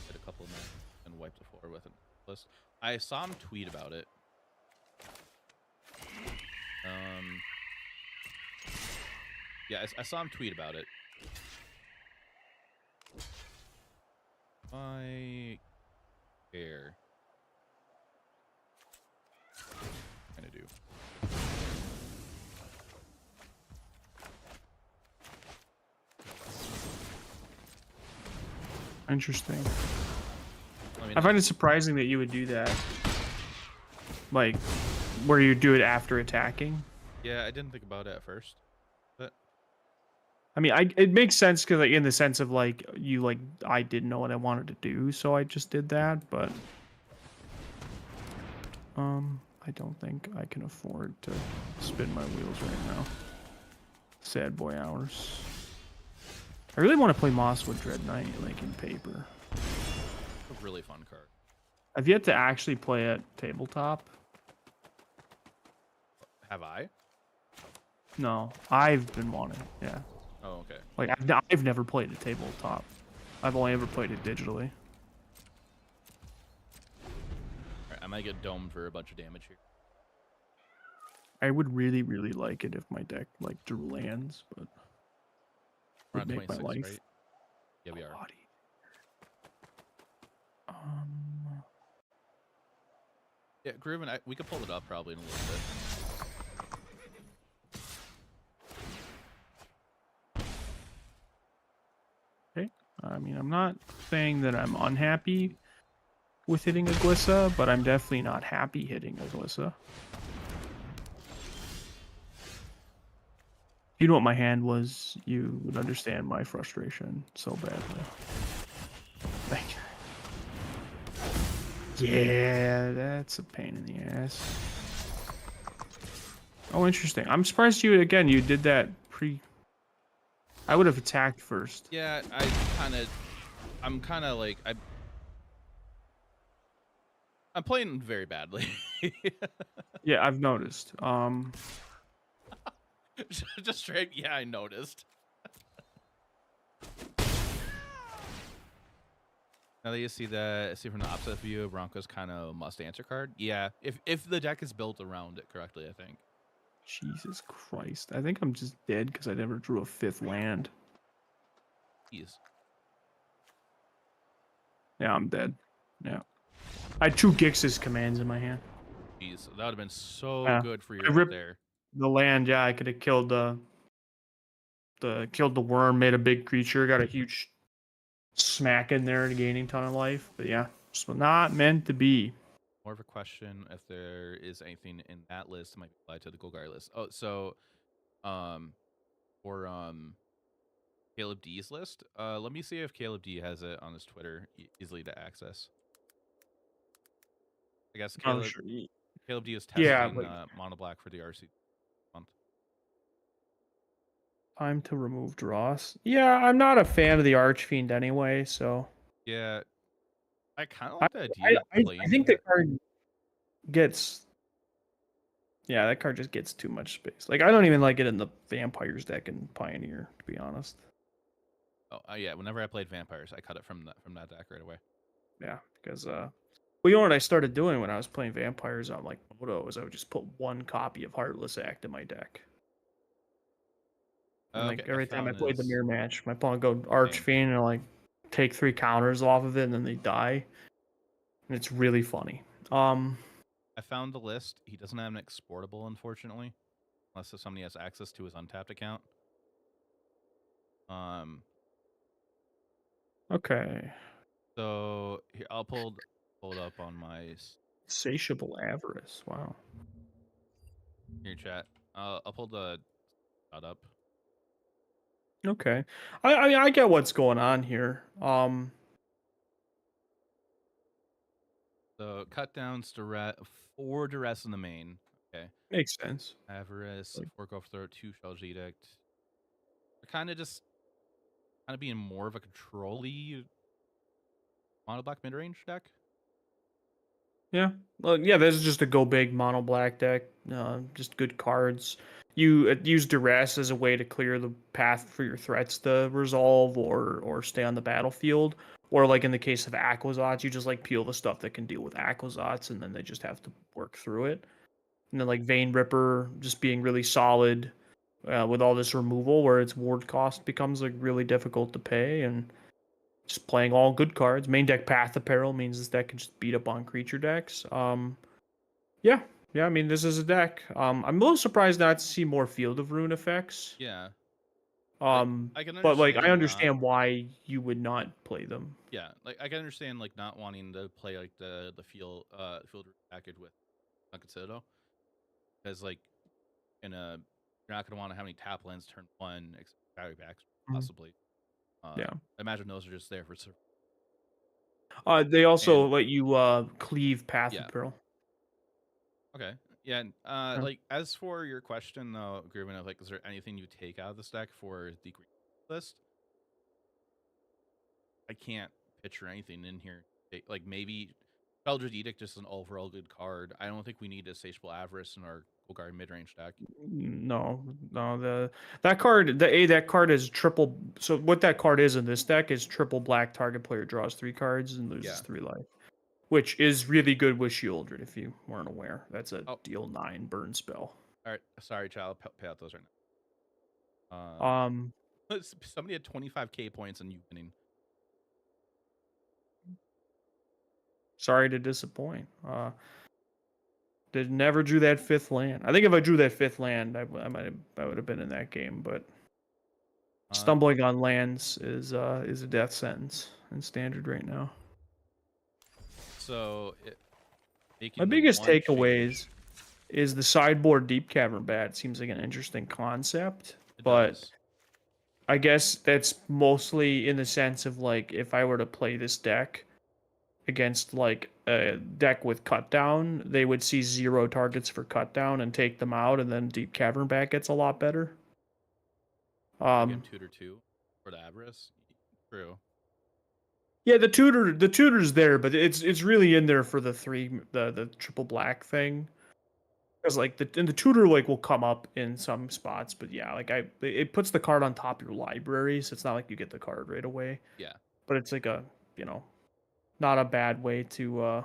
did a couple of matches and wiped the floor with a list. I saw him tweet about it. Yeah, I saw him tweet about it. I care. What am I gonna do? Interesting. Let me I know. find it surprising that you would do that. Like, where you do it after attacking. Yeah, I didn't think about it at first, but I mean, it makes sense because, like, in the sense of like I didn't know what I wanted to do, so I just did that. But I don't think I can afford to spin my wheels right now. Sad boy hours. I really want to play Mosswood Dread Knight, like in paper. a really fun card. I've yet to actually play it tabletop. Have I? No, I've been wanting. Yeah, Oh, okay. like I've never played it tabletop. I've only ever played it digitally. Alright, I might get domed for a bunch of damage here. I would really, really like it if my deck like drew lands, but We're would on make my 26, life right? Yeah, we a are. lot easier. Yeah, Groovin, we could pull it up probably in a little bit. Okay. I mean, I'm not saying that I'm unhappy with hitting a Glissa, but I'm definitely not happy hitting a Glissa. If you know what my hand was, you would understand my frustration so badly. Thank you. Yeah, that's a pain in the ass. Oh, interesting. I'm surprised you did that pre. I would have attacked first. Yeah, I'm kind of like I'm playing very badly. Yeah, I've noticed. Just straight, yeah, I noticed. Now that you see from the opposite view, Bronco's kind of must answer card. Yeah, if the deck is built around it correctly, I think. Jesus Christ. I think I'm just dead because I never drew a 5th land. Jeez. Yeah, I'm dead. Yeah. I had 2 Gix's commands in my hand. Jeez, that would have been so Yeah. good for I your ripped there. the land, yeah, I could have killed killed the worm, made a big creature, got a huge smack in there and gaining a ton of life. But yeah, just not meant to be. More of a question if there is anything in that list that might be applied to the Golgari list. Oh, so for Caleb D's list, let me see if Caleb D has it on his Twitter easily to access. I guess Oh, sure. Caleb D is Yeah, testing but mono black for the RC month. time to remove Dross. Yeah, I'm not a fan of the Archfiend anyway, so Yeah, I kind of I, like the idea of playing I think the it. card gets. Yeah, that card just gets too much space. Like, I don't even like it in the Vampires deck in Pioneer, to be honest. Oh, yeah. Whenever I played Vampires, I cut it from that deck right away. Yeah, because well, you know what I started doing when I was playing Vampires on like Moto is I would just put 1 copy of Heartless Act in my deck. And like Okay, every time I found played the this. mirror match, my opponent go Archfiend and like take 3 counters off of it, and then they die. And it's really funny. I found the list. He doesn't have an exportable, unfortunately, unless if somebody has access to his untapped account. Okay. So here, I'll pull it up on my Satiable Avarice. Wow. here chat. I'll pull the dot up. Okay. I mean I get what's going on here. So cut downs for duress in the main. Okay. Makes sense. Avarice, Like- Fork Off Throat, 2 Shell's Edict. They're kind of being more of a control-y mono black mid range deck. Yeah. Well, yeah, this is just a go big mono black deck. Just good cards. You use duress as a way to clear the path for your threats to resolve or stay on the battlefield. Or like in the case of Aquazots, you just like peel the stuff that can deal with Aquazots, and then they just have to work through it. And then like Vein Ripper just being really solid. with all this removal, where its ward cost becomes like really difficult to pay, and just playing all good cards. Main deck Path of Peril means this deck can just beat up on creature decks. Yeah, yeah. I mean, this is a deck. I'm a little surprised not to see more Field of Ruin effects. Yeah. I can But like I understand understand why you would not play them. Yeah, like I can understand like not wanting to play like the field package with Sunken Citadel, because like in a you're not gonna want to have any tap lands turn one except battery backs possibly. Yeah. I imagine those are just there for They also And- let you cleave Path Yeah. of Peril. Okay. Yeah. Like as for your question though, Grievin, of like, is there anything you take out of this deck for the green list? I can't picture anything in here. Like maybe Eldritch Edict just an overall good card. I don't think we need a Satiable Avarice in our Golgari mid-range deck. No, that card is triple. So what that card is in this deck is triple black. Target player draws 3 cards and loses 3 life, which is really good with Shieldred. If you weren't aware, that's a deal 9 burn spell. All right, sorry, child. Pay out those right now. Somebody had 25k points and you winning. Sorry to disappoint. Never drew that 5th land. I think if I drew that 5th land, I would have been in that game. But stumbling on lands is a death sentence in standard right now. So my biggest takeaways is the sideboard Deep Cavern Bat seems like an interesting concept, but I guess that's mostly in the sense of like if I were to play this deck against like a deck with cut down, they would see 0 targets for cut down and take them out, and then Deep Cavern Bat gets a lot better. Tutor 2 for the Avarice. True. Yeah, the tutor's there, but it's really in there for the triple black thing. Because like the tutor like will come up in some spots, but yeah, like it puts the card on top of your library, so it's not like you get the card right away. Yeah. But it's like a not a bad way to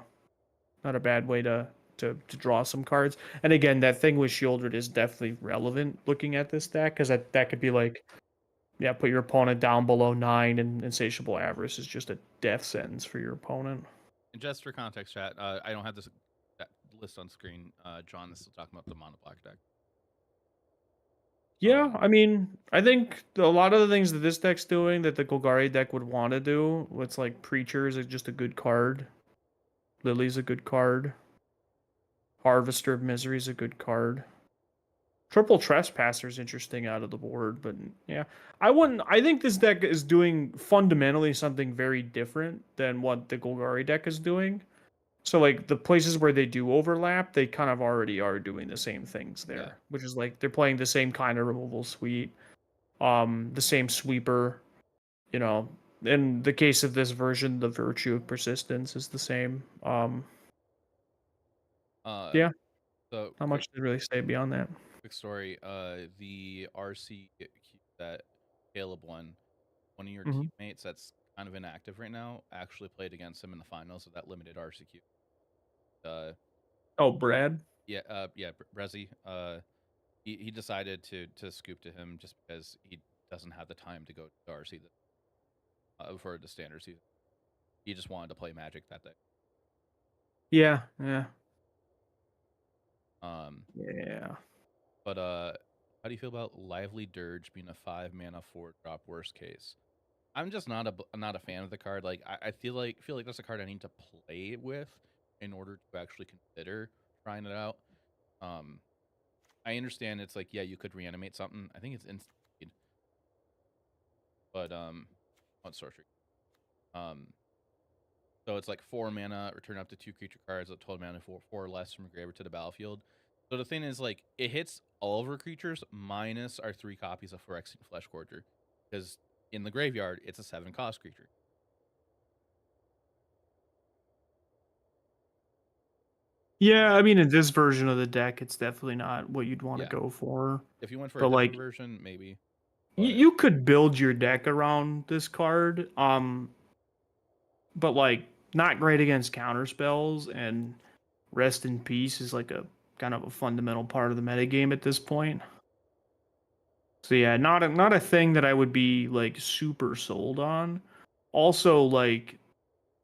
draw some cards. And again, that thing with Shieldred is definitely relevant looking at this deck, because that could be like, yeah, put your opponent down below 9, and Insatiable Avarice is just a death sentence for your opponent. And just for context, chat, I don't have this list on screen. John is still talking about the mono black deck. Yeah, I mean, I think a lot of the things that this deck's doing that the Golgari deck would want to do, it's like Preacher is just a good card. Lily's a good card. Harvester of Misery is a good card. Triple Trespasser is interesting out of the board, but yeah, I think this deck is doing fundamentally something very different than what the Golgari deck is doing. So like the places where they do overlap, they kind of already are doing the same things there, which is like they're playing the same kind of removal suite, the same sweeper. In the case of this version, the Virtue of Persistence is the same. Yeah. So not much to really say beyond that. Quick story. The RC that Caleb won, one of your teammates that's kind of inactive right now actually played against him in the finals of that limited RCQ. Brad? Yeah, Brezzy. He decided to scoop to him just because he doesn't have the time to go to RC for the standard season. He just wanted to play Magic that day. Yeah. Yeah. But how do you feel about Lively Dirge being a 5-mana 4-drop worst case? I'm just not a fan of the card. Like I feel like that's a card I need to play with in order to actually consider trying it out. I understand it's like, yeah, you could reanimate something. I think it's instant speed. But on sorcery. So it's like 4 mana, return up to 2 creature cards at total mana 4 or less from graveyard to the battlefield. So the thing is, like, it hits all of our creatures minus our 3 copies of Phyrexian Fleshgorger, because in the graveyard it's a 7-cost creature. Yeah, I mean, in this version of the deck, it's definitely not what you'd want to go for. If you went for a different version, maybe. You could build your deck around this card, but like not great against counter spells, and Rest in Peace is like a kind of a fundamental part of the metagame at this point. So yeah, not a thing that I would be like super sold on. Also, like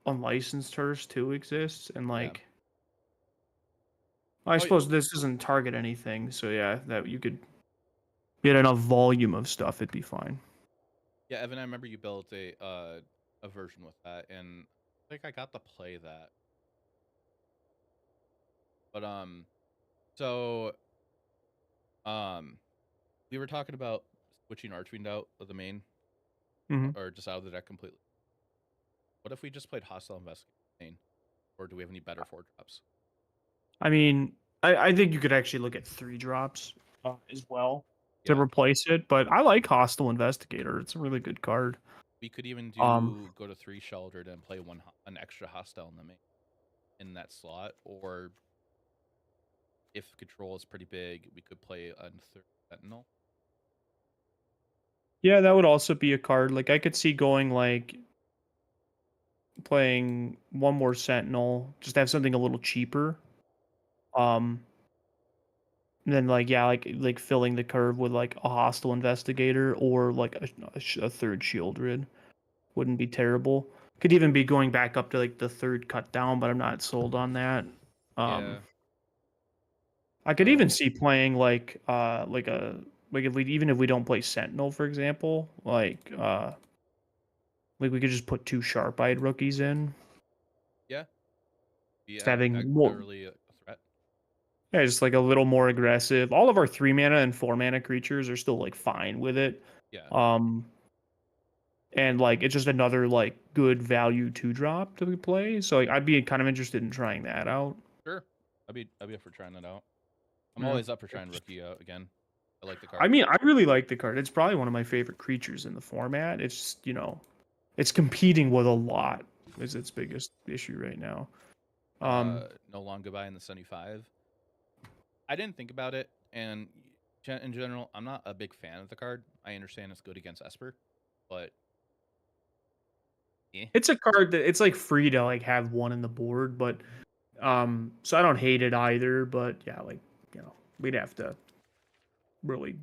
unlicensed turfs too exists, and like I Oh, suppose this doesn't target anything. So yeah, that you could get enough volume of stuff, it'd be fine. yeah, Evan, I remember you built a version with that, and I think I got to play that. But so we were talking about switching Archfiend out of the main, hmm or just out of the deck completely. What if we just played Hostile Investigation main, or do we have any better 4-drops? I mean, I think you could actually look at 3 drops as well to Yeah, replace it, but I like Hostile Investigator. It's a really good card. we could even Um, do go to 3 sheltered and play an extra hostile in the main in that slot, or if control is pretty big, we could play a third sentinel. yeah, that would also be a card. Like I could see going like playing one more Sentinel, just have something a little cheaper. Um, and then like yeah, like filling the curve with like a Hostile Investigator or like a third Shieldred wouldn't be terrible. Could even be going back up to like the third cut down, but I'm not sold on that. Yeah. I could even So see playing like if we even if we don't play Sentinel, for example, like we could just put 2 sharp-eyed rookies in, yeah, just yeah, having more, really a threat. yeah, just like a little more aggressive. All of our 3 mana and 4 mana creatures are still like fine with it. Yeah, Um, and like it's just another like good value 2 drop to play. So like I'd be kind of interested in trying that out. sure. I'd be up for trying that out. I'm Yeah. always up for trying rookie out again. I like the card. I mean, I really like the card. It's probably one of my favorite creatures in the format. It's just, it's competing with a lot is its biggest issue right now. No Long Goodbye in the 75. I didn't think about it, and in general, I'm not a big fan of the card. I understand it's good against Esper, but It's a card that it's like free to like have one in the board, but so I don't hate it either, but yeah, like, we'd have to really,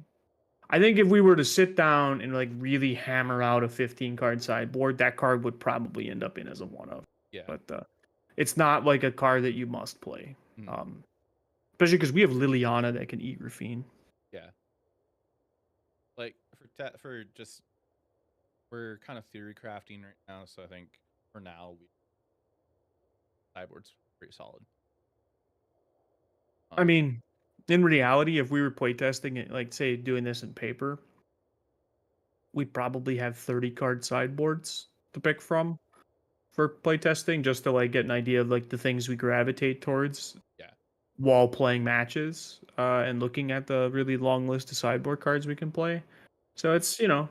I think if we were to sit down and like really hammer out a 15 card sideboard, that card would probably end up in as a one of. yeah. But it's not like a card that you must play. Hmm. Especially because we have Liliana that can eat Rafine. Yeah. Like for just we're kind of theory crafting right now, so I think for now sideboard's pretty solid. I mean, in reality, if we were playtesting it, like say doing this in paper, we'd probably have 30 card sideboards to pick from for playtesting just to like get an idea of like the things we gravitate towards Yeah. while playing matches and looking at the really long list of sideboard cards we can play. So it's, yeah.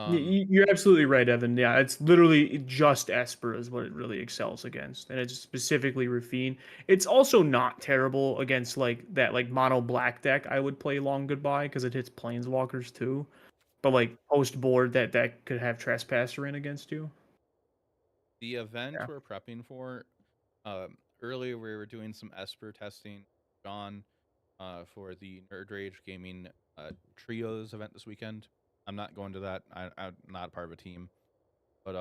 You're absolutely right, Evan. Yeah, it's literally just Esper is what it really excels against, and it's specifically Rafine. It's also not terrible against like that like mono black deck I would play Long Goodbye because it hits planeswalkers too. But like post board that could have Trespasser in against you. The event Yeah. we're prepping for, earlier we were doing some Esper testing, John, for the Nerd Rage Gaming Trios event this weekend. I'm not going to that. I'm not a part of a team, but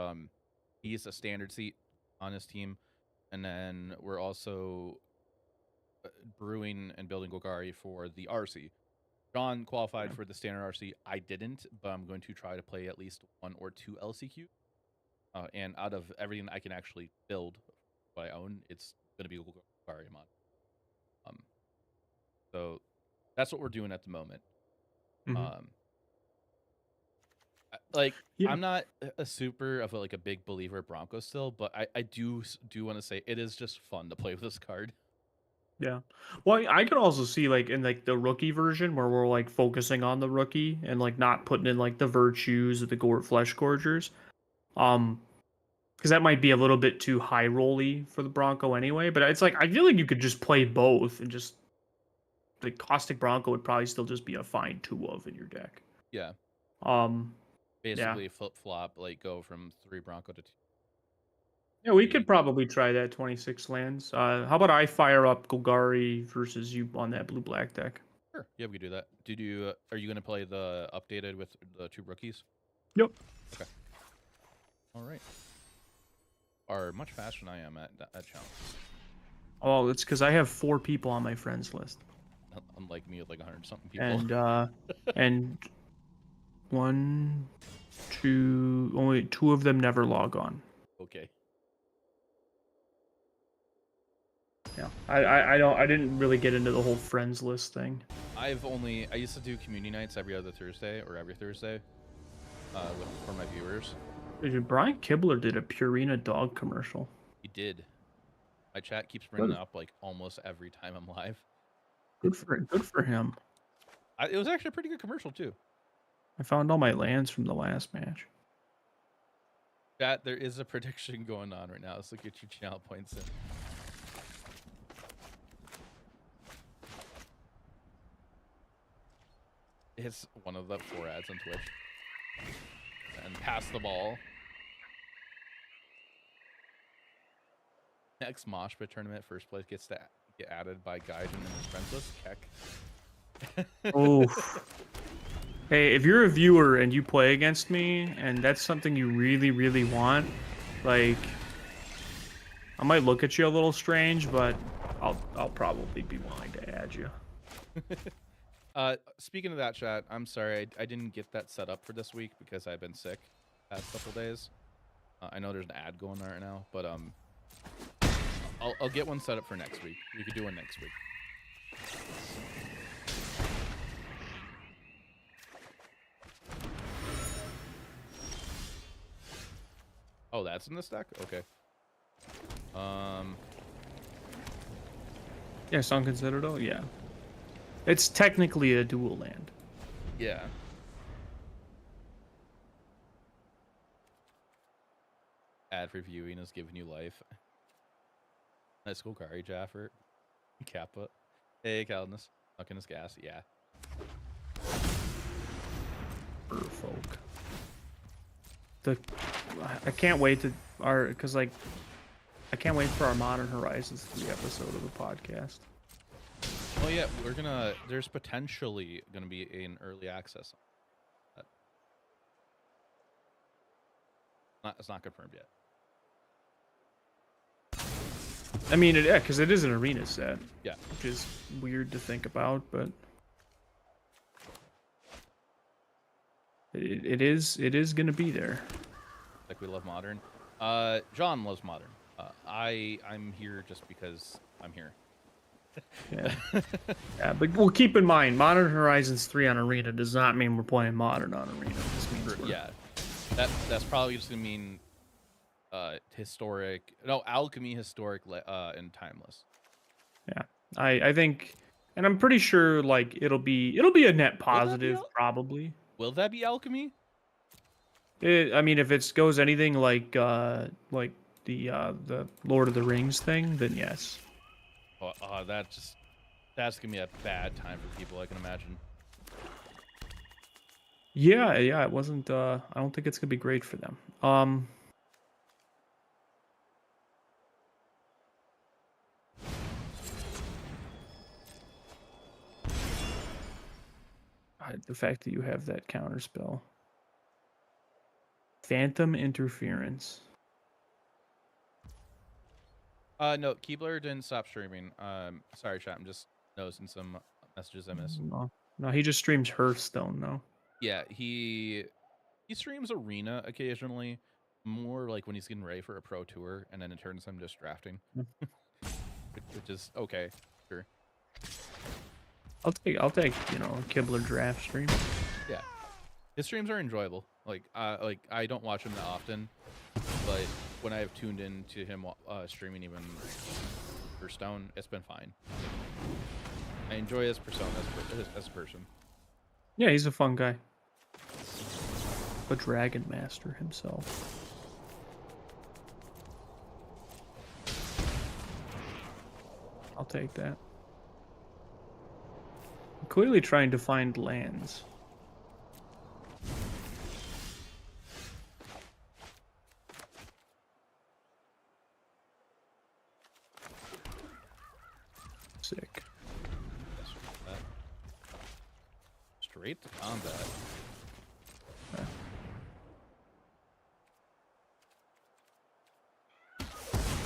he's a standard seat on his team, and then we're also brewing and building Golgari for the RC. John qualified for the standard RC. I didn't, but I'm going to try to play at least 1 or 2 LCQ. And out of everything I can actually build what I own, it's going to be Golgari mod. So that's what we're doing at the moment. Mhm. Yeah. I'm not a super of a big believer of Broncos still, but I do want to say it is just fun to play with this card. Yeah. Well, I could also see like in like the rookie version where we're like focusing on the rookie and like not putting in like the virtues or the flesh gorgers. Because that might be a little bit too high rolly for the Bronco anyway. But it's like I feel like you could just play both and just the Caustic Bronco would probably still just be a fine 2 of in your deck. Yeah. Yeah. Basically flip flop, like go from 3 Bronco to 2. Yeah, we could probably try that 26 lands. How about I fire up Golgari versus you on that blue black deck? Sure. Yeah, we could do that. Did you? Are you going to play the updated with the 2 rookies? Yep. Okay. All right. Are much faster than I am at challenge. Oh, it's because I have 4 people on my friends list, Unlike me with like 100 something people. and 1, 2, only 2 of them never log on. Okay. Yeah, I didn't really get into the whole friends list thing. I used to do community nights every other Thursday or every Thursday, for my viewers. Dude, Brian Kibler did a Purina dog commercial. He did. My chat keeps bringing it up like almost every time I'm live. Good for him. It was actually a pretty good commercial too. I found all my lands from the last match. Chat, there is a prediction going on right now, so get your channel points in. It's one of the 4 ads on Twitch. And pass the ball. Next Mosh Pit tournament, first place gets to get added by Gaijin and his friends list. Keck. Oh. Hey, if you're a viewer and you play against me, and that's something you really, really want, like, I might look at you a little strange, but I'll probably be willing to add you. Speaking of that, chat, I'm sorry I didn't get that set up for this week because I've been sick past couple days. I know there's an ad going on right now, but I'll get one set up for next week. We could do one next week. Oh, that's in this deck? Okay. Yeah, Sun Considerado? Yeah. It's technically a dual land. Yeah. Ad for viewing is giving you life. Nice Golgari, Jaffer. Kappa. Hey, Calvinus. Fucking his gas. Yeah. Folk. I can't wait to because like I can't wait for our Modern Horizons 3 episode of the podcast. Oh yeah, there's potentially gonna be an early access. It's not confirmed yet. I mean, yeah, because it is an arena set. Yeah. Which is weird to think about, but it is gonna be there. Like we love Modern. John loves Modern. I'm here just because I'm here. Yeah. Yeah, but we'll keep in mind, Modern Horizons 3 on Arena does not mean we're playing Modern on Arena. This means Yeah. That's probably just gonna mean alchemy, historic, and timeless. Yeah. I think, and I'm pretty sure like it'll be a net positive probably. Will that be alchemy? I mean, if it goes anything like the Lord of the Rings thing, then yes. That's gonna be a bad time for people, I can imagine. Yeah, it wasn't. I don't think it's gonna be great for them. The fact that you have that counter spell, Phantom Interference. No, Keebler didn't stop streaming. Sorry, chat. I'm just noticing some messages I missed. No, he just streams Hearthstone though. Yeah, he streams Arena occasionally, more like when he's getting ready for a pro tour, and then it turns him just drafting, which is okay. Sure. I'll take Kibler draft stream. Yeah, his streams are enjoyable. Like I don't watch him that often, but when I have tuned in to him streaming even for Stone, it's been fine. I enjoy his persona as a person. Yeah, he's a fun guy. A Dragon Master himself. I'll take that. I'm clearly trying to find lands. Sick. great to combat.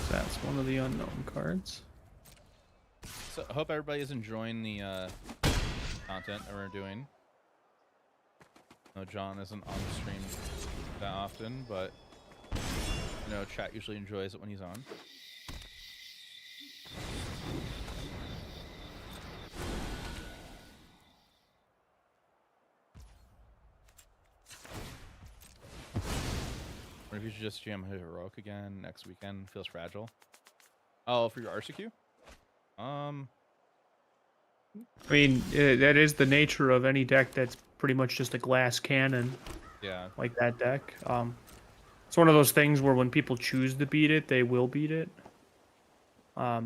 That's one of the unknown cards. So I hope everybody is enjoying the content that we're doing. I know John isn't on the stream that often, but you know, chat usually enjoys it when he's on. What if you should just jam Heroic again next weekend? Feels fragile. Oh, for your RCQ? I mean, that is the nature of any deck that's pretty much just a glass cannon, Yeah. like that deck. It's one of those things where when people choose to beat it, they will beat it. Yeah,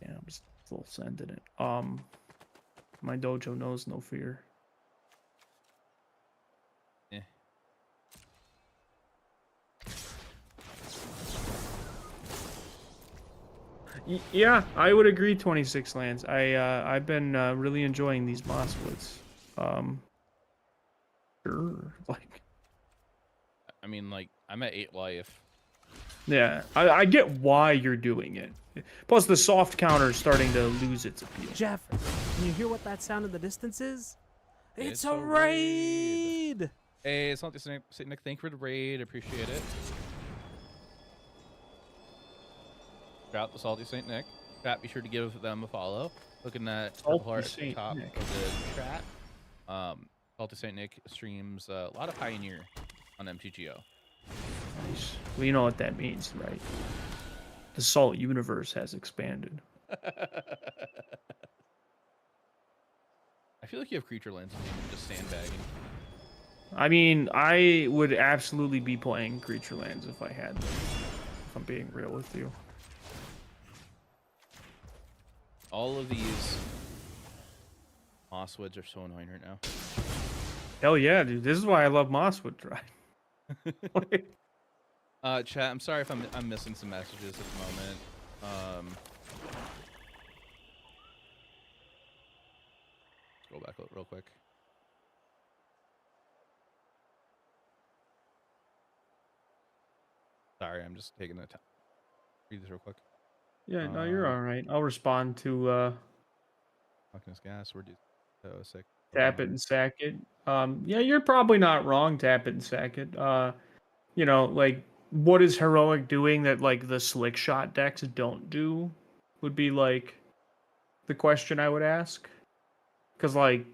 I'm just full sending it. My dojo knows no fear. Eh. Yeah, I would agree. 26 lands. I've been really enjoying these Mosswoods. Sure, like. I mean, like, I'm at 8 life. Yeah, I get why you're doing it. Plus, the soft counter is starting to lose its appeal. Jaffer, can you hear what that sound in the distance is? It's It's a a raid! Hey, it's not the Saint Nick. Thank you for the raid. Appreciate it. Shout out to Salty Saint Nick. Chat, be sure to give them a follow. Looking at Salty purple heart at the Saint top Nick. of the chat. Salty Saint Nick streams a lot of Pioneer on MTGO. Nice. Well, you know what that means, right? The Salt universe has expanded. I feel like you have creature lands and you're just sandbagging. I mean, I would absolutely be playing creature lands if I had them, if I'm being real with you. All of these Mosswoods are so annoying right now. Hell yeah, dude. This is why I love Mosswood Drive. Chat, I'm sorry if I'm missing some messages at the moment. Let's go back real quick. Sorry, I'm just taking the time. Read this real quick. Yeah, no, you're all right. I'll respond to Fucking this gas. We're sick. Tap it and sack it. Yeah, you're probably not wrong. Tap it and sack it. You know, like what is Heroic doing that like the slick shot decks don't do? Would be like the question I would ask. Because like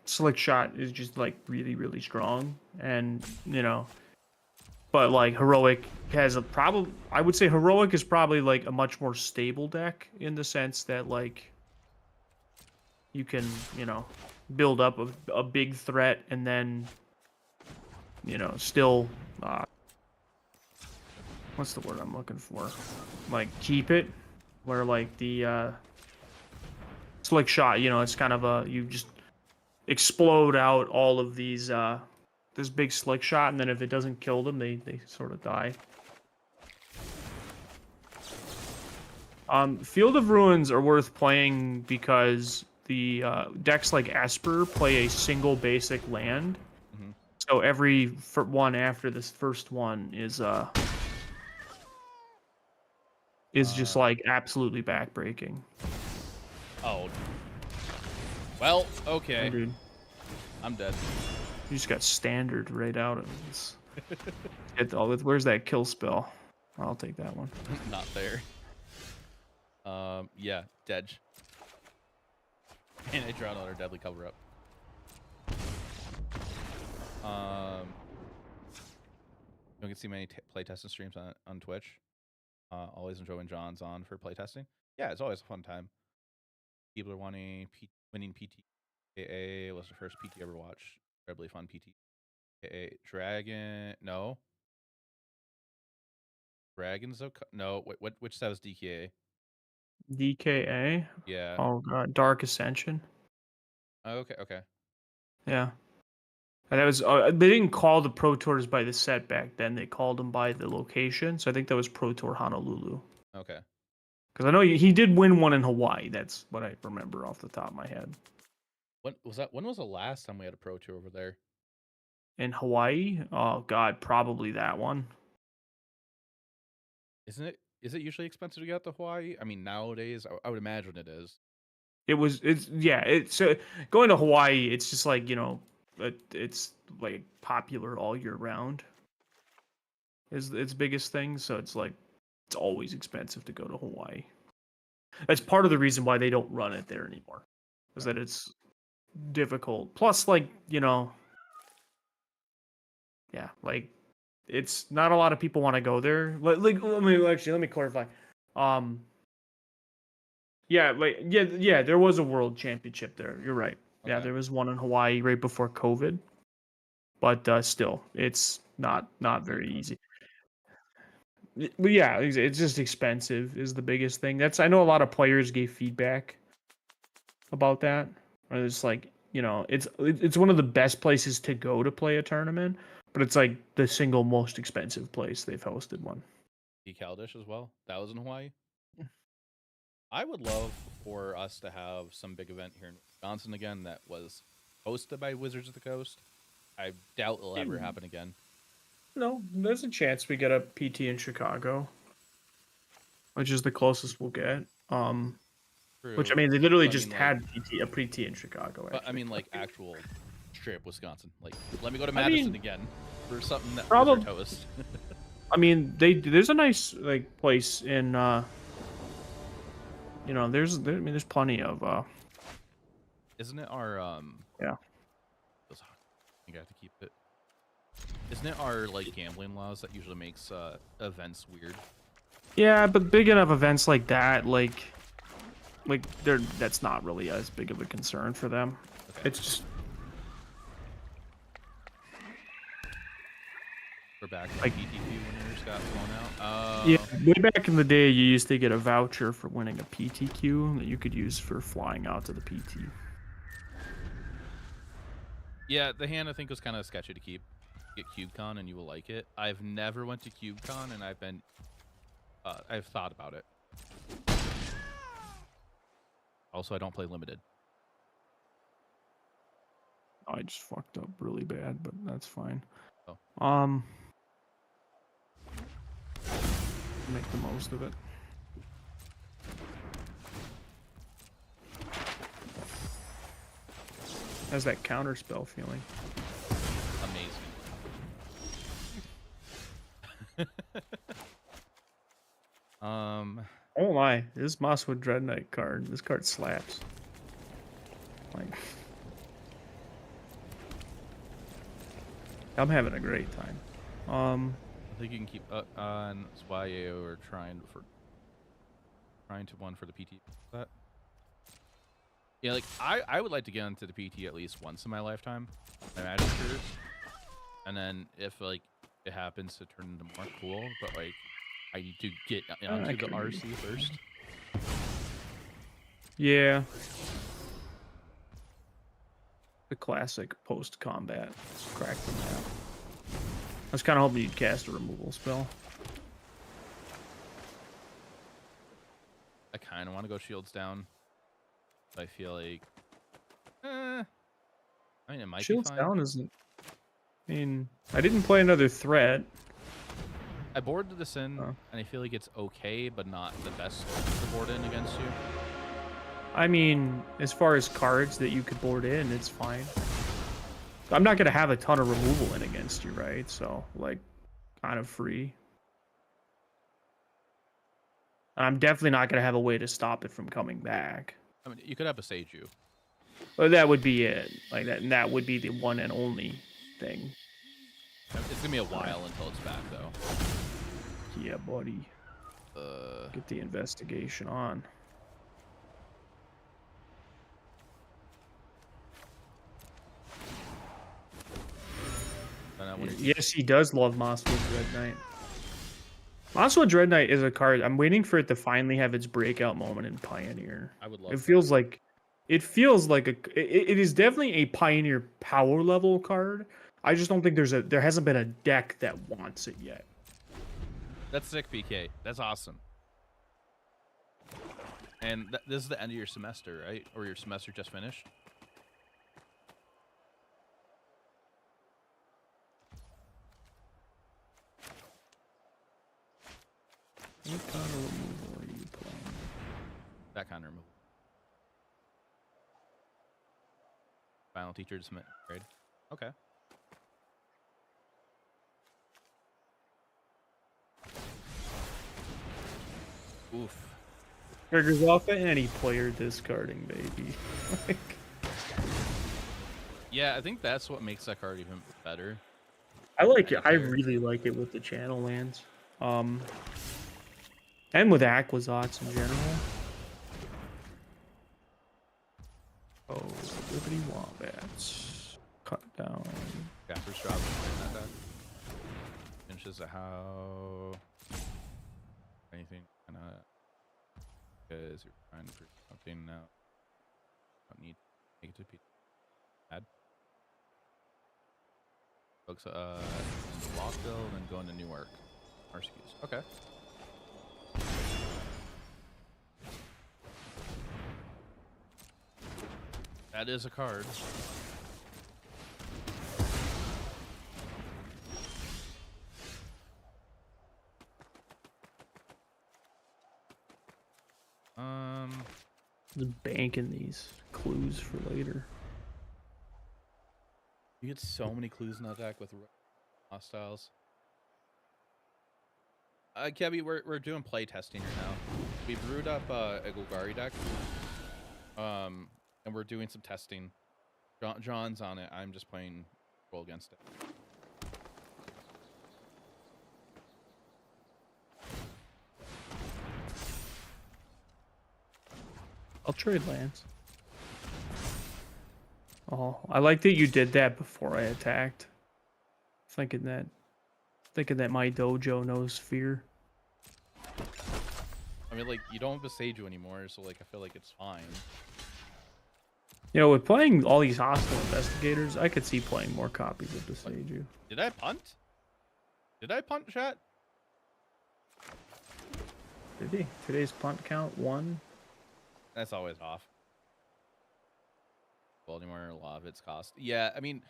slick shot is just like really really strong, and you know, but like Heroic has a problem. I would say Heroic is probably like a much more stable deck in the sense that like you can, you know, build up a big threat and then, you know, still what's the word I'm looking for? Like keep it, where like the slick shot, you know, it's kind of a you just explode out all of these this big slick shot, and then if it doesn't kill them, they sort of die. Field of Ruins are worth playing because the decks like Esper play a single basic land. Mm-hmm. So every one after this first one is just like absolutely backbreaking. Oh. Well, okay. Oh, dude. I'm dead. You just got standard right out of this. Where's that kill spell? I'll take that one. Not there. Yeah, dead. And I draw another deadly cover up. You can see many playtesting streams on Twitch. Always enjoy when John's on for playtesting. Yeah, it's always a fun time. People are winning PTGA was the first PT I ever watched. Incredibly fun PTGA. Dragons no. Which set was DKA? DKA? Yeah. Oh god, Dark Ascension. Okay. Yeah. And that was they didn't call the Pro Tours by the set back then. They called them by the location. So I think that was Pro Tour Honolulu. Okay. Because I know he did win one in Hawaii. That's what I remember off the top of my head. When was that? When was the last time we had a Pro Tour over there? In Hawaii? Oh God, probably that one. Isn't it? Is it usually expensive to get out to Hawaii? I mean, nowadays, I would imagine it is. It's going to Hawaii. It's just like, it's like popular all year round. Is its biggest thing. So it's like it's always expensive to go to Hawaii. That's part of the reason why they don't run it there anymore. Is that it's difficult. Plus, like, yeah, like it's not a lot of people want to go there. Like, let me clarify. Yeah, there was a world championship there. You're right. Yeah, Okay. there was one in Hawaii right before COVID. But still, it's not very easy. But yeah, it's just expensive is the biggest thing. I know a lot of players gave feedback about that. Or it's like, it's one of the best places to go to play a tournament, but it's like the single most expensive place they've hosted one. Caldish as well. That was in Hawaii. I would love for us to have some big event here in Wisconsin again that was hosted by Wizards of the Coast. I doubt it'll ever happen again. No, there's a chance we get a PT in Chicago, which is the closest we'll get. Which, I mean, they literally just had a PT in Chicago. But I mean, like actual strip Wisconsin. Like, let me go to Madison again for something that probably Wizard host. I mean, there's a nice like place in there's plenty of Isn't it our yeah. I think I have to keep it. Isn't it our like gambling laws that usually makes events weird? Yeah, but big enough events like that, like that's not really as big of a concern for them. Okay. It's just we're back like PTQ winners got blown out. Yeah, way back in the day, you used to get a voucher for winning a PTQ that you could use for flying out to the PT. Yeah, the hand I think was kind of sketchy to keep. Get CubeCon and you will like it. I've never went to CubeCon and I've thought about it. Also, I don't play limited. I just fucked up really bad, but that's fine. Oh. Make the most of it. How's that counter spell feeling? Amazing. Oh my, this Mosswood Dread Knight card. This card slaps. Like, I'm having a great time. I think you can keep on YAO or trying to one for the PT. That. Yeah, like I would like to get into the PT at least once in my lifetime. My Magic careers. And then if like it happens to turn into more cool, but like I need to get onto the RC first. Yeah. The classic post-combat crack the map. I was kind of hoping you'd cast a removal spell. I kind of want to go shields down. But I feel like, I mean, it might Shields be fine. down isn't. I mean, I didn't play another threat. I boarded this in, and I feel like it's okay, but not the best to board in against you. I mean, as far as cards that you could board in, it's fine. I'm not going to have a ton of removal in against you, right? So, like, kind of free. I'm definitely not going to have a way to stop it from coming back. I mean, you could have a Seiju. But that would be it. Like that, and that would be the one and only thing. It's going to be a while until it's back, though. Yeah, buddy. Get the investigation on. Yes, he does love Mosswood Dread Knight. Mosswood Dread Knight is a card. I'm waiting for it to finally have its breakout moment in Pioneer. I would love it. Feels like it is definitely a Pioneer power level card. I just don't think there hasn't been a deck that wants it yet. That's sick, PK. That's awesome. And this is the end of your semester, right? Or your semester just finished? What kind of removal are you playing? That kind of removal. Final teacher to submit grade. Okay. Oof. Triggers off at any player discarding, baby. Like, Yeah, I think that's what makes that card even better. I like it. I Player. really like it with the channel lands. And with Aquazots in general. Oh, Liberty Wombats. Cut down. Jaffer's drop that deck. Finishes a how. Anything kind of. Because you're trying for something now. Don't need to make it to P. Add. Looks Moxfield and then going to Newark. Marskis. Okay. That is a card. Just banking these clues for later. You get so many clues in that deck with hostiles. Kebby, we're doing play testing right now. We brewed up a Golgari deck. And we're doing some testing. John's on it. I'm just playing roll against it. I'll trade lands. Oh, I like that you did that before I attacked. Thinking that my dojo knows fear. I mean, like, you don't have a Seiju anymore, so, like, I feel like it's fine. You know, with playing all these hostile investigators, I could see playing more copies of the Seiju. Did I punt? Did I punt, chat? Did he? Today's punt count 1. That's always off. Baltimore, a lot of its cost. Yeah, I mean,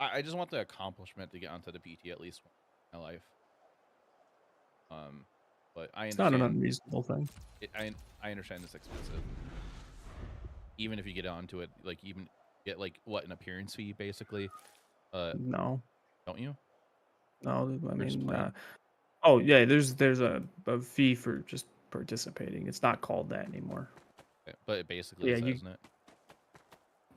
I just want the accomplishment to get onto the PT at least once in my life. But I It's not understand. an unreasonable thing. I understand it's expensive. Even if you get onto it, like even get like what an appearance fee basically. No, Don't you? no. I Or just mean, playing? oh yeah, there's a fee for just participating. It's not called that anymore. But it basically Yeah, is, you- isn't it?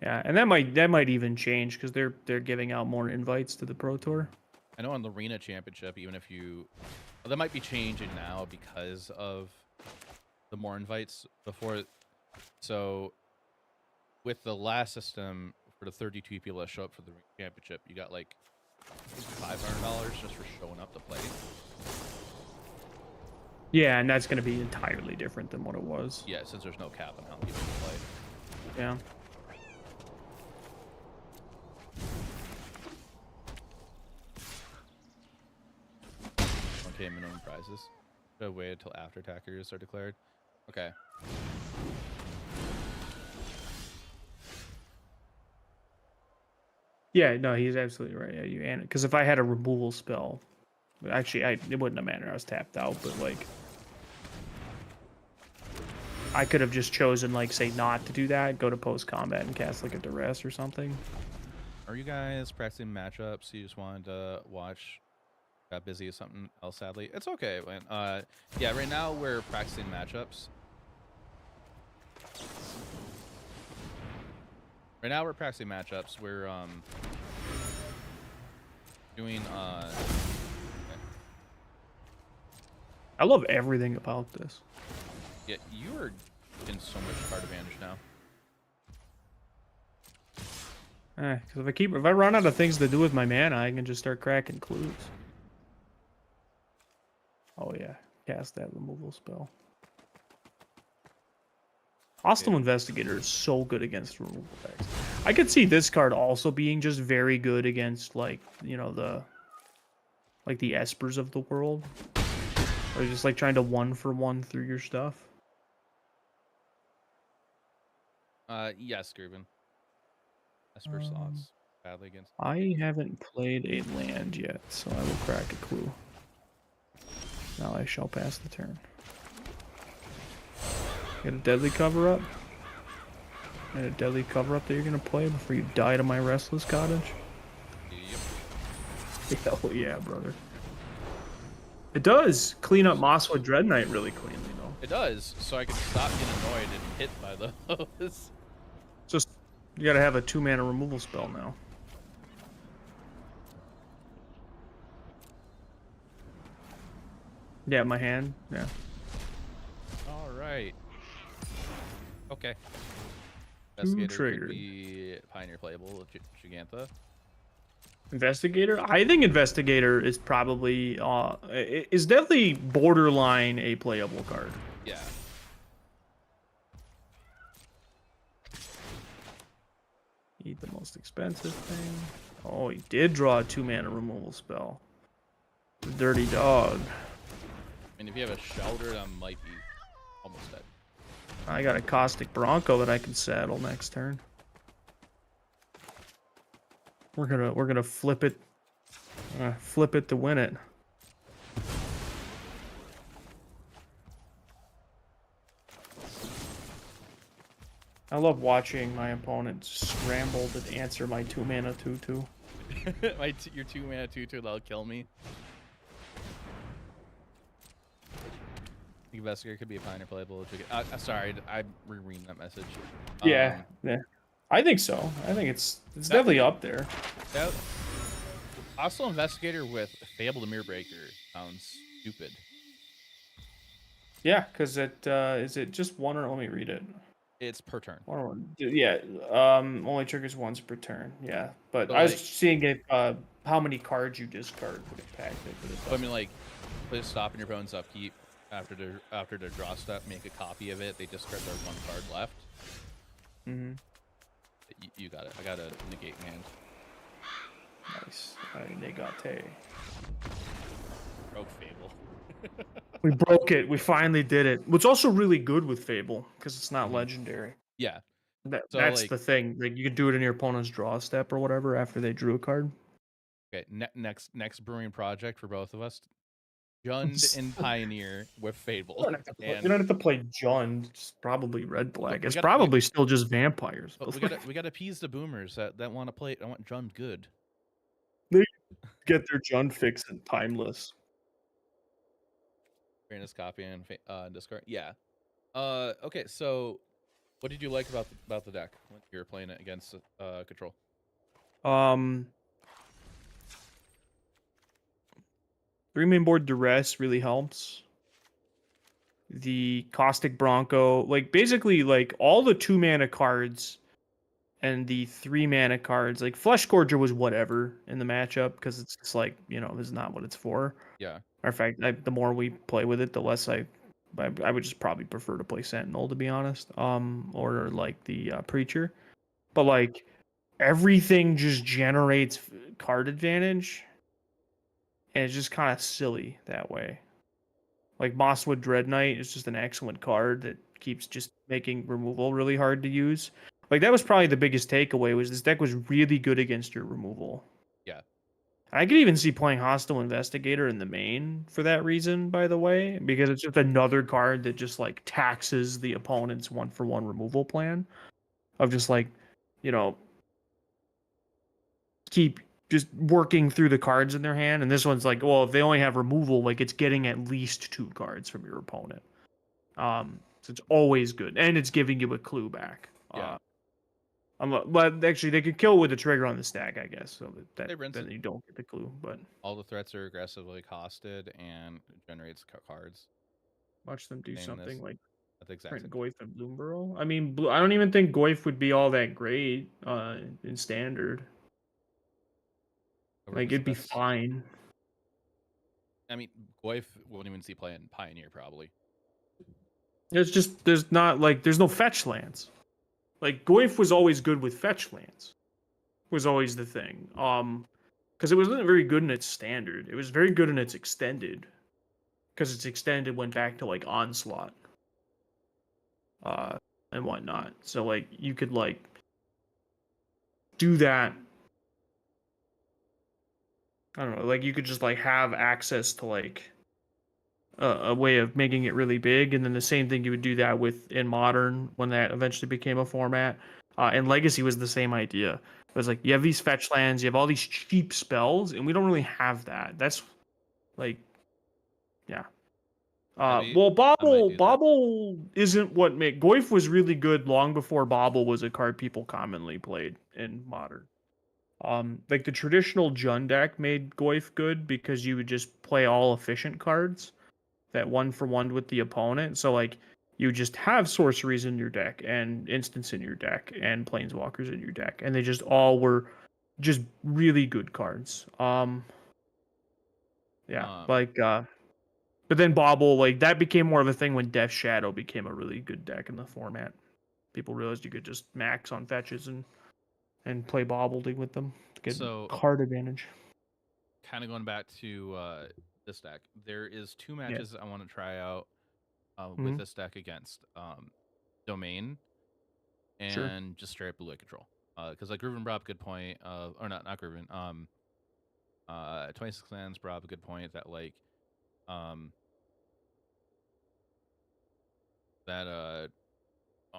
Yeah, and that might even change because they're giving out more invites to the Pro Tour. I know on the Arena Championship, even if you, well, that might be changing now because of the more invites before. So with the last system, for the 32 people that show up for the championship, you got like $500 just for showing up to play. Yeah, and that's going to be entirely different than what it was. Yeah, since there's no cap on how people can play. Yeah. Okay, minimum prizes. Should wait until after attackers are declared. Okay. Yeah, no, he's absolutely right. Yeah, you and because if I had a removal spell, actually, it wouldn't have mattered. I was tapped out, but like, I could have just chosen like say not to do that, go to post combat and cast like a duress or something. Are you guys practicing matchups? You just wanted to watch? Got busy with something else, sadly. It's okay, man. Yeah, right now we're practicing matchups. Right now we're practicing matchups. We're doing I love everything about this. yeah, you are in so much card advantage now. Because if I run out of things to do with my mana, I can just start cracking clues. Oh yeah, cast that removal spell. Hostile Investigator is so good against removal decks. I could see this card also being just very good against like, you know, the Espers of the world. Or just like trying to 1-for-1 through your stuff. Yes, Gruben. Esper slots badly against. I haven't played a land yet, so I will crack a clue. Now I shall pass the turn. Get a deadly cover up. And a deadly cover up that you're gonna play before you die to my restless cottage. Yep. Hell yeah, brother. It does clean up Mosswood Dread Knight really cleanly, though. It does, so I can stop getting annoyed and hit by those. Just you gotta have a 2-mana removal spell now. Yeah, my hand. Yeah. All right. Okay. Two Investigator triggered. could be Pioneer playable with Gigantha. Investigator. I think Investigator is probably is definitely borderline a playable card. Yeah. Eat the most expensive thing. Oh, he did draw a 2-mana removal spell. The dirty dog. I mean, if you have a Shelter, that might be almost dead. I got a Caustic Bronco that I can saddle next turn. We're gonna flip it to win it. I love watching my opponent scramble to answer my 2-mana 2/2. Your 2-mana 2/2 that'll kill me. Investigator could be a Pioneer playable. Sorry, I'm rereading that message. Yeah, yeah. I think so. I think it's definitely up there. That, also, Investigator with Fable the Mirror Breaker sounds stupid. Yeah, because it is it just one or let me read it. It's per turn. Yeah, only triggers once per turn. Yeah, but So, I was like, seeing if how many cards you discard would impact it. But it I mean, like, just stopping your opponent's upkeep after their draw step, make a copy of it. They discard their 1 card left. Mm-hmm. You got it. I got a negate in hand. Nice. Negate. Broke Fable. We broke it. We finally did it. What's also really good with Fable because it's not legendary. Yeah. That's like, the thing. Like you can do it in your opponent's draw step or whatever after they drew a card. Okay. Next brewing project for both of us. Jund and Pioneer with Fable. You don't have to play Jund. It's probably red black. It's gotta- probably still just vampires. But we gotta appease the boomers that want to play. I want Jund good. Get their Jund fix and timeless. Fairness copy and Discord. Yeah. Okay. So, what did you like about the deck when you were playing it against Control? 3-main board duress really helps. The Caustic Bronco, like basically like all the 2-mana cards and the 3-mana cards, like Flesh Gorger was whatever in the matchup because it's just like, this is not what it's for. Yeah. Matter of fact, the more we play with it, the less I would just probably prefer to play Sentinel, to be honest. Or like the Preacher. But like everything just generates card advantage. And it's just kind of silly that way. Like Mosswood Dread Knight is just an excellent card that keeps just making removal really hard to use. Like that was probably the biggest takeaway was this deck was really good against your removal. Yeah. I could even see playing Hostile Investigator in the main for that reason, by the way, because it's just another card that just like taxes the opponent's 1-for-1 removal plan of just like, keep just working through the cards in their hand. And this one's like, well, if they only have removal, like it's getting at least 2 cards from your opponent. So it's always good. And it's giving you a clue back. Yeah. But actually, they could kill with the trigger on the stack, I guess. So that then you don't get the clue. But all the threats are aggressively costed and it generates cards. Watch them do something like that's exactly Goyf and Bloomborough. I mean, I don't even think Goyf would be all that great in standard. Like it'd be fine. I mean, Goyf won't even see play in Pioneer probably. It's just there's no fetch lands. Like Goyf was always good with fetch lands. Was always the thing. Because it wasn't very good in its standard. It was very good in its extended. Because its extended went back to like Onslaught. and whatnot. So like you could like do that. I don't know, like you could just like have access to like a way of making it really big, and then the same thing you would do that with in Modern when that eventually became a format. And Legacy was the same idea. It was like you have these fetch lands, you have all these cheap spells, and we don't really have that. That's like, yeah. Well, Bobble isn't what made Goif was really good long before Bobble was a card people commonly played in Modern. Like the traditional Jund deck made Goif good because you would just play all efficient cards that 1-for-1 with the opponent. So like you just have sorceries in your deck and instants in your deck and planeswalkers in your deck, and they just all were just really good cards. But then Bobble, like that became more of a thing when Death Shadow became a really good deck in the format. People realized you could just max on fetches and play Bobble with them to get card advantage. Kind of going back to this deck, there is 2 matches I want to try out with this deck against Domain and just straight up blue eye control. Because like Grooven brought up a good point, or not Grooven. 26 lands brought up a good point that like oh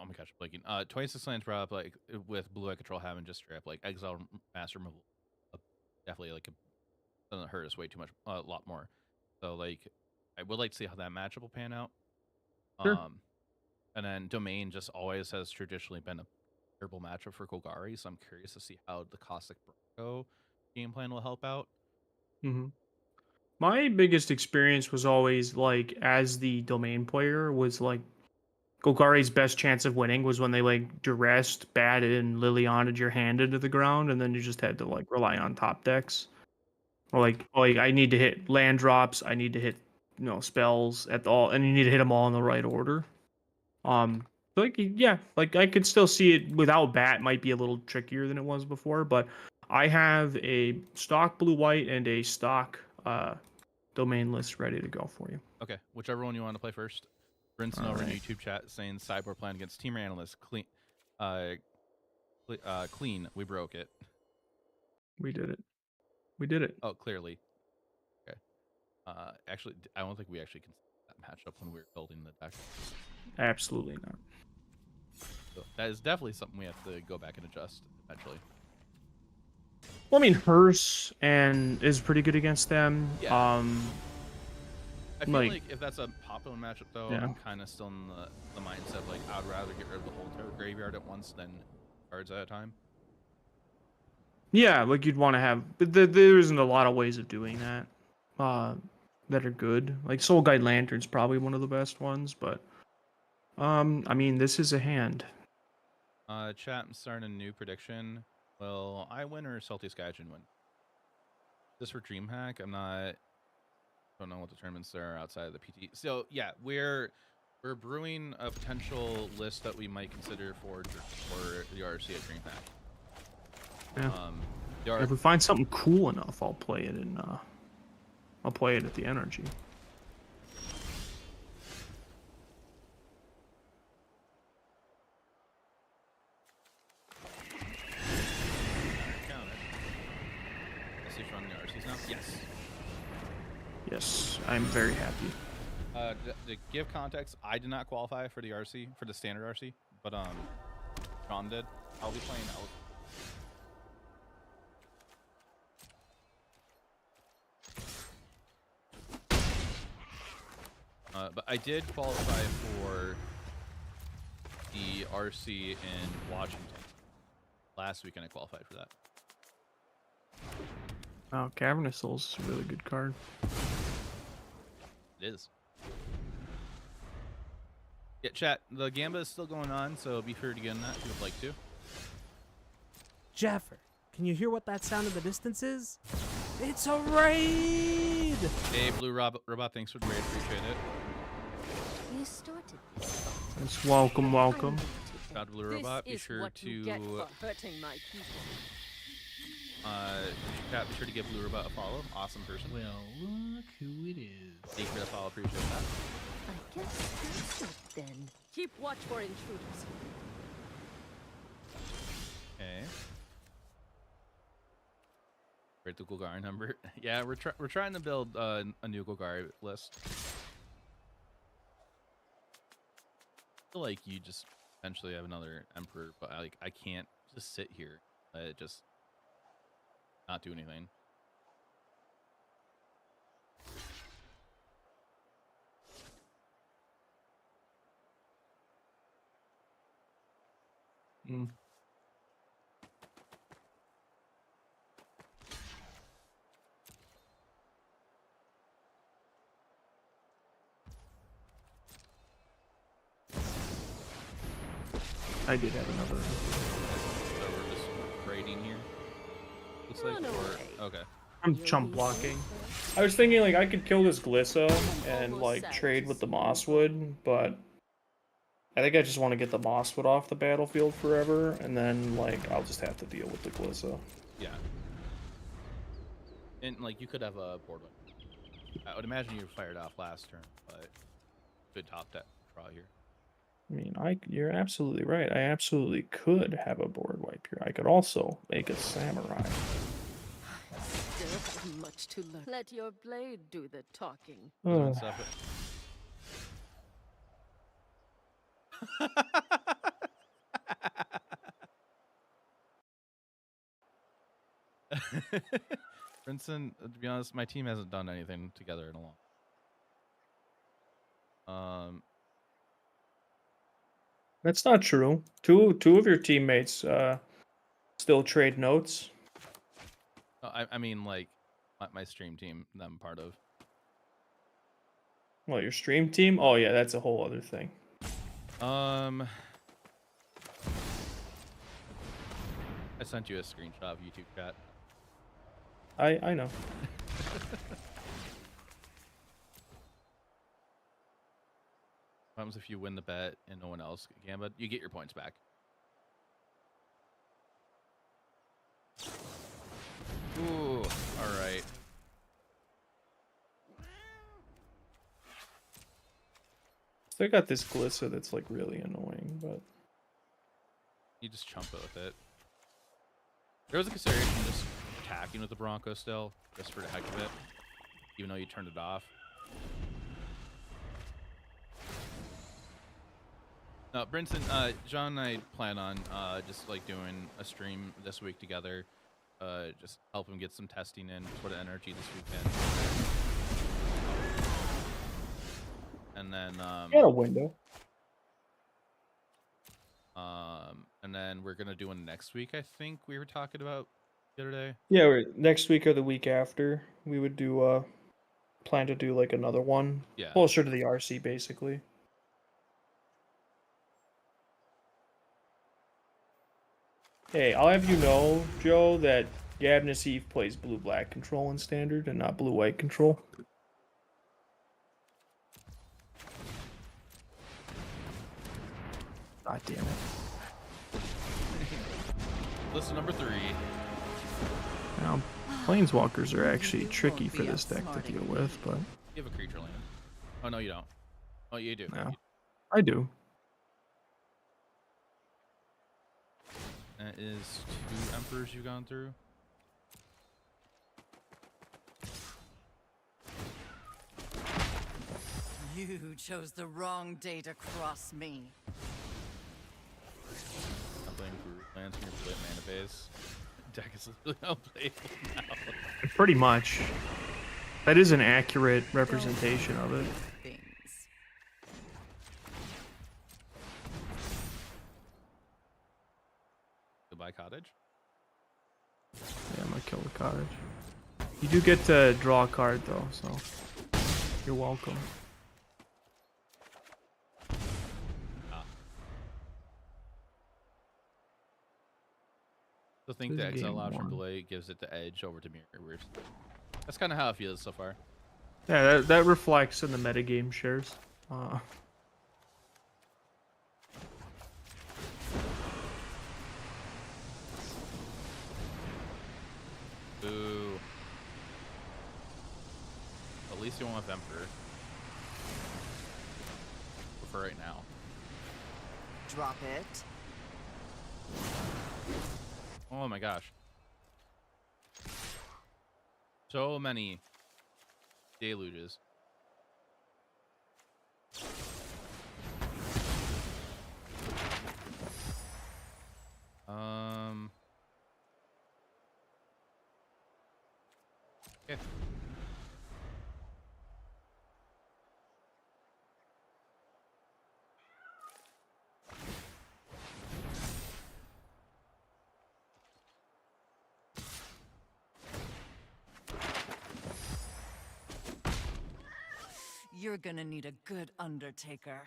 my gosh, blanking. 26 lands brought up like with blue eye control having just straight up like exile master removal. Definitely like doesn't hurt us way too much, a lot more. So like I would like to see how that matchup will pan out. And then Domain just always has traditionally been a terrible matchup for Golgari, so I'm curious to see how the Caustic Bronco game plan will help out. My biggest experience was always like as the Domain player was like Golgari's best chance of winning was when they like duressed, batted, and Liliana'd your hand into the ground, and then you just had to like rely on top decks. Or like I need to hit land drops, I need to hit spells at all, and you need to hit them all in the right order. Like I could still see it without bat might be a little trickier than it was before, but I have a stock blue white and a stock Domain list ready to go for you. Okay, whichever one you want to play first. Brinson over in YouTube chat saying sideboard plan against Team Analyst clean. Clean. We broke it. We did it. We did it. Oh, clearly. Okay. Actually, I don't think we actually considered that matchup when we were building the deck. Absolutely not. So that is definitely something we have to go back and adjust eventually. Well, I mean, Hearse is pretty good against them. Yeah. I feel like if that's a popular matchup, though, I'm kind of still in the mindset like I'd rather get rid of the whole entire graveyard at once than cards at a time. Yeah, like you'd want to have, but there isn't a lot of ways of doing that that are good. Like Soul Guide Lantern's probably one of the best ones, but I mean, this is a hand. Chat, I'm starting a new prediction. Will I win or Salty Skyjin win? This for DreamHack? Don't know what the tournaments are outside of the PT. So yeah, we're brewing a potential list that we might consider for the RC at DreamHack. Yeah. If we find something cool enough, I'll play it at the NRG. Yes, I'm very happy. To give context, I did not qualify for the RC, for the standard RC, but Sean did. I'll be playing but I did qualify for the RC in Washington. Last weekend I qualified for that. Oh, Cavernous Souls is a really good card. It is. Yeah, chat, the Gamba is still going on, so be sure to get in that if you would like to. Jaffer, can you hear what that sound in the distance is? It's a raid! Hey, Blue Robot, thanks for the raid. Appreciate it. You started. It's welcome. Shout out Blue Robot. Be sure to hurting my people. Chat, be sure to give Blue Robot a follow. Awesome person. Well, look who it is. Thank you for the follow. Appreciate that. I guess that's it then. Keep watch for intruders. Okay. Great the Golgari number. Yeah, we're trying to build a new Golgari list. I feel like you just eventually have another Emperor, but I can't just sit here. Just not do anything. Mm. I did have another. So we're just trading here. Looks like. Run away. Okay. I'm You'll chump be blocking. safer. I was thinking like I could kill this Glissa and Almost like sad trade to with the see. Mosswood, but I think I just want to get the Mosswood off the battlefield forever, and then like I'll just have to deal with the Glissa. Yeah. And like you could have a board wipe. I would imagine you fired off last turn, but good top deck draw here. I mean, you're absolutely right. I absolutely could have a board wipe here. I could also make a samurai. Still have much to learn. Let your blade do the talking. Doing Ugh. stuff. Princeton, to be honest, my team hasn't done anything together in a long. That's not true. Two of your teammates still trade notes. I mean, like my stream team that I'm part of. Well, your stream team? Oh yeah, that's a whole other thing. I sent you a screenshot of YouTube chat. I know. What happens if you win the bet and no one else can? But you get your points back. Ooh, all right. Still got this Glissa that's like really annoying, but You just chump it with it. There was a consideration just attacking with the Bronco still, just for the heck of it, even though you turned it off. No, Brinson, John and I plan on just like doing a stream this week together. Just help him get some testing in for the NRG this weekend. And then got a window. and then we're gonna do one next week, I think we were talking about the other day. Yeah, next week or the week after, we would do plan to do like another one. Yeah. Closer to the RC basically. Hey, I'll have you know, Joe, that Gab Nassif plays blue-black control in standard and not blue-white control. God damn it. List number 3. Now, planeswalkers are actually tricky for this deck to deal with, but You have a creature land. Oh no, you don't. Oh, you do. no, I do. That is 2 emperors you've gone through. You chose the wrong day to cross me. I'm playing Brute lands from your split mana phase. Deck is literally unplayable now. Pretty much. That is an accurate representation of it. Things. Goodbye, cottage. Yeah, I'm gonna kill the cottage. You do get to draw a card though, so you're welcome. So think This the is exile game option one. delay gives it the edge over to mirrors. That's kind of how it feels so far. Yeah, that reflects in the metagame shares. Ooh. At least you won't have Emperor. for right now. Drop it. Oh my gosh. So many deluges. Okay. You're gonna need a good undertaker.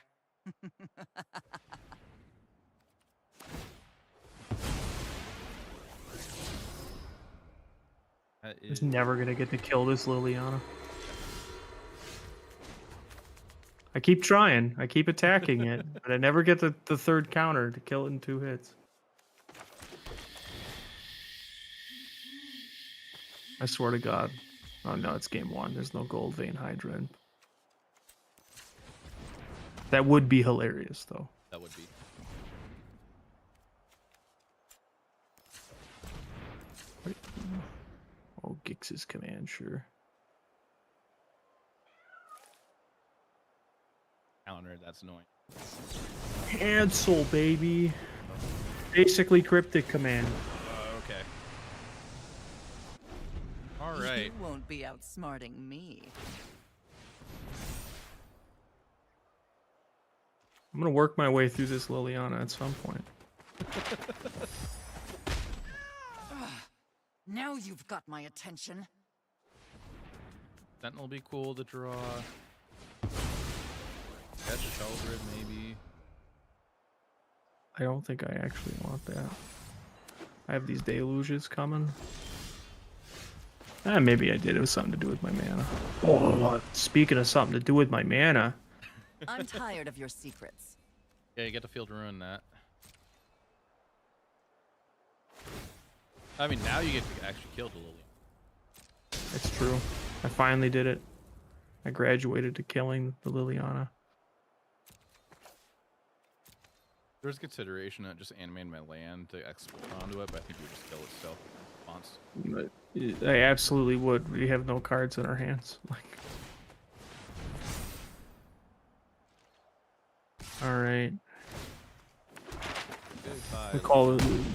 That is... Just never gonna get to kill this Liliana. I keep trying. I keep attacking it, but I never get the third counter to kill it in 2 hits. I swear to God. Oh no, it's game 1. There's no gold vein hydra. That would be hilarious, though. That would be. Oh, Gix's command, sure. Counter, that's annoying. Cancel, baby. Basically cryptic command. Okay. All right. You won't be outsmarting me. I'm gonna work my way through this Liliana at some point. Now you've got my attention. Sentinel will be cool to draw. Catch Sheldred, maybe. I don't think I actually want that. I have these deluges coming. Maybe I did. It was something to do with my mana. Oh, speaking of something to do with my mana. I'm tired of your secrets. Yeah, you get to Field Ruin that. I mean, now you get to actually kill the Lily. It's true. I finally did it. I graduated to killing the Liliana. There's consideration of just animating my land to export onto it, but I think you just kill it still. Once. But I absolutely would. We have no cards in our hands. Like, all right. Goodbye.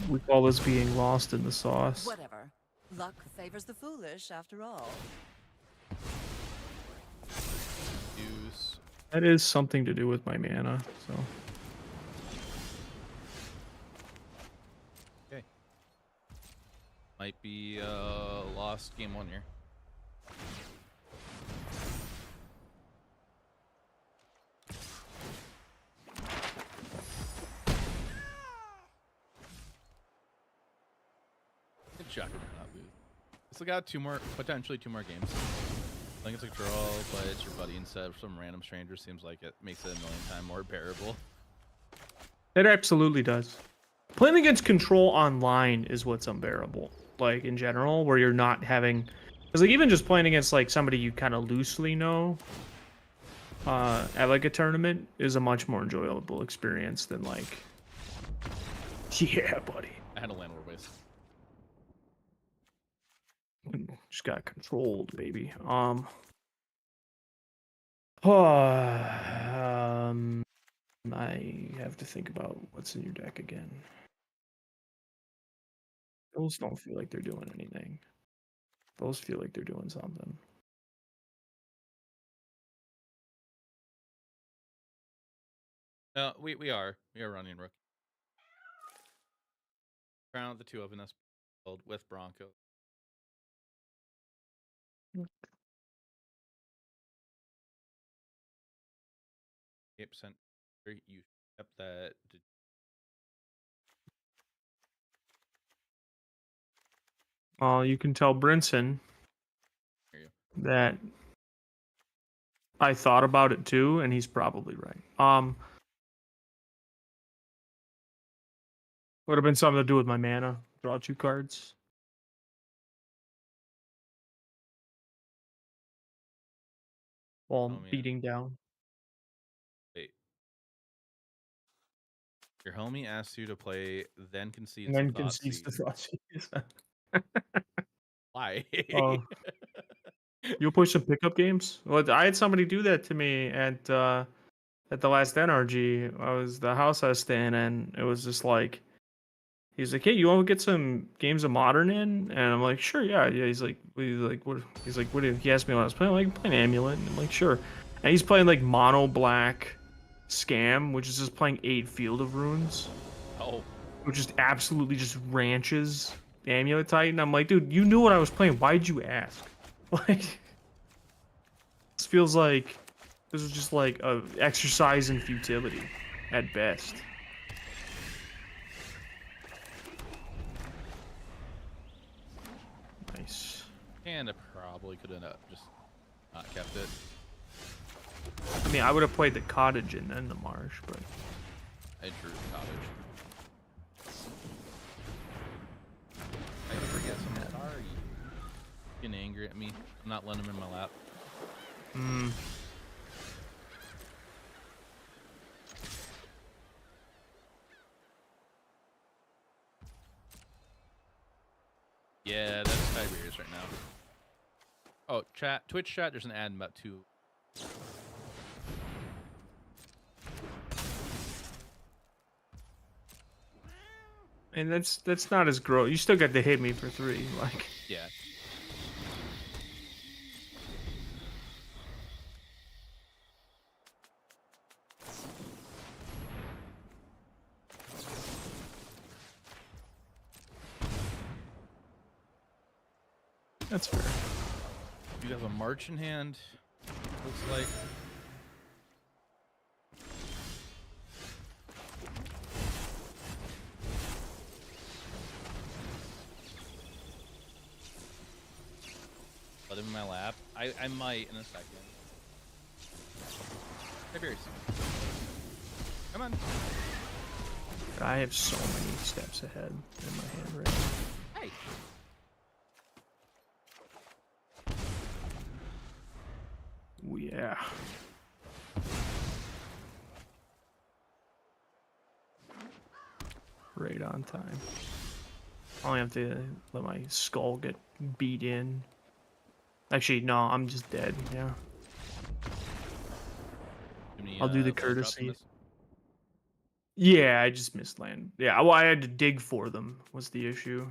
We call this being lost in the sauce. Whatever. Luck favors the foolish, after all. Use. That is something to do with my mana. So. Okay. Might be lost game 1 here. Good job. Not lose. Still got potentially two more games. I think it's a draw, but it's your buddy instead of some random stranger. Seems like it makes it a million times more bearable. It absolutely does. Playing against control online is what's unbearable. Like in general, where you're not having, because like even just playing against like somebody you kind of loosely know, at like a tournament is a much more enjoyable experience than like, yeah, buddy. I had a land war waste. Just got controlled, baby. I have to think about what's in your deck again. Those don't feel like they're doing anything. Those feel like they're doing something. No, we are running Rook. Crown of the 2 of us with Bronco. 8%. You kept that. You can tell Brinson Hear you. that I thought about it too, and he's probably right. Would have been something to do with my mana. Draw 2 cards. While Oh, man. beating down. Wait. Your homie asks you to play, then concedes And then to thought concedes the seed. thought. Why? Oh. You'll push some pickup games? Well, I had somebody do that to me at the last NRG. The house I was staying in. It was just like, he's like, "Hey, you want to get some games of Modern in?" And I'm like, "Sure, yeah." He's like, what? He's like, "What?" He asked me what I was playing. I'm like, "I'm playing Amulet." And I'm like, "Sure." And he's playing like Mono Black Scam, which is just playing 8 Field of Runes, Oh, which just absolutely just ranches Amulet Titan. I'm like, dude, you knew what I was playing. Why'd you ask? Like, this feels like this was just like a exercise in futility at best. Nice. and I probably could have just not kept it. I mean, I would have played the cottage and then the marsh, but I drew the cottage. I forget some car. Getting angry at me. I'm not letting him in my lap. Yeah, that's Tiberius right now. Oh, Twitch chat, there's an ad in about 2. and that's not as gross. You still got to hit me for 3, like. Yeah. That's fair. You have a march in hand. Looks like. Let him in my lap. I might in a second. Tiberius. Come on. I have so many steps ahead in my hand right now. Hey. Ooh, yeah. Right on time. I only have to let my skull get beat in. Actually, no, I'm just dead. Yeah. I'll do the courtesy. Yeah, I just missed land. Yeah, well, I had to dig for them was the issue.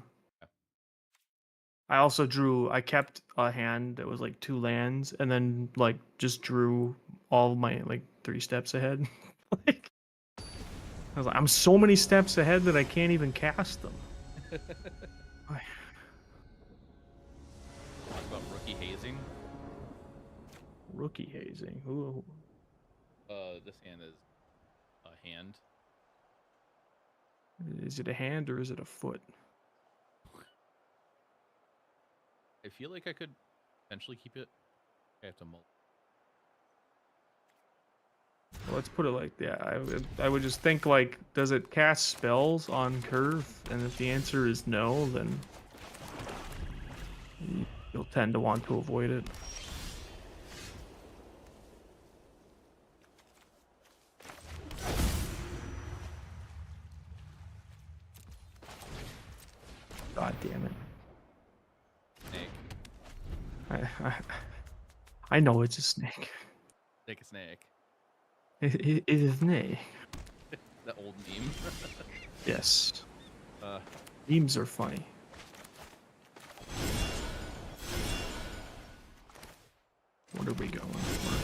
I also I kept a hand that was like 2 lands, and then like just drew all of my like 3 steps ahead. Like, I was like, I'm so many steps ahead that I can't even cast them. Talk about rookie hazing. Rookie hazing. Ooh. This hand is a hand. Is it a hand or is it a foot? I feel like I could potentially keep it. I have to multi. Well, let's put it like that. I would just think like, does it cast spells on curve? And if the answer is no, then you'll tend to want to avoid it. God damn it. Snake. I know it's a snake. Take a snake. It is a snake. The old meme. Yes. Uh, Memes are funny. What are we going for?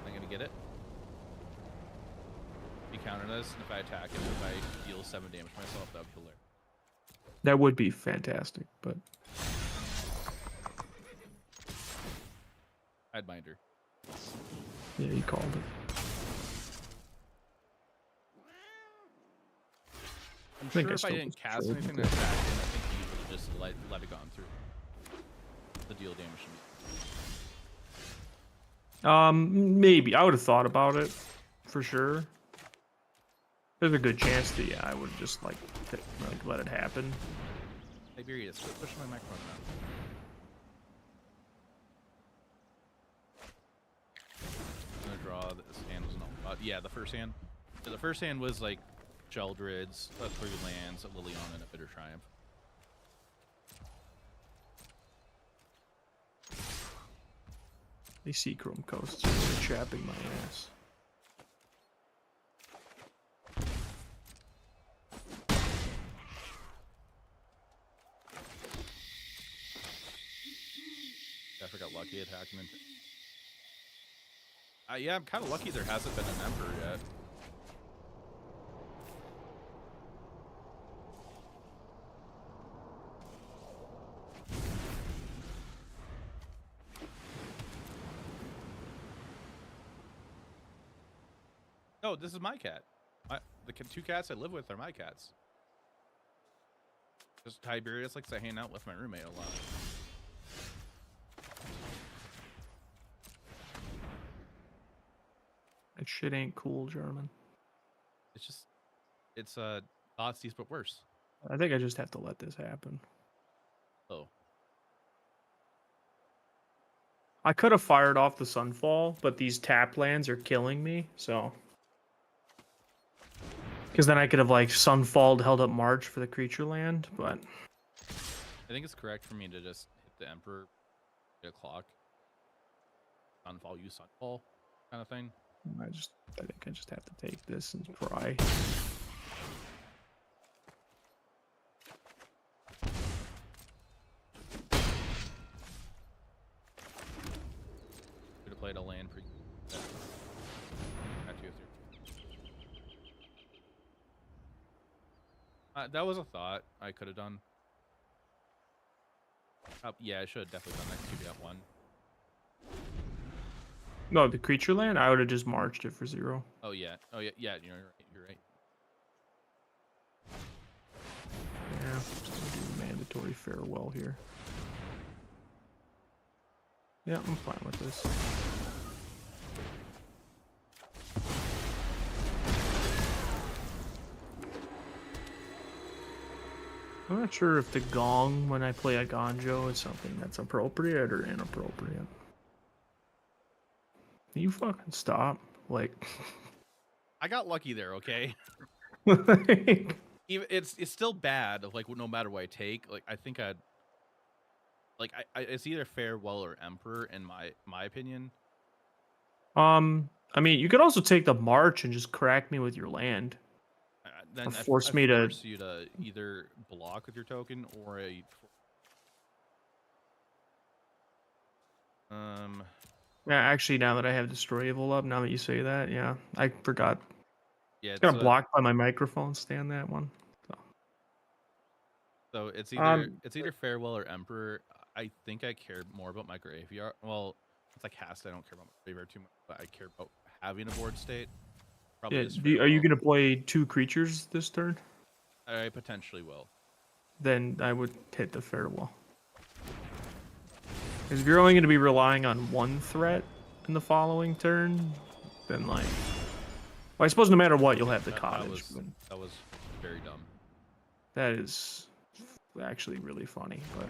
am I gonna get it? If you counter this, and if I attack it, if I deal 7 damage to myself, that would be hilarious. That would be fantastic, but I'd mind her. yeah, you called it. I'm think sure I if I still didn't just cast trade anything with to attack him, I think he would have just let it gone through. The deal damage to me. Maybe I would have thought about it for sure. There's a good chance that yeah, I would have just like let it happen. Tiberius, quit pushing my microphone around. I'm gonna draw this hand was an yeah, the first hand. The first hand was like Sheldrids, 3 lands, a Lilion, and a Bitter Triumph. These Seachrome coasts are really chapping my ass. Jaffer got lucky attacking into. Yeah, I'm kind of lucky there hasn't been an Emperor yet. No, this is my cat. The 2 cats I live with are my cats. Just Tiberius likes to hang out with my roommate a lot. That shit ain't cool, German. It's just, it's Nazis but worse. I think I just have to let this happen. Oh. I could have fired off the Sunfall, but these tap lands are killing me, so. Because then I could have like Sunfalled, held up March for the creature land, but. I think it's correct for me to just hit the Emperor, get a clock, Sunfall, use Sunfall, kind of thing. I think I just have to take this and try. Could have played a land pre. That was a thought I could have done. Yeah, I should have definitely done that 2-1. No, the creature land, I would have just marched it for 0. Oh yeah, yeah. You're right. You're right. Yeah, just gonna do mandatory farewell here. Yeah, I'm fine with this. I'm not sure if the gong when I play a Gonjo is something that's appropriate or inappropriate. You fucking stop. Like I got lucky there, okay? like, Even it's still bad. Like no matter what I take, like I think I'd like it's either farewell or Emperor in my opinion. I mean, you could also take the march and just crack me with your land. Then Or force me to- force you to either block with your token or a. Yeah, actually, now that I have Destroy Evil up, now that you say that, yeah, I forgot. Yeah, It's got blocked by my microphone stand, that one. So it's either farewell or Emperor. I think I care more about my graveyard. Well, it's like cast. I don't care about my graveyard too much, but I care about having a board state. Probably Yeah, just are you farewell. going to play 2 creatures this turn? I potentially will. Then I would hit the farewell. Because if you're only going to be relying on 1 threat in the following turn, then like, well, I suppose no matter what, you'll have the cottage. That was very dumb. That is actually really funny, but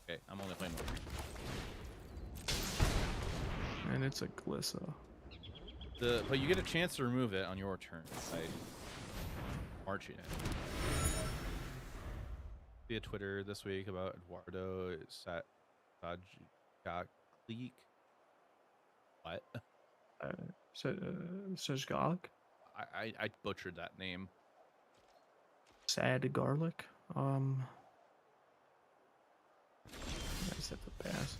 Okay, I'm only playing 1 creature. and it's a Glissa. But you get a chance to remove it on your turn by marching it. See a Twitter this week about Eduardo Sajgalik. What? Sajgalik? I butchered that name. Sad garlic. I just have to pass.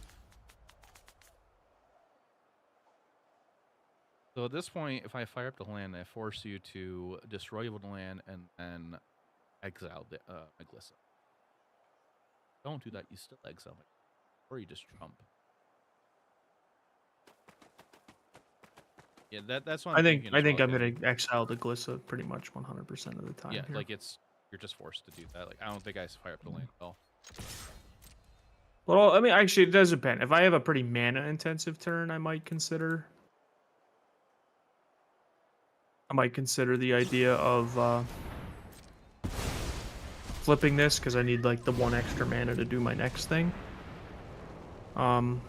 So at this point, if I fire up the land, I force you to destroy the land and then exile the Glissa. Don't do that. You still exile me, or you just trump. Yeah, that's what I I'm think thinking as well, I'm 'cause- gonna exile the Glissa pretty much 100% of the time. Yeah, here. like you're just forced to do that. Like I don't think I fire up the land at all. Well, I mean, actually, it does depend. If I have a pretty mana-intensive turn, I might consider the idea of flipping this because I need like the 1 extra mana to do my next thing. Get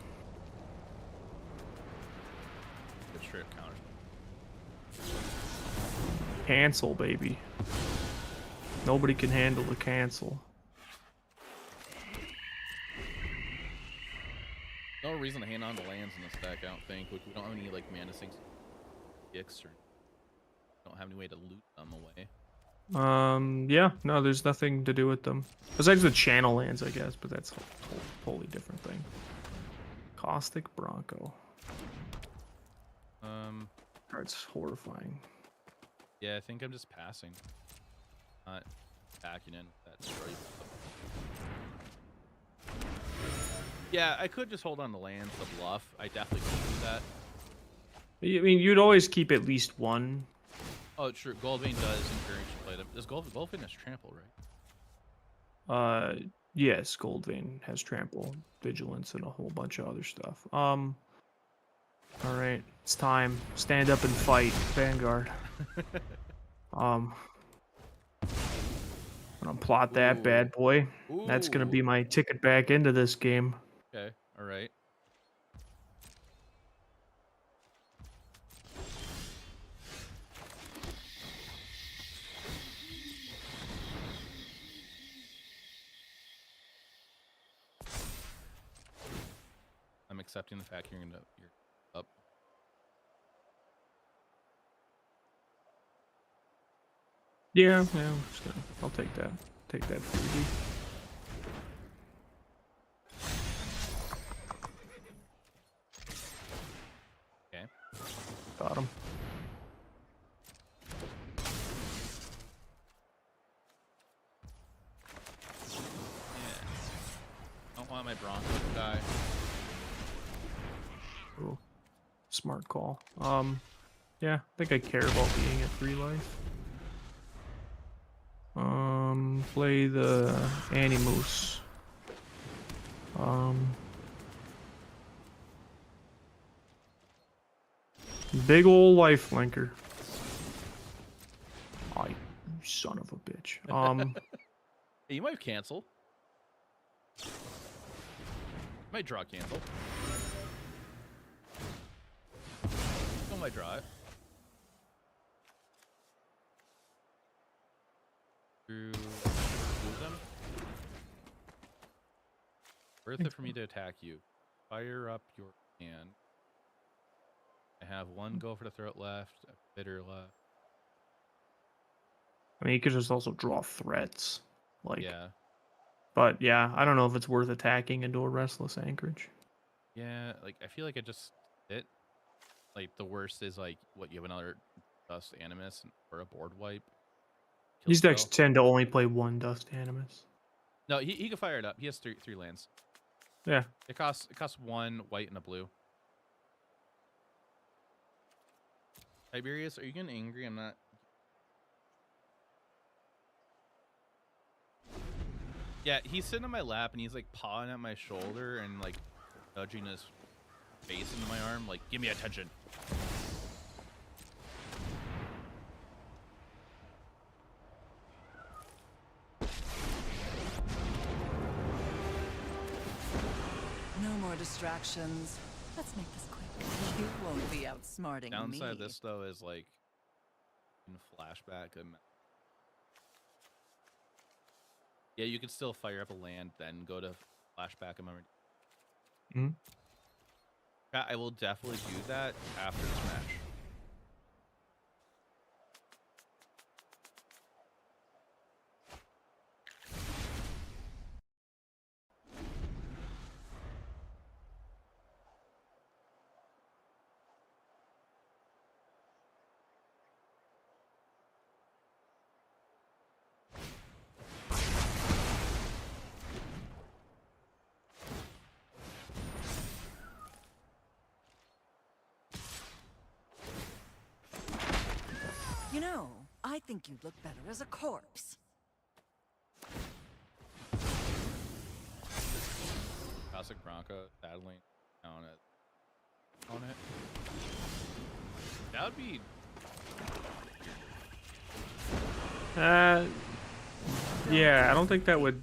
straight up counter. Cancel, baby. Nobody can handle the cancel. No reason to hand on the lands in this deck, I don't think. We don't have any like mana sinks, or don't have any way to loot them away. Yeah, no, there's nothing to do with them. Besides the channel lands, I guess, but that's a totally different thing. Caustic Bronco. Card's horrifying. Yeah, I think I'm just passing. Not backing in that strike. Yeah, I could just hold on the lands to bluff. I definitely could do that. I mean, you'd always keep at least one. Oh, true. Goldvein does encourage you to play them. Does Goldvein has trample, right? Yes, Goldvein has trample, vigilance, and a whole bunch of other stuff. All right, it's time. Stand up and fight, Vanguard. I'm gonna plot that bad boy. That's gonna be my ticket back into this game. Okay, all right. I'm accepting the fact you're up. Yeah, I'm just gonna. I'll take that. Take that freebie. Okay. Got him. Yeah. Don't want my Bronco to die. Ooh, smart call. Yeah, I think I care about being at 3 life. Play the Animus. Big ol' life linker. Oh, you son of a bitch. Hey, you might cancel. Might draw cancel. Don't might draw it. Lose them. Worth it for me to attack you. Fire up your hand. I have one go for the throat left, a bitter left. I mean, you could just also draw threats. Like, Yeah. But yeah, I don't know if it's worth attacking into a Restless Anchorage. Yeah, like I feel like I just hit. Like the worst is like what you have another Dust Animus or a board wipe. Kill These decks spell. tend to only play one Dust Animus. No, he can fire it up. He has three lands. Yeah. It costs 1 white and a blue. Tiberius, are you getting angry? I'm not. Yeah, he's sitting on my lap and he's like pawing at my shoulder and like nudging his face into my arm, like, give me attention. No more distractions. Let's make this quick. You won't be outsmarting Downside me. of this though is like in flashback. Yeah, you could still fire up a land, then go to flashback a memory. Hmm. Yeah, I will definitely do that after Smash. You know, I think you'd look better as a corpse. Classic Bronco battling down on it. That would be. Yeah, I don't think that would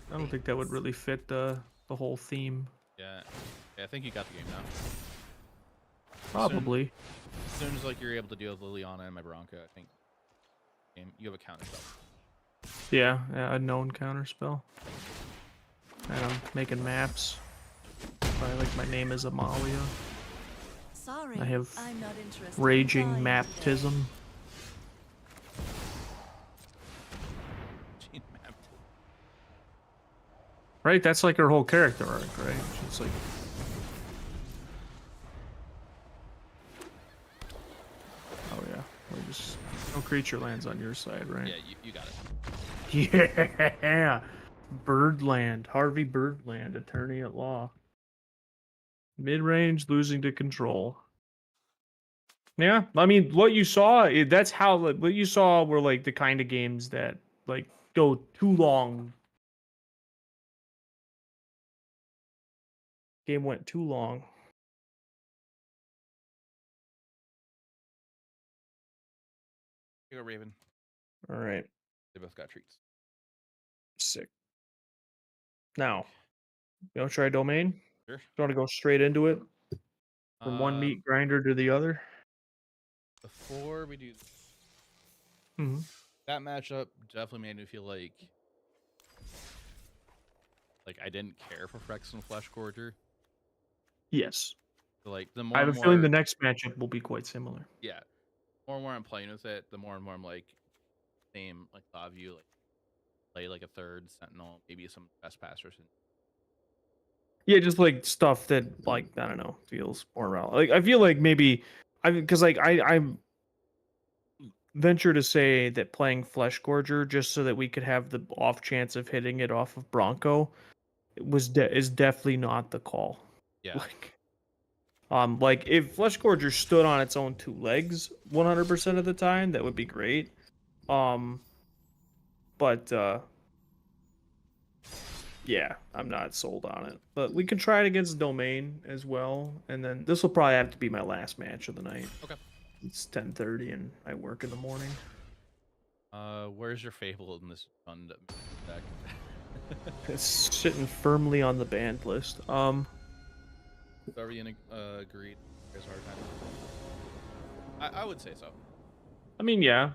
really fit the whole theme. Yeah, I think you got the game now. Probably. As soon as like you're able to deal with Liliana and my Bronco, I think game. You have a counter spell. Yeah, a known counter spell. And I'm making maps. Like my name is Amalia. Sorry, I have I'm not interested in Raging dying Maptism. Gene mapped. Right, that's like her whole character arc, right? She's like, oh yeah, well, just no creature lands on your side, right? Yeah, you got it. Yeah, Birdland, Harvey Birdland, attorney at law. Mid-range, losing to control. Yeah, I mean, what you saw, that's how what you saw were like the kind of games that like go too long. Game went too long. You go, Raven. All right, They both got treats. sick. Now, you want to try domain? Sure. You want to go straight into it from one meat grinder to the other? Before we do Mm-hmm. that matchup, definitely made me feel like I didn't care for Phyrexian Flesh Gorger. Yes. So, like the more I have a and more, feeling the next matchup will be quite similar. yeah, more and more I'm playing with it, the more and more I'm like, same like thought view, like play like a third Sentinel, maybe some Trespassers. Yeah, just like stuff that like I don't know feels more relevant. Like I feel like maybe because like I venture to say that playing Flesh Gorger just so that we could have the off chance of hitting it off of Bronco is definitely not the call. Yeah, Like if Flesh Gorger stood on its own two legs 100% of the time, that would be great. But yeah, I'm not sold on it. But we can try it against Domain as well, and then this will probably have to be my last match of the night. Okay. It's 10:30 and I work in the morning. Where's your Fable in this fun deck? It's sitting firmly on the banned list. Are you agreed? There's a hard time. I would say so. I mean, yeah.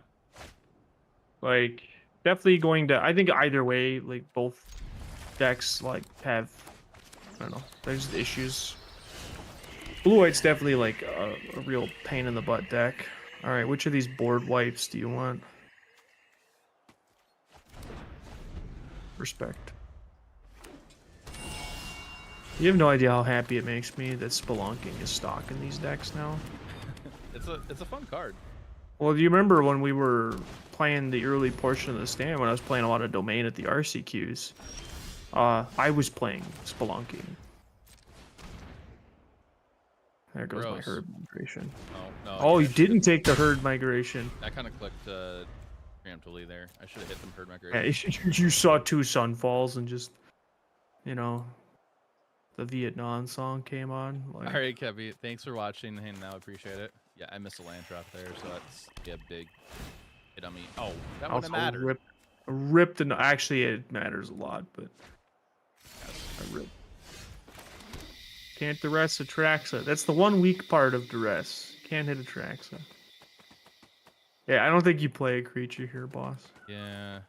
Like definitely going to I think either way, like both decks like have I don't know, there's issues. Blue White's definitely like a real pain in the butt deck. Alright, which of these board wipes do you want? Respect. You have no idea how happy it makes me that Spelunking is stock in these decks now. It's a fun card. Well, do you remember when we were playing the early portion of the stand when I was playing a lot of Domain at the RCQs? I was playing Spelunking. There goes my Gross. herd migration. No. Oh, you I should've- didn't take the herd migration. I kind of clicked preemptively there. I should have hit them herd migration. Yeah, you saw two sunfalls and just, you know, the Vietnam song came on. Like, All right, Kevy. Thanks for watching, and I appreciate it. Yeah, I missed a land drop there, so that's a big hit on me. Oh, that wouldn't also matter. ripped and actually it matters a lot, but I ripped. Can't duress Atraxa. That's the one weak part of duress. Can't hit Atraxa. Yeah, I don't think you play a creature here, boss. Yeah.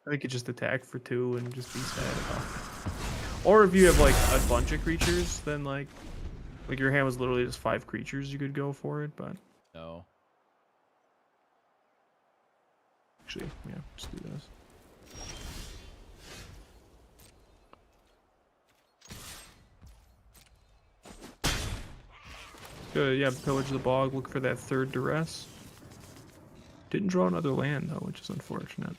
I think you just attack for 2 and just be sad about it. Or if you have like a bunch of creatures, then like your hand was literally just 5 creatures, you could go for it, but No. actually, yeah, just do this. Good, yeah, pillage the bog, look for that 3rd duress. Didn't draw another land though, which is unfortunate.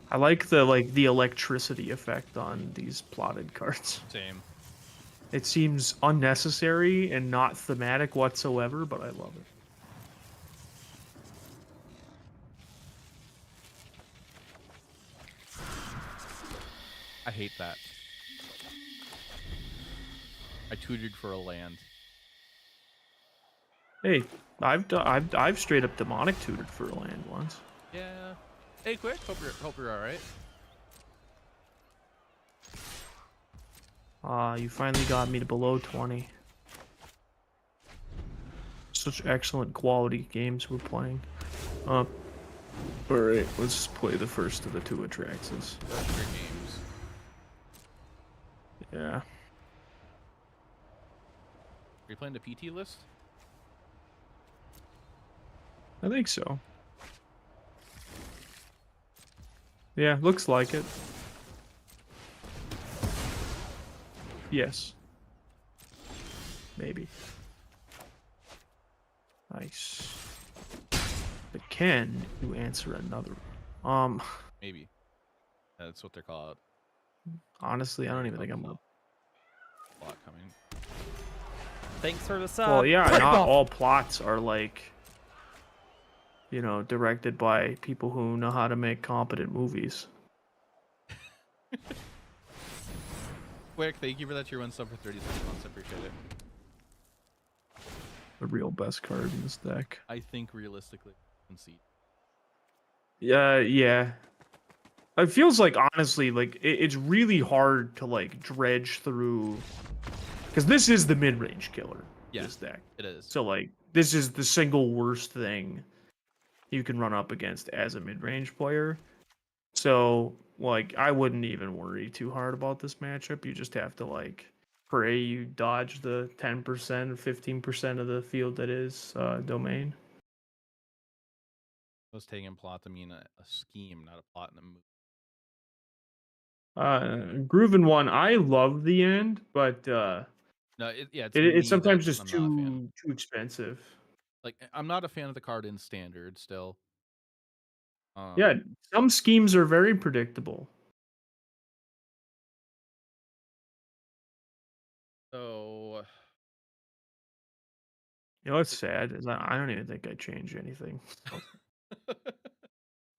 I like the electricity effect on these plotted cards. Same. It seems unnecessary and not thematic whatsoever, but I love it. I hate that. I tutored for a land. Hey, I've straight up demonic tutored for a land once. Yeah. Hey, quick. Hope you're all right. You finally got me to below 20. such excellent quality games we're playing. All right, let's play the first of the 2 Atraxes. Great games. Yeah. Are you playing the PT list? I think so. Yeah, looks like it. Yes. Maybe. Nice. But can you answer another one? Maybe. That's what they're called. Honestly, I don't even think I'm gonna. Plot coming. Thanks for the sub. Well, yeah, Pipe not off. all plots are like, you know, directed by people who know how to make competent movies. Quick, thank you for that tier 1 sub for 36 months. I appreciate it. The real best card in this deck. I think realistically, concede. Yeah. It feels like, honestly, like it's really hard to like dredge through, because this is the mid-range killer. Yeah, this deck. It is. So like this is the single worst thing you can run up against as a mid-range player. So like I wouldn't even worry too hard about this matchup. You just have to like pray you dodge the 10%, 15% of the field that is domain. I was taking plot to mean a scheme, not a plot in a movie. Groovin' one, I love the end, but No, it's it's me sometimes that just I'm not a fan. too expensive. Like, I'm not a fan of the card in standard still. Yeah, some schemes are very predictable. So You know what's sad is I don't even think I change anything.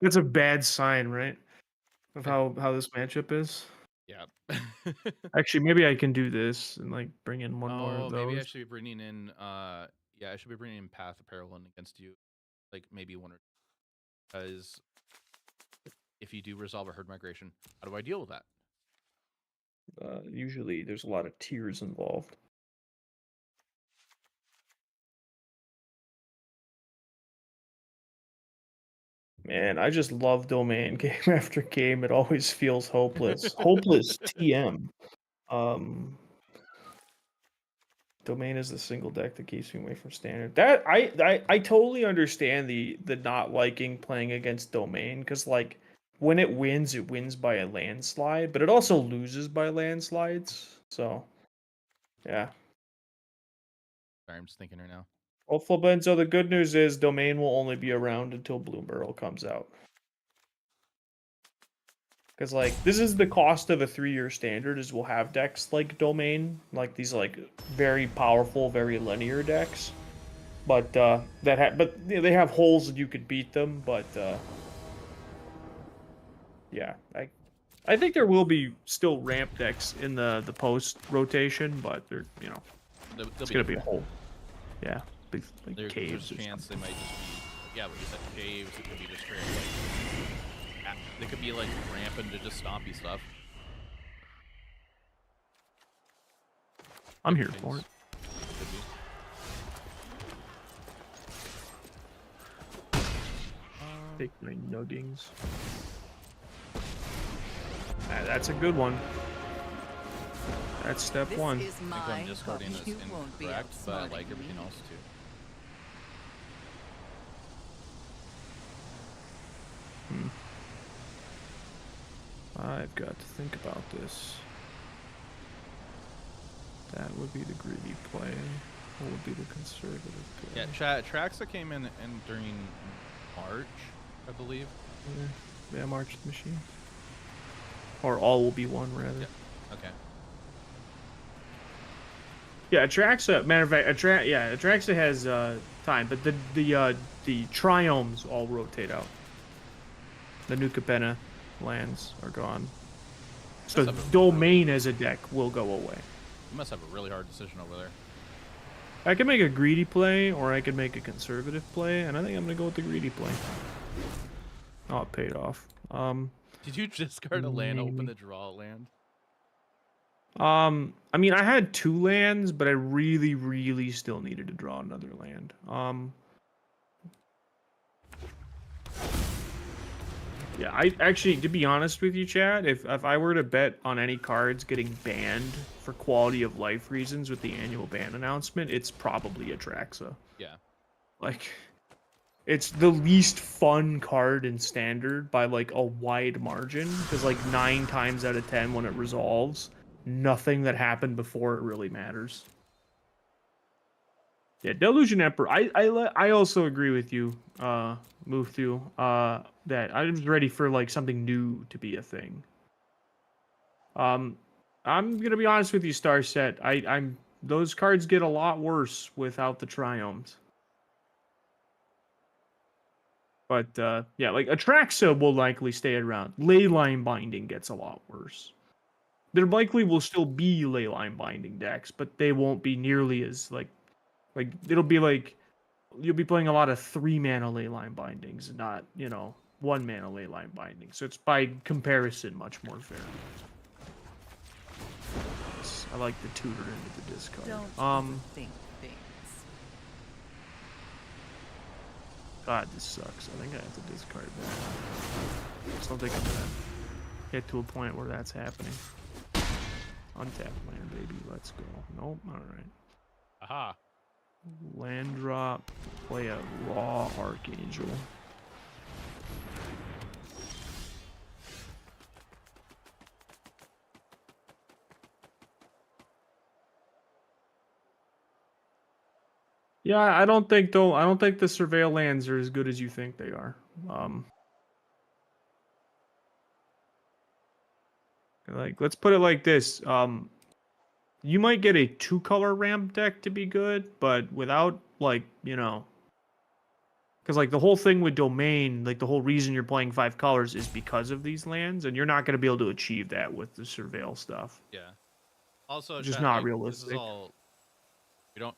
That's a bad sign, right? Of how this matchup is. yeah. Actually, maybe I can do this and like bring in one more Oh, of maybe I those. should be bringing in I should be bringing in Path of Parallel against you, like maybe one or two. Because if you do resolve a herd migration, how do I deal with that? Usually, there's a lot of tiers involved. Man, I just love domain game after game. It always feels hopeless. Hopeless TM. Domain is the single deck that keeps me away from standard. That I totally understand the not liking playing against domain, because like when it wins by a landslide, but it also loses by landslides. So yeah. Sorry, I'm just thinking right now. Well, Flabenzo, the good news is domain will only be around until Bloom Burrow comes out. Because like this is the cost of a 3-year standard, is we'll have decks like domain, like these like very powerful, very linear decks. But they have holes that you could beat them, but yeah, I think there will be still ramp decks in the post rotation, but they're it's gonna be a hole. Yeah, big like caves. There's a chance they might just be what you said, caves. It could be just straight like they could be like ramp into just stompy stuff. I'm here for it. Take my nuggings. That's a good one. That's step This one. is I think my I'm discarding hobby. this You won't be incorrect, but I outsmarting like everything me. else too. I've got to think about this. That would be the greedy play. What would be the conservative play? Yeah, Traxa came in during March, I believe. Yeah, March the Machine. Or all will be one, rather. Yeah. Okay. Yeah, Atraxa. Matter of fact, Atraxa has time, but the Triomes all rotate out. The New Capenna lands are gone. So domain as a deck will go away. You must have a really hard decision over there. I can make a greedy play, or I can make a conservative play, and I think I'm gonna go with the greedy play. Oh, it paid off. Did you discard a land, open the draw land? I mean, I had 2 lands, but I really, really still needed to draw another land. Yeah, I actually, to be honest with you, Chad, if I were to bet on any cards getting banned for quality of life reasons with the annual ban announcement, it's probably Atraxa. Yeah. Like, it's the least fun card in Standard by, like, a wide margin, because, like, 9 times out of 10 when it resolves, nothing that happened before it really matters. Yeah, Delusion Emperor. I also agree with you, Muftu, that I was ready for like something new to be a thing. I'm gonna be honest with you, Starset. I'm those cards get a lot worse without the Triomes. But yeah, like Atraxa will likely stay around. Leyline Binding gets a lot worse. There likely will still be Leyline Binding decks, but they won't be nearly as like it'll be like you'll be playing a lot of 3-mana Leyline Bindings, not 1-mana Leyline Bindings. So it's by comparison much more fair. I like the tutor into the discard. Don't overthink things. God, this sucks. I think I have to discard that. Just don't think I'm gonna get to a point where that's happening. Untap land, baby. Let's go. Nope. All right. Aha. Land drop. Play a raw Archangel. Yeah, I don't think the surveil lands are as good as you think they are. Like, let's put it like this. You might get a 2-color ramp deck to be good, but without, like, because like the whole thing with Domain, like the whole reason you're playing 5 colors is because of these lands, and you're not going to be able to achieve that with the surveil stuff. Yeah. Also, Which is chat, not like, realistic. This is all.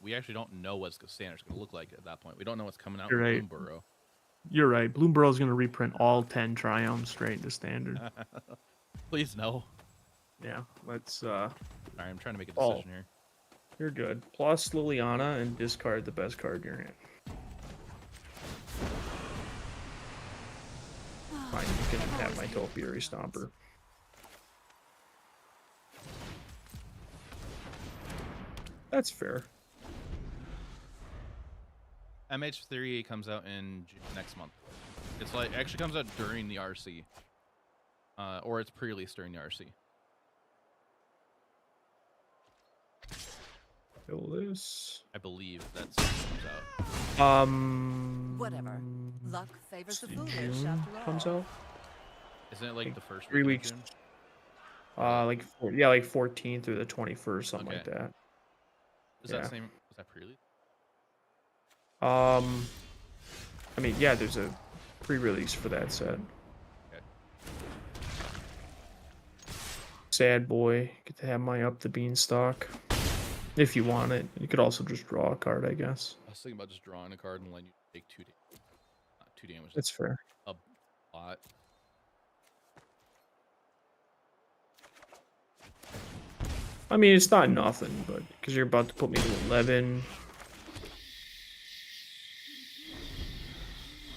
We actually don't know what Standard's going to look like at that point. We don't know what's coming out You're with right. Bloomburrow. You're right. Bloomburrow is going to reprint all 10 Triomes straight into Standard. Please no. Yeah, let's. Sorry, I'm trying to make a decision here. You're good. Plus Liliana and discard the best card in your hand. Fine, you can have my Topiary Stomper. That's fair. MH3 comes out in next month. It's like actually comes out during the RC, or it's pre-released during the RC. Kill this. I believe that's when it comes out. Whatever. Luck favors the foolish June after all. comes out. Isn't it like the first 3 week of weeks. June? Like 14th through the 21st, something like Okay. that. Is Yeah. that same? Is that pre-release? I mean, yeah, there's a pre-release for that set. Okay. Sad boy, get to have my Up the Beanstalk. If you want it. You could also just draw a card, I guess. I was thinking about just drawing a card and letting you take 2 damage. Not 2 damage. That's fair. A lot. I mean, it's not nothing, but because you're about to put me to 11.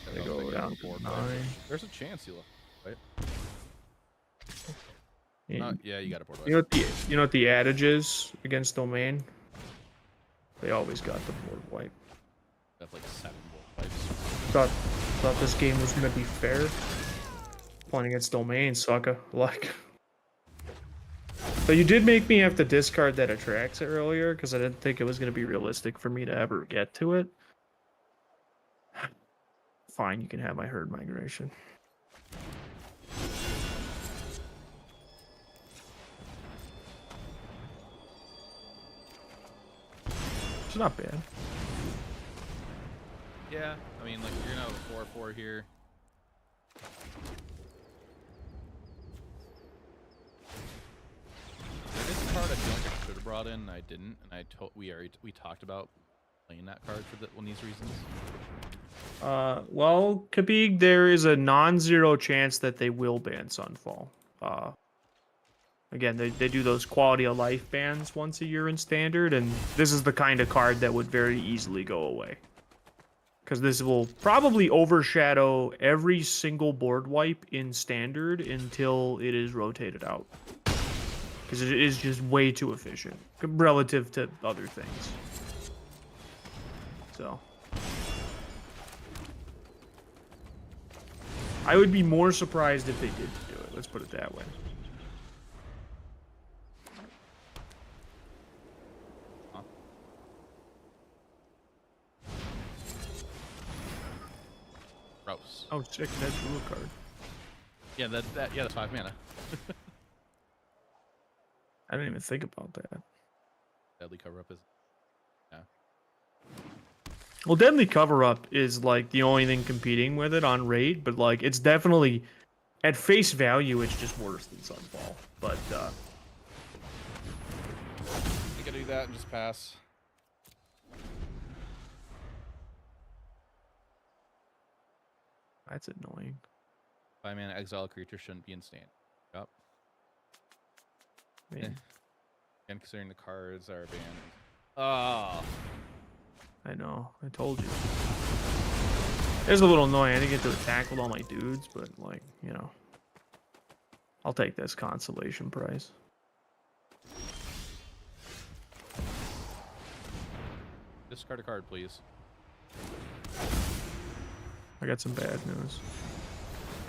I Go was down thinking to 4, 9. There's a chance you'll, right? And Yeah, you got a board wipe. you know what the adage is against Domain? They always got the board wipe. I have like 7 board wipes. Thought this game was gonna be fair. Playing against Domain, sucker. Like. But you did make me have to discard that Atraxa earlier because I didn't think it was gonna be realistic for me to ever get to it. Fine, you can have my herd migration. It's not bad. Yeah, I mean, like, you're gonna have a 4/4 here. This card I feel like I should have brought in, and I didn't, and we talked about playing that card for one of these reasons. Well, Kabig, there is a non-zero chance that they will ban Sunfall. Again, they do those quality of life bans once a year in standard, and this is the kind of card that would very easily go away. Because this will probably overshadow every single board wipe in standard until it is rotated out. Because it is just way too efficient relative to other things. So I would be more surprised if they did do it. Let's put it that way. Gross. Oh, sick. That's rule card. Yeah, that's 5 mana. I didn't even think about that. Deadly cover up is. Yeah. Well, Deadly Cover Up is like the only thing competing with it on rate, but like it's definitely at face value, it's just worse than Sunfall. But I can do that and just pass. that's annoying. 5 mana exile creature shouldn't be in stand. Yep. Man, And considering the cards are banned. Oh. I know. I told you. It was a little annoying. I didn't get to attack with all my dudes, but like, you know, I'll take this consolation prize. Discard a card, please. I got some bad news.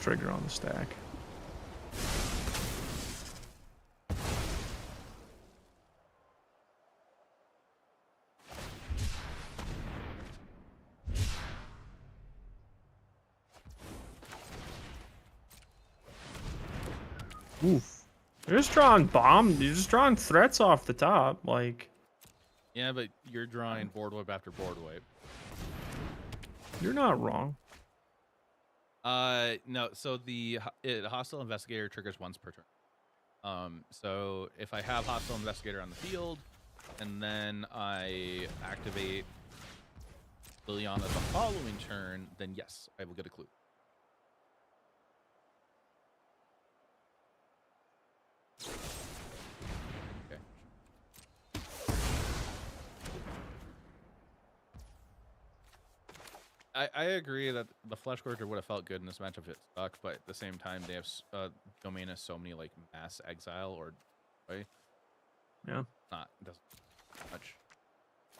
Trigger on the stack. Oof. You're just drawing you're just drawing threats off the top, like. Yeah, but you're drawing board wipe after board wipe. You're not wrong. No. So the hostile investigator triggers once per turn. So if I have hostile investigator on the field, and then I activate Liliana the following turn, then yes, I will get a clue. Okay. I agree that the Flesh Gorger would have felt good in this matchup if it stuck, but at the same time, they have Domain has so many like mass exile or right? Yeah. It doesn't much.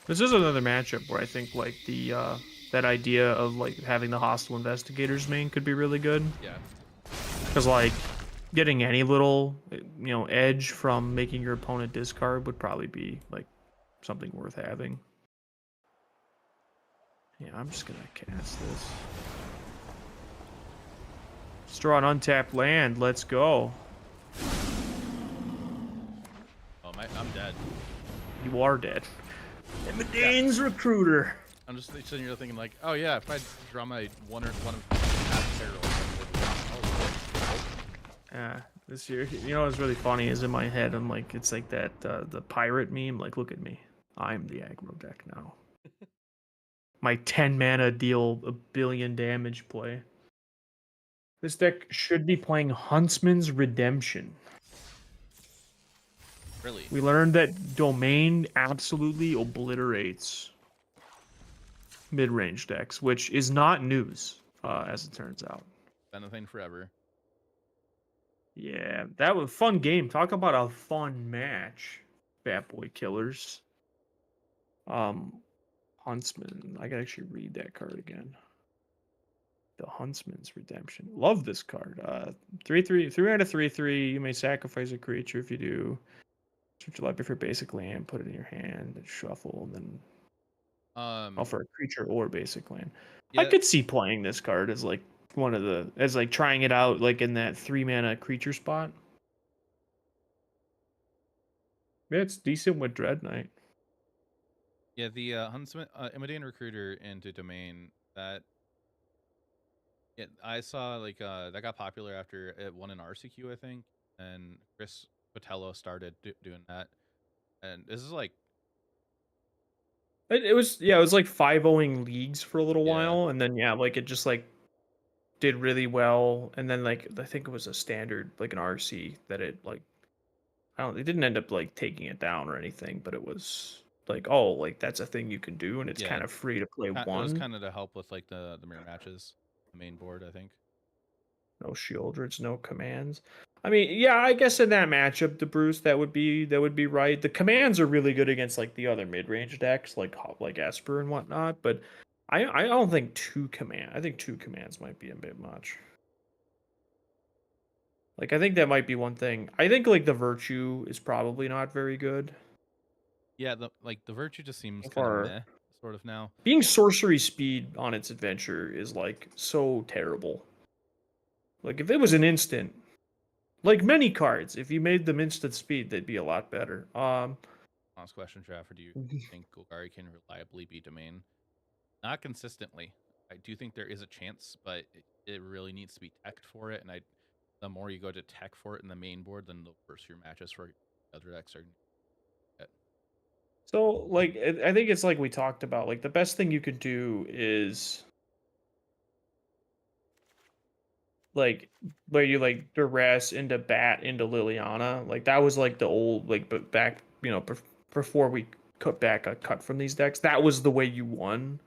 This is another matchup where I think like the that idea of like having the hostile investigators main could be really good. Yeah. Because like getting any little edge from making your opponent discard would probably be like something worth having. Yeah, I'm just gonna cast this. Let's draw an untapped land. Let's go. Oh my, I'm dead. You are dead. Emmadane's recruiter. I'm just sitting here thinking like, oh yeah, if I draw my one of half Yeah, this year, you know what's really funny is in my head, I'm like, it's like that the pirate meme. Like, look at me, I'm the aggro deck now. My 10 mana deal a billion damage play. This deck should be playing Huntsman's Redemption. Really? We learned that Domain absolutely obliterates mid-range decks, which is not news, as it turns out. Been a thing forever. Yeah, that was a fun game. Talk about a fun match, Fat Boy Killers. Huntsman. I can actually read that card again. The Huntsman's Redemption. Love this card. 3/3, 3 out of 3/3. You may sacrifice a creature. If you do, search your library for basic land, put it in your hand, and shuffle, and then for a creature or basic land. Yeah. I could see playing this card as like trying it out like in that 3 mana creature spot. Yeah, it's decent with Dread Knight. Yeah, the Huntsman Immediate Recruiter into Domain that I saw like that got popular after it won an RCQ, I think, and Chris Patello started doing that. And this is like It was like 5-0ing leagues for a little Yeah. while, and then like it just like did really well, and then like I think it was a standard like an RC that it like They didn't end up like taking it down or anything, but it was like, oh, like that's a thing you can do, and it's Yeah. kind of free to play It was one. kind of to help with like the mirror matches, the main board, I think. No Shieldreds, no commands. I mean, yeah, I guess in that matchup, the Bruce, that would be right. The commands are really good against like the other mid range decks, like Esper and whatnot. But I don't think I think two commands might be a bit much. Like I think that might be one thing. I think like the Virtue is probably not very good. Yeah, the Virtue just seems So kind of far. meh, sort of now. Being sorcery speed on its adventure is like so terrible. Like if it was an instant, like many cards, if you made them instant speed, they'd be a lot better. Last question, Jaffer. Do you think Golgari can reliably be domain? Not consistently. I do think there is a chance, but it really needs to be teched for it. And the more you go to tech for it in the main board, then the worse your matches for other decks are. So, like, I think it's like we talked about. Like, the best thing you could do is like where you like duress into bat into Liliana. Like that was like the old but back before we cut from these decks. That was the way you won.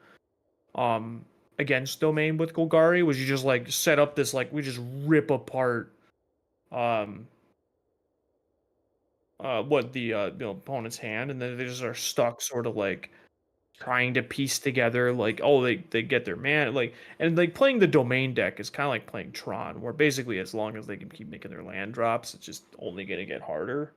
Against domain with Golgari was you just like set up this like we just rip apart what the opponent's hand, and then they just are stuck sort of like trying to piece together like they get their man like, and like playing the domain deck is kind of like playing Tron, where basically as long as they can keep making their land drops, it's just only going to get harder.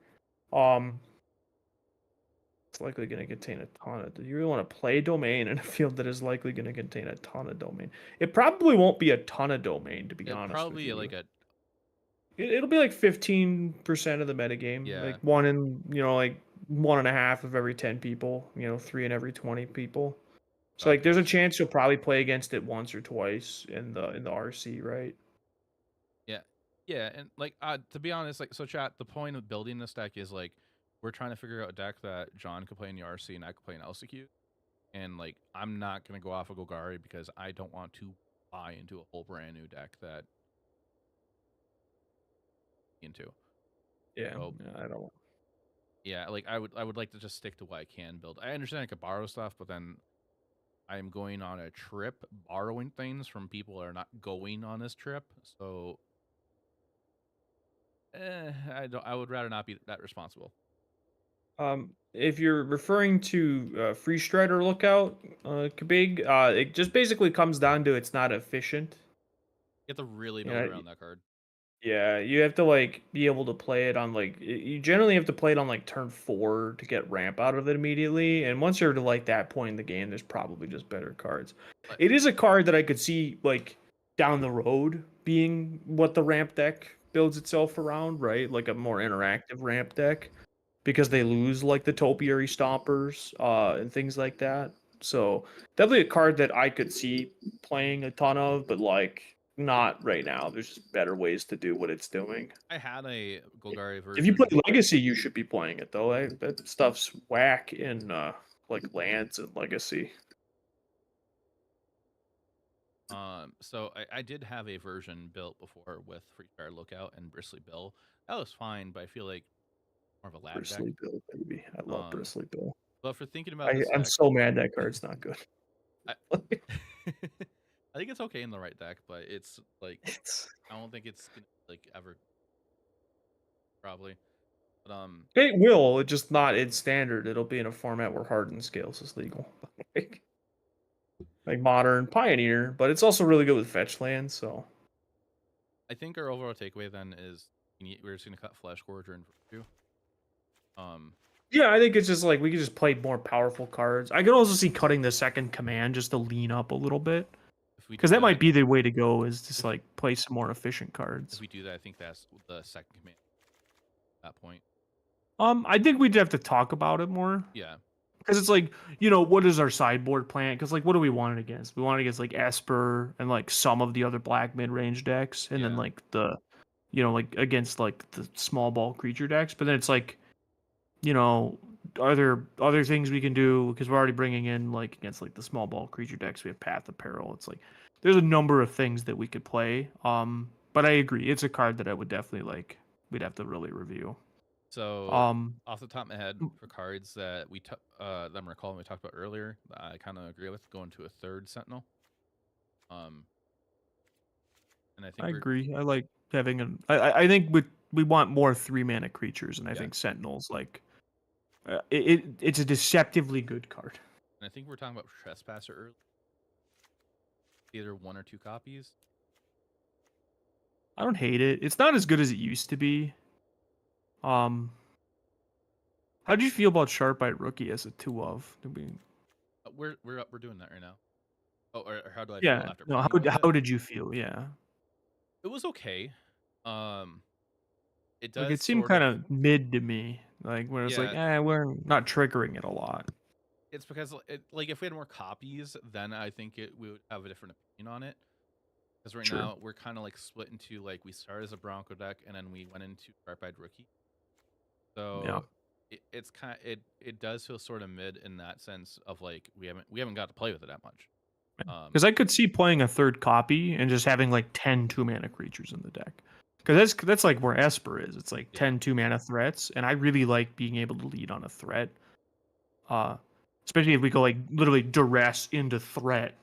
It's likely going to contain a ton of. Do you really want to play domain in a field that is likely going to contain a ton of domain? It probably won't be a ton of domain, to be honest. Probably with you. like It'll be like 15% of the metagame. Yeah. Like one in, like 1.5 of every 10 people, 3 in every 20 people. So like there's a chance you'll probably play against it once or twice in the RC, right? Yeah. Yeah, and like to be honest, like so chat, the point of building this deck is like we're trying to figure out a deck that John could play in the RC and I could play in LCQ. And like I'm not gonna go off of Golgari because I don't want to buy into a whole brand new deck that into. Yeah, So, I don't. Yeah, like I would like to just stick to what I can build. I understand I could borrow stuff, but then I'm going on a trip borrowing things from people that are not going on this trip. So I would rather not be that responsible. If you're referring to Free Strider Lookout, Kabig, it just basically comes down to it's not efficient. You have to really build around that card. Yeah, you have to like be able to play it on like you generally have to play it on like turn 4 to get ramp out of it immediately. And once you're to like that point in the game, there's probably just better cards. It is a card that I could see like down the road being what the ramp deck builds itself around, right? Like a more interactive ramp deck, because they lose like the topiary stompers and things like that. So definitely a card that I could see playing a ton of, but like not right now. There's just better ways to do what it's doing. I had a Golgari version. If you play Legacy, you should be playing it though. That stuff's whack in like lands and Legacy. So I did have a version built before with Free Fire Lookout and Bristly Bill. That was fine, but I feel like more of a ladder Bristly deck. Bill, baby. I love Bristly Bill. But for thinking about this I'm deck, so mad that card's not good. I think it's okay in the right deck, but it's like I don't think it's gonna like ever probably. But it will. It's just not in standard. It'll be in a format where hardened scales is legal. like modern Pioneer, but it's also really good with fetch lands. So I think our overall takeaway then is we're just gonna cut Flesh Gorger and Virtue. Yeah, I think it's just like we could just play more powerful cards. I could also see cutting the second command just to lean up a little bit, because that might be the way to go. Is just like play some more efficient cards. If we do that, I think that's the second command. At that point. I think we'd have to talk about it more. Yeah. Because it's like, what is our sideboard plan? Because like, what do we want it against? We want it against like Esper and like some of the other black mid-range decks, and then like the, like against like the small ball creature decks. But then it's like, are there other things we can do? Because we're already bringing in like against like the small ball creature decks, we have Path of Peril. It's like there's a number of things that we could play. But I agree, it's a card that I would definitely like. We'd have to really review. So Um, off the top of my head, Mm. for cards that that I'm recalling we talked about earlier, I kind of agree with going to a third Sentinel. And I think I we're agree. I like having an. I think we want more 3-mana creatures, and I Yeah. think Sentinels like it's a deceptively good card. and I think we're talking about Trespasser earlier. Either 1 or 2 copies. I don't hate it. It's not as good as it used to be. How do you feel about Sharp Eye Rookie as a 2 of? We're doing that right now. Oh, or how do I feel Yeah. after No. playing with How it? did you feel? Yeah. It was okay. It Like does it seemed sort kind of of mid to me. Like where it's like, Yeah. we're not triggering it a lot. It's because like if we had more copies, then I think we would have a different opinion on it. Because right Sure. now we're kind of like split into like we started as a Bronco deck and then we went into Sharp-Eyed Rookie. Yeah. So it's kind it does feel sort of mid in that sense of like we haven't got to play with it that much. Because I could see playing a third copy and just having like 10 2-mana creatures in the deck. Because that's like where Esper is. It's like Yeah. 10 2-mana threats, and I really like being able to lead on a threat. Especially if we go like literally duress into threat.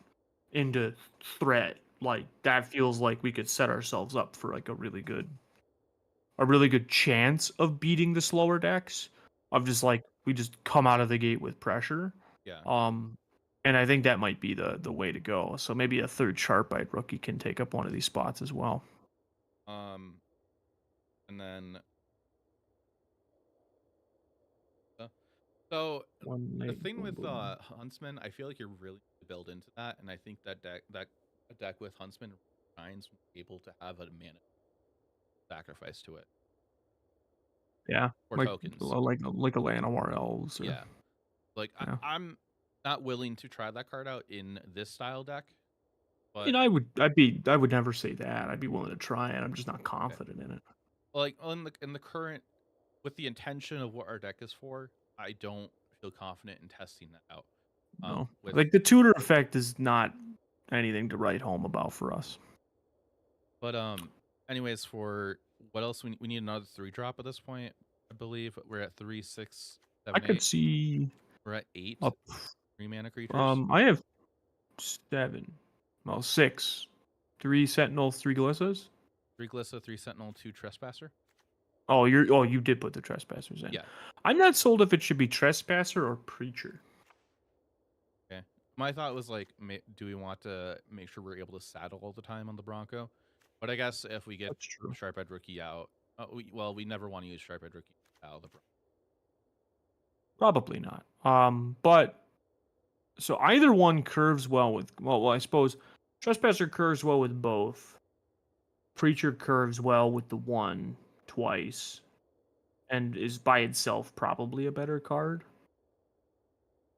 Like that feels like we could set ourselves up for like a really good chance of beating the slower decks. Of just like we just come out of the gate with pressure. Yeah. And I think that might be the way to go. So maybe a third Sharp-Eyed Rookie can take up one of these spots as well. And then so the thing with Huntsman, I feel like you're really built into that, and I think that a deck with Huntsman shines able to have a mana sacrifice to it. Yeah, Or like tokens. like a Llanowar Elves. Or, Yeah. Like Yeah. I'm not willing to try that card out in this style deck. I But mean, I would never say that. I'd be willing to try it. I'm just not confident in it. like in the current with the intention of what our deck is for, I don't feel confident in testing that out. No, With like the tutor effect is not anything to write home about for us. But anyways, for what else we need another 3-drop at this point. I believe we're at 3, 6, 7, I could 8. see We're at 8 up. 3-mana creatures. I have 7, well 6, 3 Sentinels, 3 Glissas. 3 Glissa, 3 Sentinel, 2 Trespasser. Oh, you did put the Trespassers in. Yeah. I'm not sold if it should be Trespasser or Preacher. Okay. My thought was like, do we want to make sure we're able to saddle all the time on the Bronco? But I guess if we get That's true. Sharp-Eyed Rookie out, we never want to use Sharp-Eyed Rookie out of the Bronco. Probably not. But so either one curves well with I suppose Trespasser curves well with both. Preacher curves well with the one twice, and is by itself probably a better card.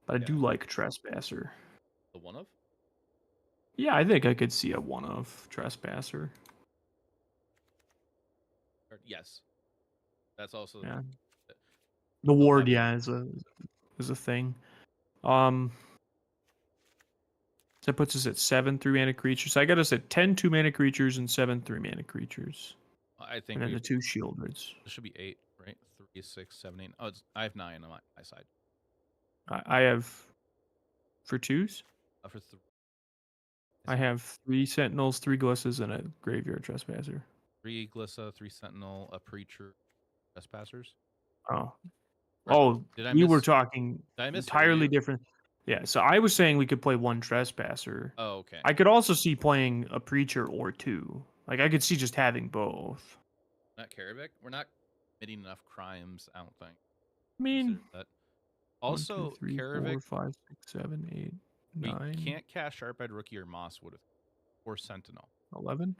But I do like Trespasser. The one of? Yeah, I think I could see a one of Trespasser. Yes. That's also Yeah. The ward, is a thing. That puts us at 7 3-mana creatures. So I got us at 10 2-mana creatures and 7 3-mana creatures. I think and then the 2 shielders. This should be 8, right? 3, 6, 7, 8. Oh, I have 9 on my side. I have for 2s. For 3. I have 3 Sentinels, 3 Glissas, and a Graveyard Trespasser. 3 Glissa, 3 Sentinel, a Preacher, Trespassers. Oh. Did I we miss? were talking Did I miss entirely different. Yeah, so I was saying we could play 1 Trespasser. Oh, okay. I could also see playing a Preacher or 2. Like, I could see just having both. Not Karavik? We're not committing enough crimes, I don't think. I mean, that. Also, 1, 2, 3, Karavik, 4, 5, 6, 7, 8, 9. We can't cast Sharp-Eyed Rookie or Mosswood or Sentinel. 11?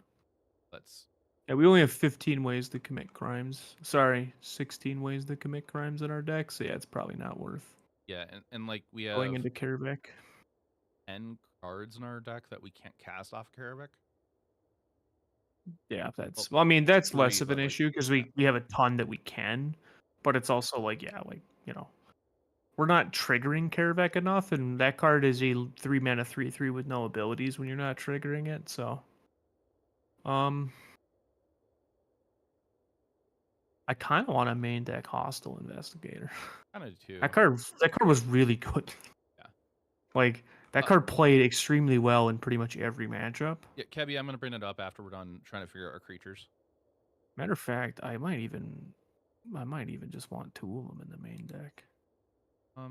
That's... Yeah, we only have 15 ways to commit crimes. Sorry, 16 ways to commit crimes in our deck. So yeah, it's probably not worth. Yeah, and like we have going into Karavik. 10 cards in our deck that we can't cast off Karavik. Yeah, that's. Well, I mean, that's 3, less of an but, like, issue because we have a ton that we can, but it's also like we're not triggering Karavik enough, and that card is a 3-mana 3/3 with no abilities when you're not triggering it. So, I kind of want to main deck Hostile Investigator. Kind of too. That card was really good. Yeah. Like that Uh, card played extremely well in pretty much every matchup. Yeah, Kebby, I'm gonna bring it up after we're done trying to figure out our creatures. Matter of fact, I might even just want 2 of them in the main deck. We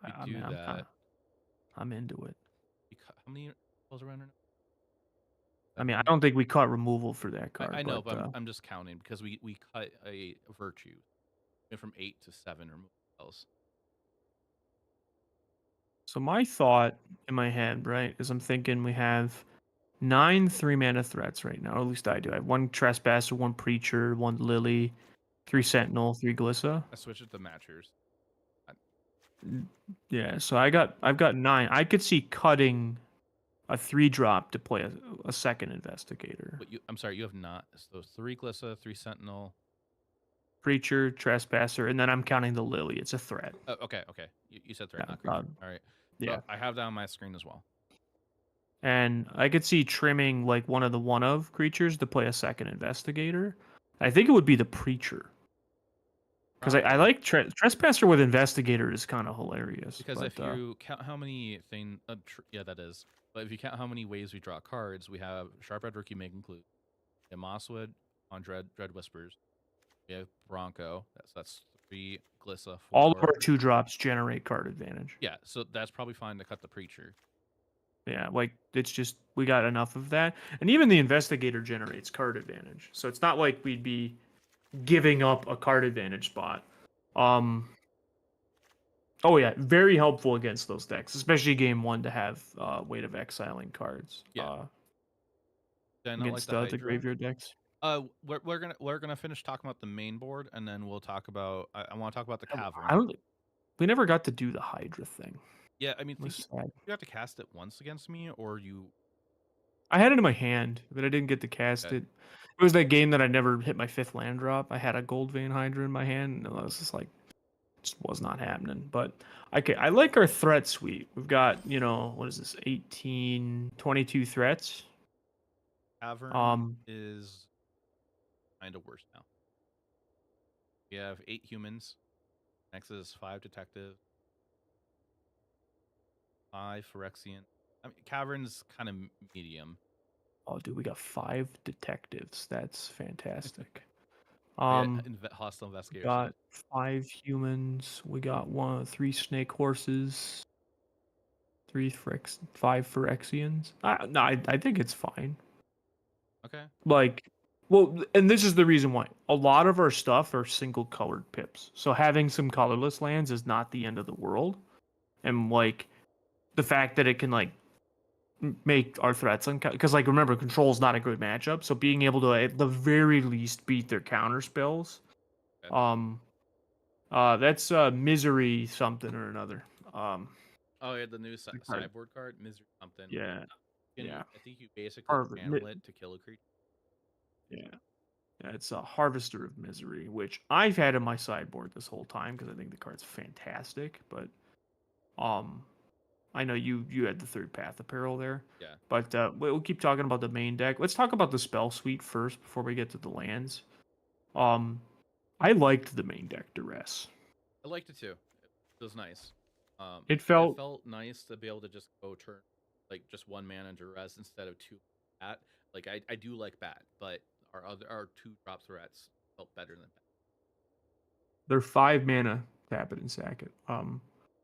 I do mean, that. I'm into it. How many spells are under? I mean, I don't think we cut removal for that card. I know, but I'm just counting because we cut a virtue. Went from 8 to 7 remove spells. So my thought in my head, right, is I'm thinking we have 9 3-mana threats right now. Or at least I do. I have 1 Trespasser, 1 Preacher, 1 Lily, 3 Sentinel, 3 Glissa. I switched it to matchers. Yeah, so I've got 9. I could see cutting a 3-drop to play a second Investigator. But I'm sorry, you have not. So 3 Glissa, 3 Sentinel. Preacher, Trespasser, and then I'm counting the Lily. It's a threat. Oh, okay. You said threat, Yeah, not creature. All right. Yeah. So I have that on my screen as well. And I could see trimming like one of the one-of creatures to play a second Investigator. I think it would be the Preacher. Because I like Trespasser with Investigator is kind of hilarious. Because but, if you count how many things... yeah, that is. But if you count how many ways we draw cards, we have Sharp Red Rookie may conclude. We have Mosswood on Dread Whispers. We have Bronco. That's 3 Glissa. 4. all of our 2-drops generate card advantage. Yeah, so that's probably fine to cut the Preacher. Yeah, like it's just we got enough of that. And even the Investigator generates card advantage. So it's not like we'd be giving up a card advantage spot. Oh yeah, very helpful against those decks, especially game 1 to have Weight of Exiling cards. Yeah. Against like the graveyard decks. We're gonna finish talking about the main board, and then we'll talk about. I want to talk about the Cavern. We never got to do the Hydra thing. Yeah, I mean, you sad. have to cast it once against me, or you. I had it in my hand, but I didn't get to cast it. It was that game that I never hit my 5th land drop. I had a Gold Vein Hydra in my hand, and I was just like, just was not happening. But I like our threat suite. We've got, what is this, 18, 22 threats. Cavern is kind of worse now. We have 8 humans. Next is 5 detectives. 5 Phyrexian. I mean, Cavern's kind of medium. Oh, dude, we got 5 detectives. That's fantastic. Hostile investigators. Got 5 humans. We got 3 snake horses. 5 Phyrexians. No, I think it's fine. Okay. Like, well, and this is the reason why. A lot of our stuff are single colored pips. So having some colorless lands is not the end of the world. And like the fact that it can like make our threats because like remember, control is not a good matchup. So being able to at the very least beat their counter spells. Okay. That's misery something or another. Oh yeah, the new sideboard card, misery something. Yeah. I think you basically channel it to kill a creature. Yeah. It's a Harvester of Misery, which I've had in my sideboard this whole time because I think the card's fantastic. But I know you had the 3rd Path Apparel there. Yeah. But we'll keep talking about the main deck. Let's talk about the spell suite first before we get to the lands. I liked the main deck Duress. I liked it too. It was nice. It felt nice to be able to just go turn like just 1 mana Duress instead of 2 bat. Like I do like bat, but our 2-drop threats felt better than that. They're 5 mana, tap it and sack it.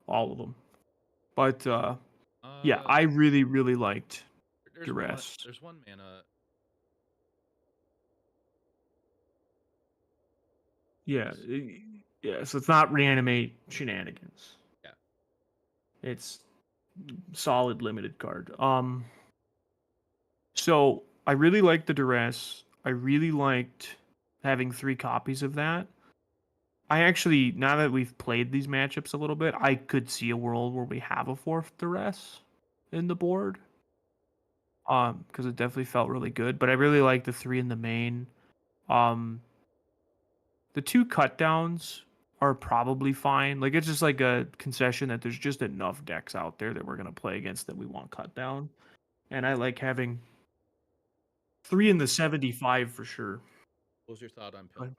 All of them. But yeah, I really, really liked Duress. There's 1 mana. Yeah, so it's not reanimate shenanigans. Yeah. It's solid limited card. So I really liked the Duress. I really liked having 3 copies of that. I actually, now that we've played these matchups a little bit, I could see a world where we have a 4th Duress in the board. Because it definitely felt really good. But I really like the 3 in the main. The 2 cut downs are probably fine. Like it's just like a concession that there's just enough decks out there that we're gonna play against that we want cut down. And I like having 3 in the 75 for sure. What was your thought on Pill?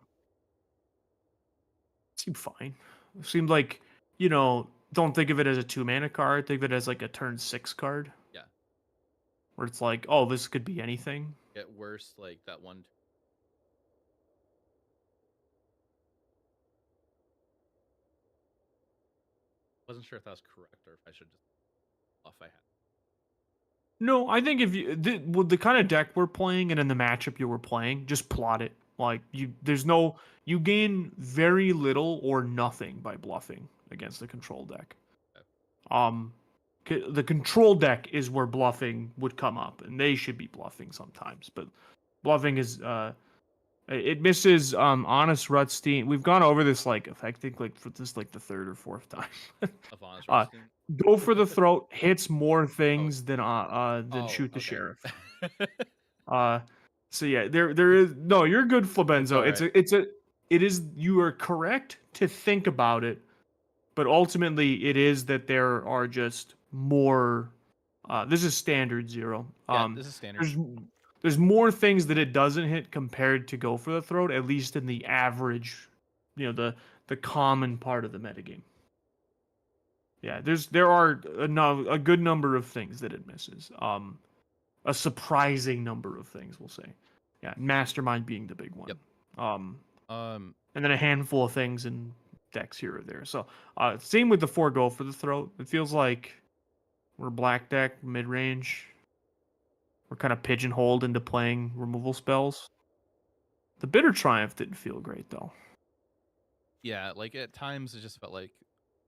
Seemed fine. It seemed like, don't think of it as a 2-mana card. Think of it as like a turn 6 card. Yeah. Where it's like, oh, this could be anything. Get worse, like that one. Wasn't sure if that was correct or if I should just bluff I had. No, I think if you with the kind of deck we're playing and in the matchup you were playing, just plot it. Like you gain very little or nothing by bluffing against the control deck. The control deck is where bluffing would come up, and they should be bluffing sometimes. But bluffing is it misses Honest Rutstein. We've gone over this I think for this the third or fourth time. Of Honest Rutstein? Go for the throat hits more things than shoot the okay. sheriff. So yeah, there is no. You're good, Flabenzo. It is. You are correct to think about it, but ultimately it is that there are just more. This is standard 0. This is standard. There's more things that it doesn't hit compared to go for the throat, at least in the average, the common part of the metagame. Yeah, there are a good number of things that it misses. A surprising number of things, we'll say. Yeah, Mastermind being the big one. Yep. And then a handful of things in decks here or there. So, same with the 4 go for the throat. It feels like we're black deck, mid-range. We're kind of pigeonholed into playing removal spells. The Bitter Triumph didn't feel great, though. Yeah, at times it just felt like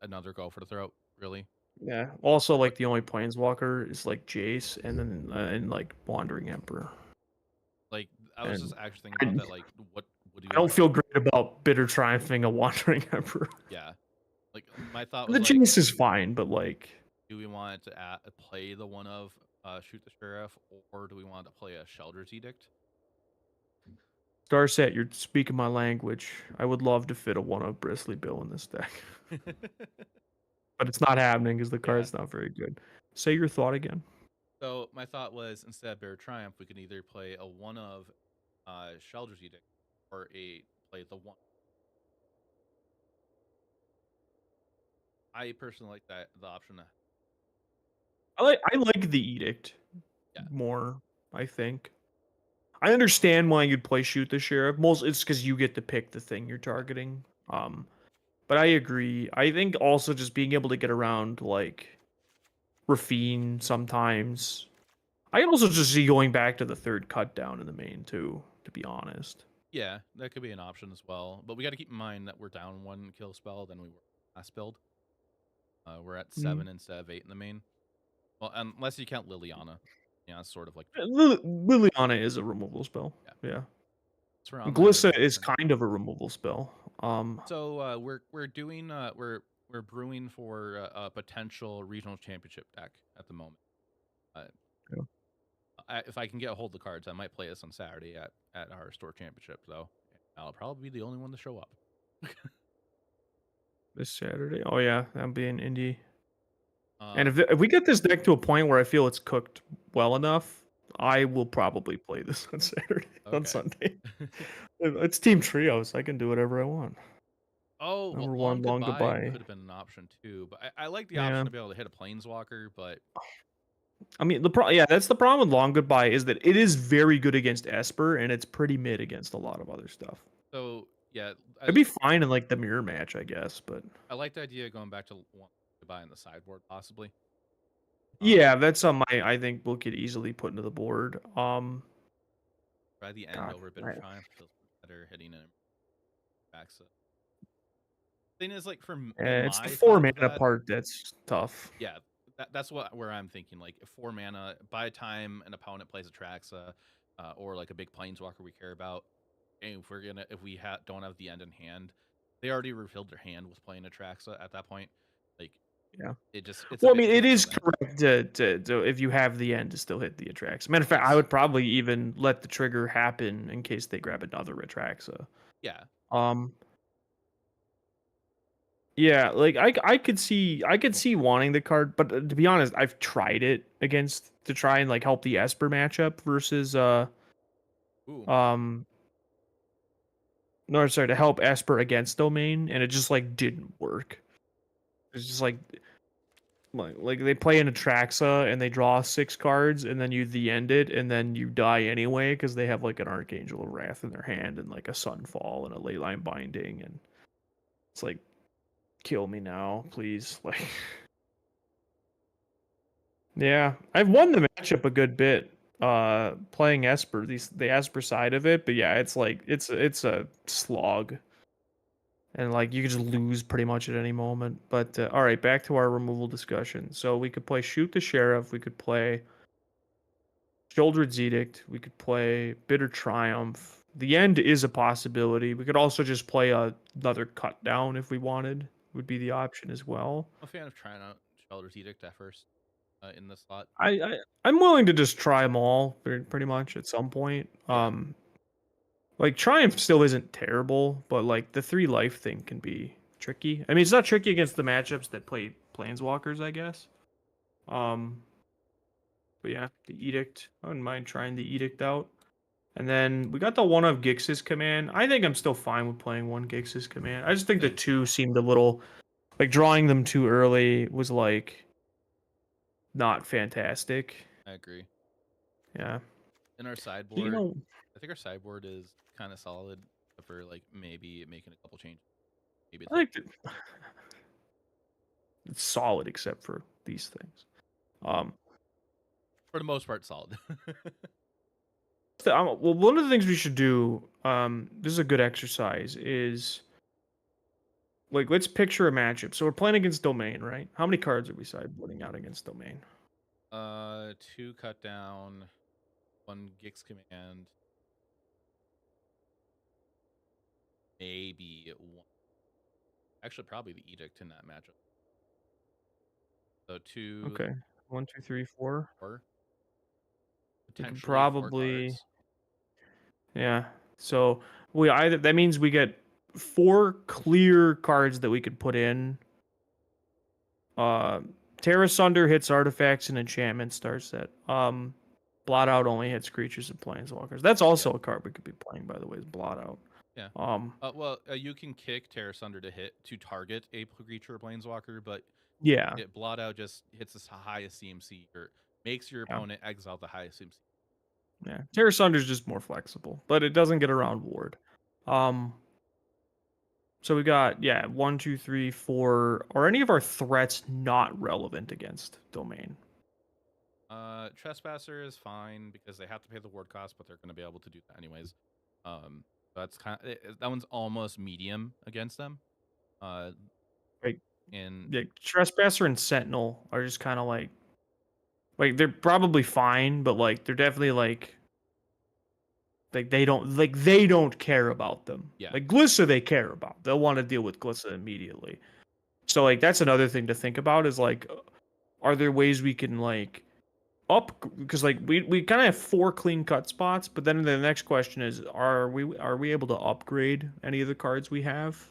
another go for the throat, really. Yeah. Also, the only Planeswalker is Jace, and then and Wandering Emperor. I was just actually thinking about that. What do you? I don't feel great about Bitter Triumphing a Wandering Emperor. Yeah, my thought was the Jace is fine, but do we want to play the one of Shoot the Sheriff, or do we want to play a Shelter's Edict? Starset, you're speaking my language. I would love to fit a one of Bristly Bill in this deck. But it's not happening because the card's not very good. Say your thought again. So my thought was, instead of Bitter Triumph, we could either play a one of Shelter's Edict or play the one. I personally like the option. I like the Edict more, I think. I understand why you'd play Shoot the Sheriff. It's because you get to pick the thing you're targeting. But I agree. I think also just being able to get around Rafine sometimes. I can also just see going back to the 3rd cut down in the main too, to be honest. Yeah, that could be an option as well. But we got to keep in mind that we're down 1 kill spell than we were last build. We're at 7 instead of 8 in the main. Well, unless you count Liliana. Yeah, it's sort of Liliana is a removal spell. Yeah. Glissa is kind of a removal spell. So we're doing we're brewing for a potential regional championship deck at the moment. If I can get a hold of the cards, I might play this on Saturday at our store championship, though. I'll probably be the only one to show up. This Saturday? Oh yeah, I'm being Indy. And if we get this deck to a point where I feel it's cooked well enough, I will probably play this on Saturday, on Sunday. It's team trios. I can do whatever I want. Oh, well, Number 1, Long Goodbye could have been an option too, but I like the option to be able to hit a Planeswalker, but I mean, that's the problem with Long Goodbye is that it is very good against Esper, and it's pretty mid against a lot of other stuff. So yeah, it'd be fine in the mirror match, I guess. But I like the idea of going back to Long Goodbye in the sideboard, possibly. Yeah, that's something I think we could easily put into the board. By the end, over Bitter Triumph feels better hitting it back. So thing is, for it's the 4 mana part that's tough. Yeah. That's where I'm thinking. 4 mana, by the time an opponent plays a Traxa, or a big Planeswalker we care about, and if we don't have the end in hand, they already refilled their hand with playing a Traxa at that point. It's well, I mean, it is correct to if you have the end to still hit the Atraxa. Matter of fact, I would probably even let the trigger happen in case they grab another Atraxa. Yeah. Yeah, I could see wanting the card, but to be honest, I've tried it to try and help the Esper matchup versus no, sorry, to help Esper against Domain, and it just like didn't work. It's just like they play in Atraxa and they draw 6 cards, and then you the end it, and then you die anyway because they have like an Archangel of Wrath in their hand and like a Sunfall and a Leyline Binding, and it's like, kill me now, please. Like, yeah, I've won the matchup a good bit playing Esper, the Esper side of it, but yeah, it's like it's a slog. And like you could just lose pretty much at any moment. But all right, back to our removal discussion. So we could play Shoot the Sheriff. We could play Sheoldred's Edict. We could play Bitter Triumph. The End is a possibility. We could also just play another Cut Down if we wanted. Would be the option as well. I'm a fan of trying out Sheoldred's Edict at first in the slot. I'm willing to just try them all pretty much at some point. Yeah. Like Triumph still isn't terrible, but like the 3 life thing can be tricky. I mean, it's not tricky against the matchups that play Planeswalkers, I guess. But yeah, the Edict. I wouldn't mind trying the Edict out. And then we got the 1 of Gix's Command. I think I'm still fine with playing 1 Gix's Command. I just think the 2 seemed a little like drawing them too early was like not fantastic. I agree. Yeah. In our sideboard, You know, I think our sideboard is kind of solid for like maybe making a couple changes. Maybe it's I think it's solid except for these things. for the most part solid. Well, one of the things we should do, this is a good exercise, is like let's picture a matchup. So we're playing against Domain, right? How many cards are we sideboarding out against Domain? 2 cut down, 1 Gix command, maybe 1. Actually, probably the Edict in that matchup. So 2. Okay, 1, 2, 3, 4. 4. We could Potentially 4 probably, cards. yeah. So that means we get 4 clear cards that we could put in. Terra Sunder hits artifacts and enchantments, star set. Blot Out only hits creatures and planeswalkers. That's also a card we could be playing, by the way, is Blot Out. Yeah. Well, you can kick Terra Sunder to target a creature or planeswalker, but yeah. Blot Out just hits the highest CMC or makes your opponent exile the highest CMC. Yeah. Terra Sunder's just more flexible, but it doesn't get around Ward. So we got 1, 2, 3, 4. Are any of our threats not relevant against Domain? Trespasser is fine because they have to pay the ward cost, but they're going to be able to do that anyways. That's kind of that one's almost medium against them. Trespasser and Sentinel are just kind of like they're probably fine, but like they're definitely like they don't care about them. Yeah. Like Glissa they care about. They'll want to deal with Glissa immediately. So like that's another thing to think about is like, are there ways we can like because like we kind of have 4 clean cut spots, but then the next question is, are we able to upgrade any of the cards we have?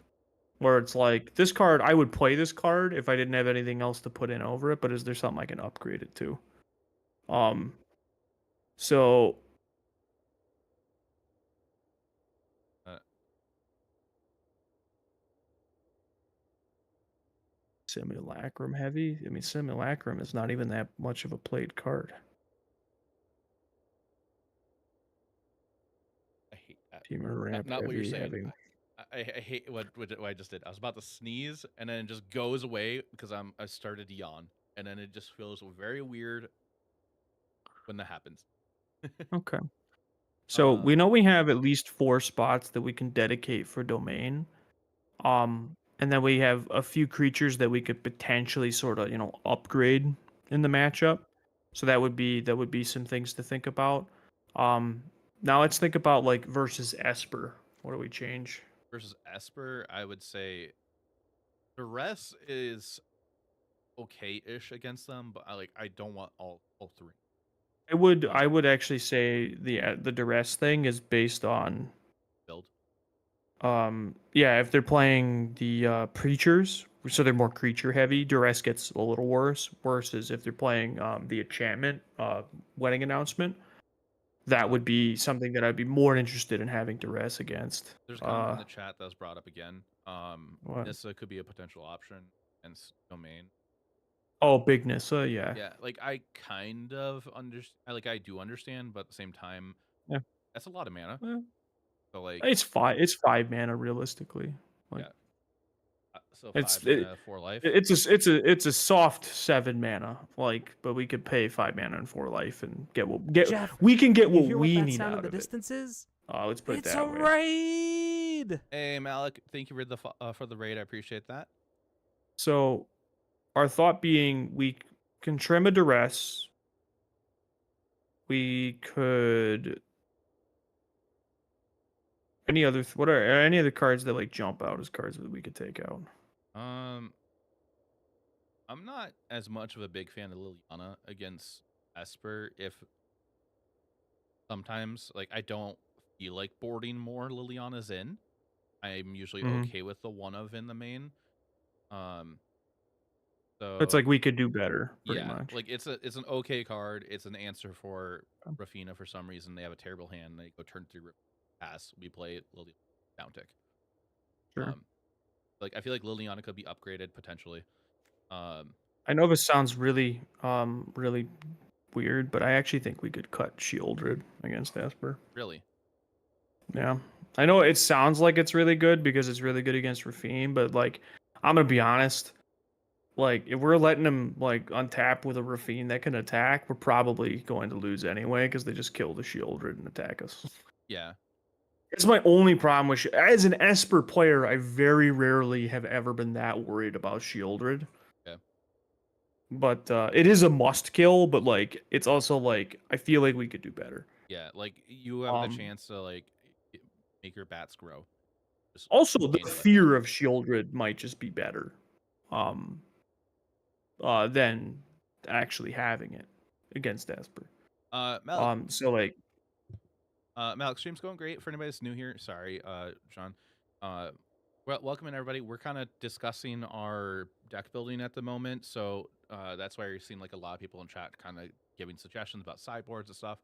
Where it's like, this card, I would play this card if I didn't have anything else to put in over it, but is there something I can upgrade it to? So Simulacrum heavy? I mean, Simulacrum is not even that much of a played card. I hate that. Temur Ramp Not what you're saying. having... I hate what I just did. I was about to sneeze, and then it just goes away because I started to yawn, and then it just feels very weird when that happens. Okay. So we know we have at least 4 spots that we can dedicate for Domain. And then we have a few creatures that we could potentially sort of, upgrade in the matchup. So that would be some things to think about. Now let's think about like versus Esper. What do we change? Versus Esper, I would say the rest is okay-ish against them, but I don't want all 3. I would actually say the duress thing is based on build. If they're playing the preachers, so they're more creature heavy, duress gets a little worse. Worse is if they're playing the enchantment wedding announcement. that would be something that I'd be more interested in having duress against. There's a comment in the chat that was brought up again. What? Nissa could be a potential option against domain. Oh, big Nissa, yeah. Yeah, like I kind of understand. Like I do understand, but at the same time, Yeah. that's a lot of mana. Yeah. So like, It's 5 mana realistically. Like yeah. So it's 5 mana, 4 life. it's a soft 7 mana, like, but we could pay 5 mana and 4 life and get Jeff, we can get you what hear we that need sound out in the of it. distance is? Let's put it It's that a way. raid. Hey Malik, thank you for the raid. I appreciate that. So our thought being we can trim a duress. We could any other what are any other cards that like jump out as cards that we could take out? I'm not as much of a big fan of Liliana against Esper. If sometimes like I don't feel like boarding more Lilianas in. I'm usually Mhm. okay with the one of in the main. So It's like we could do better, pretty yeah, much. like it's an okay card. It's an answer for Rafina for some reason. They have a terrible hand. They go turn 3 pass. We play Liliana down tick. Sure. Like I feel like Liliana could be upgraded potentially. I know this sounds really really weird, but I actually think we could cut Shieldred against Esper. Really? Yeah. I know it sounds like it's really good because it's really good against Rafine, but like I'm gonna be honest, like if we're letting him like untap with a Rafine that can attack, we're probably going to lose anyway because they just kill the Shieldred and attack us. Yeah. It's my only problem with as an Esper player, I very rarely have ever been that worried about Shieldred. Yeah. But it is a must kill, but like it's also like I feel like we could do better. Yeah, like you have the chance to like make your bats grow. Just Also, the gain it like fear of Shieldred might just be better than actually having it against Esper. Malik, So like Malik, stream's going great for anybody that's new here. Sorry, John. Well, welcome in everybody. We're kind of discussing our deck building at the moment, so that's why you're seeing like a lot of people in chat kind of giving suggestions about sideboards and stuff.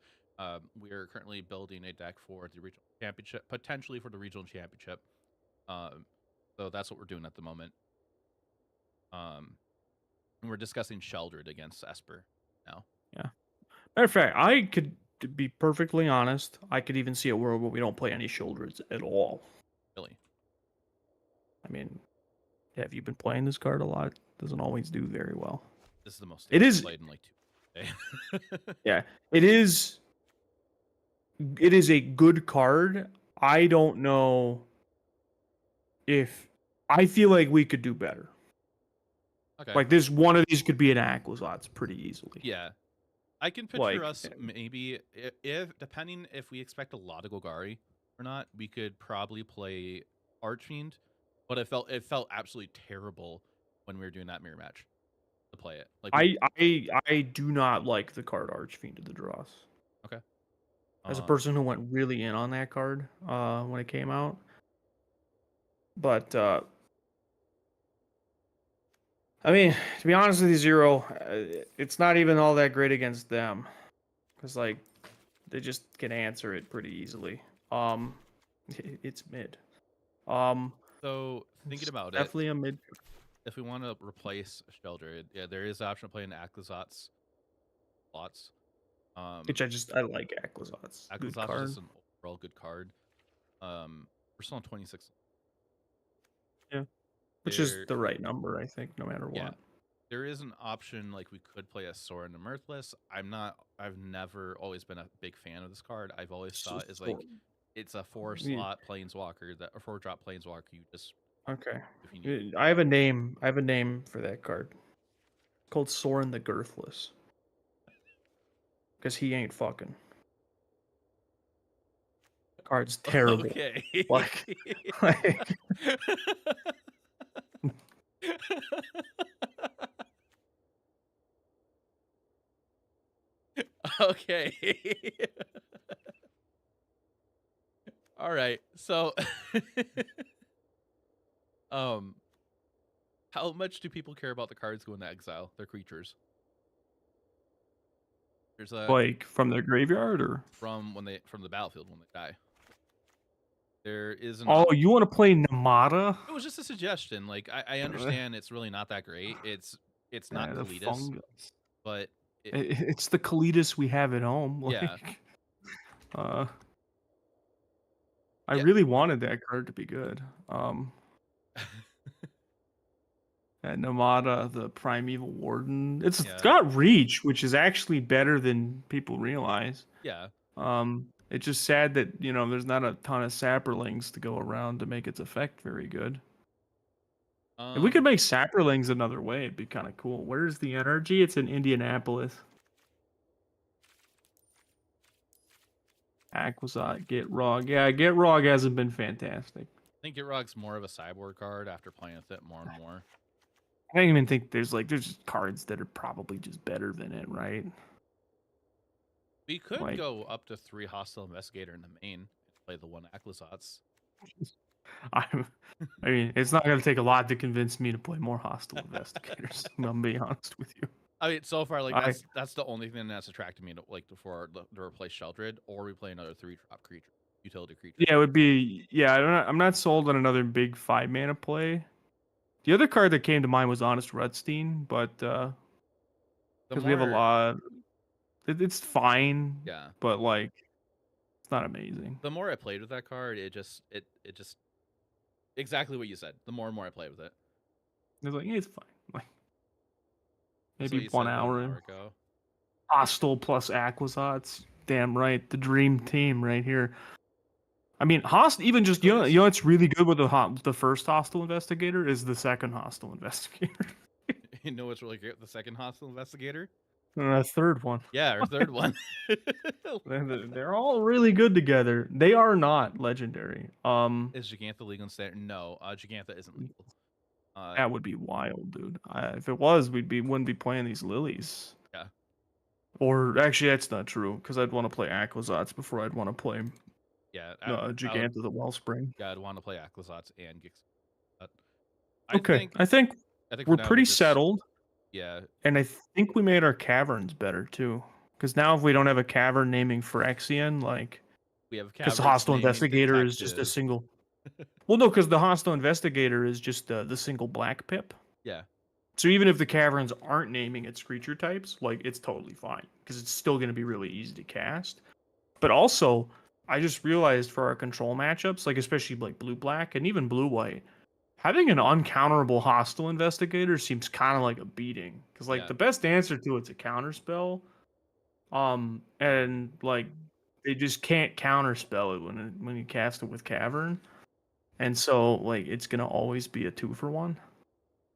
We are currently building a deck for the regional championship, potentially for the regional championship. So that's what we're doing at the moment. And we're discussing Sheldred against Esper now. yeah. Matter of fact, I could to be perfectly honest, I could even see a world where we don't play any Shieldreds at all. Really? I mean, have you been playing this card a lot? Doesn't always do very well. This is the most It is played in like 2 days. yeah, it is. It is a good card. I don't know if I feel like we could do better. Okay. Like this, one of these could be an Aquazot's pretty easily. Yeah. I can picture Like, us maybe if depending if we expect a lot of Golgari or not, we could probably play Archfiend, but it felt absolutely terrible when we were doing that mirror match to play it. Like I do not like the card Archfiend of the Dross. Okay. As a person who went really in on that card when it came out. But I mean, to be honest with you, Zero, it's not even all that great against them, because like they just can answer it pretty easily. It's mid. So thinking about definitely it, a mid. if we want to replace Sheldred, yeah, there is the option of playing Aquazot's slots. Which I like Aquazot's. Good Aquazot's card. just an overall good card. We're still on 26. Yeah. Which is the right number, I think, no matter what. Yeah. There is an option like we could play a Sorin and Mirthless. I've never always been a big fan of this card. I've always thought is like it's a 4-slot planeswalker that or 4-drop planeswalker. You just okay. If you need I have a name. I have a name for that card. It's called Sorin the Girthless. Because he ain't fucking. The card's terrible. Okay. Like Okay. All right. So how much do people care about the cards going to exile? Their creatures. There's a Like from their graveyard or? from the battlefield when they die. There is an. Oh, you want to play Namada? It was just a suggestion. Like I understand it's really not that great. It's not The Kalidas, fungus. but It's the Kalidas we have at home. Yeah. Like, I Yeah. really wanted that card to be good. And Namada, the Primeval Warden. It's Yeah. got reach, which is actually better than people realize. yeah. It's just sad that, you know, there's not a ton of Saprolings to go around to make its effect very good. If we could make Saprolings another way, it'd be kind of cool. Where's the NRG? It's in Indianapolis. Aquazot, Get Rog. Yeah, Get Rog hasn't been fantastic. I think Gitrog's more of a cyborg card after playing with it more and more. I don't even think there's just cards that are probably just better than it, right? We could Like- go up to 3 Hostile Investigator in the main and play the 1 Aquazots. I mean, it's not going to take a lot to convince me to play more Hostile Investigators. I'm gonna be honest with you. I mean, so far, like that's the only thing that's attracted me to to replace Sheldred, or we play another 3-drop creature, utility creature. Yeah, it would be. Yeah, I'm not sold on another big 5-mana play. The other card that came to mind was Honest Rudstein, but because we have a lot, it's fine. Yeah. But like, it's not amazing. The more I played with that card, it just exactly what you said. The more and more I play with it. It's like, yeah, it's fine. Like, That's maybe what you 1 said about hour. an hour ago. Hostile plus Aquazots. Damn right, the dream team right here. I mean, even just you know what's really good with the first Hostile Investigator is the second Hostile Investigator. You know what's really great? The second Hostile Investigator. And the third one. Yeah, our third one. They're all really good together. They are not legendary. Is Gigantha legal in standard? No, Gigantha isn't legal. That would be wild, dude. If it was, wouldn't be playing these lilies. Yeah. Or actually, that's not true because I'd want to play Aquazots before I'd want to play Gigantha the Wellspring. Yeah, I'd want to play Aquazots and Gix. I think we're pretty settled. Yeah. And I think we made our caverns better too. Because now if we don't have a cavern naming Phyrexian, like we have because the Hostile Investigator is just a single. Well, no, because the Hostile Investigator is just the single black pip. Yeah. So even if the caverns aren't naming its creature types, like it's totally fine because it's still going to be really easy to cast. But also, I just realized for our control matchups, like especially like blue-black and even blue-white, having an uncounterable Hostile Investigator seems kind of like a beating because like the best answer to it's a counterspell, and like they just can't counterspell it when you cast it with Cavern, and so like it's gonna always be a 2-for-1.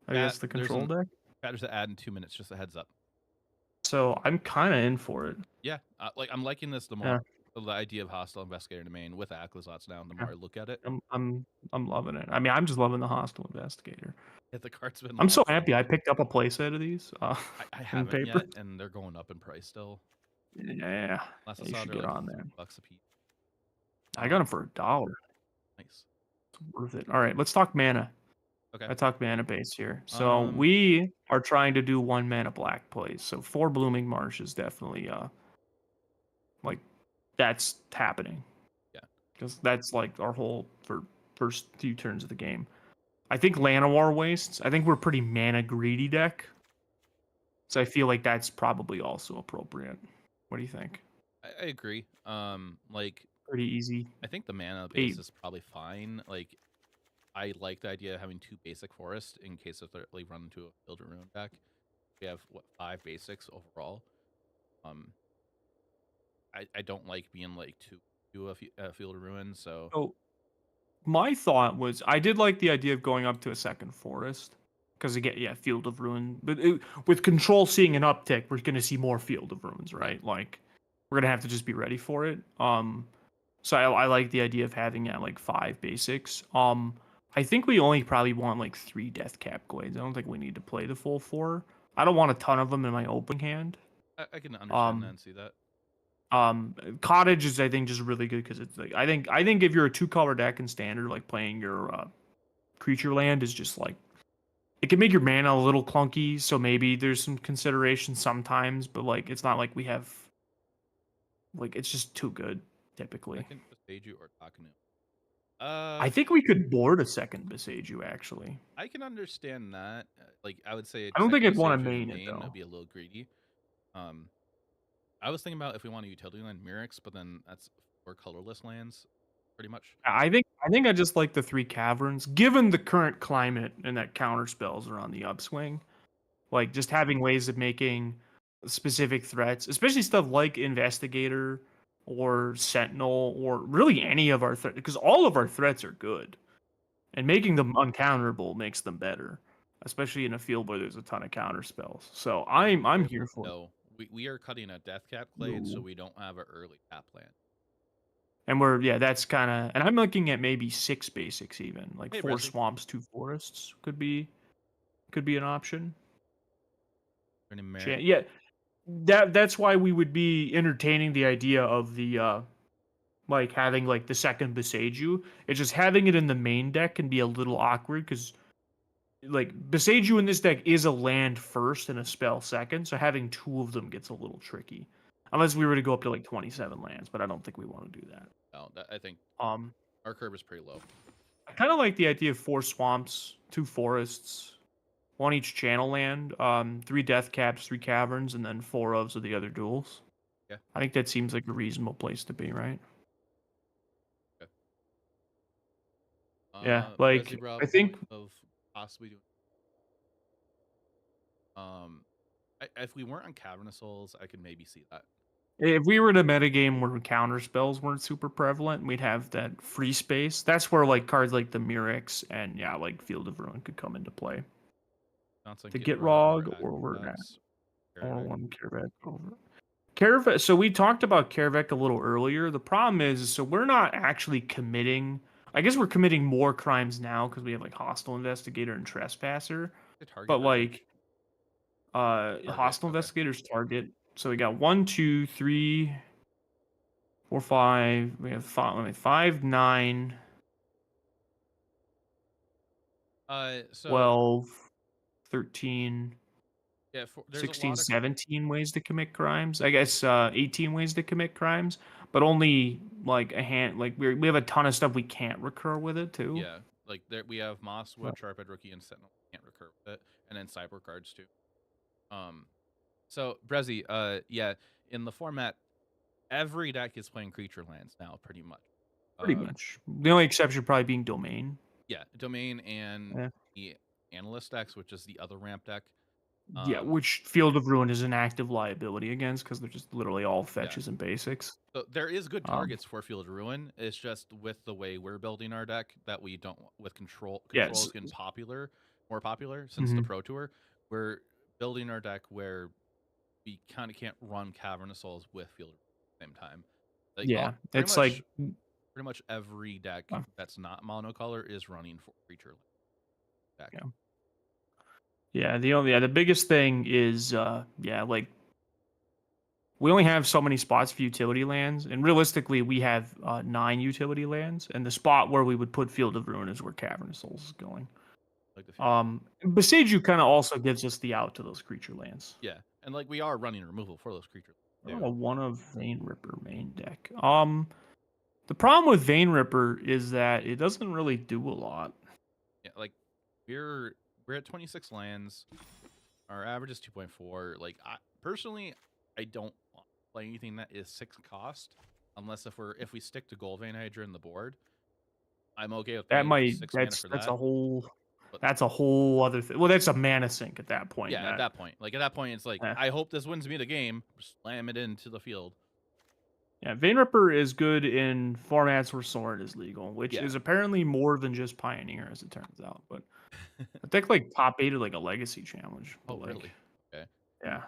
I guess the control deck. Patterns to add in 2 minutes, just a heads up. So I'm kind of in for it. Yeah, like I'm liking this the more. The idea of Hostile Investigator in the main with Aquazots now, the more I look at it. I'm loving it. I mean, I'm just loving the Hostile Investigator. Yeah, the card's been. I'm so happy I picked up a playset of these. I haven't yet, and they're going up in price still. Yeah, Last I you saw, should they're get like on that. $50 a piece. I got them for $1. Nice. It's worth it. All right, let's talk mana. Okay. I talk mana base here. So we are trying to do 1 mana black plays. So 4 Blooming Marsh is definitely like that's happening. Yeah. Because that's like our whole first few turns of the game. I think Llanowar Wastes. I think we're pretty mana greedy deck. So I feel like that's probably also appropriate. What do you think? I agree. Like pretty easy. I think the mana base is probably fine. Like I like the idea of having 2 basic forests in case if they like run into a Field of Ruin deck. We have 5 basics overall. I don't like being like to a Field of Ruin, so my thought was I did like the idea of going up to a second forest because again, Field of Ruin, but with control seeing an uptick, we're going to see more Field of Ruins, right? Like we're going to have to just be ready for it. So I like the idea of having like 5 basics. I think we only probably want like 3 Deathcap Glades. I don't think we need to play the full 4. I don't want a ton of them in my opening hand. I can understand that and see that. Cottage is I think just really good because it's like I think if you're a 2-color deck in standard, like playing your creature land is just like it can make your mana a little clunky. So maybe there's some consideration sometimes, but like it's not like we have Like it's just too good typically. Second Beseju or Takanu. I think we could board a second Beseju actually. I can understand that. Like I would say, I don't think second I'd want to Beseju main it main though. would be a little greedy. I was thinking about if we want a utility land Mirix, but then that's 4 colorless lands, pretty much. I think I just like the 3 caverns, given the current climate and that counter spells are on the upswing. Like just having ways of making specific threats, especially stuff like Investigator or Sentinel or really any of our threats, because all of our threats are good, and making them uncounterable makes them better, especially in a field where there's a ton of counter spells. So I'm here for it. No, we are cutting a Death Cap Glade, so No. we don't have an early tap land. And that's kind of, and I'm looking at maybe 6 basics even, like Hey, 4 Brezzy. swamps, 2 forests could be an option. Turning Merit. Yeah, that's why we would be entertaining the idea of the like having like the second Beseju. It's just having it in the main deck can be a little awkward because like Beseju in this deck is a land first and a spell second, so having 2 of them gets a little tricky. Unless we were to go up to like 27 lands, but I don't think we want to do that. No, I think Um our curve is pretty low. I kind of like the idea of 4 swamps, 2 forests, 1 each channel land, 3 death caps, 3 caverns, and then 4 ofs of the other duels. Yeah. I think that seems like a reasonable place to be, right? Yeah, like, Brezzy brought I up a think- point of possibly doing. If we weren't on Cavernous Souls, I could maybe see that. If we were to metagame where counter spells weren't super prevalent, we'd have that free space. That's where like cards like the Mirix and like Field of Ruin could come into play. Sounds like The Gitrog Gitrog or we're at Acrobats, or Karavik. 1 Karavek over. Karavek. So we talked about Karavek a little earlier. The problem is, so we're not actually committing. I guess we're committing more crimes now because we have like Hostile Investigator and Trespasser. The target But or- like, Hostile okay. Investigators target. So we got 1, 2, 3, 4, 5. We have 5, 9, so 12, 13. yeah, there's a 16, lot of 17 ways to commit crimes. I guess 18 ways to commit crimes, but only like a hand. Like we have a ton of stuff we can't recur with it too. yeah, like there we have Mosswood, Sharphead Rookie, and Sentinel. Can't recur with it, and then Cyber cards too. So Brezzy, yeah, in the format, every deck is playing creature lands now, pretty much. Pretty much. The only exception probably being Domain. Yeah, Domain and Yeah. the Analyst decks, which is the other ramp deck. Yeah, which Field of Ruin is an active liability against because they're just literally all Yeah. fetches and basics. So there is good Um, targets for Field of Ruin. It's just with the way we're building our deck that we don't with control. Yeah, Control is getting more popular since the Mhm. Pro Tour. We're building our deck where we kind of can't run Cavernous Souls with Field of Ruin at the same time. Like, Yeah, pretty it's much- like pretty much every deck Oh. that's not monocolor is running for creature deck. Yeah. The biggest thing is like we only have so many spots for utility lands, and realistically we have 9 utility lands, and the spot where we would put Field of Ruin is where Cavernous Souls is going. Like the Beseju kind of also gives us the out to those creature lands. yeah, and like we are running removal for those creatures. Oh, a 1 of Vein Ripper main deck. The problem with Vein Ripper is that it doesn't really do a lot. Yeah, like we're at 26 lands. Our average is 2.4. Like personally, I don't want to play anything that is 6 cost, unless if we stick to Gold-Vein Hydra in the board. I'm okay with That paying might 6 mana that's for that's that. a whole But- that's a whole other thing. Well, that's a mana sink at that point. Yeah, at that point, it's like Yeah. I hope this wins me the game. Slam it into the field. Yeah, Vein Ripper is good in formats where Sword is legal, which Yeah. is apparently more than just Pioneer, as it turns out. But I think like top 8 like a Legacy challenge. Oh, but, like, really? Okay. Yeah.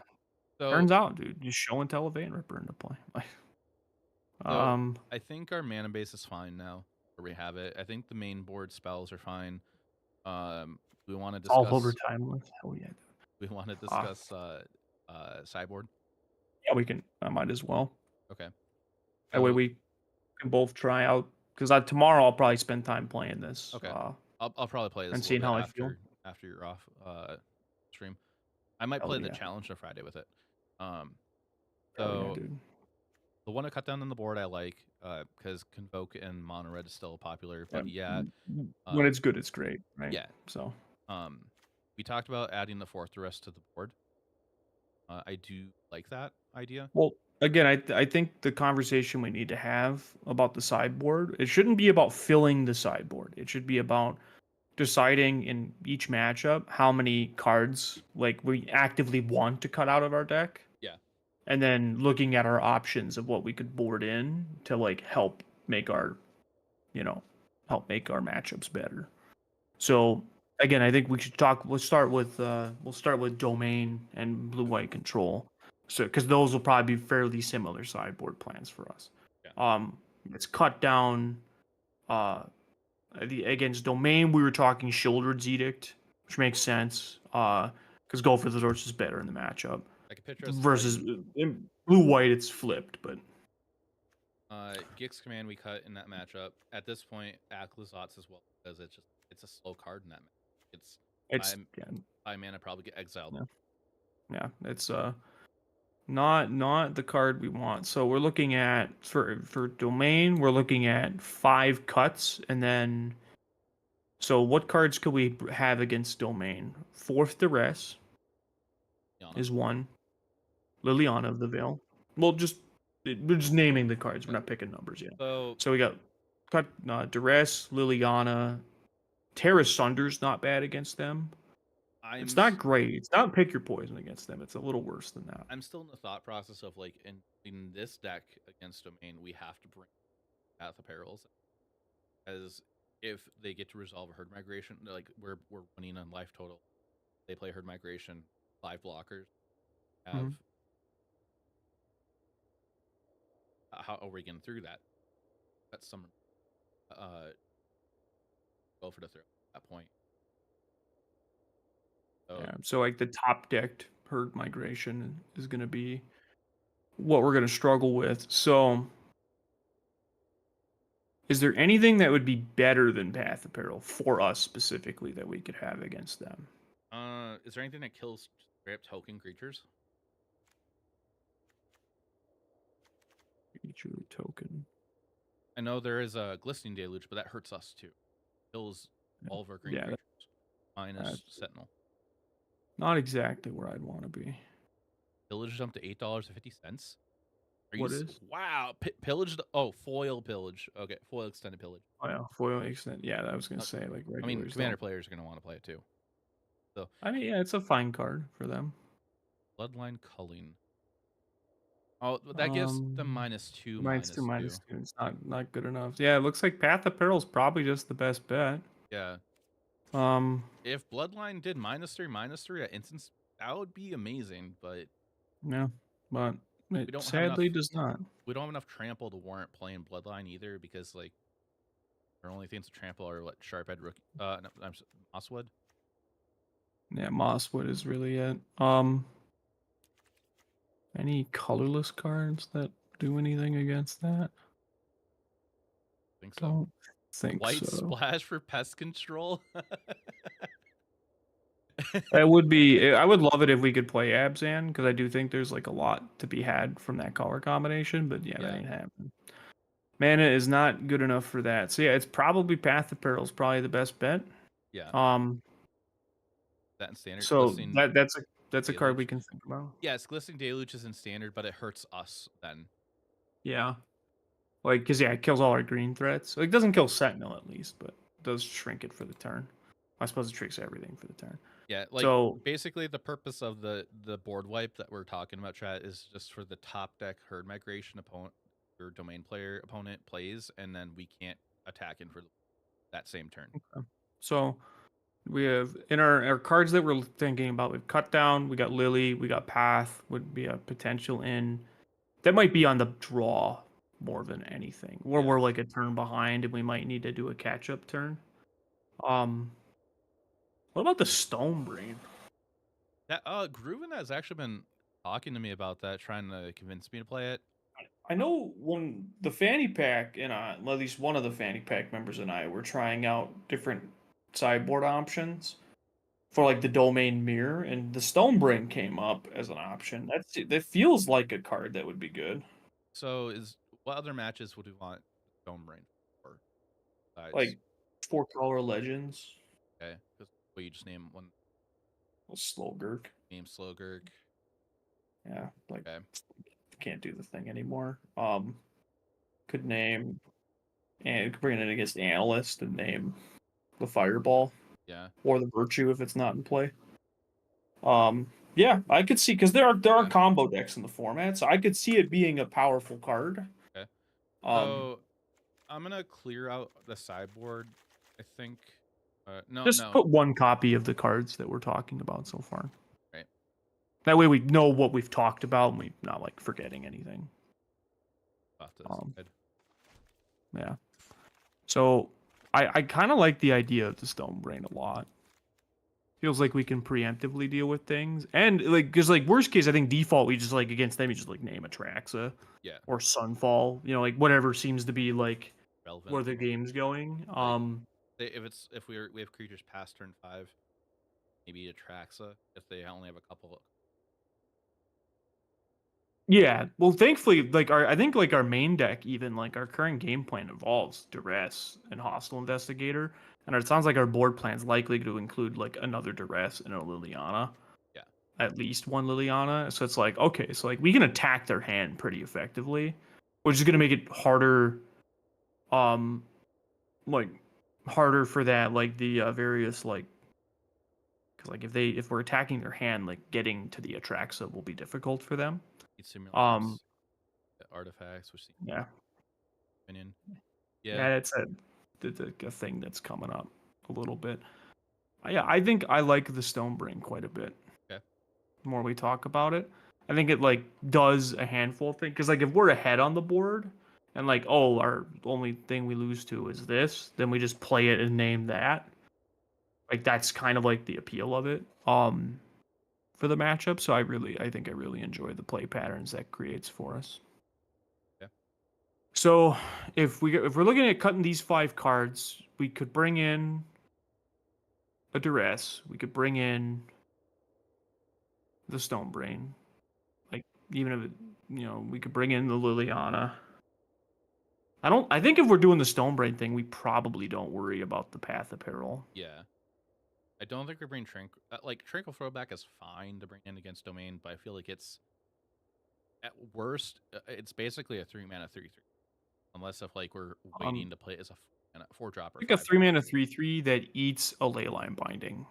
So Turns out, dude, just show and tell a Vein Ripper into play. I think our mana base is fine now. Where we have it. I think the main board spells are fine. We want to discuss. all over timeless. Hell yeah. We want to discuss sideboard. Yeah, we can. I might as well. Okay. That way So- we can both try out. Because tomorrow I'll probably spend time playing this. Okay. I'll probably play this and a seeing little how bit I feel. after you're off stream. I might Hell play the yeah. challenge on Friday with it. Hell yeah, So dude. The one to cut down on the board I like, because Convoke and Mono Red is still popular. But when it's good, it's great, right? yeah. So We talked about adding the fourth rest to the board. I do like that idea. well, again, I think the conversation we need to have about the sideboard, it shouldn't be about filling the sideboard. It should be about deciding in each matchup how many cards like we actively want to cut out of our deck. Yeah. And then looking at our options of what we could board in to like help make our matchups better. So again, I think we should talk. We'll start with domain and blue white control. So because those will probably be fairly similar sideboard plans for us. Yeah. It's cut down. Against domain, we were talking Shieldred's Edict, which makes sense. Because Go for the Torch is better in the matchup. I can picture us Versus in blue white, it's flipped, but Gix Command we cut in that matchup. At this point, Akhlazot's as well, because it's a slow card in that match. it's Five mana probably get exiled. yeah, it's not the card we want. So we're looking at for domain, we're looking at 5 cuts, and then so what cards could we have against domain? Fourth Duress is one. Liliana of the Veil. Well, we're just naming the cards. We're not picking numbers yet. So we got cut Duress, Liliana, Terra Sunder's not bad against them. It's not great. It's not pick your poison against them. It's a little worse than that. I'm still in the thought process of like in this deck against domain, we have to bring Path of Perils, as if they get to resolve a herd migration, like we're winning on life total. They play herd migration, 5 blockers. Have how are we getting through that? That's some go for the throw at that point. So like the top decked herd migration is going to be what we're going to struggle with. So is there anything that would be better than Path of Peril for us specifically that we could have against them? Is there anything that kills straight up token creatures? Creature token. I know there is a Glistening Deluge, but that hurts us too. Kills all of our green creatures. Minus Sentinel. Not exactly where I'd want to be. Pillage jumped to $8.50. What is? Wow, pillage. Foil pillage. Okay, foil extended pillage. Oh yeah, foil extend. Yeah, I was gonna say like. I mean, commander players are gonna want to play it too. So I mean, yeah, it's a fine card for them. Bloodline culling. Oh, that gives them -2. -2. It's not good enough. Yeah, it looks like Path of Peril is probably just the best bet. Yeah. If Bloodline did -3 at instance, that would be amazing. But yeah, but it sadly does not. We don't have enough trample to warrant playing Bloodline either, because like our only things to trample are what Sharphead Rookie. No, Mosswood. Yeah, Mosswood is really it. Any colorless cards that do anything against that? I think so. Don't think White so. Splash for pest control. That would be. I would love it if we could play Abzan, because I do think there's like a lot to be had from that color combination. But yeah, that ain't happening. Mana is not good enough for that. So yeah, it's probably Path of Peril is probably the best bet. Yeah. That in standard. So that's a card we can think about. Yes, Glistening Deluge is in standard, but it hurts us then. Yeah. Like, because it kills all our green threats. Like, it doesn't kill Sentinel at least, but it does shrink it for the turn. I suppose it shrinks everything for the turn. Yeah, like basically the purpose of the board wipe that we're talking about, chat, is just for the top deck herd migration opponent or domain player opponent plays, and then we can't attack in for that same turn. Okay. So we have in our cards that we're thinking about, we've cut down, we got Lily, we got Path, would be a potential in. That might be on the draw more than anything. Where we're like a turn behind and we might need to do a catch-up turn. What about the Stonebrain? That Grooven has actually been talking to me about that, trying to convince me to play it. I know when the Fanny Pack and at least one of the Fanny Pack members and I were trying out different sideboard options for like the Domain Mirror, and the Stonebrain came up as an option. That feels like a card that would be good. So what other matches would we want Stonebrain for? Besides, Like 4-color legends. okay, because you just name one Slowgurk. name Slowgurk. Yeah, like Okay. can't do the thing anymore. Could name and could bring it in against analyst and name the fireball Yeah. or the virtue if it's not in play. Yeah, I could see because there are Yeah. combo decks in the format, so I could see it being a powerful card. Okay. Um, So I'm gonna clear out the sideboard. I think. No, just no. put one copy of the cards that we're talking about so far. Right. That way we know what we've talked about and we're not like forgetting anything. Off to the side. Yeah. So I kind of like the idea of the Stonebrain a lot. Feels like we can preemptively deal with things, and like because like worst case, I think default we just like against them you just like name Atraxa, Yeah. or Sunfall, you know, like whatever seems to be like Relevant. where the game's going. If we have creatures past turn 5, maybe Atraxa if they only have a couple. Yeah, well, thankfully, like I think like our main deck, even like our current game plan involves Duress and Hostile Investigator, and it sounds like our board plan's likely to include like another Duress and a Liliana. Yeah. At least one Liliana. So it's like okay, so like we can attack their hand pretty effectively, which is gonna make it harder, like harder for that like the various like. Because like if we're attacking their hand, like getting to the Atraxa will be difficult for them. Simulators, artifacts, which Yeah. opinion. Yeah, it's a thing that's coming up a little bit. Yeah, I think I like the Stonebrain quite a bit. Okay. The more we talk about it, I think it like does a handful of things. Because like if we're ahead on the board and like our only thing we lose to is this, then we just play it and name that. Like that's kind of like the appeal of it. For the matchup, so I think I really enjoy the play patterns that creates for us. Yeah. So if we're looking at cutting these 5 cards, we could bring in a Duress. We could bring in the Stonebrain. Like even if it, we could bring in the Liliana. I think if we're doing the Stonebrain thing, we probably don't worry about the Path of Peril. Yeah. I don't think we bring Tranquil Throwback is fine to bring in against Domain, but I feel like it's at worst it's basically a 3-mana 3/3, unless if like we're waiting to play it as a 4-drop or Like a 5-drop. 3-mana 3/3 that eats a Leyline Binding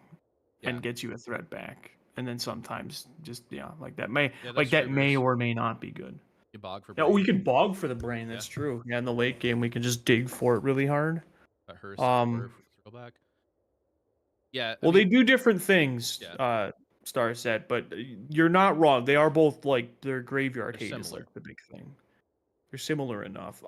and Yeah. gets you a threat back, and then sometimes just like that may or may not be good. You bog for Yeah, brain. we could bog for the brain. That's true. Yeah, in the late game we can just dig for it really hard. That hurts for throwback. Yeah. Well, they do different things. Yeah. Star set, but you're not wrong. They are both like their graveyard They're hate is similar. like the big thing. They're similar enough.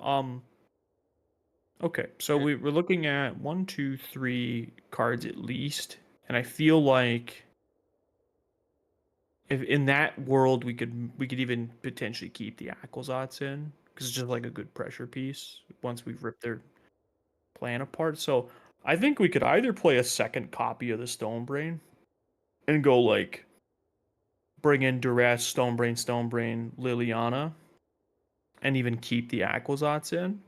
Okay, so we're looking at 1, 2, 3 cards at least, and I feel like if in that world we could even potentially keep the Aquazats in because it's just like a good pressure piece once we've ripped their plan apart. So I think we could either play a second copy of the Stonebrain and go like bring in Duress, Stonebrain, Liliana, and even keep the Aquazats in.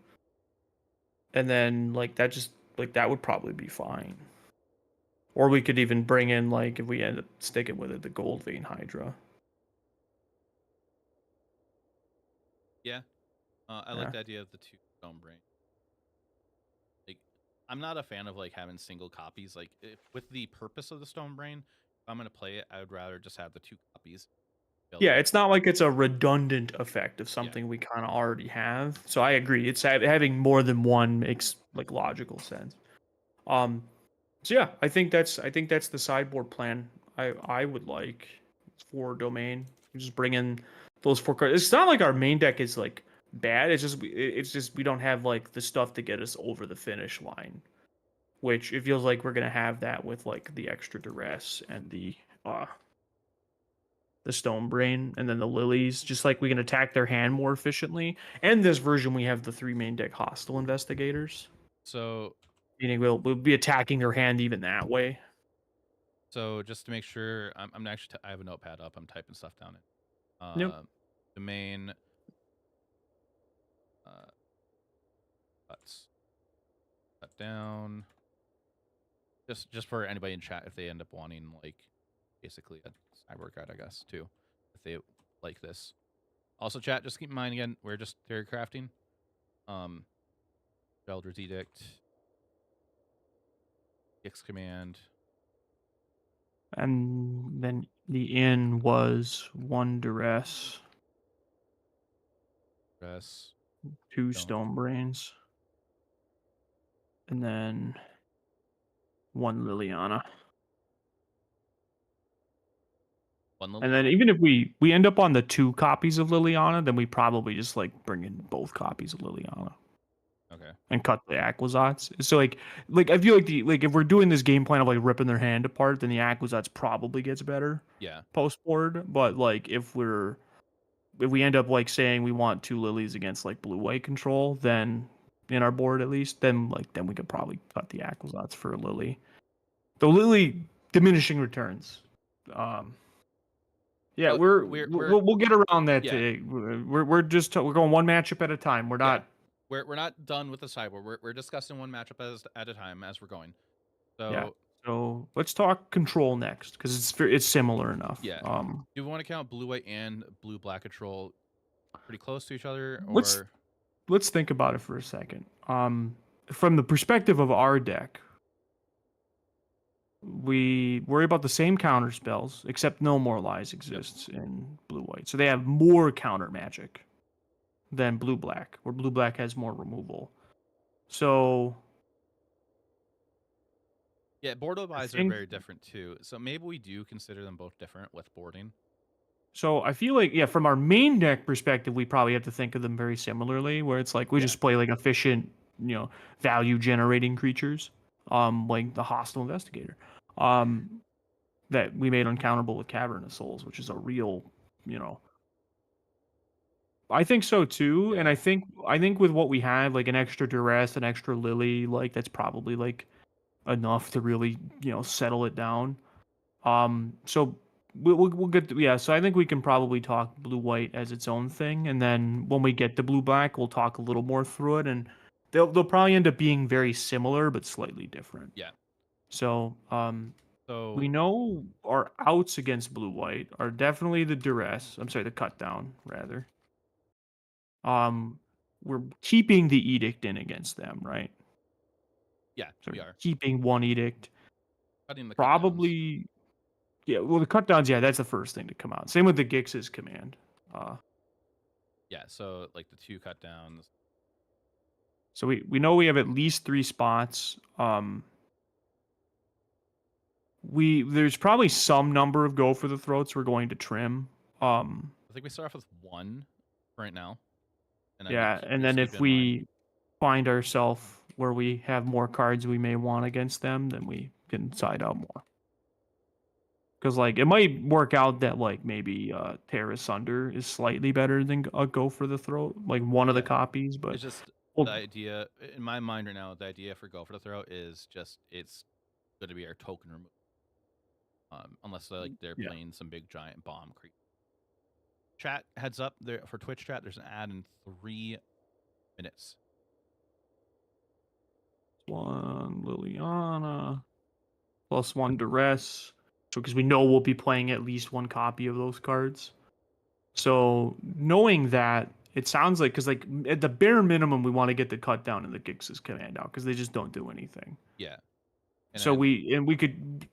And then like that would probably be fine. Or we could even bring in like if we end up sticking with it, the Gold Vein Hydra. Yeah. I like the idea of the 2 Stonebrain. Like I'm not a fan of like having single copies. Like with the purpose of the Stonebrain, if I'm gonna play it, I would rather just have the 2 copies. Yeah, it's not like it's a redundant effect of something we kind of already have. So I agree. It's having more than one makes like logical sense. So yeah, I think that's the sideboard plan I would like for Domain. We just bring in those 4 cards. It's not like our main deck is like bad. It's just we don't have like the stuff to get us over the finish line. Which it feels like we're gonna have that with like the extra Duress and the Stonebrain and then the Lilies, just like we can attack their hand more efficiently. And this version we have the 3 main deck Hostile Investigators. So meaning we'll be attacking their hand even that way. So just to make sure, I'm actually I have a notepad up. I'm typing stuff down. Yep. The main Cuts. Cut down. Just for anybody in chat, if they end up wanting like basically a cyborg guide, I guess too, if they like this. Also, chat, just keep in mind again, we're just theory crafting. Elder's Edict, X command. And then the inn was 1 duress, Press. 2 Stone. stone brains, and then 1 Liliana. One And then even if we end up on the 2 copies of Liliana, then we probably just like bring in both copies of Liliana. Okay. And cut the Aquazats. So like I feel like if we're doing this game plan of like ripping their hand apart, then the Aquazats probably gets better Yeah. post board. But like if we end up like saying we want 2 lilies against like blue white control, then in our board at least, then we could probably cut the Aquazats for a lily. The lily diminishing returns. Yeah, Well, we'll get around that. Yeah. We're going one matchup at a time. We're not. We're not done with the cyborg. We're discussing one matchup at a time as we're going. So Yeah. So let's talk control next because it's similar enough. Yeah. Do you want to count blue white and blue black control pretty close to each other, or let's think about it for a second. From the perspective of our deck, we worry about the same counter spells, except no more lies exists in blue white. So they have more counter magic than blue black, where blue black has more removal. So yeah, board buys are very different too. So maybe we do consider them both different with boarding. So I feel like, from our main deck perspective, we probably have to think of them very similarly, where it's like we just play like efficient, value generating creatures, like the Hostile Investigator, that we made uncounterable with Cavern of Souls, which is a real, I think so too, and I think with what we have, like an extra duress, an extra lily, like that's probably like enough to really settle it down. So we'll get so I think we can probably talk blue white as its own thing, and then when we get to blue black, we'll talk a little more through it, and they'll probably end up being very similar but slightly different. Yeah. So So we know our outs against blue white are definitely the duress. I'm sorry, the cut down rather. We're keeping the edict in against them, right? Yeah, So we are keeping 1 edict. cutting the Probably. Yeah, well, the cut downs, that's the first thing to come out. Same with the Gix's command. Yeah, so like the 2 cut downs. So we know we have at least 3 spots. There's probably some number of go for the throats we're going to trim. I think we start off with 1 right now. And then if we find ourselves where we have more cards we may want against them, then we can side out more. Because like it might work out that like maybe Tear Asunder is slightly better than a Go for the Throat, like one of the copies. But it's just the idea in my mind right now. The idea for Go for the Throat is just it's going to be our token removal, unless they're playing some big giant bomb creep. Chat, heads up there for Twitch chat. There's an ad in 3 minutes. 1 Liliana plus 1 duress. So because we know we'll be playing at least 1 copy of those cards. So knowing that, it sounds like, because like at the bare minimum, we want to get the cut down and the Gix's command out because they just don't do anything. Yeah. And so we could,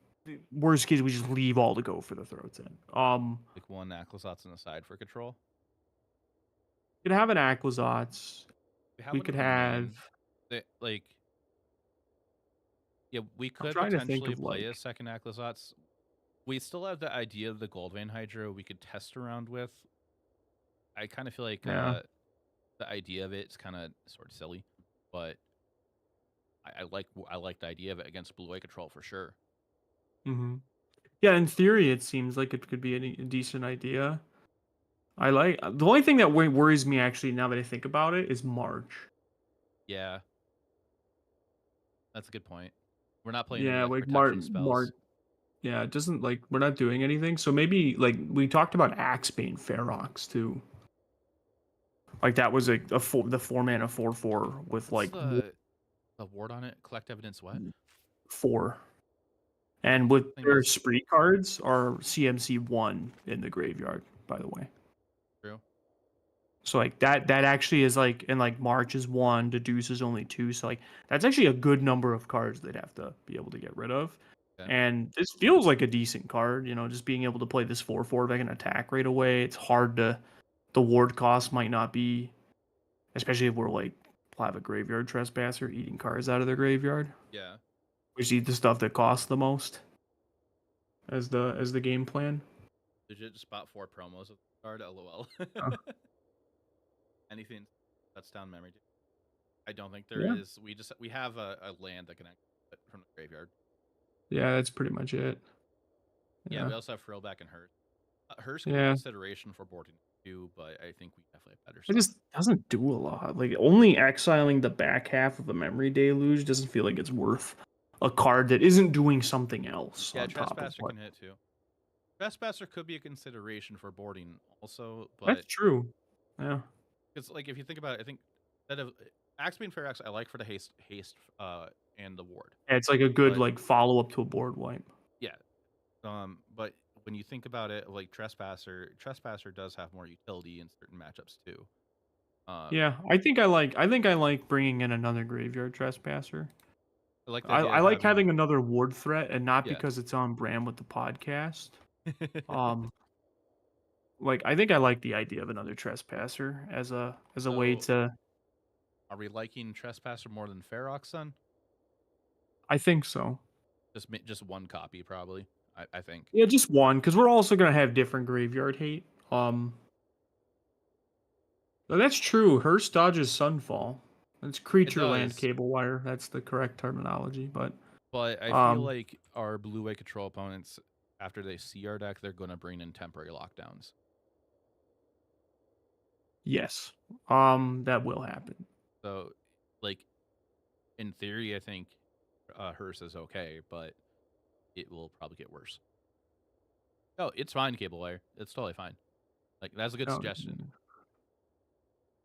worst case, we just leave all to go for the throats in. Like 1 Aquazats on the side for control. We could have an Aquazats. We could have like. Yeah, we could trying to potentially think of, play like, a second Aquazats. We still have the idea of the Goldvein Hydra we could test around with. I kind of feel like the idea of it is kind of sort of silly, but I like the idea of it against blue white control for sure. Mm-hmm. Yeah, in theory, it seems like it could be a decent idea. I like the only thing that worries me actually now that I think about it is March. Yeah, that's a good point. We're not playing like protection spells. Yeah, it doesn't like we're not doing anything. So maybe like we talked about Axebane Ferox too. Like that was the 4-mana 4/4 with What's like the ward on it? Collect evidence. What? 4. And with Thing their is spree cards are CMC 1 in the graveyard, by the way. true. So like that actually is like, and like March is 1, Deduce is only 2. So like that's actually a good number of cards they'd have to be able to get rid of. Okay. And this feels like a decent card, just being able to play this 4/4 back and attack right away. It's hard to, the ward cost might not be, especially if we're like have a graveyard trespasser eating cards out of their graveyard. Yeah. Which eat the stuff that costs the most as the game plan. Legit just bought 4 promos of the card. LOL. Oh. Anything that's down memory. I don't think there is. We have a land that can exit from the graveyard. Yeah, that's pretty much it. Yeah, we also have Frillback and Hearse. Hearse could be Yeah. consideration for boarding too, but I think we definitely have better It stuff. just doesn't do a lot. Like only exiling the back half of a memory deluge doesn't feel like it's worth a card that isn't doing something else. Yeah, on top of Trespasser what... can hit too. Trespasser could be a consideration for boarding also, but That's true. Yeah. Because like if you think about it, I think instead of Axe being fair Axe, I like for the haste and the ward. Yeah, it's like a good But- like follow up to a board wipe. Yeah. But when you think about it, like Trespasser does have more utility in certain matchups too. Yeah, I think I like bringing in another graveyard trespasser. I like the I, idea I of like having another ward threat, and not Yeah. because it's on brand with the podcast. Like I think I like the idea of another trespasser as a way So- to. Are we liking Trespasser more than Ferox Sun? I think so. Just one copy probably. I think. Yeah, just one, because we're also gonna have different graveyard hate. No, that's true. Hearse dodges Sunfall. It's creature land does. cable wire. That's the correct terminology. But But I feel like our blue-white control opponents, after they see our deck, they're going to bring in temporary lockdowns. yes, that will happen. So, like, in theory, I think Hearse is okay, but it will probably get worse. No, it's fine, cable wire. It's totally fine. Like, that's a good Oh, suggestion.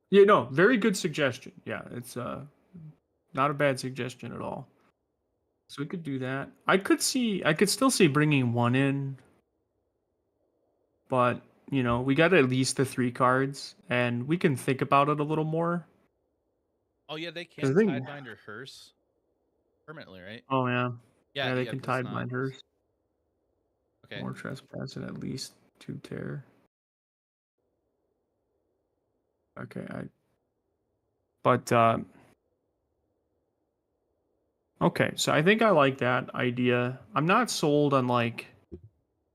Yeah, no, very good suggestion. Yeah, it's not a bad suggestion at all. So we could do that. I could still see bringing one in, but we got at least the 3 cards, and we can think about it a little more. Oh, yeah, they 'Cause can I think- Tidebinder Hearse permanently, right? Oh yeah, Yeah, they can 'cause it's tide bind not- hers. Okay. More trespass and at least 2 tear. Okay, okay, so I think I like that idea. I'm not sold on like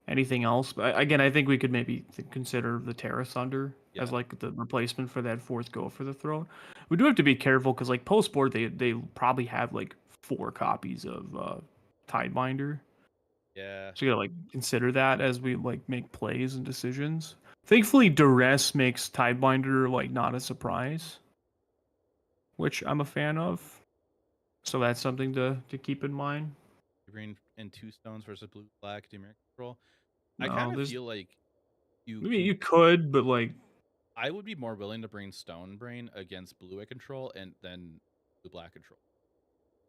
anything else, but again, I think we could maybe consider the Terra Thunder as Yeah. like the replacement for that 4th Go for the Throne. We do have to be careful because like post board they probably have like 4 copies of Tidebinder. Yeah. So you gotta like consider that as we like make plays and decisions. Thankfully, Duress makes Tidebinder like not a surprise, which I'm a fan of. So that's something to keep in mind. Green and 2 stones versus blue black Demir control. No, I kind of there's- feel like I mean, you could, but like, I would be more willing to bring Stone Brain against blue white control and then blue black control.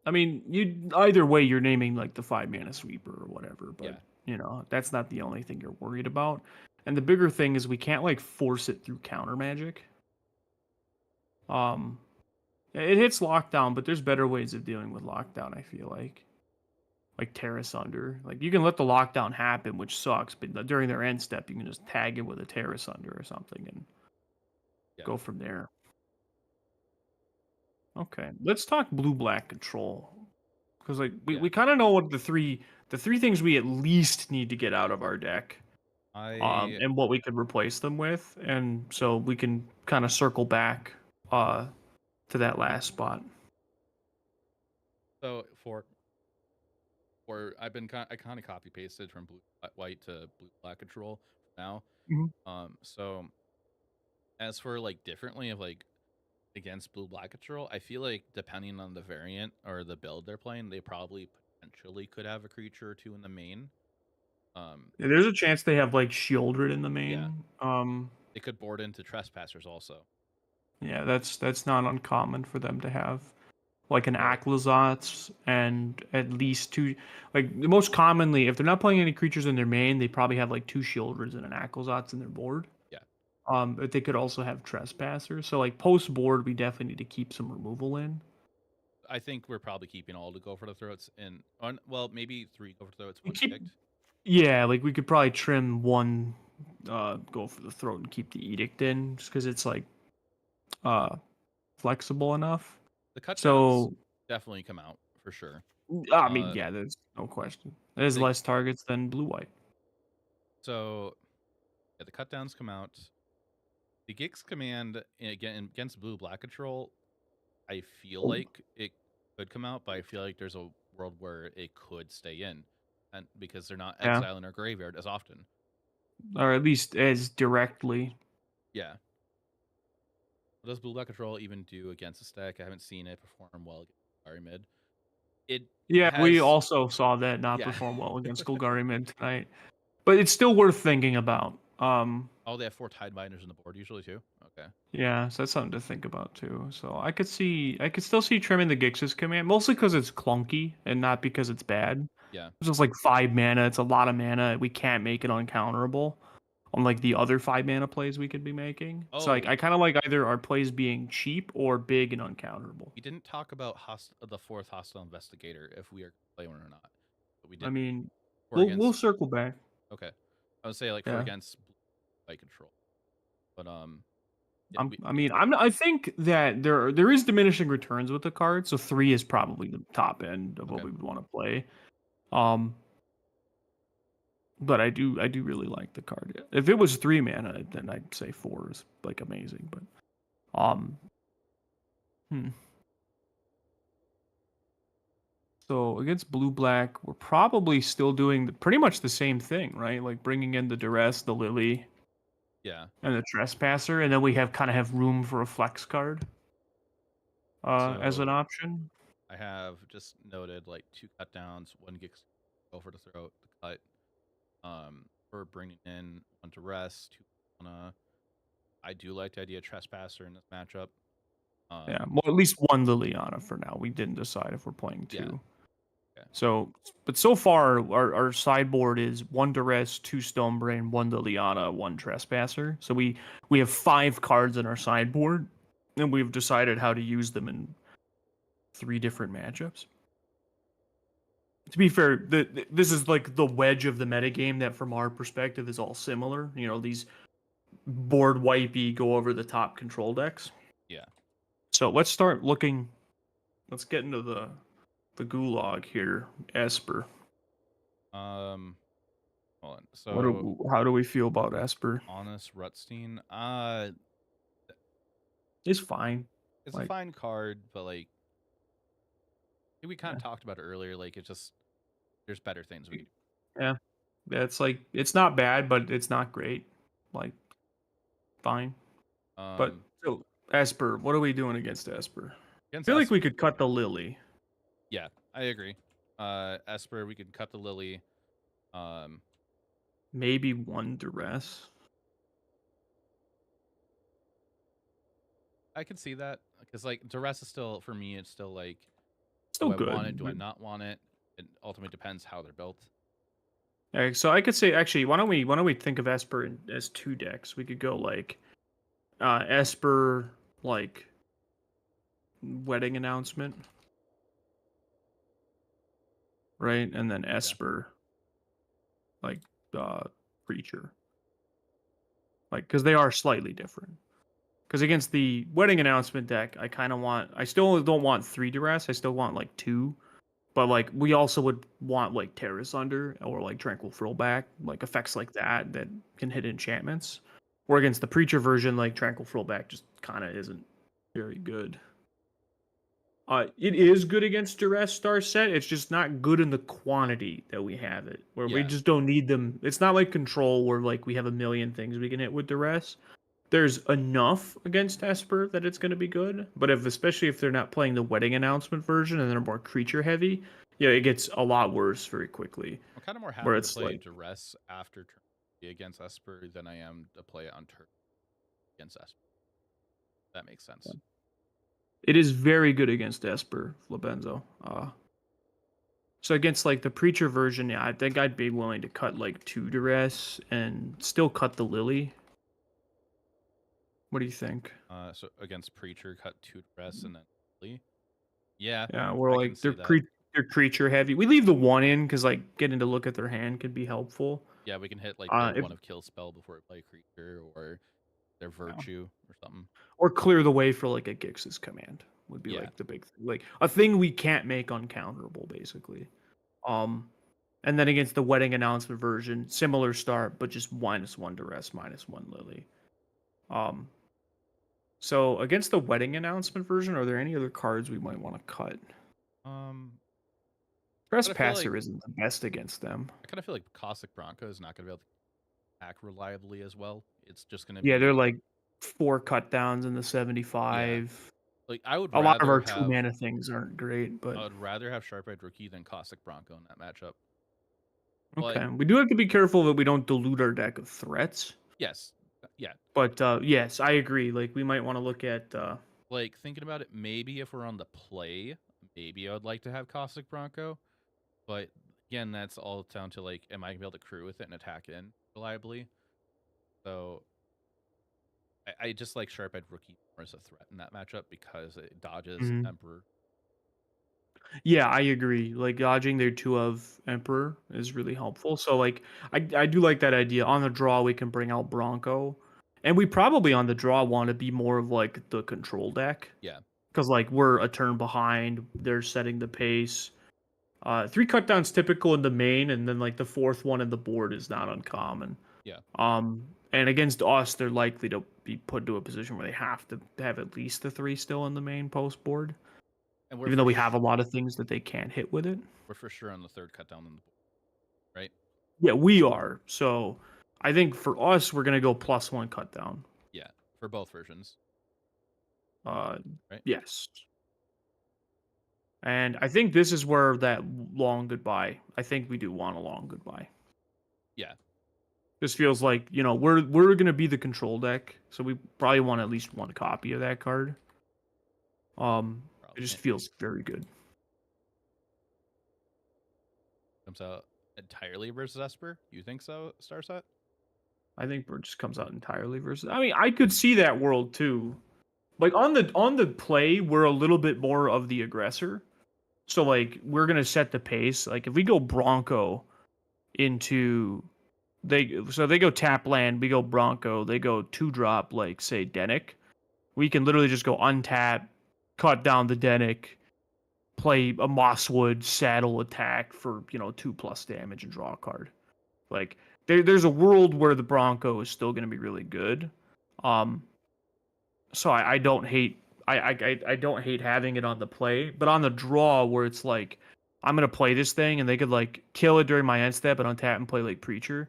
I mean, you either way, you're naming like the 5-mana sweeper or whatever. But Yeah. that's not the only thing you're worried about. And the bigger thing is we can't like force it through counter magic. It hits lockdown, but there's better ways of dealing with lockdown. I feel like Terra Sunder. Like you can let the lockdown happen, which sucks, but during their end step, you can just tag it with a Terra Sunder or something and go from there. Okay, let's talk blue-black control, because like we kind of know what the three things we at least need to get out of our deck, and what we could replace them with, and so we can kind of circle back to that last spot. So for I kind of copy pasted from blue white to blue black control now. Mhm. So as for like differently of like against blue black control, I feel like depending on the variant or the build they're playing, they probably potentially could have a creature or 2 in the main. Yeah, there's a chance they have like Shieldred in the main. They could board into Trespassers also. Yeah, that's not uncommon for them to have like an Right. Aclazotz and at least two. Like most commonly, if they're not playing any creatures in their main, they probably have like two Shielders and an Aclazotz in their board. Yeah. But they could also have Trespassers. So like post board, we definitely need to keep some removal in. I think we're probably keeping all to go for the throats and well, maybe 3 go for throats, We 1 keep, edict. yeah, like we could probably trim one, go for the throat and keep the edict in, just because it's like, flexible enough. The cut downs So definitely come out for sure. I mean, Uh, yeah, there's no question. There's they, less targets than blue white. so yeah, the cut downs come out. The Gix command again against blue black control, I feel like it could come out, but I feel like there's a world where it could stay in, and because they're not Yeah, exiling our graveyard as often. or at least as directly. Yeah. What does blue black control even do against a stack? I haven't seen it perform well against Golgari mid. It Yeah, we has also saw that not yeah. perform well against Golgari mid tonight, but it's still worth thinking about. Oh, they have 4 Tidebinders on the board usually too. Okay. Yeah, so that's something to think about too. So I could still see trimming the Gix's command, mostly because it's clunky and not because it's bad. Yeah. It's just like 5 mana. It's a lot of mana. We can't make it uncounterable. Unlike the other 5 mana plays we could be making. So like Oh, I kind of like either our plays being cheap or big and uncounterable. we didn't talk about the 4th hostile investigator if we are playing one or not. But we I did mean, for we'll against. circle back. Okay. I would say like for Yeah. against light control. But yeah, I think that there is diminishing returns with the card, so 3 is probably the top end of what Okay. we would want to play. Um, but I do really like the card. If it was 3 mana, then I'd say 4 is like amazing. But So against blue black, we're probably still doing pretty much the same thing, right? Like bringing in the duress, the lily, yeah. and the trespasser, and then we kind of have room for a flex card as an So option. I have just noted like 2 cut downs, 1 Gix go for the throat, the cut. We're bringing in 1 to rest, 2 mana. I do like the idea of Trespasser in this matchup. Yeah, well, at least one Liliana for now. We didn't decide if we're playing 2. Yeah. Okay. So, but so far, our sideboard is 1 duress, 2 stonebrain, 1 Liliana, 1 trespasser. So we have 5 cards in our sideboard, and we've decided how to use them in 3 different matchups. To be fair, this is like the wedge of the metagame that, from our perspective, is all similar. You know, these board wipey, go over the top control decks. Yeah. So let's start looking. Let's get into the gulag here, Esper. Hold on. So How do we feel about Esper? Honest Rutstein. It's fine. It's Like- a fine card, but like I think we kind of talked about it earlier. Like it's just there's better things we can do. Yeah, it's like it's not bad, but it's not great. Like, fine. But so, Esper, what are we doing against Esper? I against feel like Esper, we could cut the Lily. yeah, I agree. Esper, we could cut the Lily. Maybe 1 duress. I could see that because like duress is still for me. It's still like Still do good. I want it? Do I but- not want it? It ultimately depends how they're built. Okay, so I could say actually, why don't we think of Esper as 2 decks? We could go like Esper like wedding announcement, right? And then Esper like preacher. Like, because they are slightly different. Because against the wedding announcement deck, I still don't want 3 duress. I still want like 2. But like we also would want like Terrace Under or like Tranquil Throwback, like effects like that can hit enchantments. Or against the Preacher version, like Tranquil Throwback just kind of isn't very good. It is good against Duress Star set. It's just not good in the quantity that we have it. Where we Yeah. just don't need them. It's not like Control where like we have a million things we can hit with Duress. There's enough against Esper that it's going to be good, but especially if they're not playing the wedding announcement version and they're more creature heavy, yeah, it gets a lot worse very quickly. I'm kind of more Where happy to it's play like- duress after turn against Esper than I am to play it on turn against Esper. That makes sense. It is very good against Esper, Flabenzo. So against like the Preacher version, yeah, I think I'd be willing to cut like 2 duress and still cut the Lily. What do you think? So against Preacher, cut 2 dress and then Lee. Yeah. Yeah, we're I like can see that. they're creature heavy. We leave the 1 in because like getting to look at their hand could be helpful. Yeah, we can hit like If, one of kill spell before we play creature or their virtue or something. or clear the way for like a Gix's command would be Yeah. like the big like a thing we can't make uncounterable basically. And then against the wedding announcement version, similar start, but just -1 duress, -1 Lily. So against the wedding announcement version, are there any other cards we might want to cut? Trespasser isn't the best against them. I kind of feel like Caustic Bronco is not going to be able to attack reliably as well. It's just going to be... Yeah, they're like 4 cut downs in the 75. Yeah. Like I would a lot of our have, 2 mana things aren't great, but I would rather have Sharp-Eyed Rookie than Caustic Bronco in that matchup. okay. But, We do have to be careful that we don't dilute our deck of threats. yes. Yeah. But yes, I agree. Like we might want to look at like thinking about it, maybe if we're on the play, maybe I would like to have Caustic Bronco. But again, that's all down to like, am I gonna be able to crew with it and attack in reliably? So I just like Sharp-Eyed Rookie more as a threat in that matchup because it dodges Emperor. Yeah, I agree. Like dodging their 2 of Emperor is really helpful. So like I do like that idea. On the draw we can bring out Bronco. And we probably on the draw want to be more of like the control deck. Yeah. Because like we're a turn behind, they're setting the pace. 3 cut downs typical in the main, and then like the 4th one in the board is not uncommon. Yeah. And against us, they're likely to be put to a position where they have to have at least the 3 still in the main post board. And even though we have a lot of things that they can't hit with it. We're for sure on the 3rd cut down in the board, right? Yeah, we are. So I think for us, we're gonna go +1 cut down. Yeah, for both versions. Right? Yes. And I Okay. think this is where that long goodbye. I think we do want a long goodbye. Yeah. This feels like, you know, we're gonna be the control deck, so we probably want at least 1 copy of that card. It just feels very good. Comes out entirely versus Esper? You think so, Starset? I think Bird just comes out entirely versus. I mean, I could see that world too. Like on the play, we're a little bit more of the aggressor. So like we're gonna set the pace. Like if we go Bronco into they go tap land, we go Bronco, they go 2-drop like say Denic. We can literally just go untap, cut down the Denic, play a Mosswood saddle attack for 2+ damage and draw a card. Like there's a world where the Bronco is still gonna be really good. So I don't hate I don't hate having it on the play, but on the draw where it's like I'm gonna play this thing and they could like kill it during my end step and untap and play like Preacher,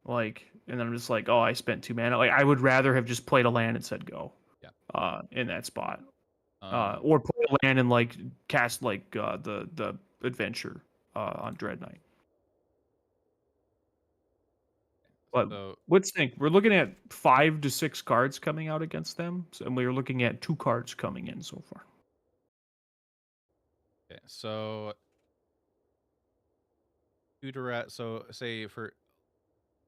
like, and then I'm just like, oh, I spent 2 mana. Like I would rather have just played a land and said go. Yeah. In that spot, or play a land and like cast like the adventure on Dread Knight. But let's think. We're looking at 5 to 6 cards coming out against them, and we're looking at 2 cards coming in so far. Okay, so so say for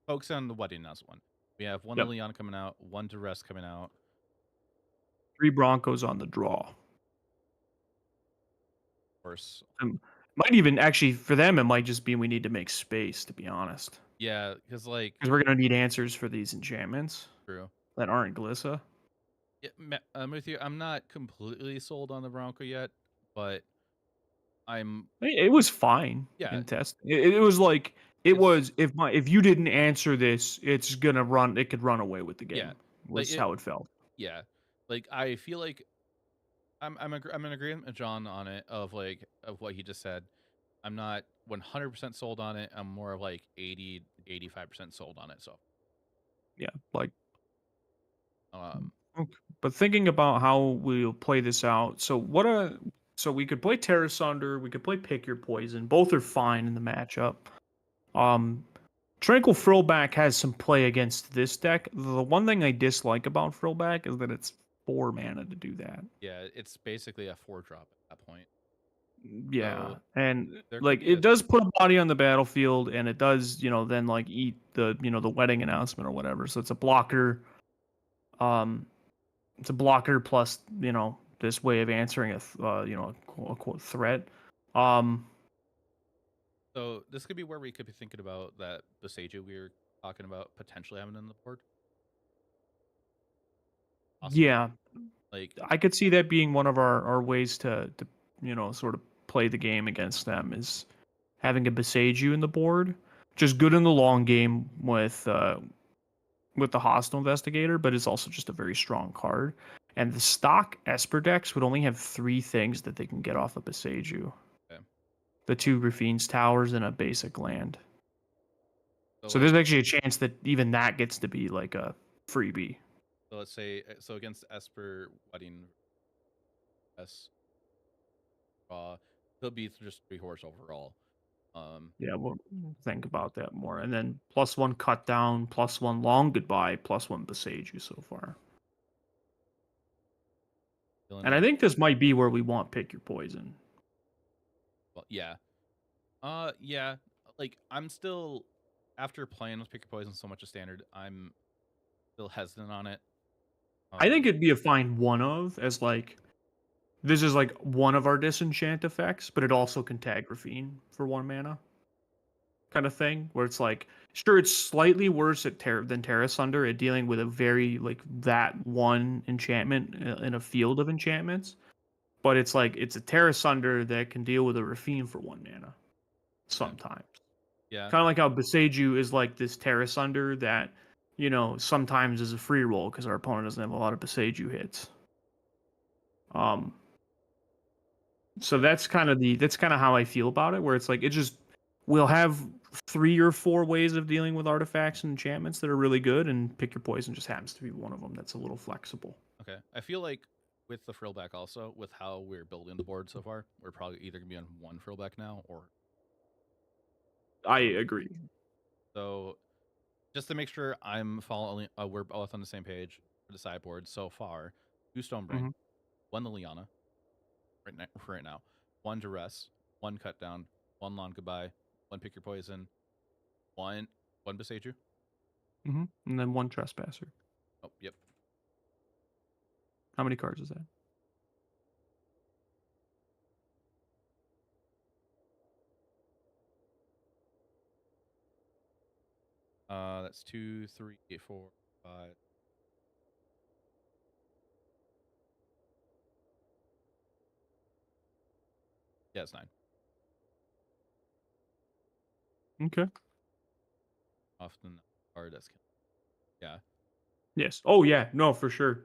folks on the wedding announcement one, we have 1 Liliana coming out, 1 Duress coming out, 3 Broncos on the draw. Of course. Might even actually for them it might just be we need to make space, to be honest. Yeah, because we're gonna need answers for these enchantments. True. That aren't Glissa. Yeah, I'm with you. I'm not completely sold on the Bronco yet, but It was fine. Yeah. In test. It was like was if you didn't answer this, it's gonna run. It could run away with the game. Yeah, Was how it felt. Yeah, like I feel like I'm in agreement with John on it of what he just said. I'm not 100% sold on it. I'm more of like 80-85% sold on it. So yeah, like okay. But thinking about how we'll play this out, so we could play Terra Sunder, we could play Pick Your Poison. Both are fine in the matchup. Tranquil Frillback has some play against this deck. The one thing I dislike about Frillback is that it's 4 mana to do that. Yeah, it's basically a 4-drop at that point. Yeah, So, and there could like be it does put a body on the battlefield, and it does, then like eat the wedding announcement or whatever. So it's a blocker. It's a blocker plus this way of answering a quote unquote threat. So this could be where we could be thinking about that Boseiju we were talking about potentially having in the board. Possibly. Yeah, Like, I could see that being one of our ways to sort of play the game against them is having a Boseiju in the board. Just good in the long game with the hostile investigator, but it's also just a very strong card. And the stock Esper decks would only have 3 things that they can get off of Boseiju. Okay. The 2 Rafine's Towers and a basic land. So like, there's actually a chance that even that gets to be like a freebie. so let's say against Esper Wedding he'll be just 3 horse overall. Yeah, we'll think about that more. And then +1 cut down, +1 long goodbye, +1 Boseiju so far. And I think this might be where we want pick your poison. Well, yeah. Yeah. Like, I'm still, after playing with Pick Your Poison so much as standard, I'm still hesitant on it. I think it'd be a fine one of, as like, this is like one of our disenchant effects, but it also can tag Rafine for 1 mana. Kind of thing, where it's like, sure, it's slightly worse than Terra Sunder at dealing with a very, like, that one enchantment in a field of enchantments. But it's like, it's a Terra Sunder that can deal with a Rafine for 1 mana. Sometimes. Yeah. Kind of like how Boseiju is like this Terra Sunder that, sometimes is a free roll because our opponent doesn't have a lot of Boseiju hits. So that's kind of how I feel about it, where it's like, we'll have 3 or 4 ways of dealing with artifacts and enchantments that are really good, and Pick Your Poison just happens to be one of them that's a little flexible. Okay. I feel like with the frillback also, with how we're building the board so far, we're probably either going to be on 1 frillback now or... I agree. So just to make sure I'm following, we're both on the same page for the sideboard so far. 2 Stonebrain, 1 Liliana, right now, 1 Duress, 1 Cut Down, 1 Long Goodbye, 1 Pick Your Poison, 1 Boseiju. And then 1 Trespasser. Oh, yep. How many cards is that? That's 2, 3, 4, 5. Yeah, it's 9. Okay. Often card that's yeah. Yes. Oh yeah. No, for sure.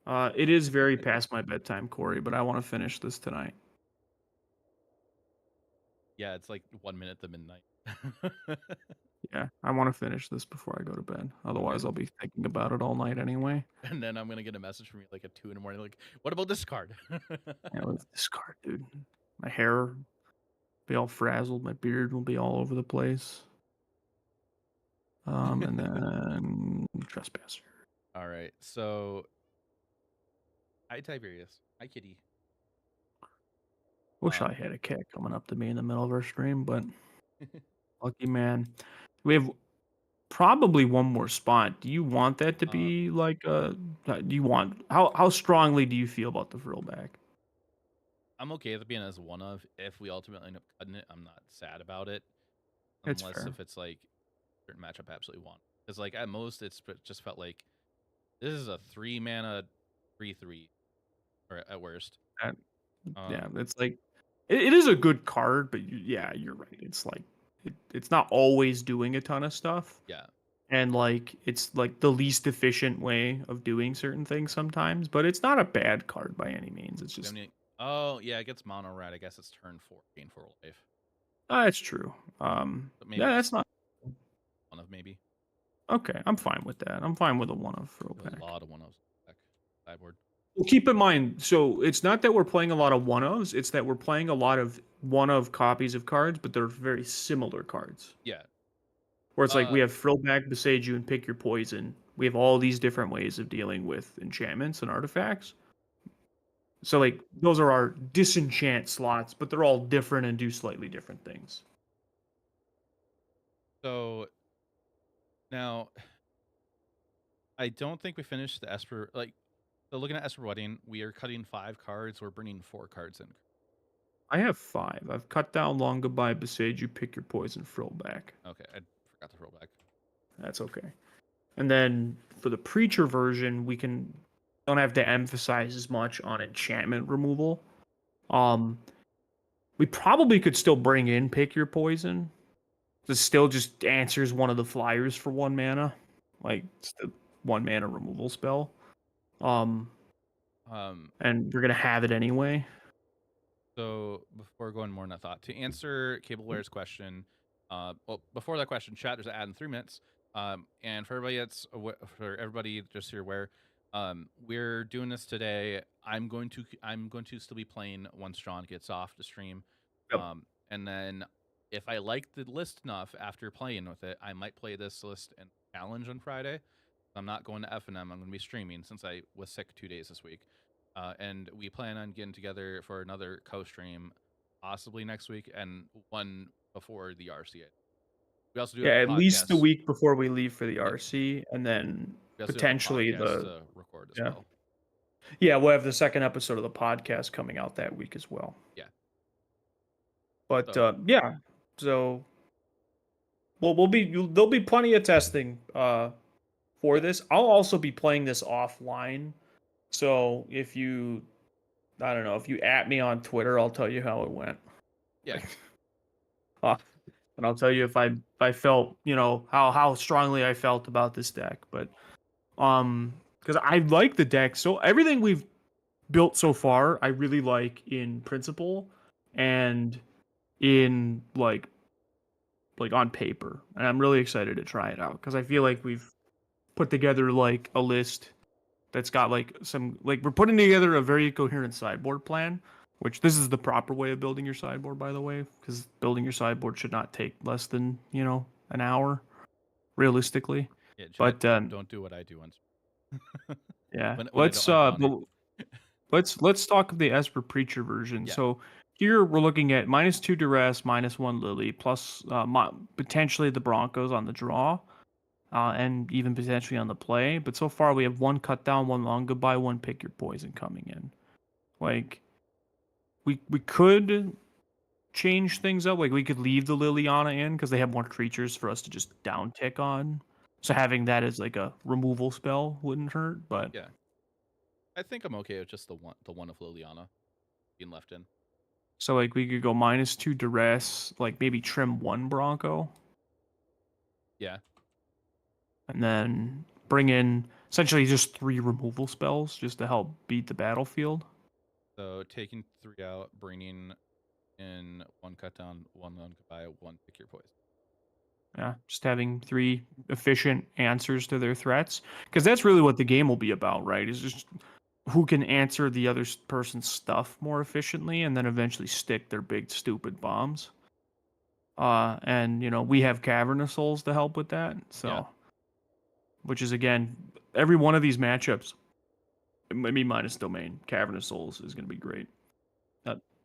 It is very past my bedtime, Corey, but I want to finish this tonight. Yeah, it's like 1 minute to midnight. Yeah, I want to finish this before I go to bed. Otherwise, I'll be thinking about it all night anyway. And then I'm gonna get a message from you like at 2 in the morning, like, what about this card? Yeah, with this card, dude. My hair will be all frazzled. My beard will be all over the place. And then Trespasser. All right, so hi Tiberius, hi Kitty. Wish I had a cat coming up to me in the middle of our stream, but lucky man. We have probably one more spot. Do you want that to be like do you want how strongly do you feel about the frillback? I'm okay with it being as one of. If we ultimately end up cutting it, I'm not sad about it. That's Unless fair. if it's like a certain matchup I absolutely want. Because like at most it's just felt like this is a 3 mana 3/3 or at worst. Yeah, it's like it is a good card, but you're right. It's like it's not always doing a ton of stuff. Yeah. And like it's like the least efficient way of doing certain things sometimes, but it's not a bad card by any means. It's just oh yeah, it gets mono red. I guess it's turn 4 gain 4 life. It's true. Yeah, that's not one of maybe. Okay, I'm fine with that. I'm fine with a one of frillback. A lot of one ofs back sideboard. Well, keep in mind, so it's not that we're playing a lot of one-ofs, it's that we're playing a lot of one-of copies of cards, but they're very similar cards. Yeah. Where it's like we have Frillback, Boseiju, and Pick Your Poison we have all these different ways of dealing with enchantments and artifacts. So like those are our disenchant slots, but they're all different and do slightly different things. So now, I don't think we finished the Esper. Like, so looking at Esper Wedding, we are cutting 5 cards. We're bringing 4 cards in. I have 5. I've cut down Long Goodbye, Besage, Pick Your Poison, Frill back. Okay, I forgot to roll back. That's okay. And then for the Preacher version, we don't have to emphasize as much on enchantment removal. We probably could still bring in Pick Your Poison. It still just answers one of the flyers for 1 mana. Like, it's the 1 mana removal spell. And we're going to have it anyway. So before going more in that thought, to answer Cableware's question, well, before that question, chat, there's an ad in 3 minutes. And for everybody just so you're aware, we're doing this today. I'm going to still be playing once John gets off the stream. Yep. And then if I like the list enough after playing with it, I might play this list and challenge on Friday. I'm not going to F&M. I'm going to be streaming since I was sick 2 days this week. And we plan on getting together for another co-stream, possibly next week, and one before the RCA. We also do at least the week before we leave for the RC, and then potentially to record as well. Yeah, we'll have the second episode of the podcast coming out that week as well. Yeah. But so there'll be plenty of testing for this. I'll also be playing this offline. So if you at me on Twitter, I'll tell you how it went. Yeah. And I'll tell you if I felt, how strongly I felt about this deck. But because I like the deck, so everything we've built so far, I really like in principle and in like on paper, and I'm really excited to try it out because I feel like we've put together like a list that's got like we're putting together a very coherent sideboard plan, which this is the proper way of building your sideboard, by the way, because building your sideboard should not take less than an hour realistically. Yeah, but don't do what I do once. Yeah, let's talk the Esper Preacher version. Yeah. So here we're looking at -2 Duress, -1 Lily, plus potentially the Broncos on the draw, and even potentially on the play. But so far we have 1 cut down, 1 Long Goodbye, 1 Pick Your Poison coming in. Like we could change things up. Like we could leave the Liliana in because they have more creatures for us to just down tick on. So having that as like a removal spell wouldn't hurt. But yeah, I think I'm okay with just the one of Liliana being left in. So like we could go -2 Duress, like maybe trim 1 Bronco. Yeah. And then bring in essentially just 3 removal spells just to help beat the battlefield. So taking 3 out, bringing in 1 cut down, 1 Long Goodbye, 1 Pick Your Poison. Yeah, just having 3 efficient answers to their threats. Because that's really what the game will be about, right? Is just who can answer the other person's stuff more efficiently and then eventually stick their big stupid bombs. And we have Cavernous Souls to help with that. So yeah. Which is again, every one of these matchups, maybe minus Domain, Cavernous Souls is going to be great.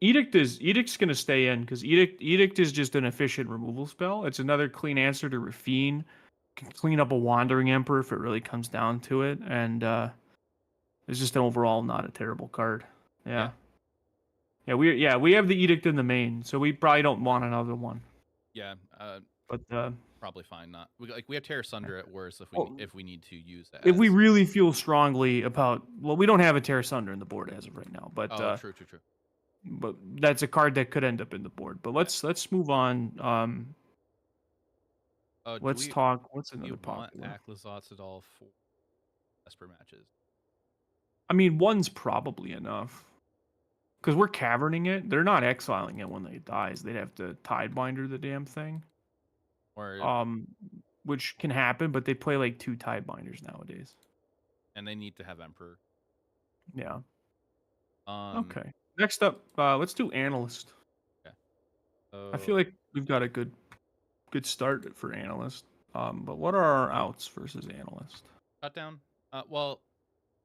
Edict's going to stay in because Edict is just an efficient removal spell. It's another clean answer to Rafine. Can clean up a Wandering Emperor if it really comes down to it, and it's just an overall not a terrible card. Yeah. We have the Edict in the main, so we probably don't want another one. Yeah. But probably fine. Not we have Terra Sunder at worst if we need to use that. If we really feel strongly about, we don't have a Terra Sunder in the board as of right now, but true. But that's a card that could end up in the board. But let's move on. Let's talk. What's another popular? Aclazotz at all for Esper matches? I mean, 1's probably enough. Because we're caverning it. They're not exiling it when they dies. They'd have to Tidebinder the damn thing. Or which can happen, but they play like 2 Tidebinders nowadays. And they need to have Emperor. Yeah. Okay. Next up, let's do Analyst. Okay. I feel like we've got a good start for Analyst. But what are our outs versus Analyst? Cut down. Well,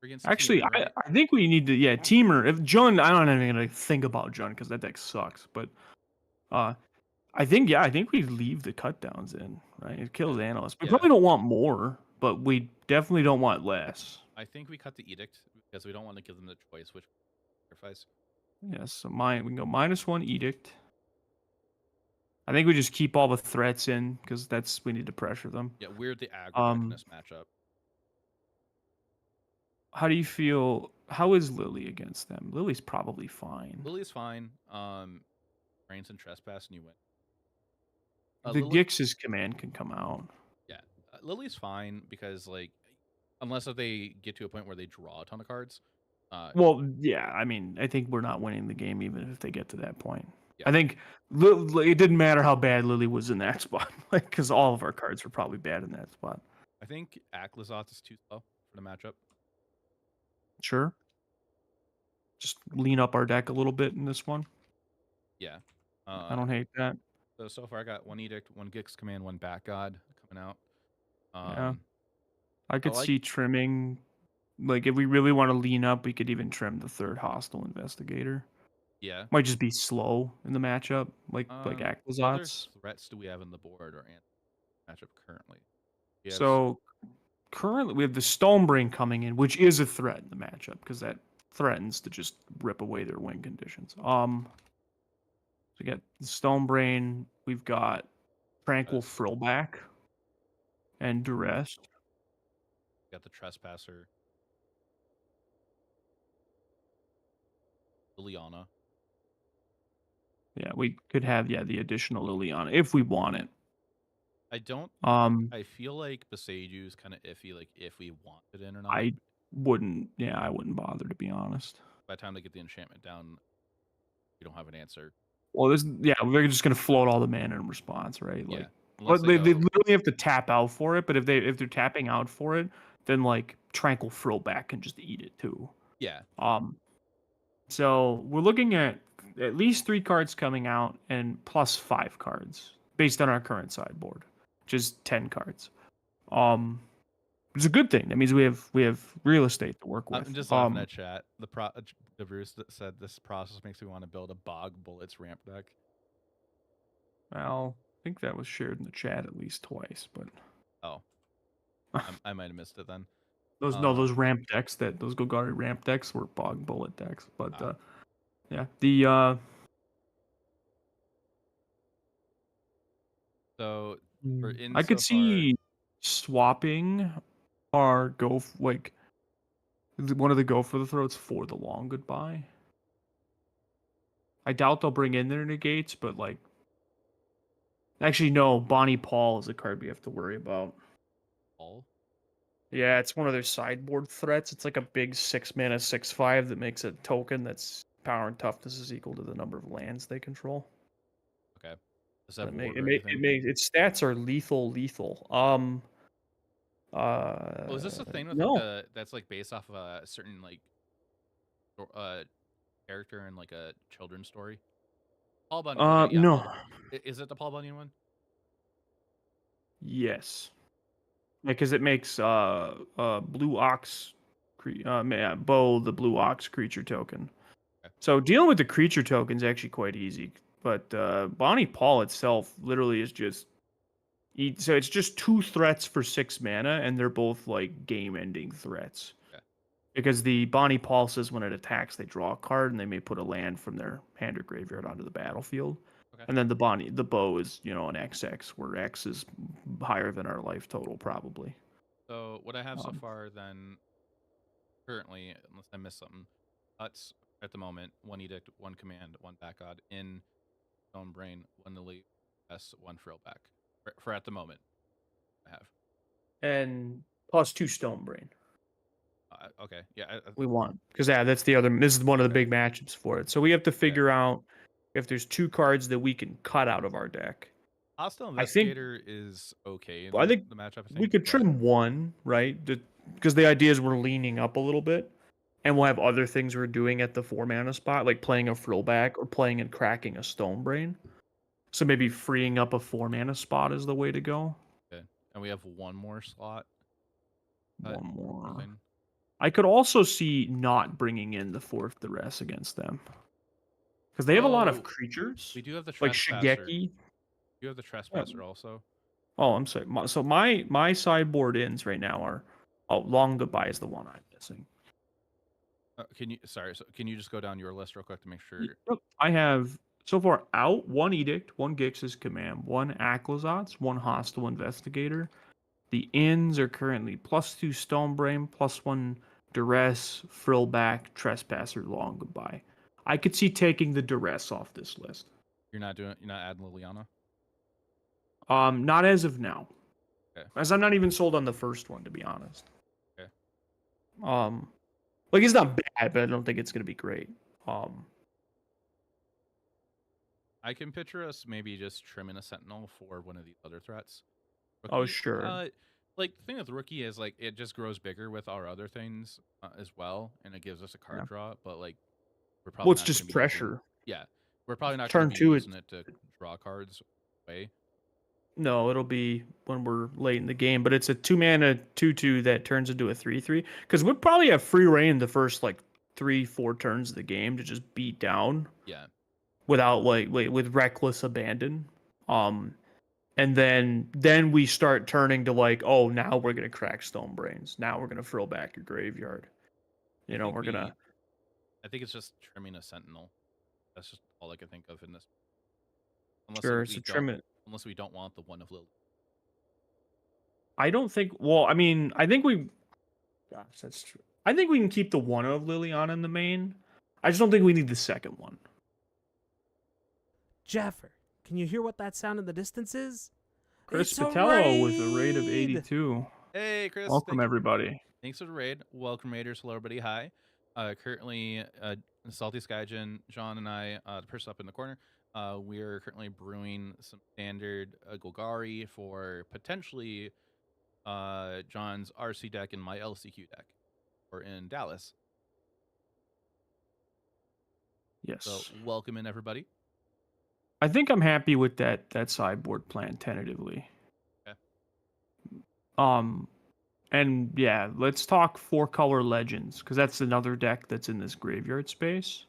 against Actually, Teamer, right? I think we need to teamer. If Jun, I'm not even gonna think about Jun because that deck sucks. But I think we leave the cut downs in. Right, it kills analysts. We Yeah. probably don't want more, but we definitely don't want less. I think we cut the edict because we don't want to give them the choice which sacrifice. Yeah, so we can go -1 edict. I think we just keep all the threats in because we need to pressure them. Yeah, we're the aggro in this matchup. How do you feel? How is Lily against them? Lily's probably fine. Lily's fine. Brains and trespass, and you win. The Gix's command can come out. Yeah, Lily's fine because like, unless if they get to a point where they draw a ton of cards. Well, yeah, I mean, I think we're not winning the game even if they get to that point. Yeah. I think it didn't matter how bad Lily was in that spot, like because all of our cards were probably bad in that spot. I think Aklazoth is too slow for the matchup. Sure. Just lean up our deck a little bit in this one. Yeah. I don't hate that. So far I got 1 edict, 1 Gix command, 1 back god coming out. Yeah. I could see trimming. Like if we really want to lean up, we could even trim the 3rd hostile investigator. Yeah. Might just be slow in the matchup, like What other Aklazoth's. threats do we have in the board or matchup currently? So currently we have the Stonebrain coming in, which is a threat in the matchup because that threatens to just rip away their win conditions. So we got the Stonebrain, we've got Tranquil Frillback and Duress. Got the Trespasser. Liliana. Yeah, we could have the additional Liliana if we want it. I don't. I feel like Beseiju is kind of iffy. Like if we want it in or not. I wouldn't bother to be honest. By the time they get the enchantment down, we don't have an answer. Well, we're just gonna float all the mana in response, right? Like, Unless they literally have to tap out for it. But if they're tapping out for it, then like Tranquil Frillback can just eat it too. Yeah. So we're looking at least 3 cards coming out and plus 5 cards based on our current sideboard, which is 10 cards. It's a good thing. That means we have real estate to work with. I'm just laughing at chat. The Bruce that said this process makes me want to build a Bog Bullets ramp deck. Well, I think that was shared in the chat at least twice, but I might have missed it then. Those ramp decks those Golgari ramp decks were Bog Bullet decks, but yeah, So I could see swapping our one of the Go for the Throats for the Long Goodbye. I doubt they'll bring in their negates, but like, actually no, Bonnie Paul is a card we have to worry about. Paul? Yeah, it's one of their sideboard threats. It's like a big 6 mana 6/5 that makes a token that's power and toughness is equal to the number of lands they control. Okay. Does that its stats are lethal. is this a thing with no. that's like based off of a certain like character in like a children's story? Paul Bunyan. No. Is it the Paul Bunyan one? Yes. Because it makes blue ox Bo the blue ox creature token. Okay. So dealing with the creature token is actually quite easy. But Bonnie Paul itself literally is just so it's just 2 threats for 6 mana, and they're both like game-ending threats. Okay. Because the Bonnie Paul says when it attacks, they draw a card, and they may put a land from their hand or graveyard onto the battlefield. Okay. And then the bow is an XX, where X is higher than our life total probably. So what I have so far then, currently, unless I missed something, Huts at the moment, 1 edict, 1 command, 1 back god in Stonebrain, 1 Lily, one Frillback. For at the moment, I have. And plus 2 Stonebrain. Okay, yeah. We want because that's the other. This is one of the big matchups for it. So we have to figure out if there's 2 cards that we can cut out of our deck. Hostile Investigator is okay. I think the matchup. We could trim 1, right? Because the idea is we're leaning up a little bit, and we'll have other things we're doing at the 4 mana spot, like playing a Frillback or playing and cracking a Stonebrain. So maybe freeing up a 4 mana spot is the way to go. Okay, and we have 1 more slot. one more. Nothing. I could also see not bringing in the fourth duress against them. Because they have a lot of Oh, creatures. We do have the Like trespasser. Shigeki. You have the trespasser also. Oh, I'm sorry. So my sideboard ins right now are... Oh, Long Goodbye is the one I'm missing. So can you just go down your list real quick to make sure? Yep. I have, so far, out 1 Edict, 1 Gix's Command, 1 Aclazotz, 1 Hostile Investigator. The ins are currently +2 Stonebrain, +1 Duress, Frillback, Trespasser, Long Goodbye. I could see taking the Duress off this list. You're not adding Liliana? Not as of now. Okay. As I'm not even sold on the first one, to be honest. Okay. Like, it's not bad, but I don't think it's gonna be great. I can picture us maybe just trimming a Sentinel for one of these other threats. Oh, Rookie, sure. Like the thing with Rookie is like it just grows bigger with our other things as well, and it gives us a card draw. But like we're probably Well, it's not just gonna be pressure. we're probably not Turn going to be 2, using it to draw cards away. No, it'll be when we're late in the game, but it's a 2-mana 2/2 that turns into a 3/3. Because we'll probably have free reign the first like 3-4 turns of the game to just beat down. Yeah. Without with reckless abandon. And then we start turning to like, oh, now we're gonna crack Stone Brains. Now we're gonna frill back your graveyard. You know, I think it's just trimming a Sentinel. That's just all I can think of in this. trim it. Unless we don't want the one of Lily. I don't think. Well, I mean, I think we. Gosh, that's true. I think we can keep the one of Liliana in the main. I just don't think we need the second one. Jaffer, can you hear what that sound in the distance is? Chris It's a Patello with a raid of raid! 82. Hey, Chris. Welcome, everybody. Thanks for the raid. Welcome, Raiders. Hello, everybody. Hi. Currently, Salty Skygen, John, and I, the person up in the corner, we are currently brewing some standard Golgari for potentially John's RC deck and my LCQ deck. We're in Dallas. Yes. So, welcome in, everybody. I think I'm happy with that sideboard plan tentatively. Okay. And yeah, let's talk 4-color legends, because that's another deck that's in this graveyard space.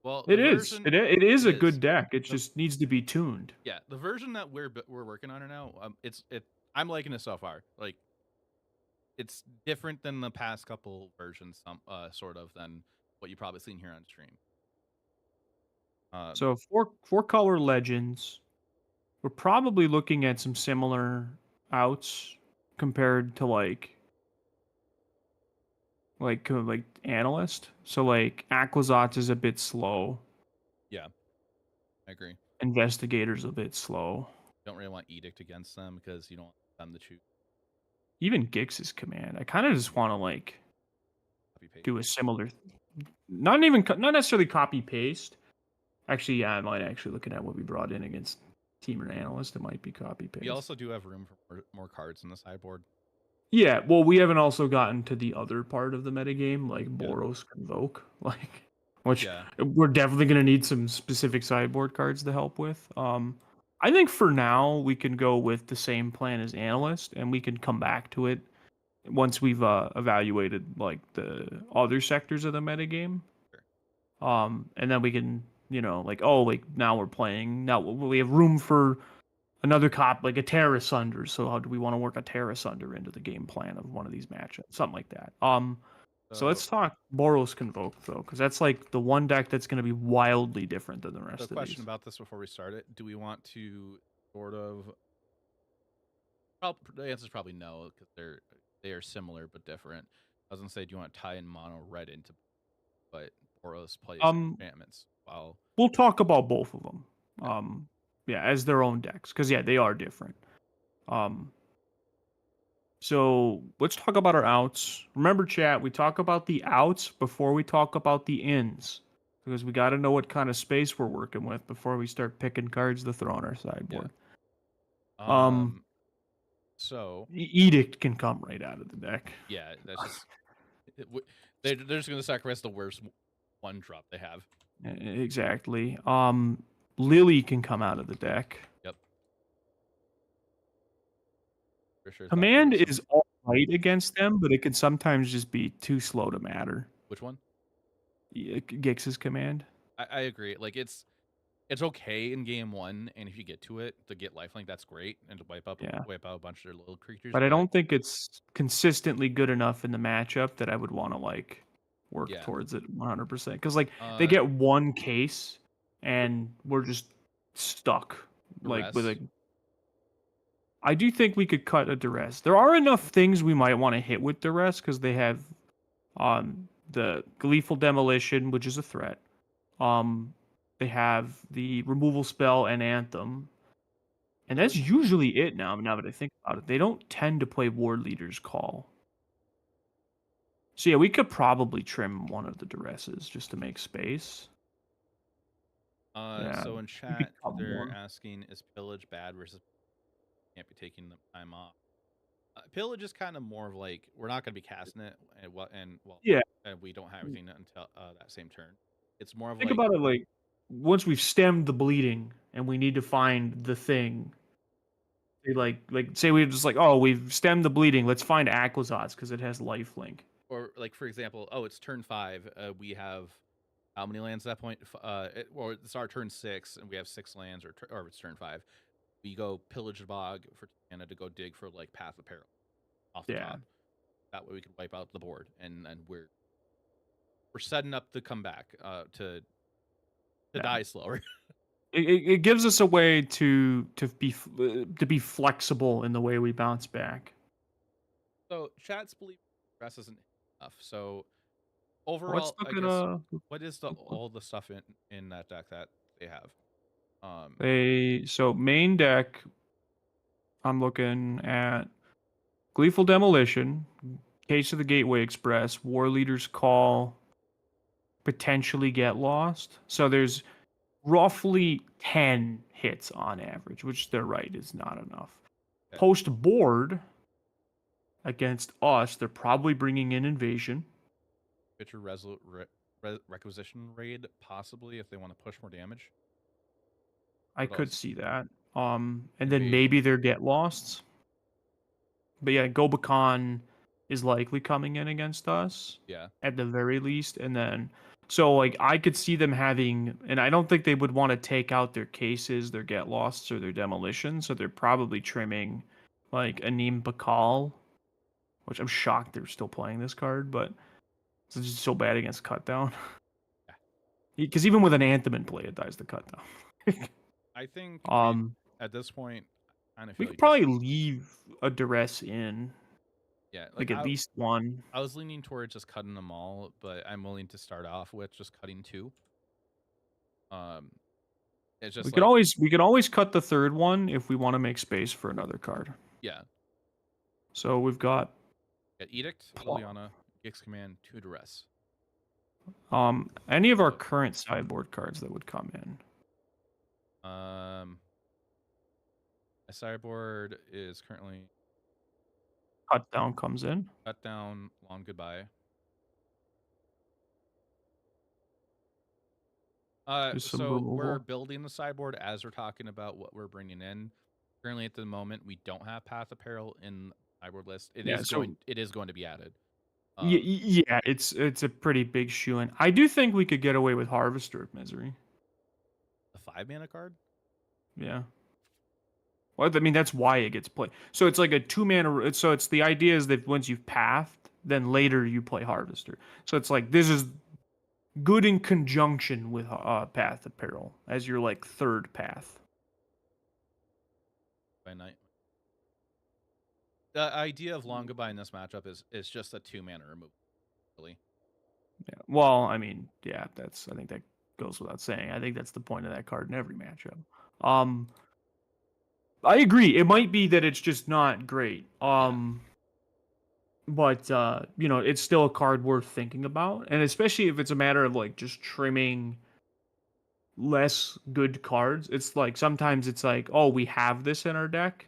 Well, it is a good deck. It just needs to be tuned. Yeah, the version that we're working on right now, I'm liking it so far. Like, it's different than the past couple versions, sort of, than what you've probably seen here on stream. So 4-color legends. We're probably looking at some similar outs compared to like analyst. So like Aclazotz is a bit slow. Yeah, I agree. Investigator's a bit slow. Don't really want Edict against them because you don't want them to choose. Even Gix's Command. I kind of just want to like do a similar, not necessarily copy paste. Actually, yeah, I might actually looking at what we brought in against Team or Analyst. It might be copy paste. We also do have room for more cards in the sideboard. Yeah, well, we haven't also gotten to the other part of the metagame, like Boros Convoke, which we're definitely going to need some specific sideboard cards to help with. I think for now we can go with the same plan as Analyst, and we can come back to it once we've evaluated like the other sectors of the metagame. Sure. And then we can, now we're playing. Now we have room for another like a Terra Sunder. So how do we want to work a Terra Sunder into the game plan of one of these matchups? Something like that. So let's talk Boros Convoke though, because that's like the one deck that's going to be wildly different than the rest of these. The question about this before we start it: do we want to sort of? The answer is probably no, because they are similar but different. I was gonna say, do you want to tie in mono red into, but Boros plays enchantments. Wow. We'll talk about both of them. Yeah, as their own decks, because they are different. So let's talk about our outs. Remember, chat, we talk about the outs before we talk about the ins, because we got to know what kind of space we're working with before we start picking cards to throw on our sideboard. Yeah. So Edict can come right out of the deck. Yeah, that's just they're just gonna sacrifice the worst one drop they have. Exactly. Lily can come out of the deck. Yep. For sure. thought Command there was is some- all right against them, but it can sometimes just be too slow to matter. Which one? Gix's command. I agree. Like it's okay in game 1, and if you get to it to get lifelink, that's great, and to wipe out a bunch of their little creatures. But I don't think it's consistently good enough in the matchup that I would want to like work Yeah. towards it 100%. Because like they get one case, and we're just stuck. Like with Duress. a. I do think we could cut a duress. There are enough things we might want to hit with duress because they have, the gleeful demolition, which is a threat. They have the removal spell and anthem. And that's usually it now that I think about it. They don't tend to play Ward Leader's Call. So yeah, we could probably trim one of the duresses just to make space. Yeah, So in we could chat, cut they're more. asking, is pillage bad versus can't be taking the time off? Pillage is kind of more of like we're not going to be casting it, and Yeah. and we don't have everything until that same turn. It's more of Think like about it like once we've stemmed the bleeding and we need to find the thing. They like say we're just like, oh, we've stemmed the bleeding. Let's find Aquazot's because it has lifelink. or like for example, oh, it's turn 5. We have how many lands at that point? Or it's our turn 6, and we have 6 lands, or it's turn 5. We go pillage the bog for Anna to go dig for like Path of Peril off the top. That way we can wipe out the board, and we're setting up the comeback to die slower. It gives us a way to be flexible in the way we bounce back. So chat's believe rest isn't enough. So Let's overall, look I at guess what is all the stuff in that deck that they have? so main deck. I'm looking at Gleeful Demolition, Case of the Gateway Express, War Leader's Call, potentially Get Lost. So there's roughly 10 hits on average, which they're right is not enough. Okay. Post board against us, they're probably bringing in Invasion. Pitcher requisition raid, possibly if they want to push more damage. I What could else? see that. And then Invasion. maybe they're Get Losts. But yeah, Gobakon is likely coming in against us. Yeah. At the very least. And then so like I could see them having, and I don't think they would want to take out their cases, their Get Losts, or their Demolition. So they're probably trimming like Anim Bakal, which I'm shocked they're still playing this card, but it's just so bad against cut down. Because even with an Anthem in play, it dies to cut down. I think at this point, I kind of feel we like could probably leave a duress in. yeah, Like at least one. I was leaning towards just cutting them all, but I'm willing to start off with just cutting 2. It's just We could always cut the third one if we want to make space for another card. Yeah. So we've got Edict, Liliana, Gix Command, 2 Duress. any of our current sideboard cards that would come in. My sideboard is currently Cut down comes in. cut down, long goodbye. There's some So we're removal. building the sideboard as we're talking about what we're bringing in. Currently, at the moment, we don't have Path of Peril in the sideboard list. It is going to be added. Yeah, it's a pretty big shoe in. I do think we could get away with Harvester of Misery. A 5-mana card. Yeah. Well, I mean that's why it gets played. So it's like a 2-mana. So it's the idea is that once you've pathed, then later you play Harvester. So it's like this is good in conjunction with Path of Peril as your like third path. By night. The idea of long goodbye in this matchup is just a 2-mana removal, really. Yeah. Well, I mean, yeah, I think that goes without saying. I think that's the point of that card in every matchup. I agree. It might be that it's just not great. But it's still a card worth thinking about, and especially if it's a matter of like just trimming less good cards. It's like sometimes it's like, oh, we have this in our deck,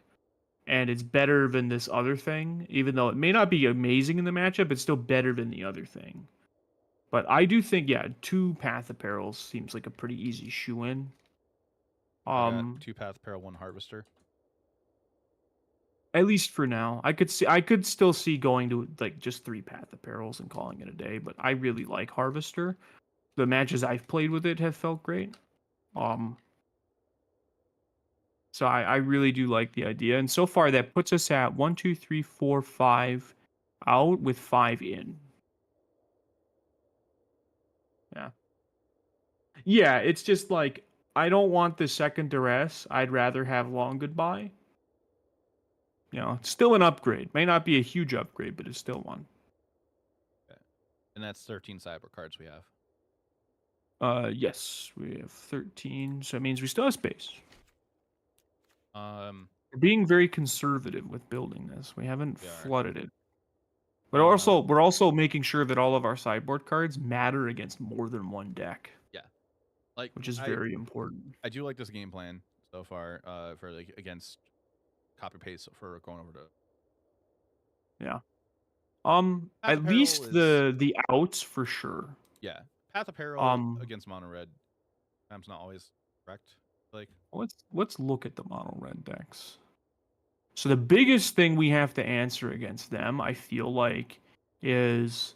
and it's better than this other thing, even though it may not be amazing in the matchup. It's still better than the other thing. But I do think, 2 Path of Perils seems like a pretty easy shoe in. 2 Path of Peril, 1 Harvester. At least for now. I could still see going to like just 3 Path Apparels and calling it a day, but I really like Harvester. The matches I've played with it have felt great. Um so I really do like the idea. And so far that puts us at 1, 2, 3, 4, 5 out with 5 in. Yeah. Yeah, it's just like I don't want the second duress. I'd rather have long goodbye. You know, it's still an upgrade. May not be a huge upgrade, but it's still one. And that's 13 cyber cards we have. Yes, we have 13, so it means we still have space. Um, We're being very conservative with building this. We haven't We are. flooded it. But also, we're also making sure that all of our sideboard cards matter against more than one deck, like which is very important. I do like this game plan so far. For like against copy paste for going over to. Yeah. Path At least Apparel the outs for sure. Yeah, Path Apparel against mono red. Time's not always correct. Like Let's look at the mono red decks. So the biggest thing we have to answer against them, I feel like, is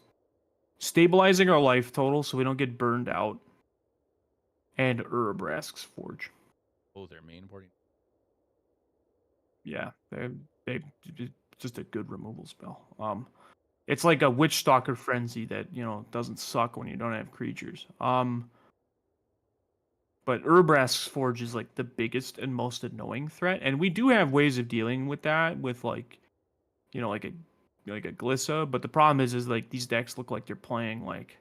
stabilizing our life total so we don't get burned out, and Urabrask's Forge. their main boarding. Yeah, they just a good removal spell. It's like a Witch Stalker Frenzy that, you know, doesn't suck when you don't have creatures. But Urabrask's Forge is like the biggest and most annoying threat, and we do have ways of dealing with that with like, you know, like a Glissa. But the problem is like these decks look like they're playing like,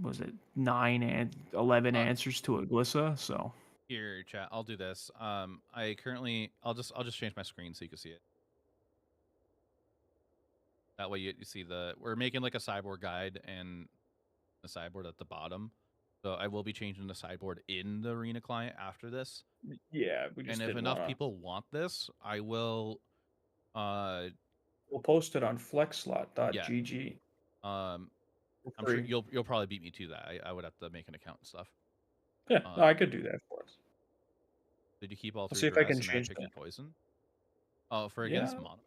was it 9 and 11 answers to a Glissa? So Here, chat. I'll do this. I'll just change my screen so you can see it. That way you see we're making like a sideboard guide and the sideboard at the bottom. So I will be changing the sideboard in the Arena client after this. yeah, we just And if enough people want this, I will. We'll post it on flexslot.gg. I'm sure you'll probably beat me to that. I would have to make an account and stuff. Yeah, no, I could do that for us. Did you keep all 3? See if I can and change pick that. your poison. Oh, for against mono.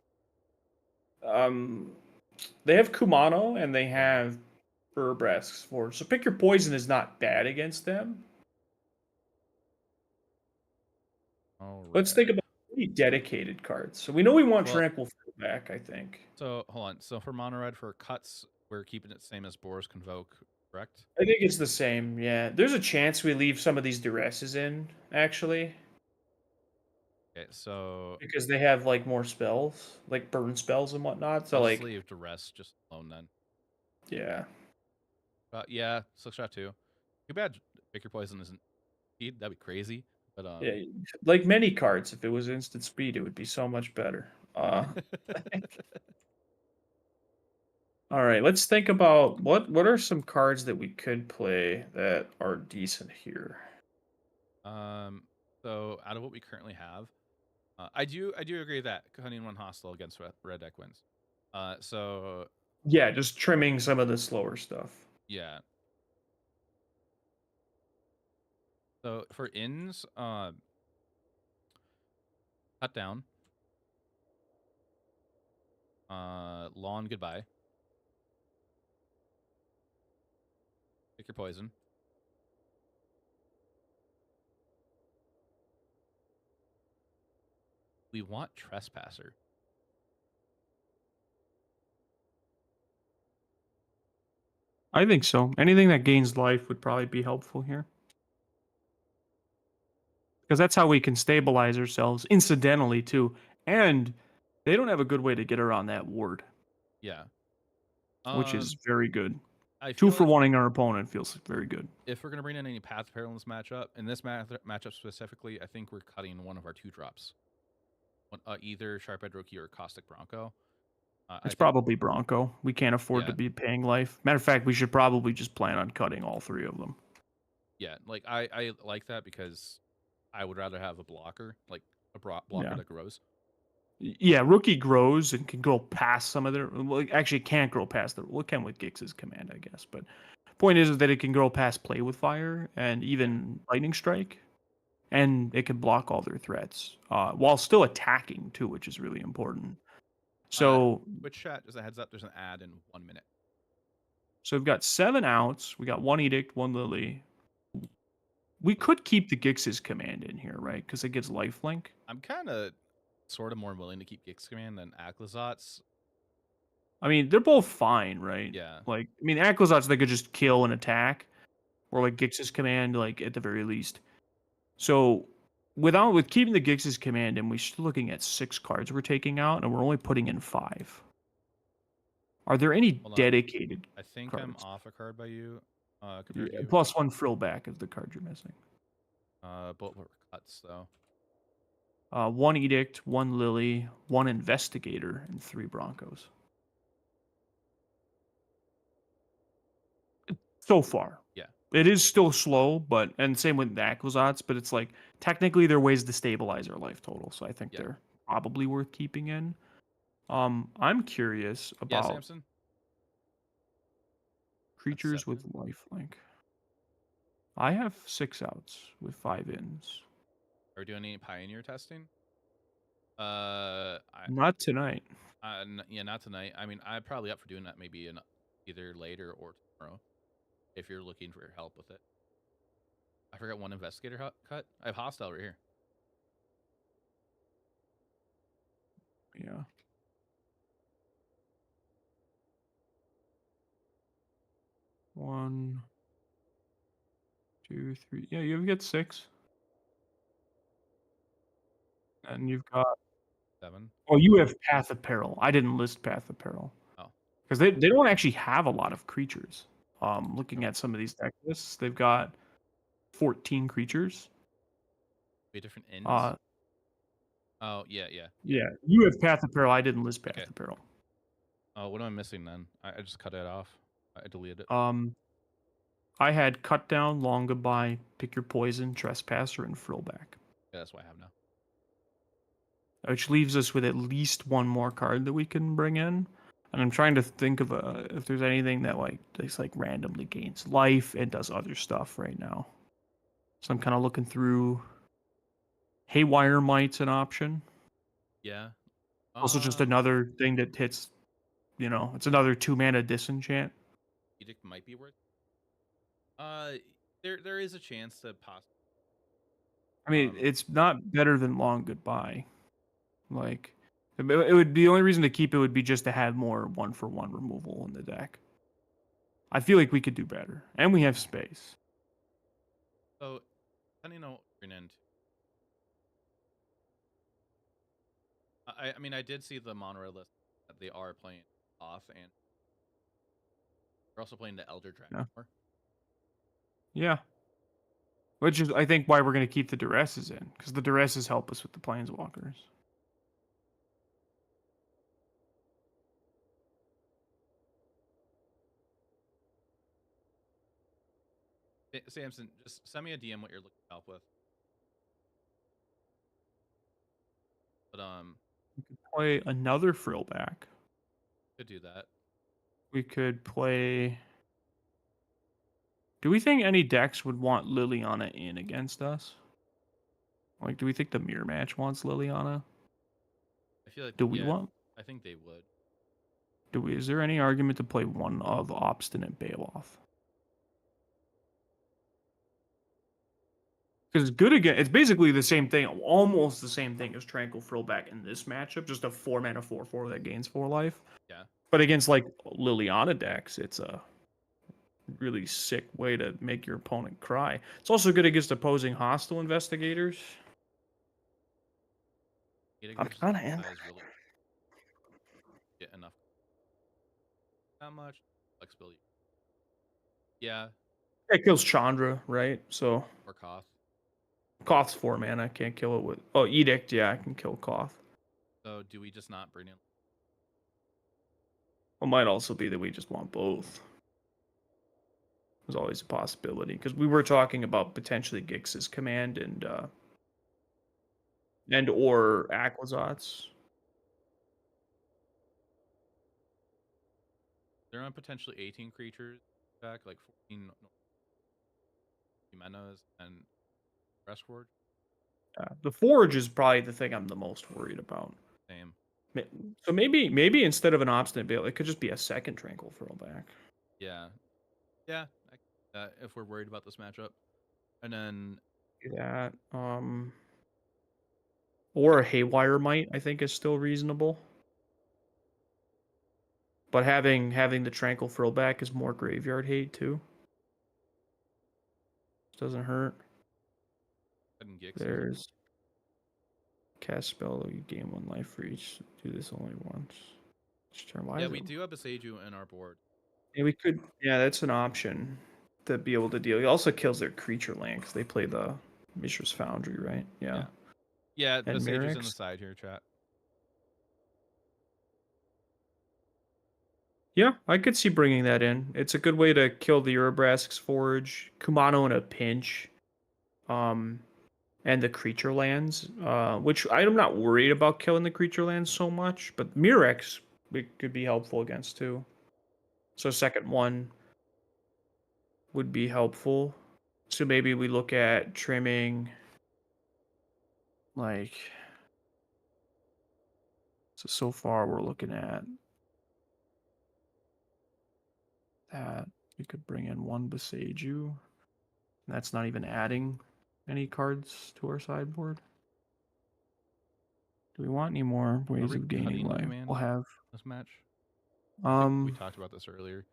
They have Kumano and they have Urabrask's Forge. So pick your poison is not bad against them. Let's think about pretty dedicated cards. So we know we want Tranquil back, I think. So hold on. So for mono red for cuts, we're keeping it the same as Boros Convoke, correct? I think it's the same, yeah. There's a chance we leave some of these duresses in, actually. Okay, so because they have like more spells, like burn spells and whatnot. So like leave duress just alone then. Yeah. Yeah, Slickshot too. Too bad pick your poison isn't speed. That'd be crazy. But yeah, like many cards, if it was instant speed, it would be so much better. All right, let's think about what are some cards that we could play that are decent here. So out of what we currently have, I do agree that hunting one hostile against red deck wins. So yeah, just trimming some of the slower stuff. Yeah. So for ins, cut down. Lawn goodbye. Pick your poison. We want Trespasser. I think so. Anything that gains life would probably be helpful here. Because that's how we can stabilize ourselves, incidentally, too. And they don't have a good way to get around that ward. Yeah. Which is very good. 2 2 for wanting our opponent feels very good. If we're going to bring in any Path Apparel in this matchup, matchup specifically, I think we're cutting one of our 2 drops. Either Sharp-Edged Rookie or Caustic Bronco. It's probably Bronco. We can't afford to be paying life. Matter of fact, we should probably just plan on cutting all 3 of them. Yeah, like I like that because I would rather have a blocker, like a blocker that grows. Yeah, Rookie grows and can go past some of their... Well, actually, can't grow past the... Well, it can with Gix's command, I guess. But point is that it can grow past Play with Fire and even Lightning Strike. and it can block all their threats while still attacking too, which is really important. So Twitch chat, just a heads up, there's an ad in 1 minute. So we've got 7 outs. We got 1 Edict, 1 Lily. We could keep the Gix's command in here, right? Because it gives lifelink. I'm kind of sort of more willing to keep Gix Command than Akhlazot's. I mean, they're both fine, right? Yeah. Like, I mean, Akhlazot's they could just kill and attack, or like Gix's command, like at the very least. So with keeping the Gix's command in, we're still looking at 6 cards we're taking out, and we're only putting in 5. Are there any Hold on. dedicated? I think cards? I'm off a card by you. Compared to you. +1 frill back of the card you're missing. Both were cuts though. 1 Edict, 1 Lily, 1 Investigator, and 3 Broncos. So far. Yeah. It is still slow, and same with the Akhlazot's, but it's like technically there are ways to stabilize our life total, so I think they're probably worth keeping in. I'm curious about Samson? creatures with lifelink. I have 6 outs with 5 ins. Are we doing any Pioneer testing? Not tonight. Yeah, not tonight. I mean, I'm probably up for doing that maybe in either later or tomorrow, if you're looking for help with it. I forgot 1 Investigator cut. I have Hostile right here. Yeah. One, 2, 3. Yeah, you've got 6. And you've got 7. Oh, you have Path of Peril. I didn't list Path of Peril. Oh. Because they don't actually have a lot of creatures. Looking at some of these deck lists, they've got 14 creatures. Be different ends. Oh, yeah. Yeah, you have Path of Peril. I didn't list Path of Peril. Oh, what am I missing then? I just cut it off. I deleted it. I had Cut Down, Long Goodbye, Pick Your Poison, Trespasser, and Frillback. Yeah, that's what I have now. Which leaves us with at least 1 more card that we can bring in. And I'm trying to think of if there's anything that just randomly gains life and does other stuff right now. So I'm kind of looking through. Haywire Might's an option. Yeah. Also, just another thing that hits. It's another 2-mana disenchant. Edict might be worth. There is a chance to possibly. I mean, it's not better than Long Goodbye. Like, it would be the only reason to keep it would be just to have more 1-for-1 removal in the deck. I feel like we could do better, and we have space. So, depending on what we're into. I mean, I did see the monorail list that they are playing off, and they're also playing the Elder Dragon. Yeah. Which is, I think, why we're going to keep the Duresses in, because the Duresses help us with the Planeswalkers. Samson, just send me a DM what you're looking to help with. But we could play another Frillback. Could do that. We could play. Do we think any decks would want Liliana in against us? Like, do we think the mirror match wants Liliana? I feel like. Do we want? I think they would. Do we? Is there any argument to play one of Obstinate Baloth? Because it's good again. It's basically the same thing, almost the same thing as Tranquil Frillback in this matchup. Just a 4-mana 4/4 that gains 4 life. Yeah. But against Liliana decks, it's a really sick way to make your opponent cry. It's also good against opposing hostile investigators. I'm kind of in. Really get enough. Not much flexibility. Yeah. It kills Chandra, right? So. Or Koth. Koth's 4 mana. I can't kill it with. Oh, Edict. Yeah, I can kill Koth. So do we just not bring in? It might also be that we just want both. There's always a possibility because we were talking about potentially Gix's command and or Akhlazot's. They're on potentially 18 creatures back, like 14 manas and Rescord. The Forge is probably the thing I'm the most worried about. Same. So maybe instead of an Obstinate Bale, it could just be a second Tranquil Throwback. Yeah. Yeah. If we're worried about this matchup. And then That or a Haywire Might, I think, is still reasonable. But having the Tranquil Throwback is more graveyard hate too. Doesn't hurt. There's cast spell. You gain 1 life for each. Do this only once. Each turn. yeah, we do have a Seiju in our board. Yeah, we could. Yeah, that's an option to be able to deal. It also kills their creature land because they play the Mishra's Foundry, right? Yeah. Yeah, the And Seiju's in the Mirrex. side here, chat. Yeah, I could see bringing that in. It's a good way to kill the Urabrask's Forge, Kumano in a pinch, and the creature lands, which I'm not worried about killing the creature lands so much, but Mirrex could be helpful against too. So second one would be helpful. So maybe we look at trimming, like, so far we're looking at that. We could bring in 1 Beseiju. That's not even adding any cards to our sideboard. Do we want any more ways we of gaining cutting life? command We'll have. this match. I think we Um, talked about this earlier.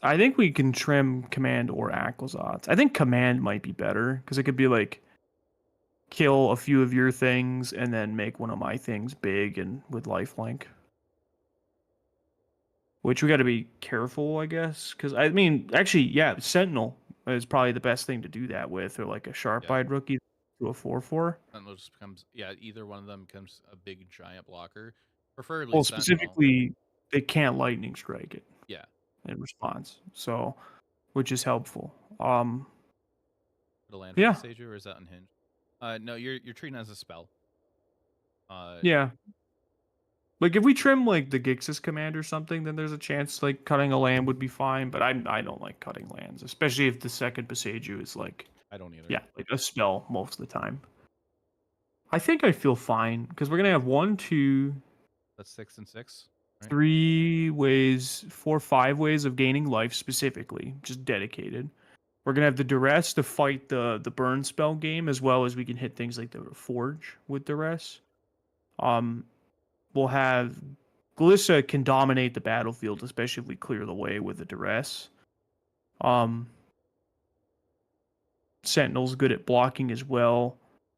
I think we can trim command or Aquazotz. I think command might be better because it could be like kill a few of your things and then make one of my things big and with lifelink. Which we got to be careful, I guess, because I mean, actually, yeah, Sentinel is probably the best thing to do that with, or like a sharp-eyed rookie to a 4/4. Sentinel just becomes either one of them becomes a big giant blocker. Preferably Well, Sentinel. specifically, they can't lightning strike it. Yeah. In response, so which is helpful. The land for Yeah. the Seiju, or is that unhinged? No, you're treating it as a spell. Yeah. Like if we trim like the Gixis command or something, then there's a chance like cutting a land would be fine. But I don't like cutting lands, especially if the second Beseiju is like I don't either. Yeah, like a spell most of the time. I think I feel fine because we're gonna have 1, 2. That's 6 and 6. Right? 3 ways, 4, 5 ways of gaining life specifically, just dedicated. We're gonna have the duress to fight the burn spell game, as well as we can hit things like the forge with duress. We'll have Glissa can dominate the battlefield, especially if we clear the way with the duress. Sentinel's good at blocking as well.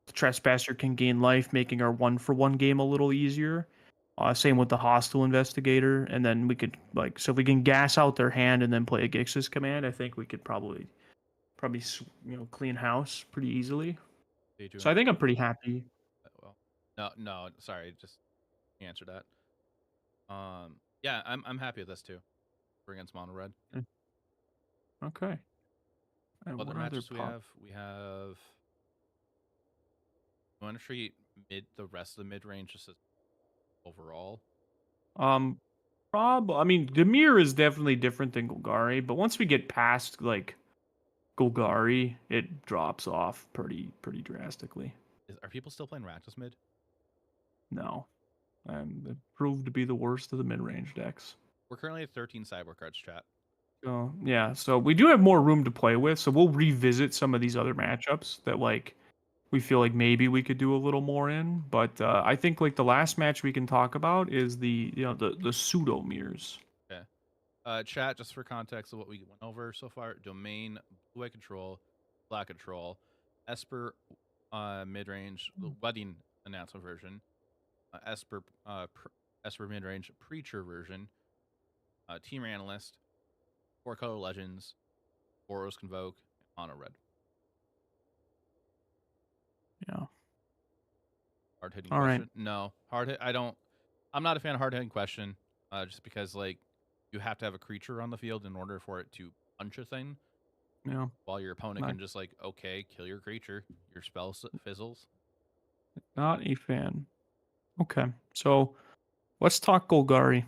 The Trespasser can gain life, making our 1-for-1 game a little easier. Same with the Hostile Investigator, and then we could so if we can gas out their hand and then play a Gixis command, I think we could probably clean house pretty easily. So I think I'm pretty happy. Well, no, sorry, just answer that. Yeah, I'm happy with this too. We're against mono red. Okay. And Other matches we have. You want to treat the rest of the mid range just as overall? I mean, Demir is definitely different than Golgari, but once we get past like Golgari, it drops off pretty drastically. Are people still playing Rakdos mid? No. It proved to be the worst of the mid-range decks. We're currently at 13 sideboard cards, chat. So, yeah, so we do have more room to play with, so we'll revisit some of these other matchups that we feel like maybe we could do a little more in, but I think like the last match we can talk about is the pseudo mirrors. Okay. Chat, just for context of what we went over so far: domain, blue-white control, black control, Esper, mid-range, the wedding announcement version, Esper mid-range preacher version, team analyst, 4-color legends, Boros Convoke, Mono red. Yeah. Hard hitting All question. right. No, hard hit. I'm not a fan of hard hitting question. Just because you have to have a creature on the field in order for it to punch a thing. Yeah. While your opponent can just okay, kill your creature. Your spell fizzles. Not a fan. Okay, so let's talk Golgari,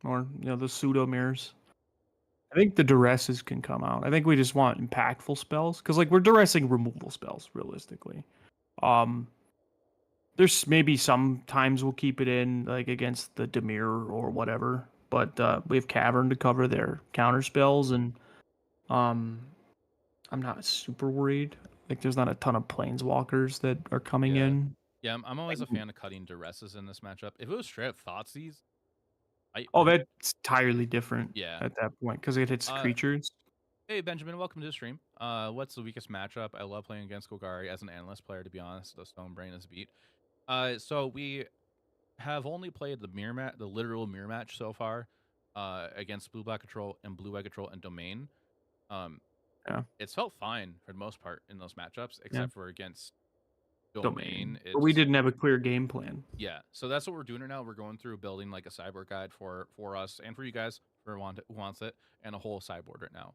or the pseudo mirrors. I think the duresses can come out. I think we just want impactful spells because we're duressing removal spells realistically. Um, there's maybe sometimes we'll keep it in like against the Dimir or whatever, but we have Cavern to cover their counter spells, and um, I'm not super worried. Like, there's not a ton of planeswalkers that are coming Yeah. in. Yeah, I'm always a fan of cutting duresses in this matchup. If it was straight up Thoughtseize, Oh, that's entirely different yeah. at that point because it hits creatures. Hey Benjamin, welcome to the stream. What's the weakest matchup? I love playing against Golgari as an analyst player, to be honest. The Stone Brain is beat. So we have only played the literal mirror match so far, against Blue Black Control and Blue White Control and Domain. Yeah. It's felt fine for the most part in those matchups, except for against Domain. But we didn't have a clear game plan. Yeah, so that's what we're doing right now. We're going through building like a sideboard guide for us and for you guys who wants it, and a whole sideboard right now.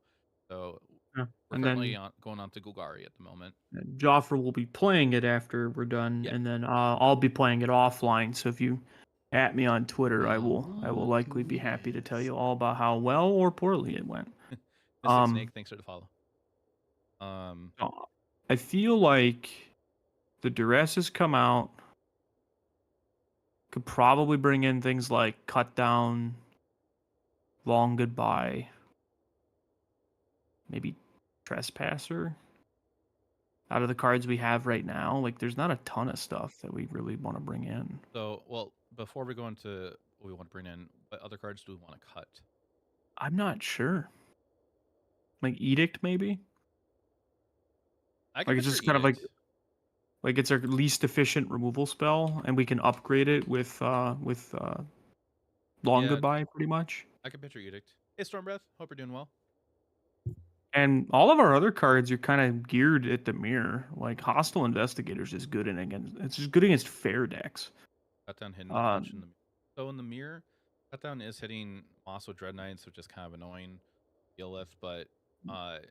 So Yeah. we're And currently then going on to Golgari at the moment. Jaffer will be playing it after we're done, Yeah. and then I'll be playing it offline. So if you at me on Twitter, I will likely be happy to tell you all about how well or poorly it went. Mystic Snake, thanks for the follow. I feel like the duress has come out. Could probably bring in things like Cut Down, Long Goodbye, maybe Trespasser. Out of the cards we have right now, like, there's not a ton of stuff that we really want to bring in. So, well, before we go into what we want to bring in, what other cards do we want to cut? I'm not sure. Like Edict, maybe? Like, it's just kind of like it's our least efficient removal spell, and we can upgrade it with Long Goodbye, pretty much. I can picture Edict. Hey, Stormbreath, hope you're doing well. And all of our other cards are kind of geared at the mirror. Like Hostile Investigators is good it's just good against fair decks. Cut down hidden punch in the so in the mirror, cut down is hitting also Dread Knights, which is kind of annoying to deal with, but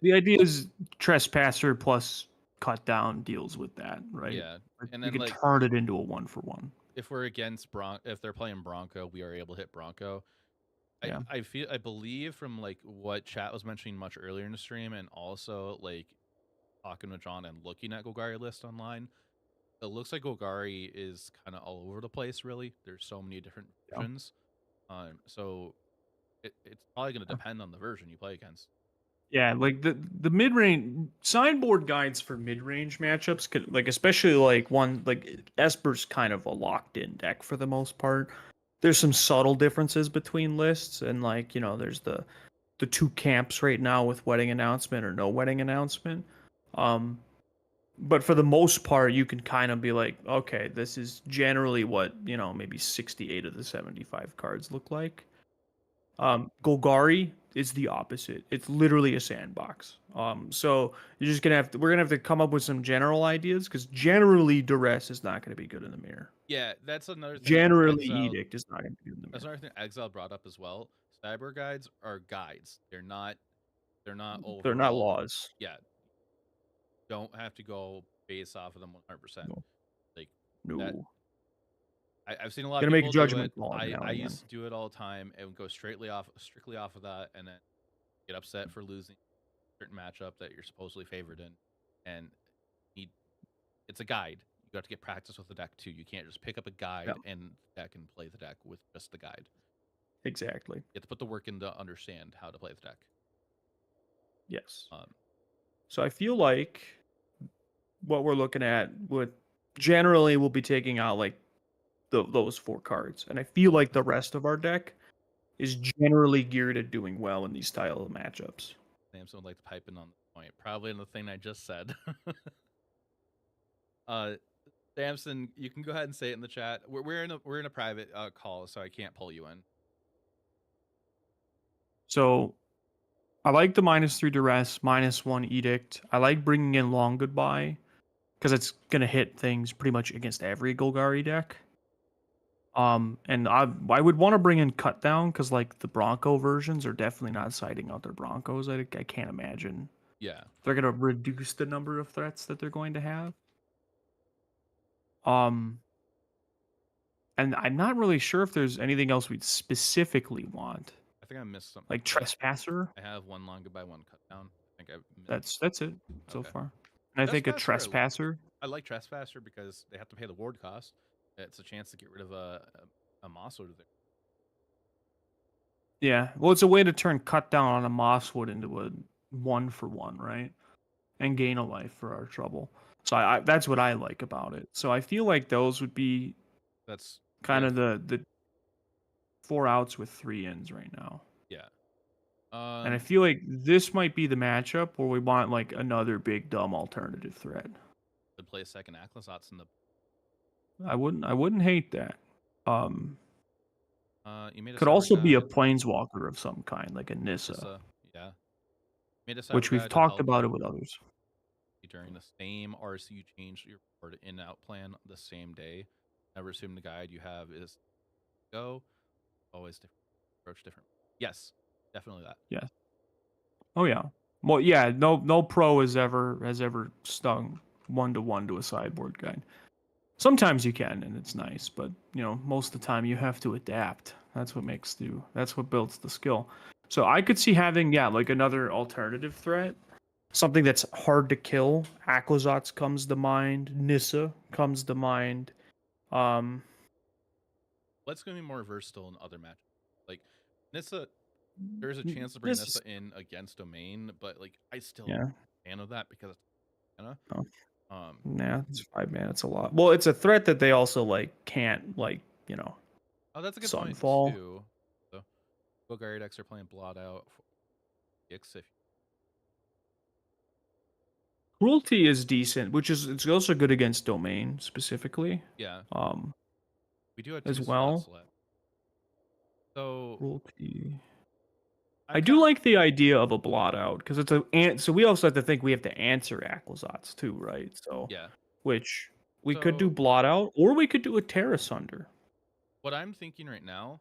the idea is Trespasser plus Cut Down deals with that, right? Yeah, and we then can turn it into a 1-for-1. If we're against if they're playing Bronco, we are able to hit Bronco. Yeah. I believe from like what chat was mentioning much earlier in the stream, and also like talking with John and looking at Golgari list online, it looks like Golgari is kind of all over the place. Really, there's so many different versions. So it's probably going to depend on the version you play against. Yeah, like the mid range sideboard guides for mid range matchups could, like, especially like one like Esper's kind of a locked in deck for the most part. There's some subtle differences between lists, and like, you know, there's the two camps right now with wedding announcement or no wedding announcement. But for the most part, you can kind of be like, okay, this is generally what, you know, maybe 68 of the 75 cards look like. Golgari is the opposite. It's literally a sandbox. So you're just we're gonna have to come up with some general ideas, because generally Duress is not gonna be good in the mirror. Yeah, that's another thing. Generally, Edict is not gonna be good in the mirror. That's another thing Exile brought up as well. Cyber guides are guides. They're not overall. They're not laws. Yeah. Don't have to go base off of them 100%. No. Like no. I've seen a lot of people make a judgment do it. I used to do it all the time and go strictly off of that, and then get upset for losing a certain matchup that you're supposedly favored in. And it's a guide. You got to get practice with the deck too. You can't just pick up a guide and deck and play the deck with just the guide. Exactly. You have to put the work in to understand how to play the deck. Yes. So I feel like what we're looking at would generally we'll be taking out like those 4 cards, and I feel like the rest of our deck is generally geared at doing well in these style of matchups. Samson would like to pipe in on the point, probably in the thing I just said. Samson, you can go ahead and say it in the chat. We're in a private call, so I can't pull you in. So I like the -3 Duress, -1 Edict. I like bringing in Long Goodbye, because it's going to hit things pretty much against every Golgari deck. And I would want to bring in Cut Down, because like the Bronco versions are definitely not siding out their Broncos. I can't imagine. Yeah. They're going to reduce the number of threats that they're going to have. And I'm not really sure if there's anything else we'd specifically want. I think I missed something. Like Trespasser? I have 1 Long Goodbye, 1 Cut Down. I think I missed. That's it so far. And I think a Trespasser I like Trespasser because they have to pay the ward cost. It's a chance to get rid of a Mosswood there. Yeah, well, it's a way to turn cut down on a Mosswood into a 1-for-1, right? And gain a life for our trouble. So I that's what I like about it. So I feel like those would be That's kind yeah, of the 4 outs with 3 ins right now. yeah. And I feel like this might be the matchup where we want like another big dumb alternative threat. Could play a second Aclazotz in the. I wouldn't hate that. You made a Could cyber also be a guide, planeswalker of some kind, like a Nissa, Nissa, yeah. Made a cyber which we've guide to talked help about it you with others. during the same RC. You change your board in out plan the same day. Never assume the guide you have is go. Always different approach, different. Yes, definitely that. Yeah. Oh yeah. Well, yeah. No pro has ever stung 1-to-1 to a sideboard guide. Sometimes you can, and it's nice, but most of the time you have to adapt. That's what builds the skill. So I could see having like another alternative threat, something that's hard to kill. Aclazotz comes to mind. Nissa comes to mind. What's going to be more versatile in other matches? Like Nissa, there's a N- chance to bring Nissa's- Nissa in against Domain, but like I still Yeah. am a fan of that because it's Oh. um Nah, it's 5 mana. It's a lot. Well, it's a threat that they also can't oh that's a good point Sunfall. too. So Golgari decks are playing Blot out for Ix if Cruelty is decent, it's also good against Domain specifically. yeah. We do have As 2 well. slots left. So Cruelty. I'm I do kinda, like the idea of a blot out because so we also have to think we have to answer Aclazotz too, right? So yeah. which we could do So blot out or we could do a Terra Sunder. what I'm thinking right now,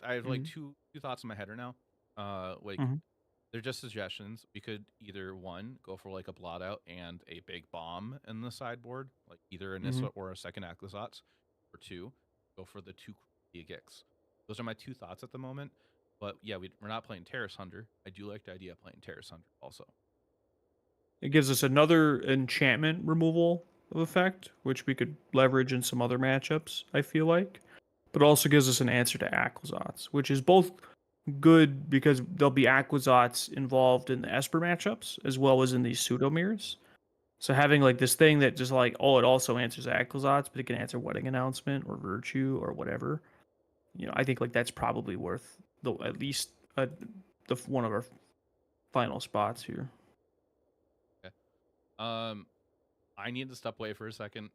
I have like Mhm. two thoughts in my head right now. Like Mhm. they're just suggestions. We could either one go for like a blot out and a big bomb in the sideboard, like either a Nissa Mhm. or a second Aclazotz, or 2 go for the 2 Gix. Those are my 2 thoughts at the moment. But yeah, we're not playing Terrace Hunter. I do like the idea of playing Terrace Hunter also. It gives us another enchantment removal of effect, which we could leverage in some other matchups, I feel like. But also gives us an answer to Aclazotz, which is both good because there'll be Aclazotz involved in the Esper matchups as well as in these pseudo mirrors. So having this thing that just it also answers Aclazotz, but it can answer Wedding Announcement or Virtue or whatever. I think that's probably worth at least the one of our final spots here. Okay. I need to step away for a second.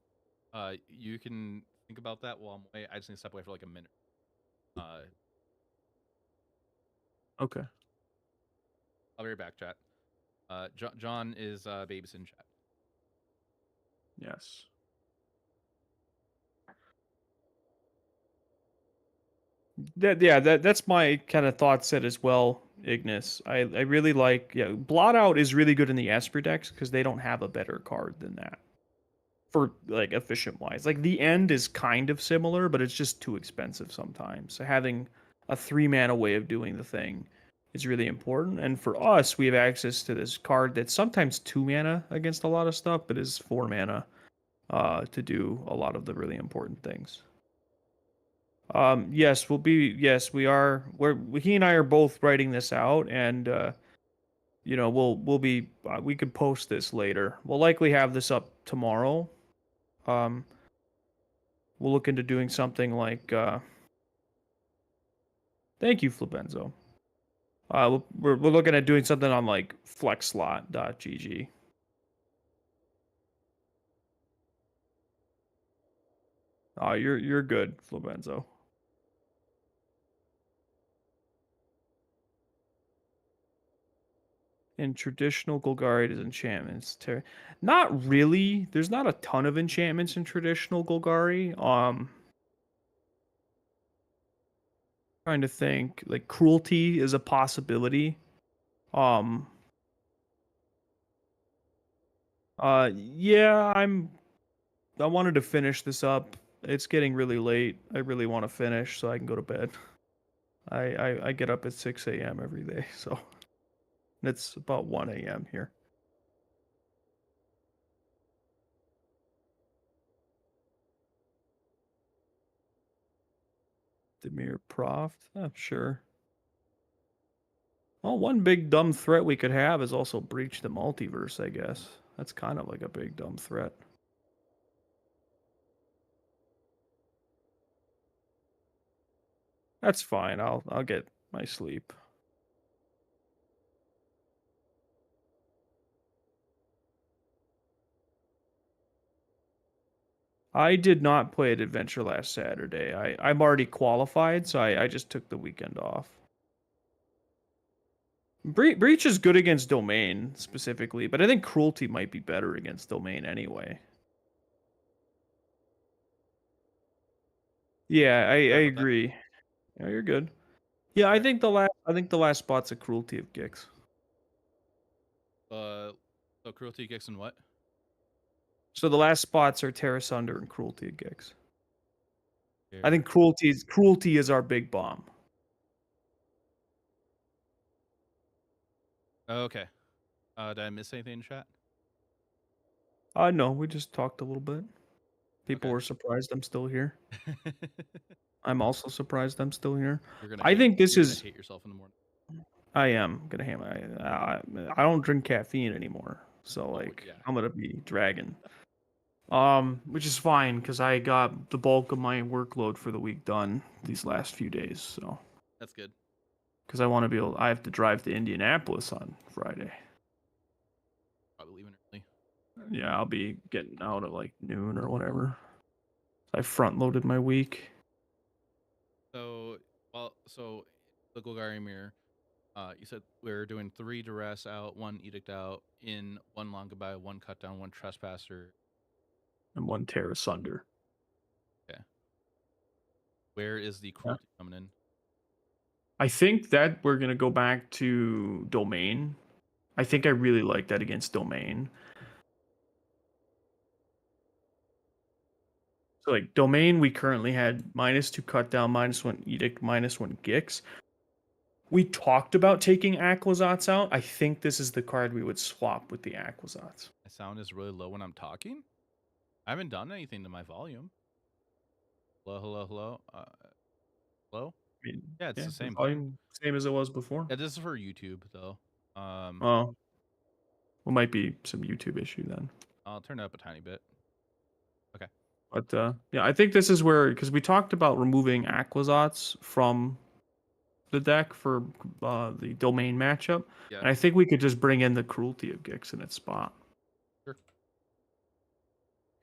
You can think about that while I'm away. I just need to step away for like a minute. Okay. I'll be right back, chat. John is babysitting chat. Yes. That's my kind of thought set as well, Ignis. I really like Blot Out is really good in the Esper decks because they don't have a better card than that. For efficient wise. The end is kind of similar, but it's just too expensive sometimes. So having a 3-mana way of doing the thing is really important. And for us, we have access to this card that's sometimes 2 mana against a lot of stuff, but is 4 mana to do a lot of the really important things. Yes, we are. He and I are both writing this out, and we could post this later. We'll likely have this up tomorrow. We'll look into doing something like. Thank you, Flabenzo. We're looking at doing something on flexslot.gg. You're good, Flabenzo. In traditional Golgari, does enchantments. Not really. There's not a ton of enchantments in traditional Golgari. Trying to think. Cruelty is a possibility. Yeah, I wanted to finish this up. It's getting really late. I really want to finish so I can go to bed. I get up at 6 a.m. every day, so it's about 1 a.m. here. Demir Prof. Sure. Well, one big dumb threat we could have is also breach the multiverse, I guess. That's kind of like a big dumb threat. That's fine. I'll get my sleep. I did not play at Adventure last Saturday. I'm already qualified, so I just took the weekend off. Breach is good against Domain, specifically, but I think Cruelty might be better against Domain anyway. Yeah, I agree. Yeah, you're good. Yeah, I think the last spot's a Cruelty of Gix. So Cruelty kicks and what? So the last spots are Terra Sunder and Cruelty of Gix. I Here. think Cruelty is our big bomb. Okay. Did I miss anything in chat? No, we just talked a little bit. People Okay. were surprised I'm still here. I'm also surprised I'm still here. You're gonna I think this you're is. gonna hate yourself in the morning. I am gonna hammer. I don't drink caffeine anymore, so like yeah. I'm gonna be dragging. Which is fine because I got the bulk of my workload for the week done these last few days. So That's good. because I want to be able, I have to drive to Indianapolis on Friday. Probably leaving early. Yeah, I'll be getting out at like noon or whatever. I front loaded my week. So the Golgari mirror. You said we're doing 3 duress out, 1 edict out, in 1 long goodbye, 1 cut down, 1 trespasser, And one Terra Sunder. Where is the cruelty coming in? I think that we're gonna go back to Domain. I think I really like that against Domain. So like Domain, we currently had -2 cut down, -1 edict, -1 Gix. We talked about taking Aquazats out. I think this is the card we would swap with the Aquazats. My sound is really low when I'm talking. I haven't done anything to my volume. Hello, hello, hello. Hello? I mean, Yeah, it's the same thing. volume, same as it was before. Yeah, this is for YouTube though. Oh, well, might be some YouTube issue then. I'll turn it up a tiny bit. Okay. But yeah, I think this is where, because we talked about removing Aquazats from the deck for the Domain matchup, Yeah. and I think we could just bring in the Cruelty of Gix in its spot. Sure.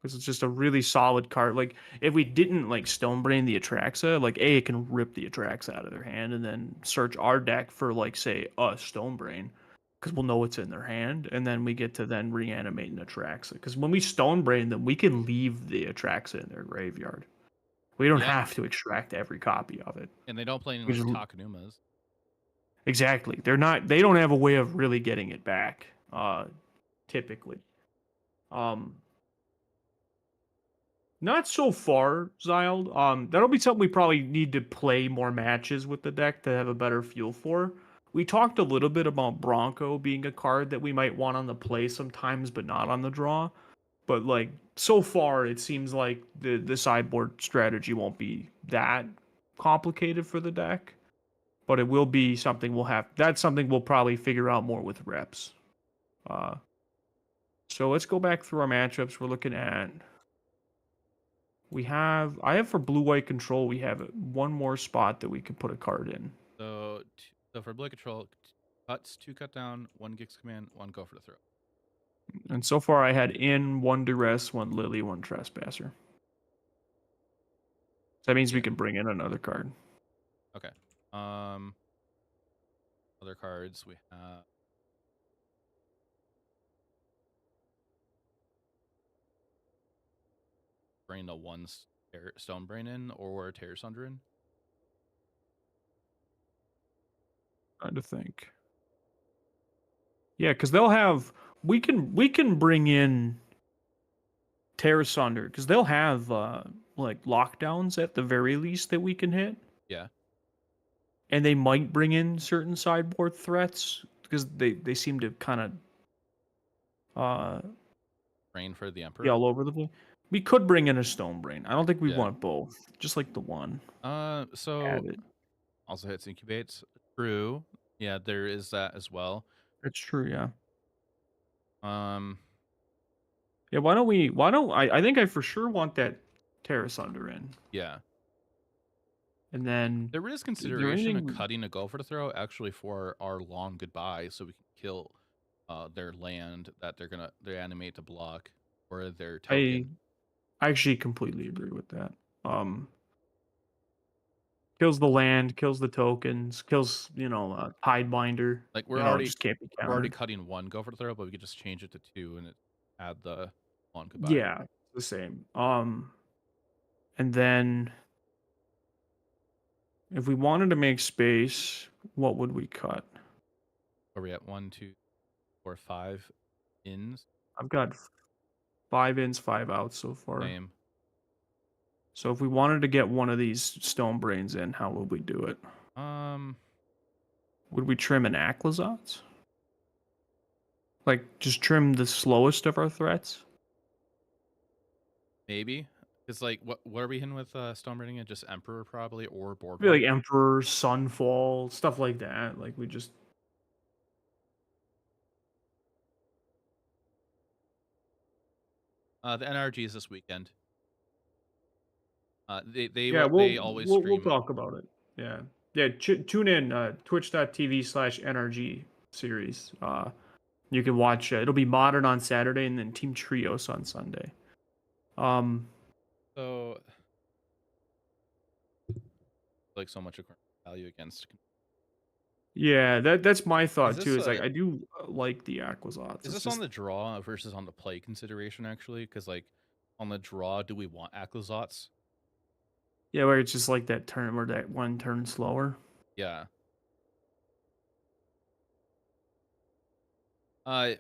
Because it's just a really solid card. Like, if we didn't like Stonebrain the Atraxa, like it can rip the Atraxa out of their hand and then search our deck for like say a Stonebrain, because we'll know it's in their hand, and then we get to then reanimate an Atraxa. Because when we Stonebrain them, we can leave the Atraxa in their graveyard. We don't have to extract every copy of it. And they don't play any Which like is- Takanumas. Exactly. They don't have a way of really getting it back, typically. Not so far, Zyled. That'll be something we probably need to play more matches with the deck to have a better feel for. We talked a little bit about Bronco being a card that we might want on the play sometimes, but not on the draw. But like so far, it seems like the sideboard strategy won't be that complicated for the deck. But it will be something we'll have. That's something we'll probably figure out more with reps. So let's go back through our matchups. We're looking at. I have for blue-white control, we have one more spot that we could put a card in. So for blue control, cuts, 2 cut down, 1 Gix command, 1 go for the throw. And so far I had in 1 duress, 1 lily, 1 trespasser. So that means we can bring in another card. Okay. Other cards we have. Bring the 1 Stonebrain in or Terror Sunder in. Trying to think. Yeah, because they'll have we can bring in Terra Sunder because they'll have like lockdowns at the very least that we can hit. Yeah. And they might bring in certain sideboard threats because they seem to kind of Rain for the Emperor. be all over the place. We could bring in a Stone Brain. I don't think we Yeah. want both. Just like the one. So Have it. also hits incubates. True. Yeah, there is that as well. That's true. Yeah. Um, Yeah. Why don't I think I for sure want that Terrace Under in, yeah. and then There is is there consideration of anything? cutting a Gopher to throw actually for our long goodbye, so we can kill their land that they animate to block or their I token. actually completely agree with that. Um, kills the land, kills the tokens, kills Tidebinder. Like Just can't be we're already countered. cutting one Gopher to throw, but we could just change it to 2 and add the long goodbye. Yeah, it's the same. And then if we wanted to make space, what would we cut? Are we at 1, 2, 4, 5 ins? I've got 5 ins, 5 outs so far. Same. So if we wanted to get one of these Stone Brains in, how would we do it? Would we trim an Aclazotz? Like, just trim the slowest of our threats? Maybe. It's like what are we in with Stone Raiding? Just Emperor probably or Maybe Boardwalk. like Emperor, Sunfall, stuff like that. Like, we just... The NRG is this weekend. They always we'll stream. talk about it. Yeah. Yeah, tune in, twitch.tv/NRG series. You can watch, it'll be Modern on Saturday and then Team Trios on Sunday. So like so much value against. Yeah, that's my thought this too. Is like a- I do like the Acquazotz. Is this on the draw versus on the play consideration actually? Because like on the draw, do we want Aclazotz? Yeah, where it's just like that turn where that one turn slower. Yeah.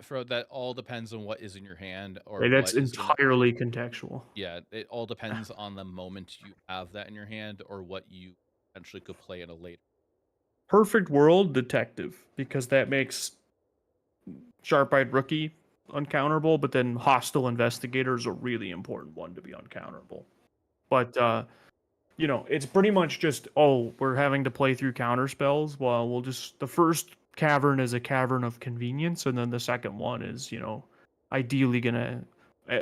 For that all depends on what is in your hand or Hey, that's what is gonna. entirely contextual. Yeah, it all depends on the moment you have that in your hand or what you potentially could play in a later. Perfect world detective, because that makes Sharp-Eyed Rookie uncounterable, but then Hostile Investigator is a really important one to be uncounterable. But it's pretty much just, we're having to play through counter spells. Well, we'll just, the first cavern is a cavern of convenience, and then the second one is, ideally gonna,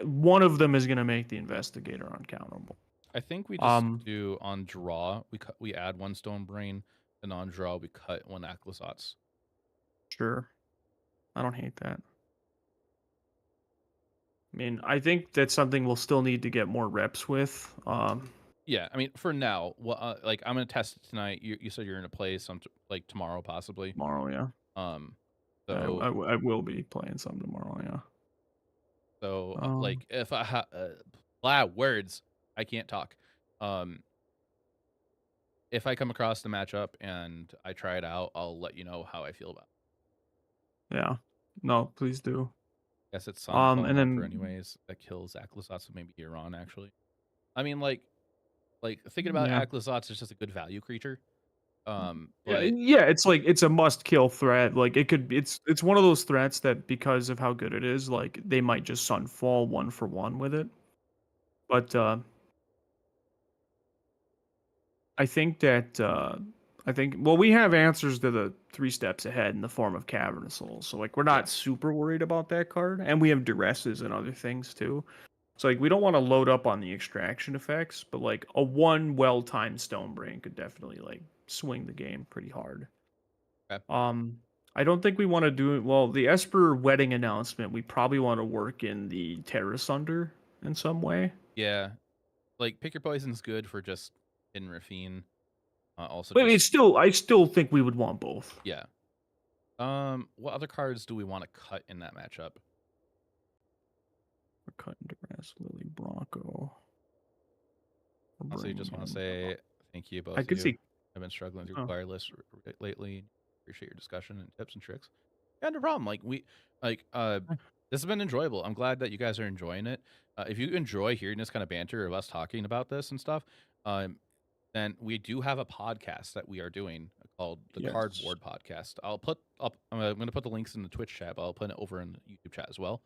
one of them is gonna make the investigator uncounterable. I think we just do on draw. We add one Stone Brain, and on draw we cut one Aclazotz. Sure, I don't hate that. I mean, I think that's something we'll still need to get more reps with. Yeah, I mean, for now, like I'm gonna test it tonight. You said you're gonna play some like tomorrow, possibly. Tomorrow, yeah. So I will be playing some tomorrow, yeah. So like if I words, I can't talk. If I come across the matchup and I try it out, I'll let you know how I feel about it. Yeah. No, please do. Guess it's Sunfall and then anyways that kills Aclazotz, so maybe Iran actually. I mean, like thinking about yeah. Aclazotz is just a good value creature. Yeah, it's like it's a must kill threat. Like it's one of those threats that because of how good it is, like they might just Sunfall 1-for-1 with it. But I think we have answers to the 3 steps ahead in the form of Cavernous Souls. So like we're not super worried about that card, and we have duresses and other things too. So like we don't want to load up on the extraction effects, but like a one well-timed Stone Brain could definitely like swing the game pretty hard. Okay. I don't think we want to do it. Well, the Esper wedding announcement, we probably want to work in the Terrace Under in some way. Yeah, like Pick Your Poison's good for just in Rafine. Also, but I still think we would want both. Yeah. What other cards do we want to cut in that matchup? We're cutting Duress, Lily, Bronco. Also, you just want to say thank you both. I could see. I've been struggling through wireless lately. Appreciate your discussion and tips and tricks. Yeah, no problem. This has been enjoyable. I'm glad that you guys are enjoying it. If you enjoy hearing this kind of banter of us talking about this and stuff, then we do have a podcast that we are doing called the Card Ward Podcast. I'm going to put the links in the Twitch chat, but I'll put it over in the YouTube chat as well.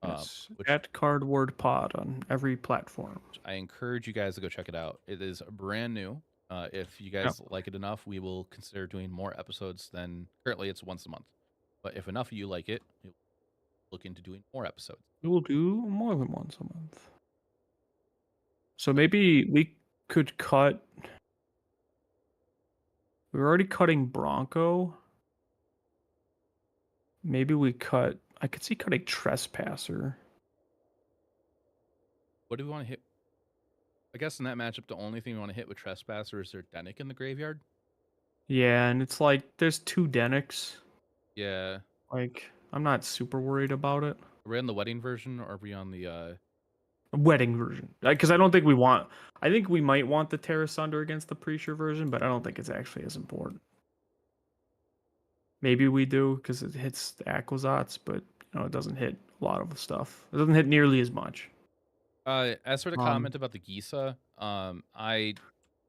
Yes. Which At Cardboard Pod on every platform. I encourage you guys to go check it out. It is brand new. If you Yep. guys like it enough, we will consider doing more episodes than currently it's once a month. But if enough of you like it, we'll look into doing more episodes. We will do more than once a month. So maybe we could cut. We were already cutting Bronco. Maybe we cut. I could see cutting Trespasser. What do we want to hit? I guess in that matchup, the only thing we want to hit with Trespasser is their Denic in the graveyard. Yeah, and it's like there's 2 Denics. Yeah. Like, I'm not super worried about it. Are we on the wedding version or are we on the Wedding version. Because I don't think we want. I think we might want the Terra Sunder against the Preacher version, but I don't think it's actually as important. Maybe we do because it hits the Aquazats, but it doesn't hit a lot of stuff. It doesn't hit nearly as much. as for the comment about the Gisa, I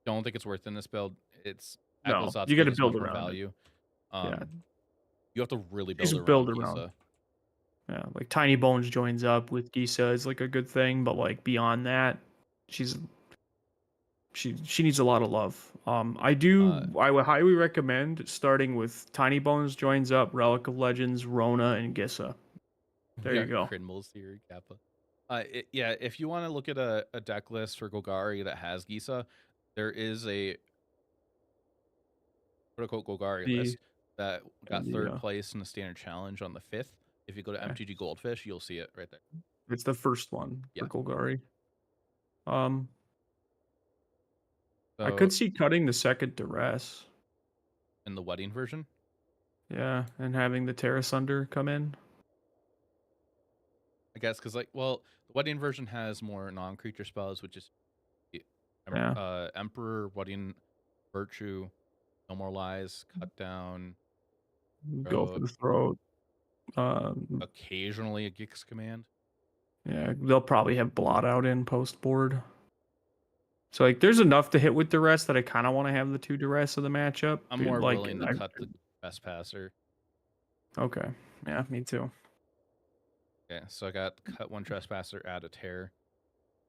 don't think it's worth in this build. It's No, Aquazot's you gotta gives build much more around it. value. Yeah. You have to really Just build build around around. Gisa. Yeah, like Tiny Bones joins up with Gisa is like a good thing, but like beyond that, she needs a lot of love. I would highly recommend starting with Tiny Bones joins up, Relic of Legends, Rona, and Gisa. There you go. Crinmals here, Kappa. Yeah, if you want to look at a deck list for Golgari that has Gisa, there is a quote-unquote Golgari list that got third place in the standard challenge on the 5th. If you go to MTG Goldfish, you'll see it right there. It's the first one for Golgari. I So, could see cutting the second Duress. in the wedding version. Yeah, and having the Terra Sunder come in. I guess because the wedding version has more non-creature spells, which is Emperor, Wedding, Virtue, No More Lies, Cut Down, Go for the throat. occasionally a Gix command. Yeah, they'll probably have Blot out in post board. So like, there's enough to hit with Duress that I kind of want to have the 2 Duress of the matchup. I'm more willing to cut the Trespasser. Okay, yeah, me too. Okay, so I got cut 1 Trespasser, add a Tear.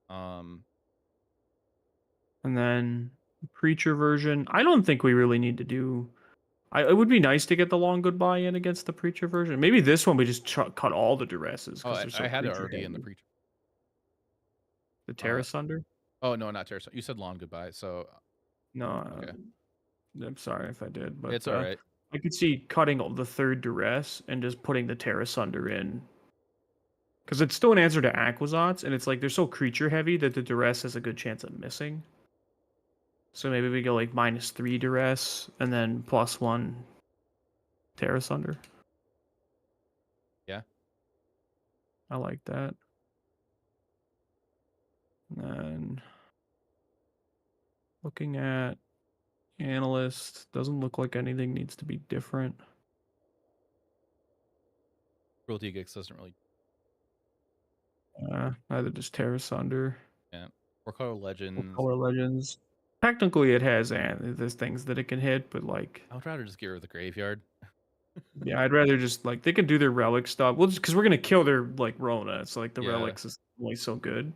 And then Preacher version. I don't think we really need to do. It would be nice to get the Long Goodbye in against the Preacher version. Maybe this one we just cut all the Duresses. Oh, I had it already in the Preacher. The Terra Sunder? Oh, no, not Terra Sunder. You said Long Goodbye, so... No, okay. I'm sorry if I did, but... It's alright. I could see cutting the 3rd Duress and just putting the Terra Sunder in. Because it's still an answer to Aquazats, and it's like they're so creature heavy that the Duress has a good chance of missing. So maybe we go like -3 Duress and then +1 Terra Sunder. Yeah. I like that. And then looking at Analyst, doesn't look like anything needs to be different. Cruelty Gix doesn't really... Either just Terra Sunder. Yeah. Or Color Legends. Color Legends. Technically, it has there's things that it can hit, but like... I would rather just get rid of the graveyard. Yeah, I'd rather just like they can do their relic stuff. Well, just because we're gonna kill their like Rona, it's like the relics is only so good.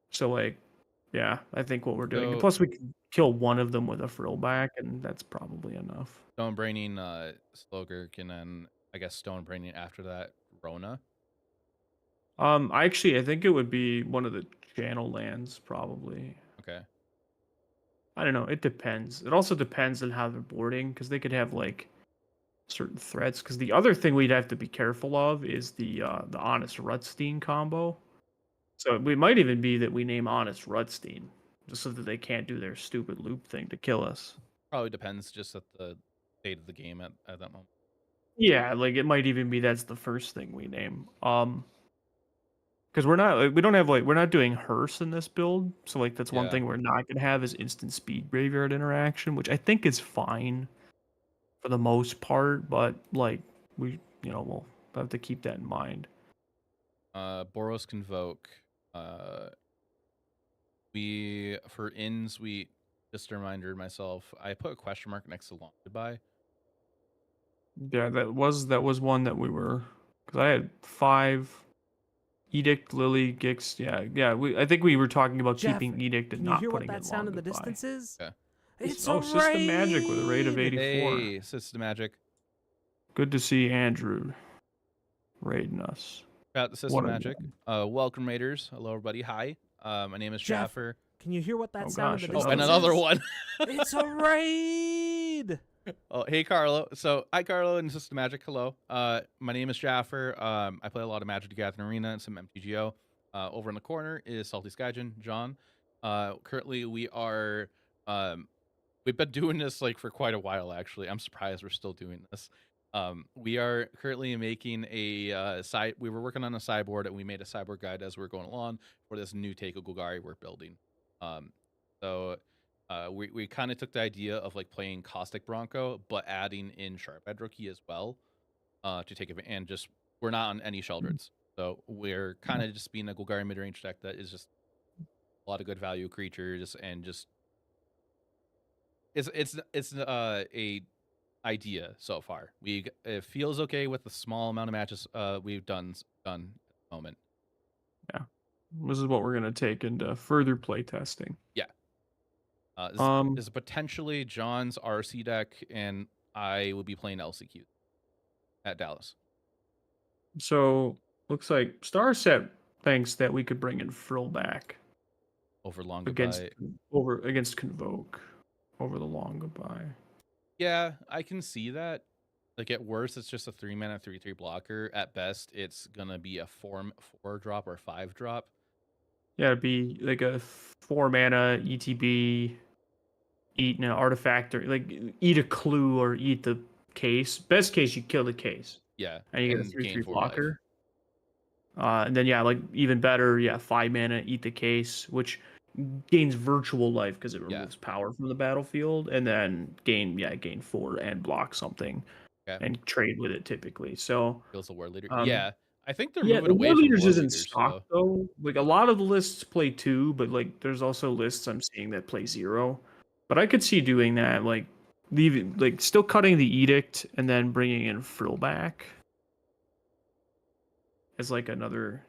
So like, yeah, I think what we're doing. So, Plus, we can kill one of them with a frill back, and that's probably enough. Stone Braining Slogurk, and then I guess Stone Braining after that Rona. I think it would be one of the channel lands probably. Okay. I don't know. It depends. It also depends on how they're boarding because they could have like certain threats. Because the other thing we'd have to be careful of is the Honest Rutstein combo. So it might even be that we name Honest Rutstein just so that they can't do their stupid loop thing to kill us. Probably depends just at the state of the game at that moment. Yeah, like it might even be that's the first thing we name. Because we're not doing Hearse in this build, so like that's one thing we're not gonna have is instant speed graveyard interaction, which I think is fine for the most part, but like we'll have to keep that in mind. Boros Convoke. We for ins we just a reminder to myself. I put a question mark next to Long Goodbye. Yeah, that was one that we were because I had 5 Edict, Lily, Gix. Yeah. I think we were talking about Jaffer, keeping Edict and can you not hear what putting that in sound Long in the Goodbye. distance is? Yeah. It's Oh, a System Magic with a rate of raid! 84. Hey, System Magic. Good to see Andrew raiding us. About the What System a Magic. Welcome, Raiders. Hello, everybody. Hi. My name is Jaffer, Jaffer. can you hear what that Oh, sound gosh, in the Oh, and distance another is? one. It's a raid! Oh, hey, Carlo. So, hi, Carlo and System Magic. Hello. My name is Jaffer. I play a lot of Magic the Gathering Arena and some MTGO. Over in the corner is Salty Skyjin, John. Currently, we are... we've been doing this like for quite a while, actually. I'm surprised we're still doing this. We are currently making a side. We were working on a sideboard, and we made a sideboard guide as we're going along for this new take of Golgari we're building. So we kind of took the idea of like playing Caustic Bronco, but adding in Sharp-Edged Rookie as well to take it. And just we're not on any Sheldreds, so we're kind of just being a Golgari mid-range deck that is just a lot of good value creatures and just it's a idea so far. It feels okay with the small amount of matches we've done at the moment. Yeah. This is what we're gonna take into further play testing. Yeah. This is potentially John's RC deck, and I will be playing LCQ at Dallas. So looks like Starset thinks that we could bring in Frill back Over Long against Goodbye. against Convoke over the Long Goodbye. Yeah, I can see that. Like at worst, it's just a 3-mana 3/3 blocker. At best, it's gonna be a 4 drop or 5 drop. Yeah, it'd be like a 4-mana ETB, eat an artifact, or like eat a clue or eat the case. Best case, you kill the case. Yeah, And you get a and 3/3 gain 4 life. blocker. And then yeah, like even better, 5 mana, eat the case, which gains virtual life because it removes power from the battlefield, and then gain 4 and block something and trade with it typically. So Feels the War Leader. um, I think they're yeah, moving the away War from Leaders War isn't Leaders, stock though. Like a lot of the lists play 2, but like there's also lists I'm seeing that play 0. But I could see doing that, like leaving, like still cutting the Edict and then bringing in Frill back as like another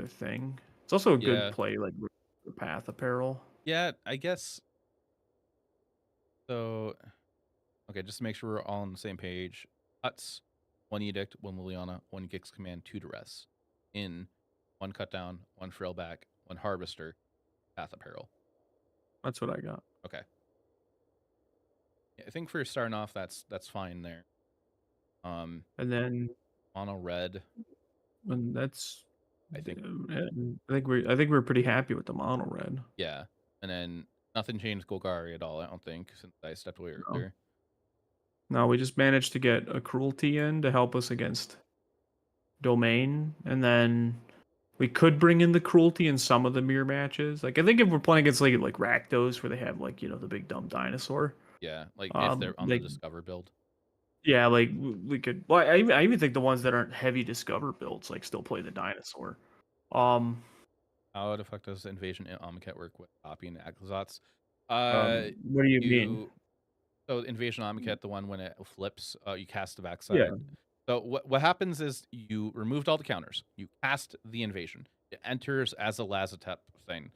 thing. It's also a good play, like with the Path Apparel. Yeah, I guess. So, okay, just to make sure we're all on the same page. Cuts, 1 Edict, 1 Liliana, 1 Gix Command, 2 Duress. In, 1 Cut Down, 1 Frill back, 1 Harvester, Path Apparel. That's what I got. Okay. Yeah, I think for starting off, that's fine there. And then mono red. And that's I think we're pretty happy with the mono red. Yeah, and then nothing changed Golgari at all. I don't think since I stepped away earlier. No, we just managed to get a cruelty in to help us against domain, and then we could bring in the cruelty in some of the mirror matches. Like I think if we're playing against like Rakdos, where they have like the big dumb dinosaur. Yeah, like if they're on the Discover build. Yeah, like we could. Well, I even think the ones that aren't heavy Discover builds like still play the dinosaur. How would affect does Invasion and Omnicat work with copying Aklazats? What do you mean? So Invasion Omnicat, the one when it flips, you cast the backside. Yeah. So what happens is you removed all the counters. You cast the Invasion. It enters as a Lazatep thing.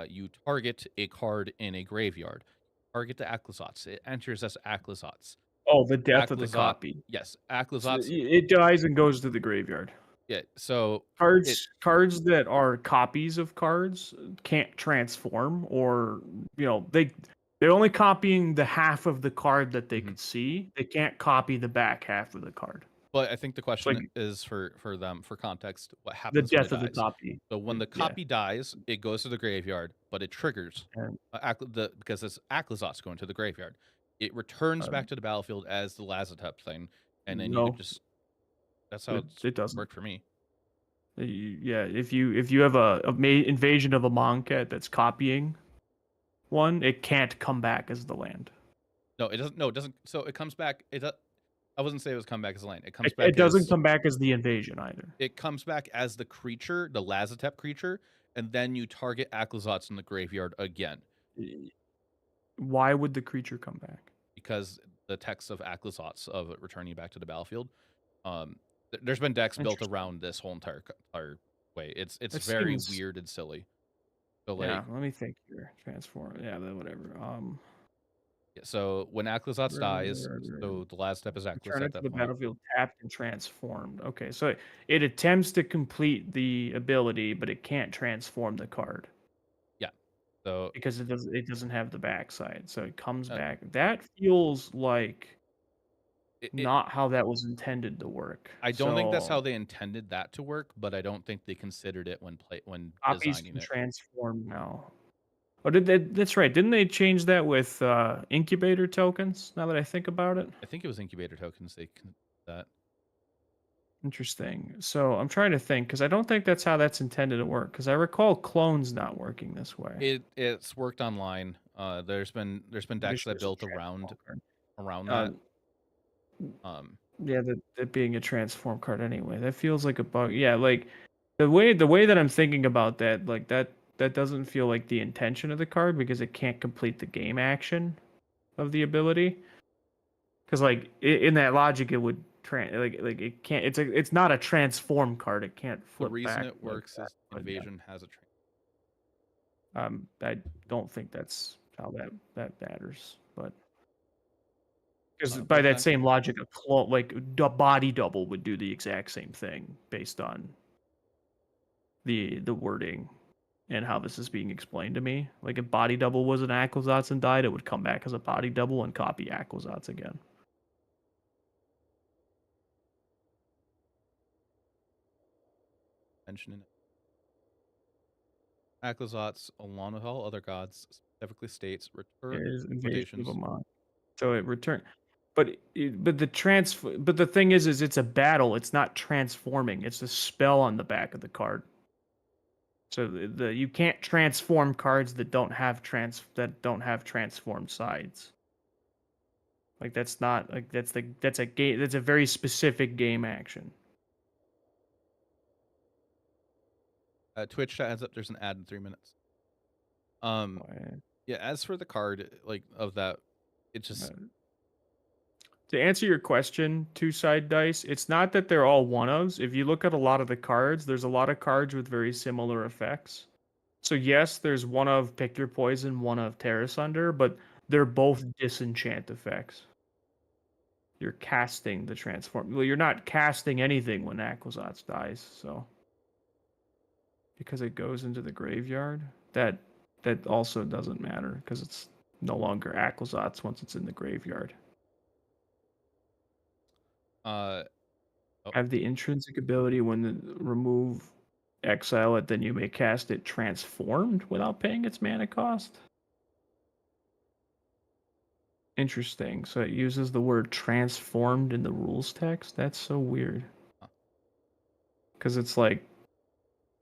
You target a card in a graveyard. Target the Aklazats. It enters as Aklazats. Oh, the death of the copy. Yes, Aklazats. It dies and goes to the graveyard. Yeah, so cards that are copies of cards can't transform, or they're only copying the half of the card that they could see. They can't copy the back half of the card. But I think the question is for them, for context, what happens the death when it of dies. the copy. So when the copy dies, it goes to the graveyard, but it triggers because it's Aklazats going to the graveyard. It returns back to the battlefield as the Lazatep thing, and then you just that's how it doesn't work for me. Yeah, if you have a invasion of a Monket that's copying one, it can't come back as the land. No, it doesn't. No, it doesn't. So it comes back. I wasn't say it was come back as a land. It comes back. It doesn't come back as the invasion either. It comes back as the creature, the Lazatep creature, and then you target Aklazats in the graveyard again. Why would the creature come back? Because the text of Aklazats of it returning back to the battlefield. There's been decks built around this whole entire way. It's That very seems weird and silly. So yeah. like Let me think here. Transform. Yeah, whatever. so when Akhlazotz dies, so the last step is Akhlaz Return at it to that the point. battlefield tapped and transformed. Okay, so it attempts to complete the ability, but it can't transform the card Yeah. So because it doesn't have the backside. So it comes uh, back. That feels like it not how that was intended to work. I don't think that's how So they intended that to work, but I don't think they considered it when copies designing can it. transform now. Oh, that's right. Didn't they change that with incubator tokens? Now that I think about it. I think it was incubator tokens they can that. Interesting. So I'm trying to think because I don't think that's how that's intended to work. Because I recall clones not working this way. It's worked online. There's been Pretty decks sure that it's a built transform card. around Uh, that. yeah, that being a transform card anyway. That feels like a bug. Yeah, like the way that I'm thinking about that, like that doesn't feel like the intention of the card because it can't complete the game action of the ability. Because like in that logic, it would like it can't. It's not a transform card. It can't The flip reason back it like works that. is But invasion has a I don't think that's how that matters. But because by what's that that? same logic, a clone like a body double would do the exact same thing based on the wording and how this is being explained to me. Like if body double was an Aquazotz and died, it would come back as a body double and copy Aquazotz again. Mention in it. Akhlazotz, along with all other gods, specifically states It is invasion of a quotations. mind. So it return, but the thing is it's a battle. It's not transforming. It's a spell on the back of the card. So you can't transform cards that don't have transformed sides. Like that's not like that's a game. That's a very specific game action. Twitch chat heads up. There's an ad in 3 minutes. Yeah. As for the card, like of that, it just To answer your question, two side dice, it's not that they're all one ofs. If you look at a lot of the cards, there's a lot of cards with very similar effects. So yes, there's one of Pick Your Poison, one of Terrace Under, but they're both disenchant effects. You're casting the transform. Well, you're not casting anything when Aquazotz dies, so because it goes into the graveyard, that also doesn't matter because it's no longer Aquazotz once it's in the graveyard. Have the intrinsic ability when remove exile it, then you may cast it transformed without paying its mana cost. Interesting. So it uses the word transformed in the rules text. That's so weird. Because it's like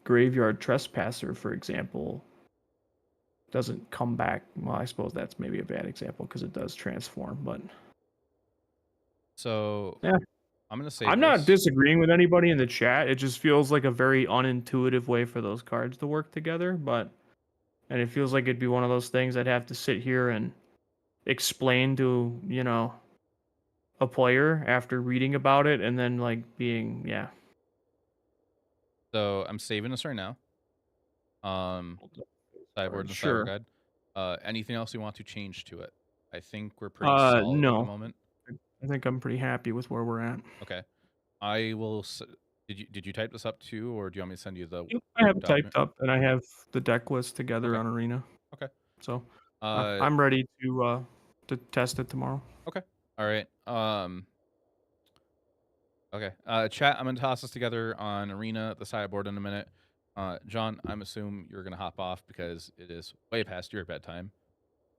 Graveyard Trespasser, for example, doesn't come back. Well, I suppose that's maybe a bad example because it does transform, but so yeah. I'm gonna say I'm not disagreeing with anybody in the chat. It just feels like a very unintuitive way for those cards to work together, and it feels like it'd be one of those things I'd have to sit here and explain to, a player after reading about it and then like being, yeah. So I'm saving this right now. Sideboard and Sure. Cyber Guide. Anything else you want to change to it? I think we're pretty solid at the No. moment. I think I'm pretty happy with where we're at. Okay. I will. Did you type this up too, or do you want me to send you the? I have it document? typed up and I have the deck list together Okay. on Arena. Okay. So I'm ready to test it tomorrow. Okay. All right. Okay. Chat. I'm gonna toss this together on Arena, the sideboard, in a minute. John, I'm assuming you're gonna hop off because it is way past your bedtime.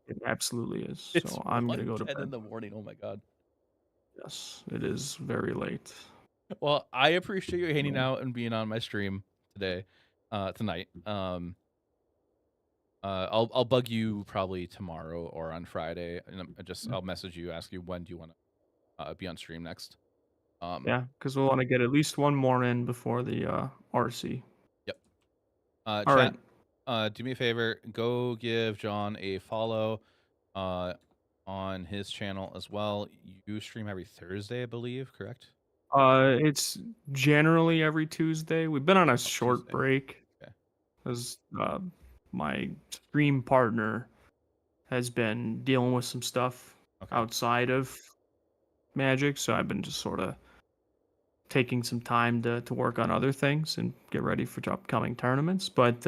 It absolutely is. It's so I'm gonna go to 10 bed in the morning. Oh my god. Yes, it is very late. Well, I appreciate you hanging out and being on my stream today, tonight. I'll bug you probably tomorrow or on Friday, and I'll message you, ask you when do you want to be on stream next. Yeah, because we'll want to get at least one more in before the RC. Yep. All chat, right. Do me a favor, go give John a follow on his channel as well. You stream every Thursday, I believe, correct? It's generally every Tuesday. We've been on a short Tuesday. break Okay. because my stream partner has been dealing with some stuff Okay. outside of Magic, so I've been just sort of taking some time to work on other things and get ready for upcoming tournaments. But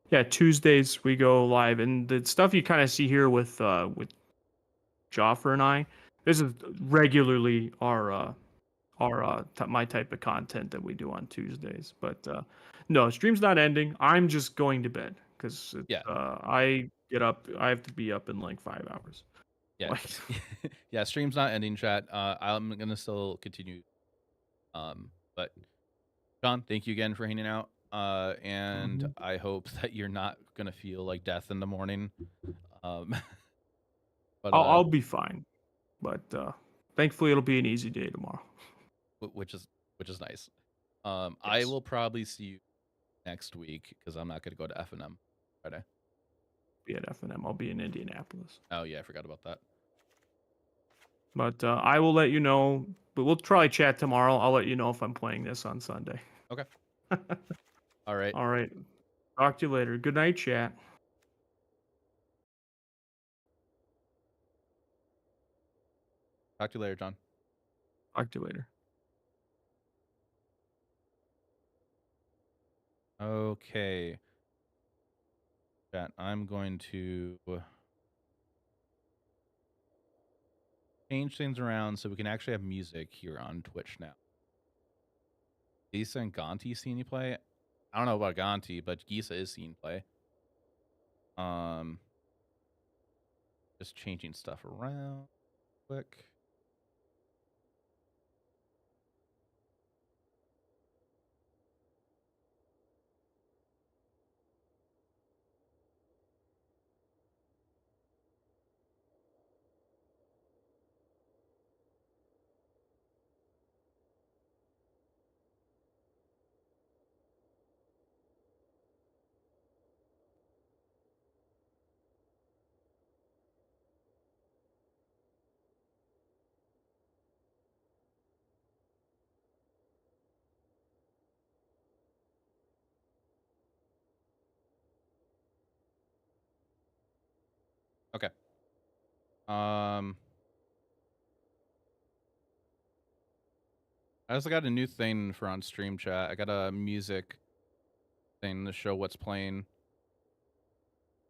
yeah, Tuesdays we go live, and the stuff you kind of see here with Jaffer and I, this is regularly our my type of content that we do on Tuesdays. But no, stream's not ending. I'm just going to bed because Yeah. I get up. I have to be up in like 5 hours. Yeah. Like, Yeah. Stream's not ending, chat. I'm gonna still continue. But John, thank you again for hanging out. And Mhm. I hope that you're not gonna feel like death in the morning. Um, but I'll be fine. But thankfully, it'll be an easy day tomorrow. which is nice. I Yes. will probably see you next week because I'm not gonna go to F&M Friday. Be at F&M. I'll be in Indianapolis. Oh yeah, I forgot about that. But I will let you know. But we'll try chat tomorrow. I'll let you know if I'm playing this on Sunday. Okay. All right. All right. Talk to you later. Good night, chat. Talk to you later, John. Talk to you later. Okay. Chat, I'm going to change things around so we can actually have music here on Twitch now. Gisa and Gonti seen you play? I don't know about Gonti, but Gisa is seen play. Just changing stuff around quick. Okay. I also got a new thing for on stream chat. I got a music thing to show what's playing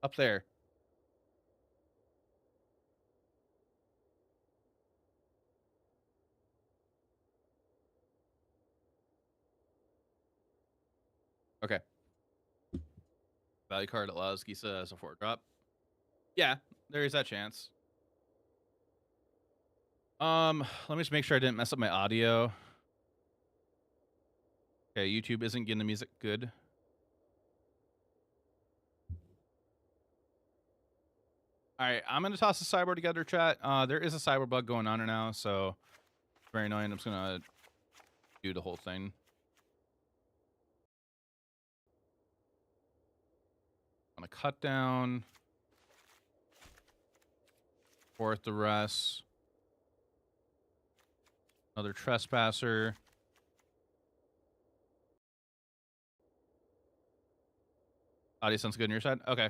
up there. Okay. Value card allows Gisa as a 4-drop. Yeah, there is that chance. Let me just make sure I didn't mess up my audio. Okay, YouTube isn't getting the music good. All right, I'm gonna toss the cyber together, chat. There is a cyber bug going on right now, so very annoying. I'm just gonna do the whole thing. On a cut down, fourth the rest. Another trespasser. Audio sounds good on your side. Okay.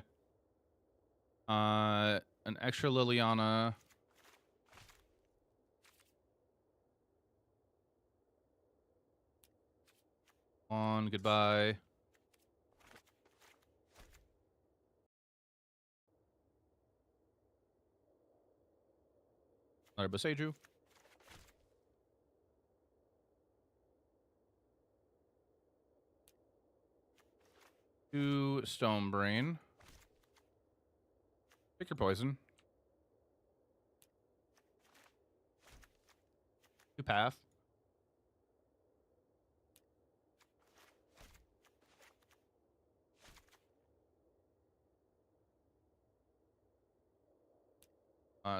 An extra Liliana. On goodbye. Another Boseiju. Two Stone Brain. Pick your poison. Two Path.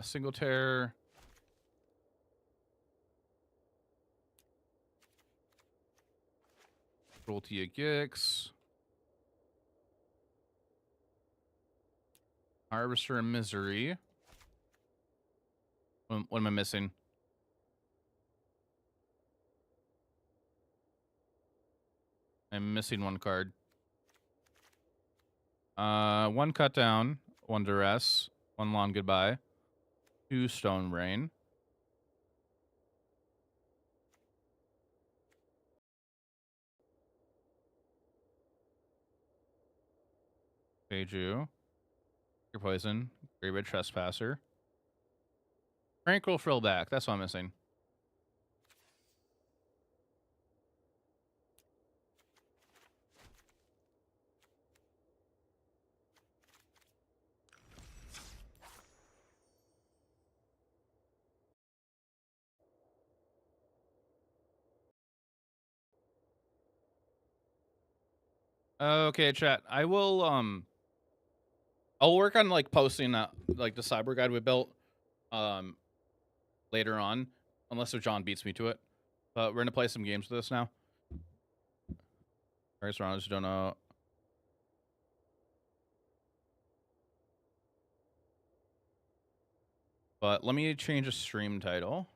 Single Terror. Cruelty of Gix. Harvester of Misery. What am I missing? I'm missing one card. One cut down, one duress, one long goodbye, two stone brain. Beiju. Your poison. Great red trespasser. Tranquil frillback. That's what I'm missing. Okay, chat. I will I'll work on like posting like the cyber guide we built later on, unless if John beats me to it. But we're gonna play some games with this now. Alright, so I just don't know. But let me change a stream title.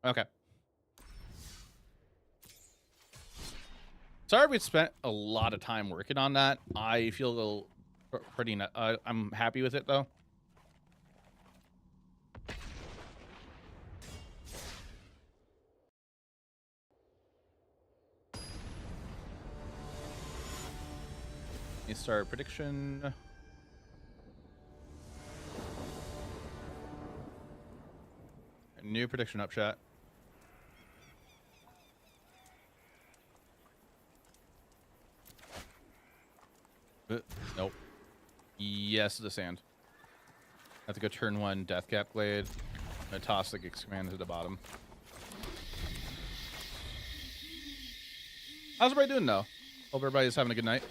Okay. Sorry we spent a lot of time working on that. I feel a little pretty... I'm happy with it, though. Let me start prediction. New prediction up, chat. Nope. Yes, the sand. I have to go turn 1 Deathcap Glade. And toss the Gix Command to the bottom. How's everybody doing, though? Hope everybody's having a good night.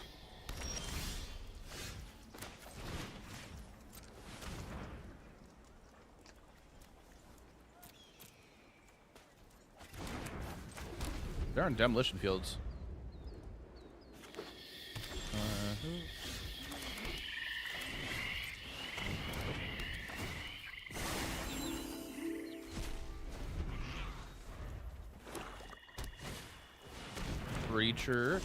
They're on demolition fields. Breacher.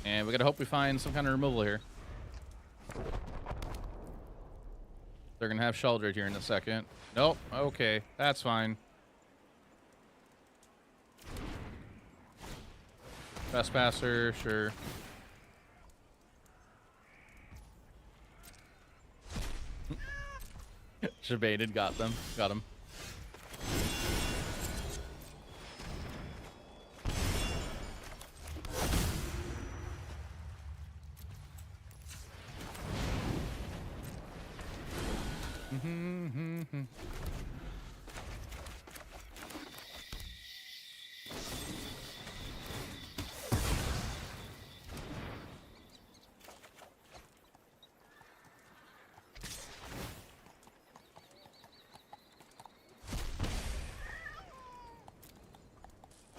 And we gotta hope we find some kind of removal here. They're gonna have Sheldred here in a second. Nope. Okay, that's fine. Trespasser, sure. Shabated, got them. Got him.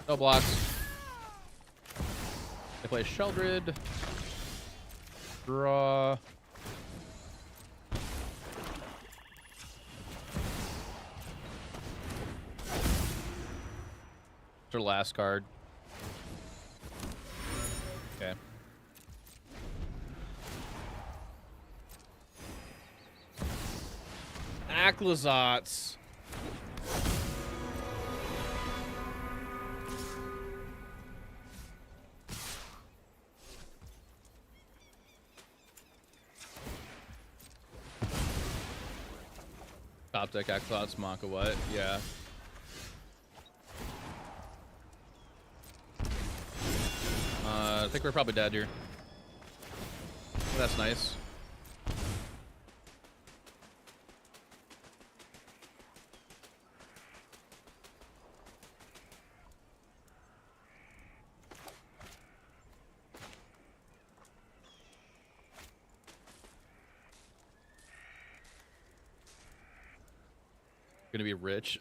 No blocks. They play Sheldred. Draw. Their last card. Okay. Aclazotz. Top deck Aclazotz, Maka what? Yeah. I think we're probably dead here. That's nice. Gonna be rich.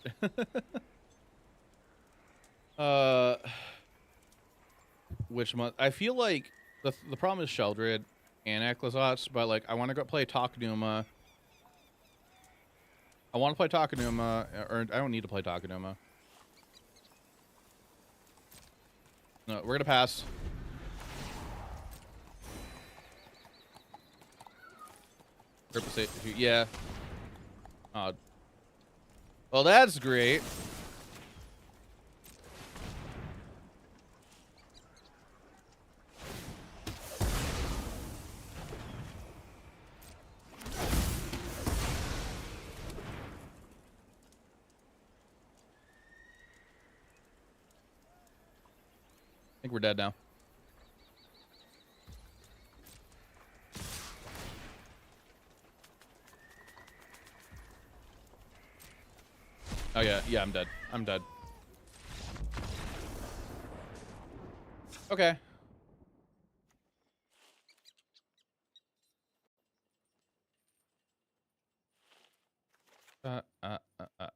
Which month? I feel like the problem is Sheldred and Ecclesots, but like I want to go play Takenuma. I want to play Takenuma, or I don't need to play Takenuma. No, we're gonna pass. Yeah. Well, that's great. I think we're dead now. Oh yeah, yeah, I'm dead. I'm dead. Okay. uh, uh, uh, uh.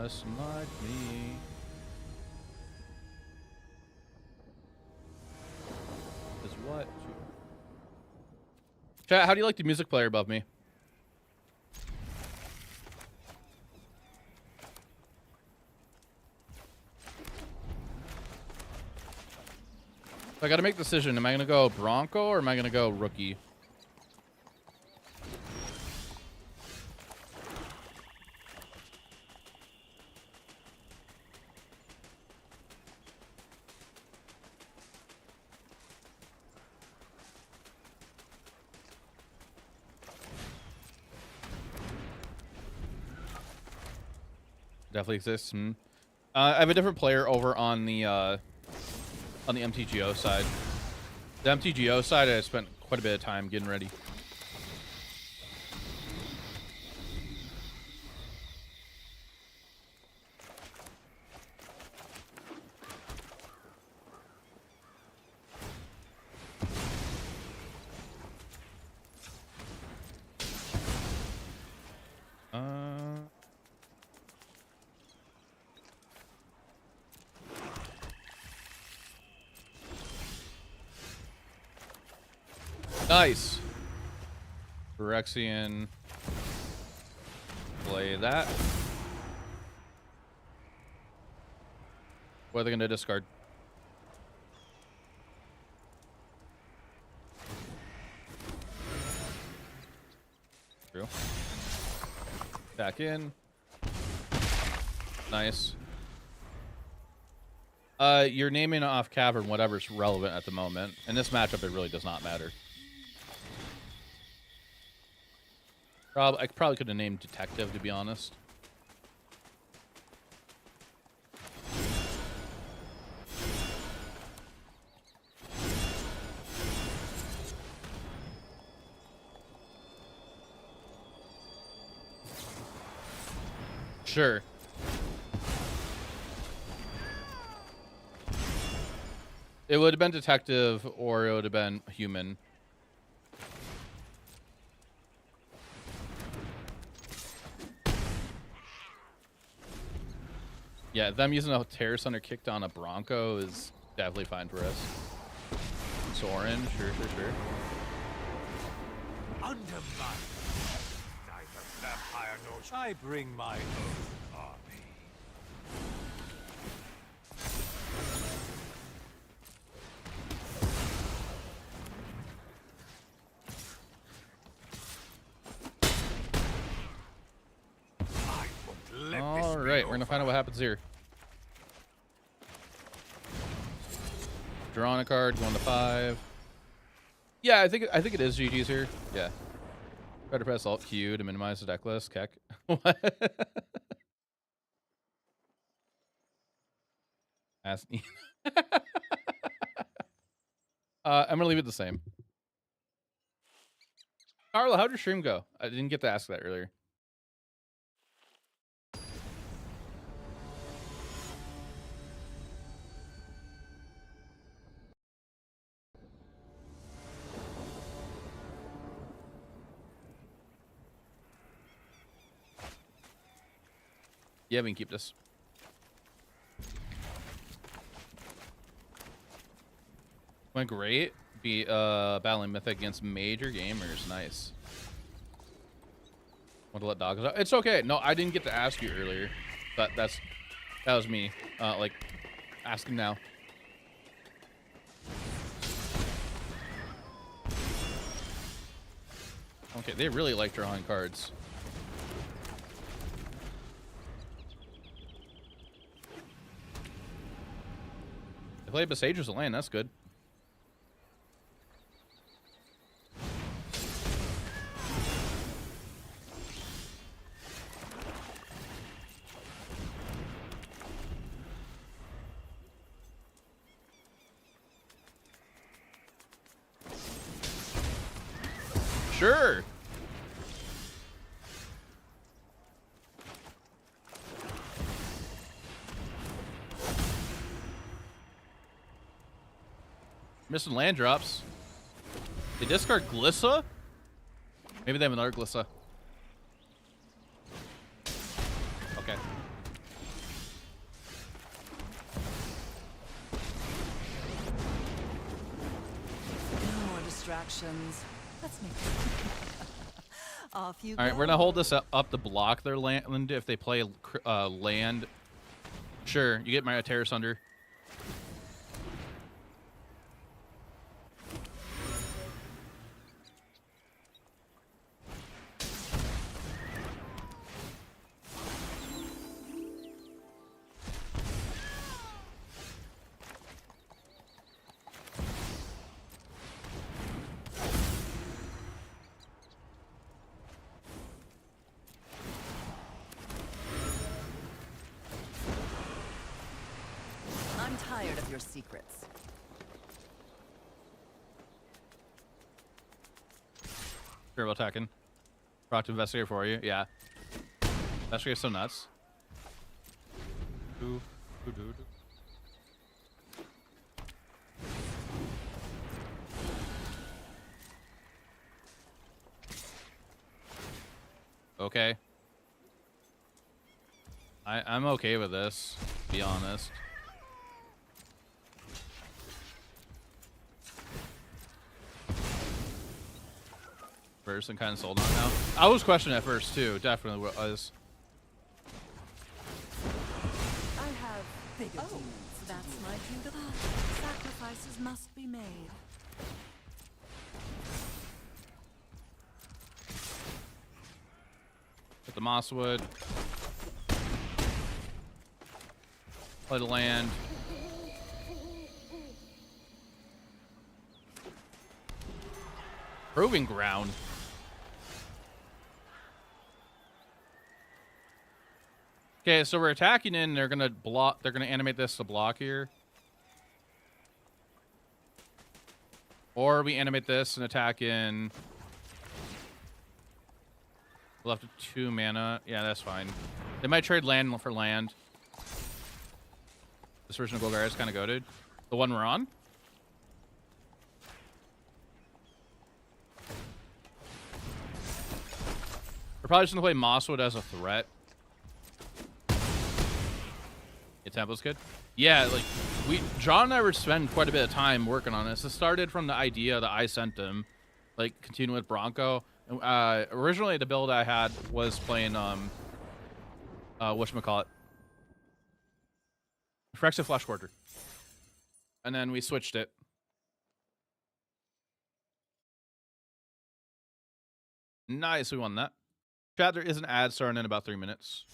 Smite me. Is what? Chat, how do you like the music player above me? I gotta make a decision. Am I gonna go Bronco or am I gonna go Rookie? Definitely exists. I have a different player over on the MTGO side. The MTGO side, I spent quite a bit of time getting ready. Nice. Phyrexian. Play that. What are they going to discard? True. Back in. Nice. You're naming off Cavern whatever's relevant at the moment. In this matchup, it really does not matter. I probably could have named Detective, to be honest. Sure. It would have been Detective, or it would have been Human. Yeah, them using a Terror Center kick on a Bronco is definitely fine for us. Sorin, sure. Under my neither vampire nor I bring my own army. All right, we're gonna find out what happens here. Drawing a card, going to 5. Yeah, I think it is GG's here. Yeah. Try to press Alt Q to minimize the deck list. Keck. What? Ask me. I'm gonna leave it the same. Carla, how'd your stream go? I didn't get to ask that earlier. Yeah, we can keep this. Went great. Be battling Mythic against major gamers. Nice. Want to let dogs out? It's okay. No, I didn't get to ask you earlier. That was me. Like asking now. Okay, they really like drawing cards. They play Besage as a lane. That's good. Sure. Missing land drops. They discard Glissa? Maybe they have another Glissa. Okay. No more distractions. Let's make off you All right, go. we're gonna hold this up to block their land if they play land. Sure, you get my Terrace under. I'm tired of your secrets. Sure, attacking. Brought to investigate for you. Yeah. Investigate's so nuts. Ooh, ooh, ooh, ooh. Okay. I'm okay with this, to be honest. First and kind of sold on now. I was questioning at first too, definitely was. I have bigger demons. That's my kingdom. Sacrifices must be made. Put the Mosswood. Play the land. Proving ground. Okay, so we're attacking in. They're gonna block. They're gonna animate this to block here, or we animate this and attack in. We'll have 2 mana. Yeah, that's fine. They might trade land for land. This version of Golgari is kind of goated. The one we're on. We're probably just gonna play Mosswood as a threat. Yeah, tempo's good. Yeah, like John and I were spending quite a bit of time working on this. It started from the idea that I sent him, like continuing with Bronco. Originally, the build I had was playing whatchamacallit, Phyrexian Flash Quarter, and then we switched it. Nice, we won that. Chat, there is an ad starting in about 3 minutes.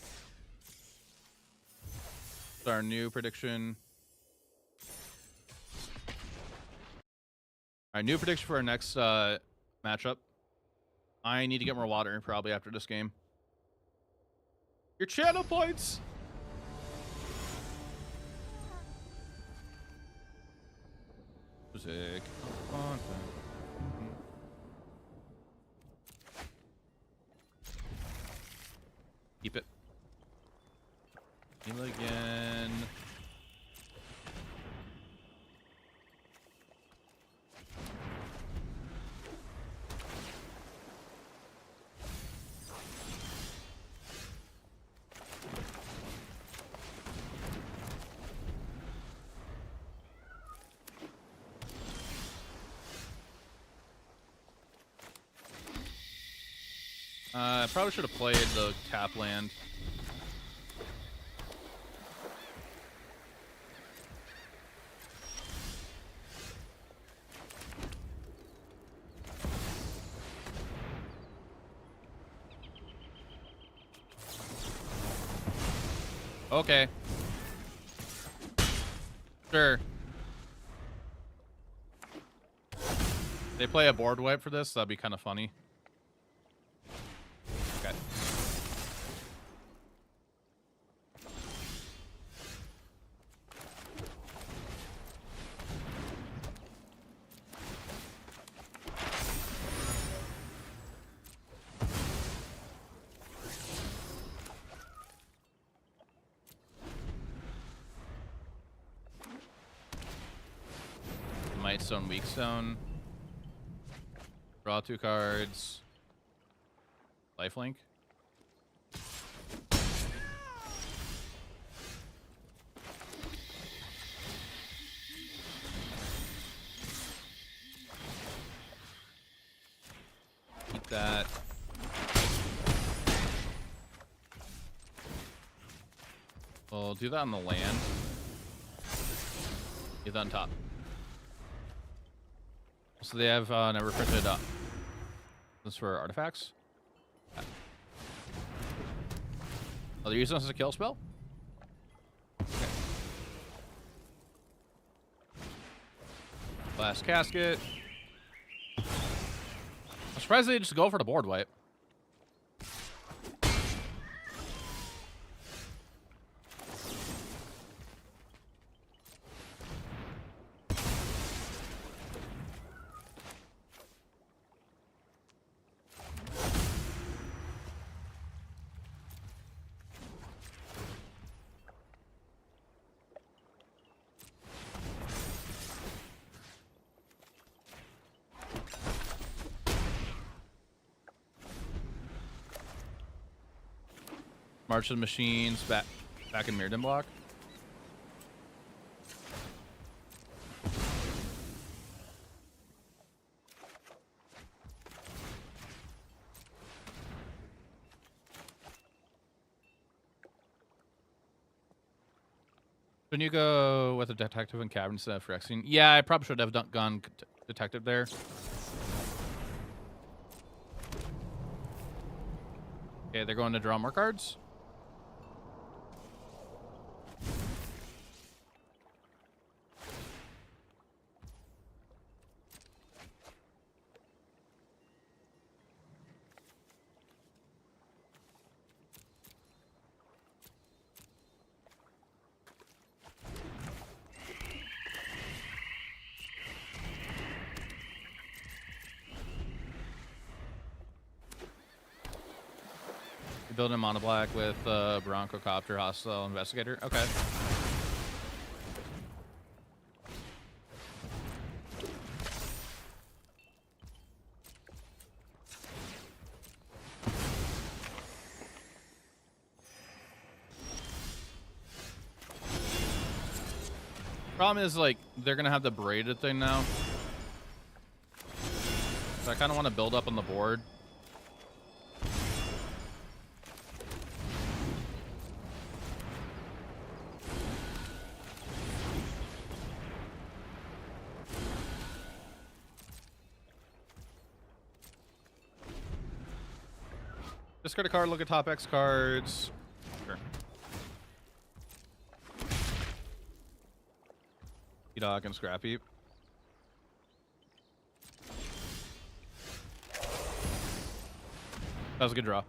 It's our new prediction. Our new prediction for our next matchup. I need to get more water probably after this game. Your channel points. Music. Heal again. I probably should have played the tap land. Okay. Sure. They play a board wipe for this, that'd be kind of funny. Okay. Might Stone, Weak Stone. Draw 2 cards. Lifelink. Eat that. We'll do that on the land. Get that on top. So they have never printed up. This is for artifacts. Oh, they're using this as a kill spell? Okay. Last casket. I'm surprised they just go for the board wipe. March of the Machines back in Mirrodin block. Shouldn't you go with a detective and cabin instead of Phyrexian? Yeah, I probably should have gone detective there. Okay, they're going to draw more cards. Building a mono black with Broncocopter, Hostile Investigator. Okay. Problem is, like, they're gonna have the braided thing now. So I kind of want to build up on the board. Discard a card, look at top X cards. Sure. E-Dog and Scrap Heap. That was a good draw.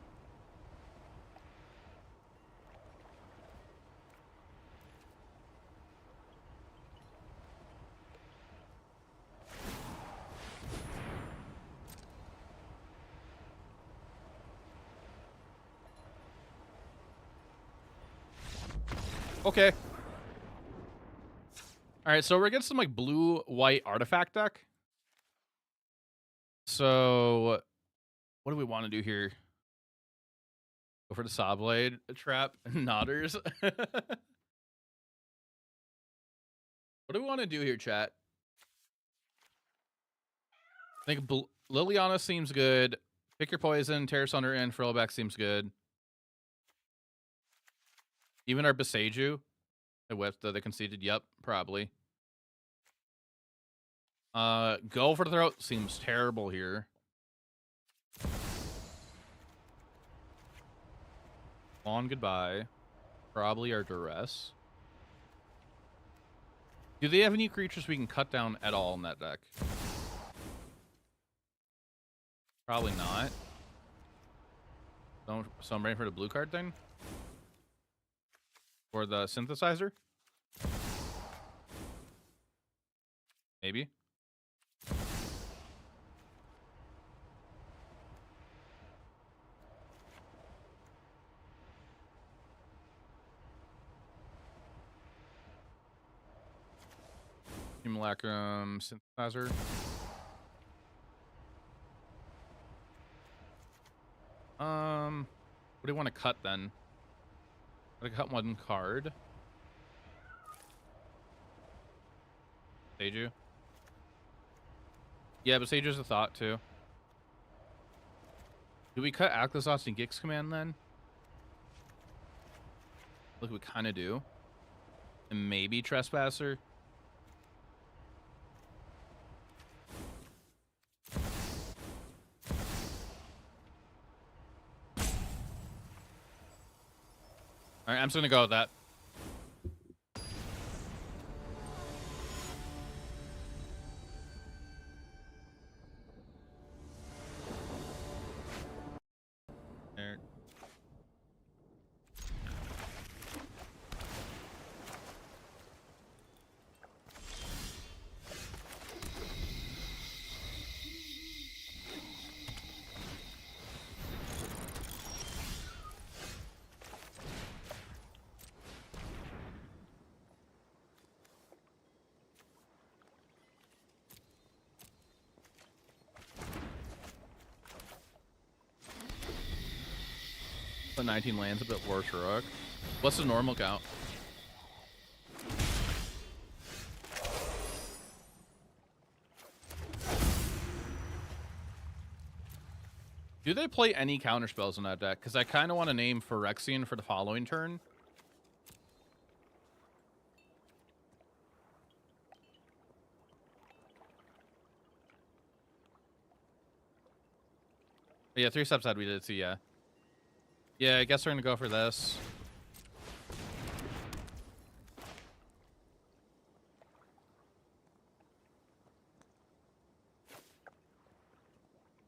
Okay. All right, so we're getting some like blue-white artifact deck. So what do we want to do here? Go for the Saw Blade trap and Nodders. What do we want to do here, chat? I think Liliana seems good. Pick your poison, Terror Sunder in, Frillback seems good. Even our Beseiju, with the conceded, yep, probably. Go for the Throat seems terrible here. Long Goodbye, probably our Duress. Do they have any creatures we can cut down at all in that deck? Probably not. So I'm ready for the blue card thing? Or the synthesizer? Maybe. Simulacrum synthesizer. What do you want to cut then? I'm gonna cut one card. Seiju. Yeah, but Seiju's a thought too. Do we cut Akhlazos and Gix Command then? Look, we kind of do. And maybe Trespasser. All right, I'm just gonna go with that. There. The 19 lands a bit worse, Rook. What's the normal count? Do they play any counter spells in that deck? Because I kind of want to name Phyrexian for the following turn. Yeah, 3 steps out we did see, yeah. Yeah, I guess we're gonna go for this.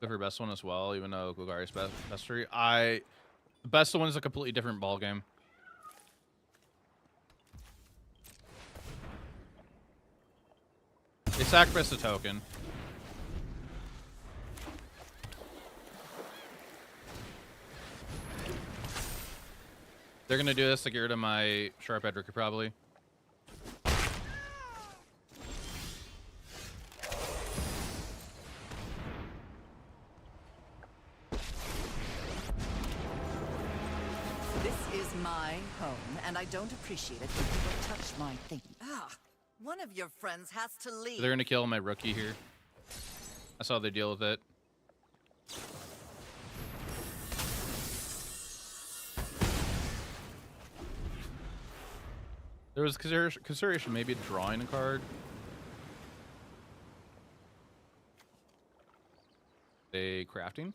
Go for best one as well, even though Golgari's best three. The best one is a completely different ball game. They sacrificed a token. They're gonna do this to get rid of my Sharp Edric, probably. This is my home, and I don't appreciate it if you don't touch my thing. One of your friends has to leave. They're gonna kill my rookie here. That's how they deal with it. There was consideration maybe drawing a card. They crafting?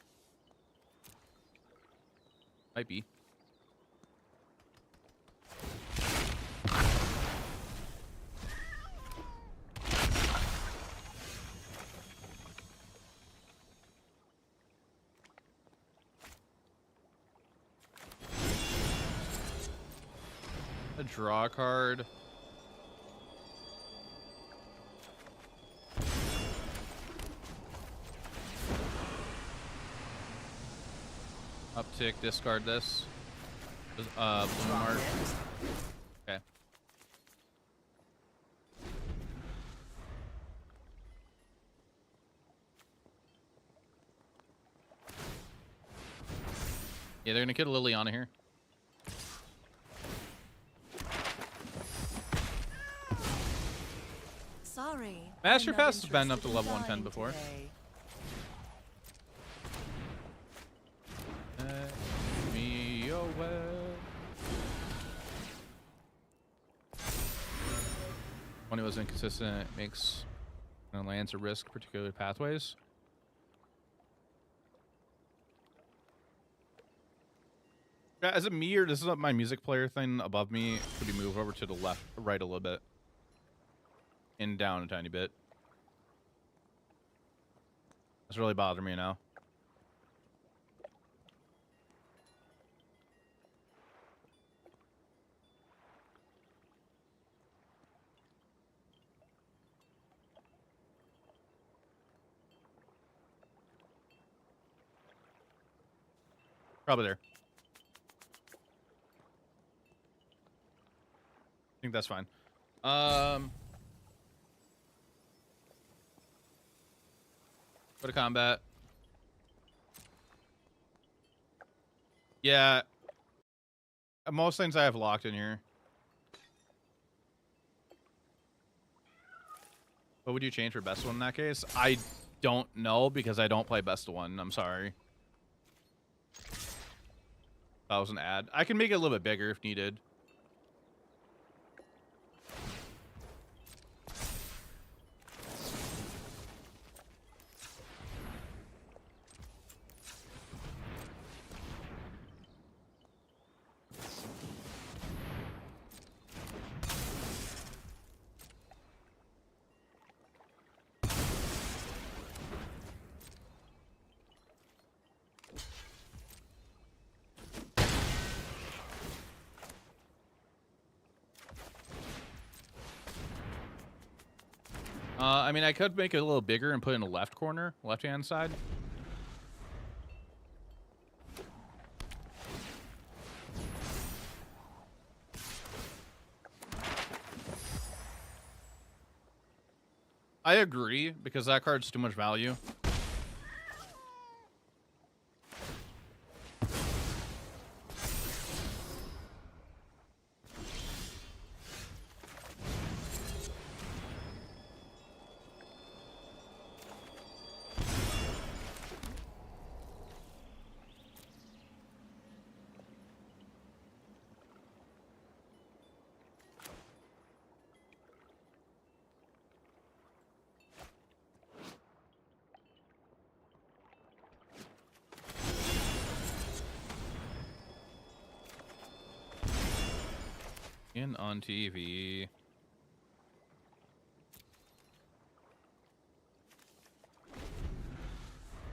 Might be. A draw card. Uptick, discard this. Blue mark. Okay. Yeah, they're gonna kill Liliana here. Sorry. Master I'm not Pass has been up interested to in level 110 dying before. today. Take me away. When it was inconsistent, it makes lands a risk, particularly pathways. Yeah, is it me or does my music player thing above me? Could we move over to the left, right a little bit? And down a tiny bit. It's really bothering me now. Probably there. I think that's fine. Go to combat. Yeah. Most things I have locked in here. What would you change for best one in that case? I don't know because I don't play best of one. I'm sorry. That was an ad. I can make it a little bit bigger if needed. I mean, I could make it a little bigger and put it in the left corner, left-hand side. I agree, because that card's too much value. In on TV.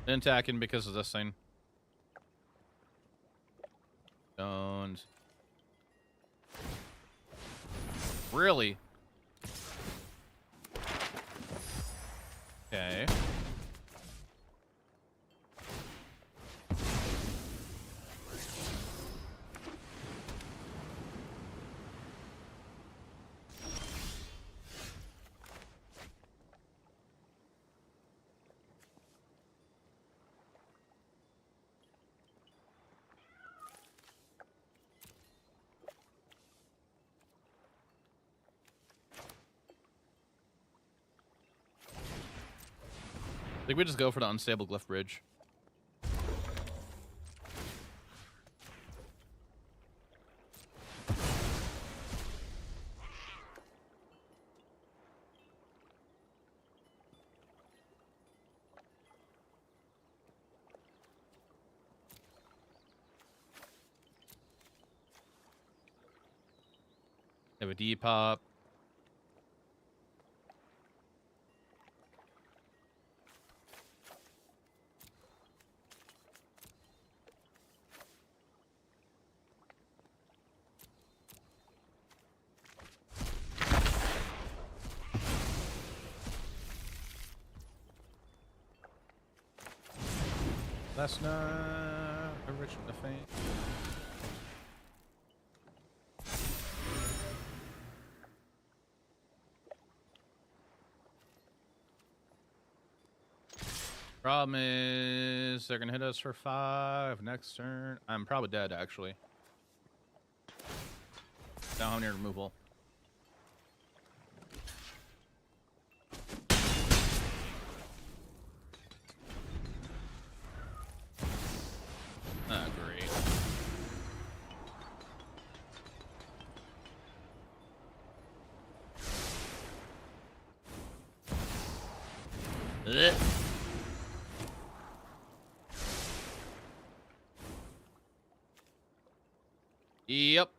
Attacking because of this thing. Don't. Really? Okay. I think we just go for the unstable glyph bridge. Have a Depop. That's not a rich the faint. Problem is, they're gonna hit us for 5 next turn. I'm probably dead, actually. Down near removal. Ah, great. Ugh. Yep.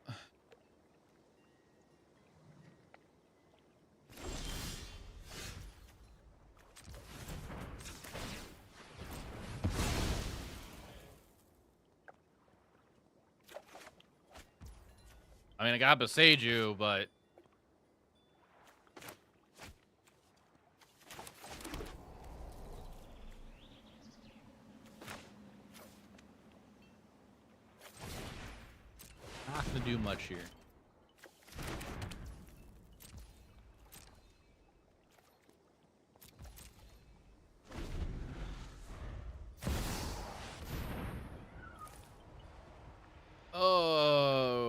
I mean, I got Beseiju, but not gonna do much here.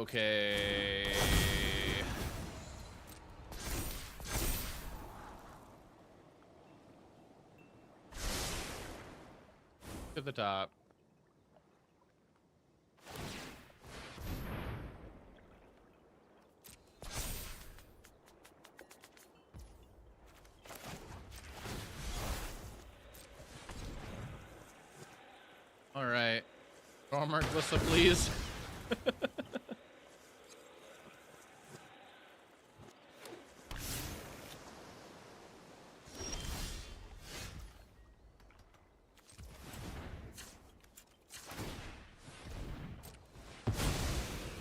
Okay. To the top. All right. Stormmark Vista, please.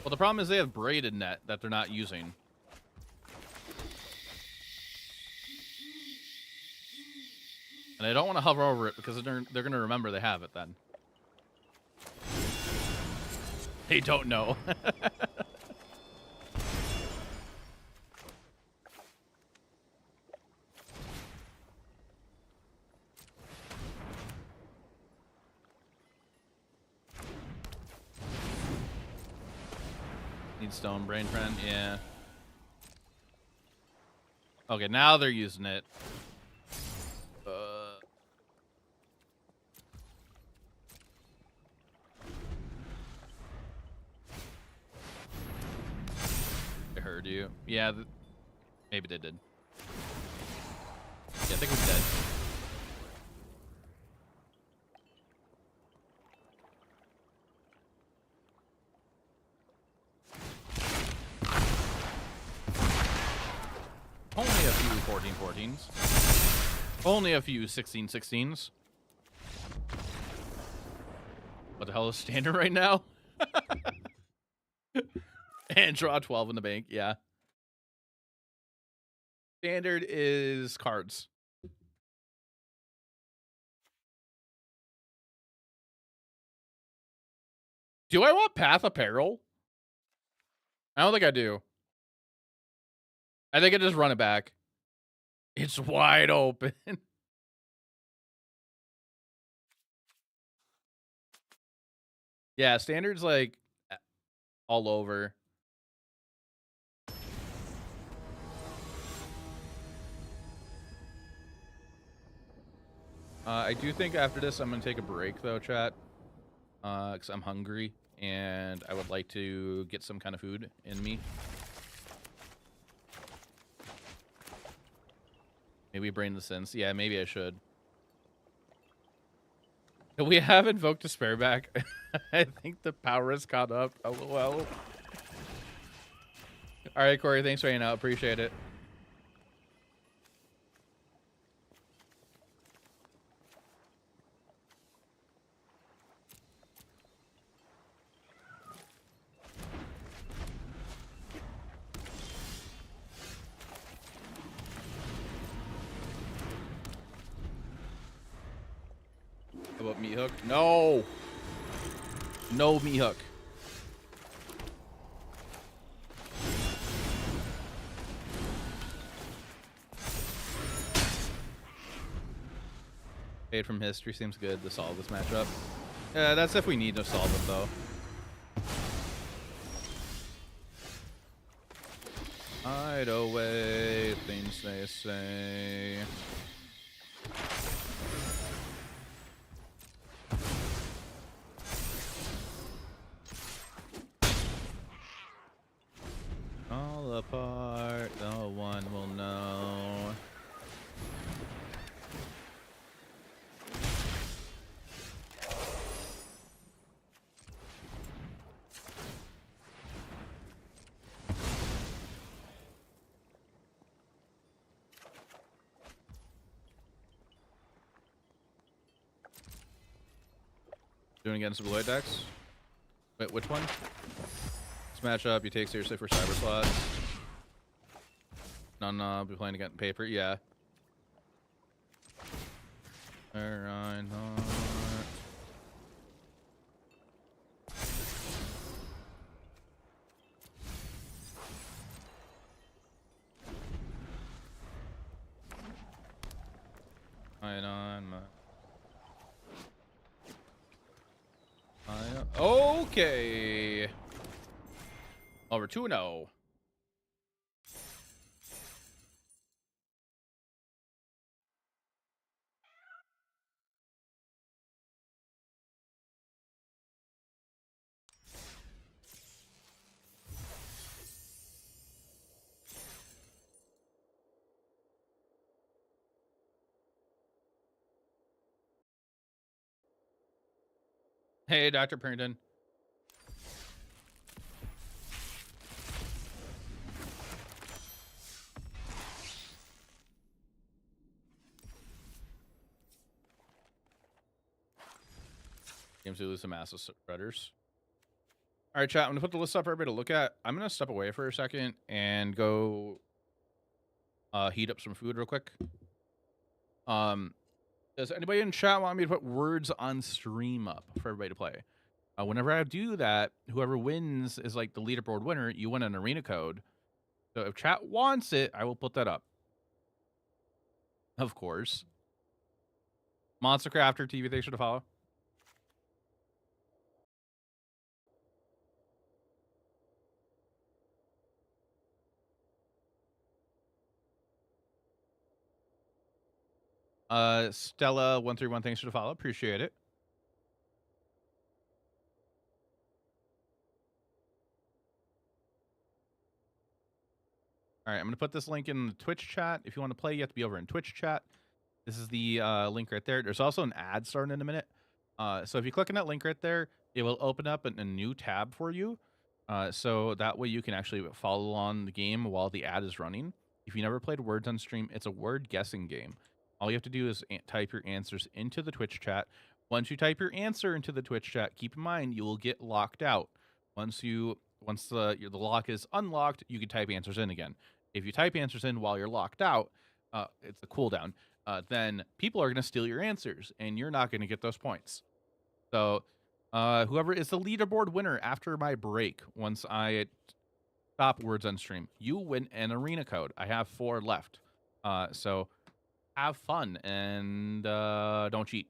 Well, the problem is they have braided net that they're not using. And I don't want to hover over it because they're going to remember they have it then. They don't know. Need stone, brain friend, yeah. Okay, now they're using it. I heard you. Yeah, maybe they did. Yeah, I think we're dead. Only a few 14-14s. Only a few 16-16s. What the hell is standard right now? And draw 12 in the bank, yeah. Standard is cards. Do I want Path Apparel? I don't think I do. I think I just run it back. It's wide open. Yeah, standard's like all over. I do think after this I'm going to take a break though, chat. Because I'm hungry and I would like to get some kind of food in me. Maybe brain the sense. Yeah, maybe I should. We have invoked Despair back. I think the power has caught up. LOL. All right, Corey, thanks for hanging out. Appreciate it. How about meat hook? No. No meat hook. Fade from history seems good to solve this matchup. Yeah, that's if we need to solve it though. Hide away, things they say. All apart, no one will know. Doing against the Blue decks. Wait, which one? This matchup you take seriously for cyber slots. None be playing against paper, yeah. Alright, not. Okay. Over 2-0. Hey, Dr. Printon. Games to lose some massive spreaders. All right, chat. I'm gonna put the list up for everybody to look at. I'm gonna step away for a second and go heat up some food real quick. Does anybody in chat want me to put words on stream up for everybody to play? Whenever I do that, whoever wins is like the leaderboard winner. You win an arena code. So if chat wants it, I will put that up. Of course. Monster Crafter TV, thanks for the follow. Stella131, thanks for the follow. Appreciate it. All right, I'm going to put this link in the Twitch chat. If you want to play, you have to be over in Twitch chat. This is the link right there. There's also an ad starting in a minute. So if you click on that link right there, it will open up a new tab for you. So that way you can actually follow on the game while the ad is running. If you never played Words on Stream, it's a word guessing game. All you have to do is type your answers into the Twitch chat. Once you type your answer into the Twitch chat, keep in mind you will get locked out. Once the lock is unlocked, you can type answers in again. If you type answers in while you're locked out, it's the cooldown. Then people are going to steal your answers, and you're not going to get those points. So whoever is the leaderboard winner after my break, once I stop Words on Stream, you win an arena code. I have 4 left. So have fun and don't cheat.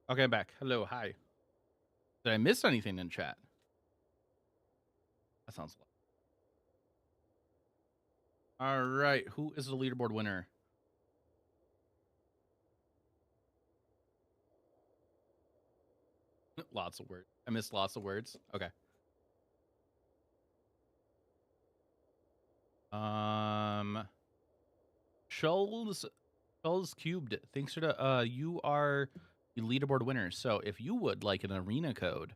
Okay, I'm back. Hello, hi. Did I miss anything in chat? That sounds. All right, who is the leaderboard winner? Lots of words. I missed lots of words. Okay. Schulz Cubed. Thanks for the you are the leaderboard winner. So if you would like an arena code,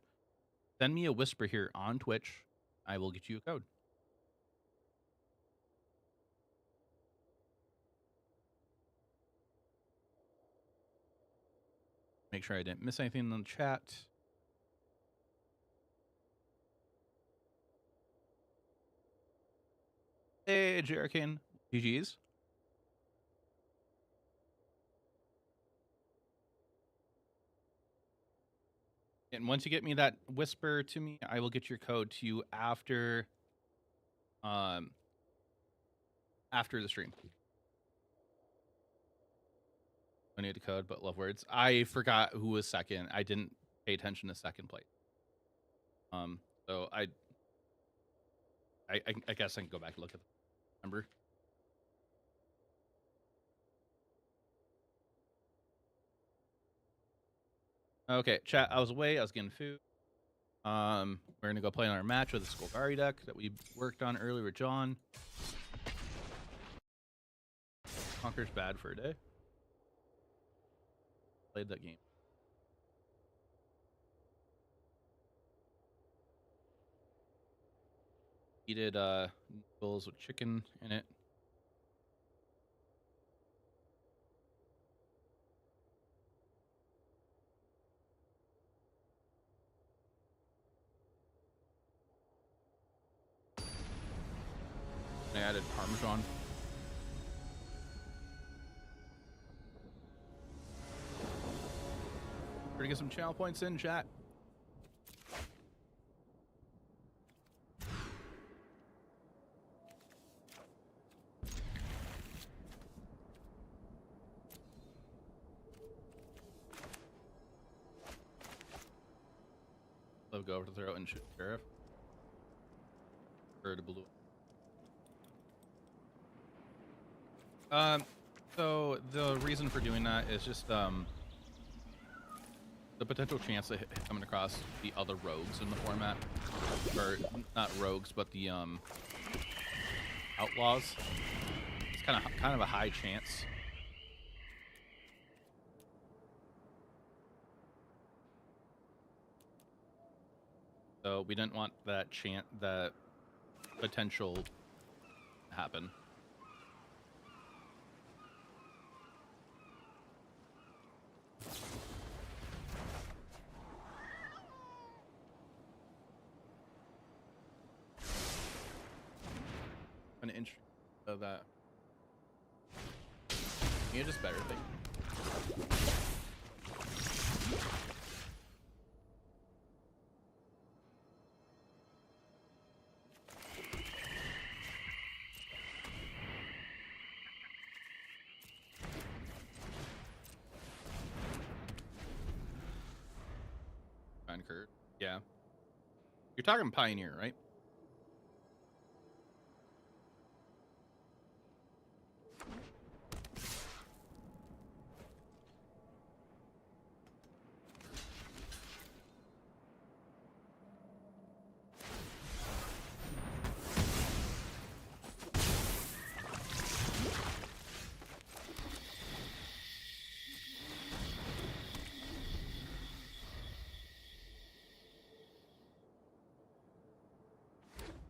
send me a whisper here on Twitch. I will get you a code. Make sure I didn't miss anything in the chat. Hey, Jerrican. GG's. And once you get me that whisper to me, I will get your code to you after the stream. I need a code, but love words. I forgot who was second. I didn't pay attention to second place. So I guess I can go back and look at the number. Okay, chat. I was away. I was getting food. We're gonna go play in our match with the Golgari deck that we worked on earlier with John. Conquer's bad for a day. Played that game. Eated noodles with chicken in it. I added Parmesan. We're gonna get some channel points in, chat. Love go over to the throat and shoot sheriff. Or to blue. So the reason for doing that is just the potential chance of coming across the other rogues in the format, or not rogues, but the outlaws. It's kind of a high chance. So we didn't want that potential to happen. An inch of that. You just better think. Kurt. Yeah. You're talking Pioneer, right?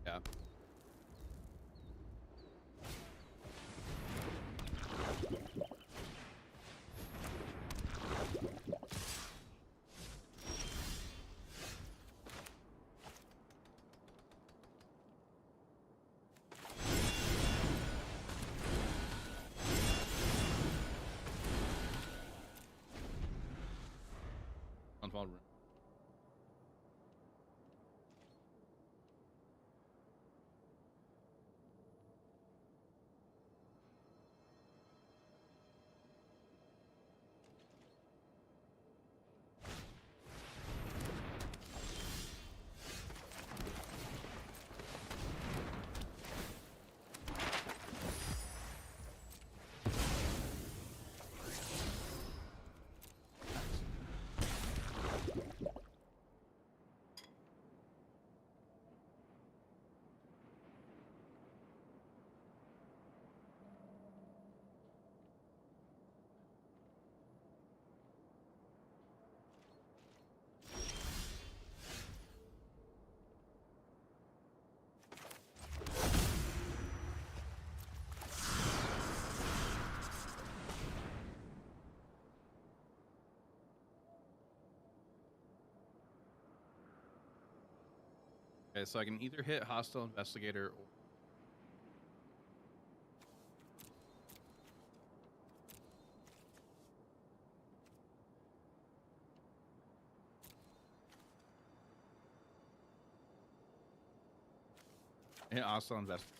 Yeah. Unfold room. Okay, so I can either hit hostile investigator or hit hostile investigator.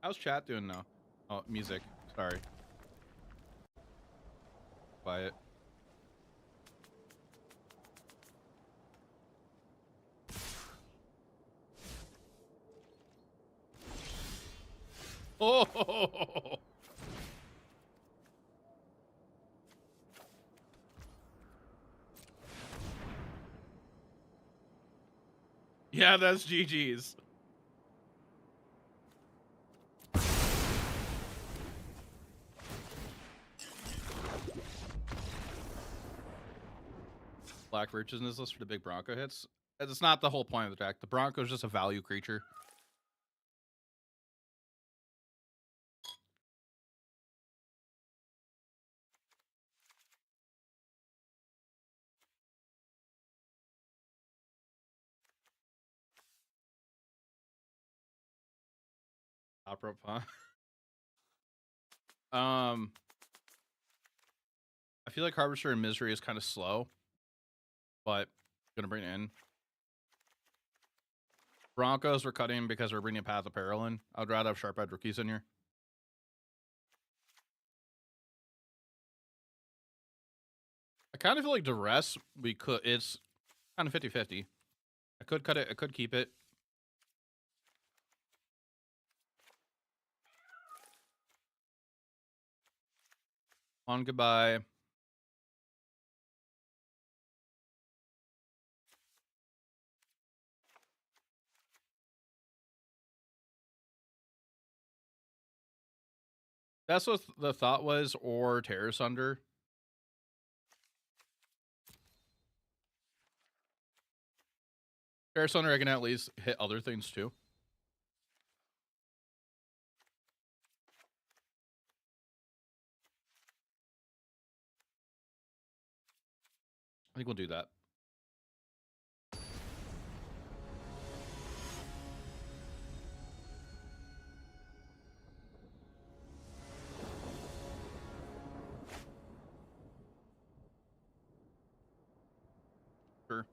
How's chat doing now? Oh, music. Sorry. Quiet. Oh! Yeah, that's GG's. Black Riches in this list for the big Bronco hits. It's not the whole point of the deck. The Bronco is just a value creature. Top rope, huh? I feel like Harvester and Misery is kind of slow, but gonna bring it in. Broncos we're cutting because we're bringing Path of Peril in. I'd rather have Sharp Edge Rookies in here. I kind of feel like Duress, we could, it's kind of 50-50. I could cut it, I could keep it. On goodbye. That's what the thought was, or Terrace Under. Terrace Under, I can at least hit other things too. I think we'll do that. Sure.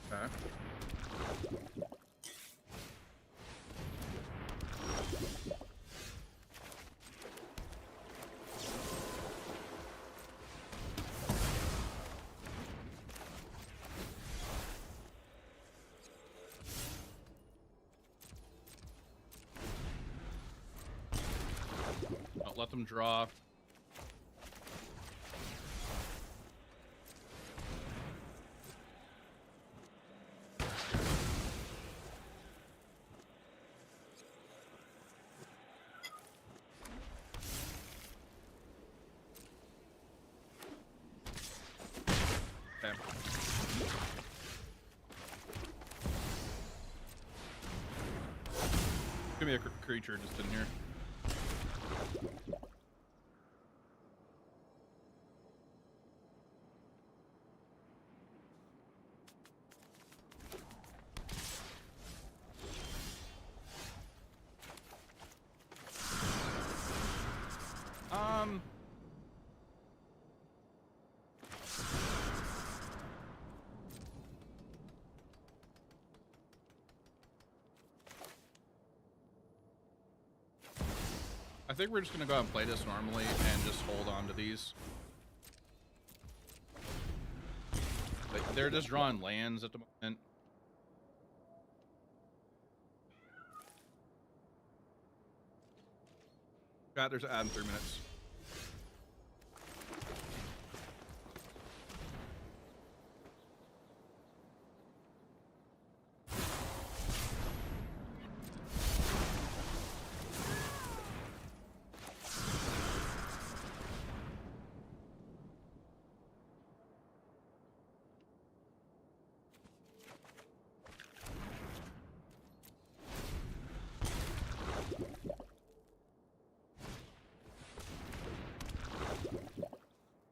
Okay. Don't let them draw. Give me a creature just in here. I think we're just gonna go out and play this normally and just hold on to these. Like, they're just drawing lands at the moment. God, there's an ad in 3 minutes.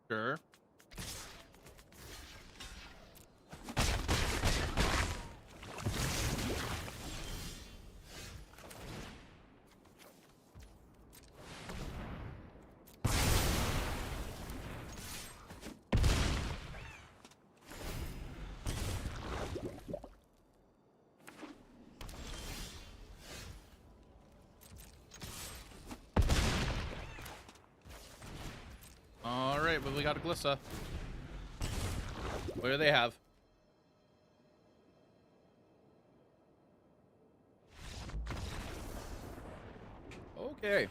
Sure. All right, but we got a Glissa. What do they have? Okay.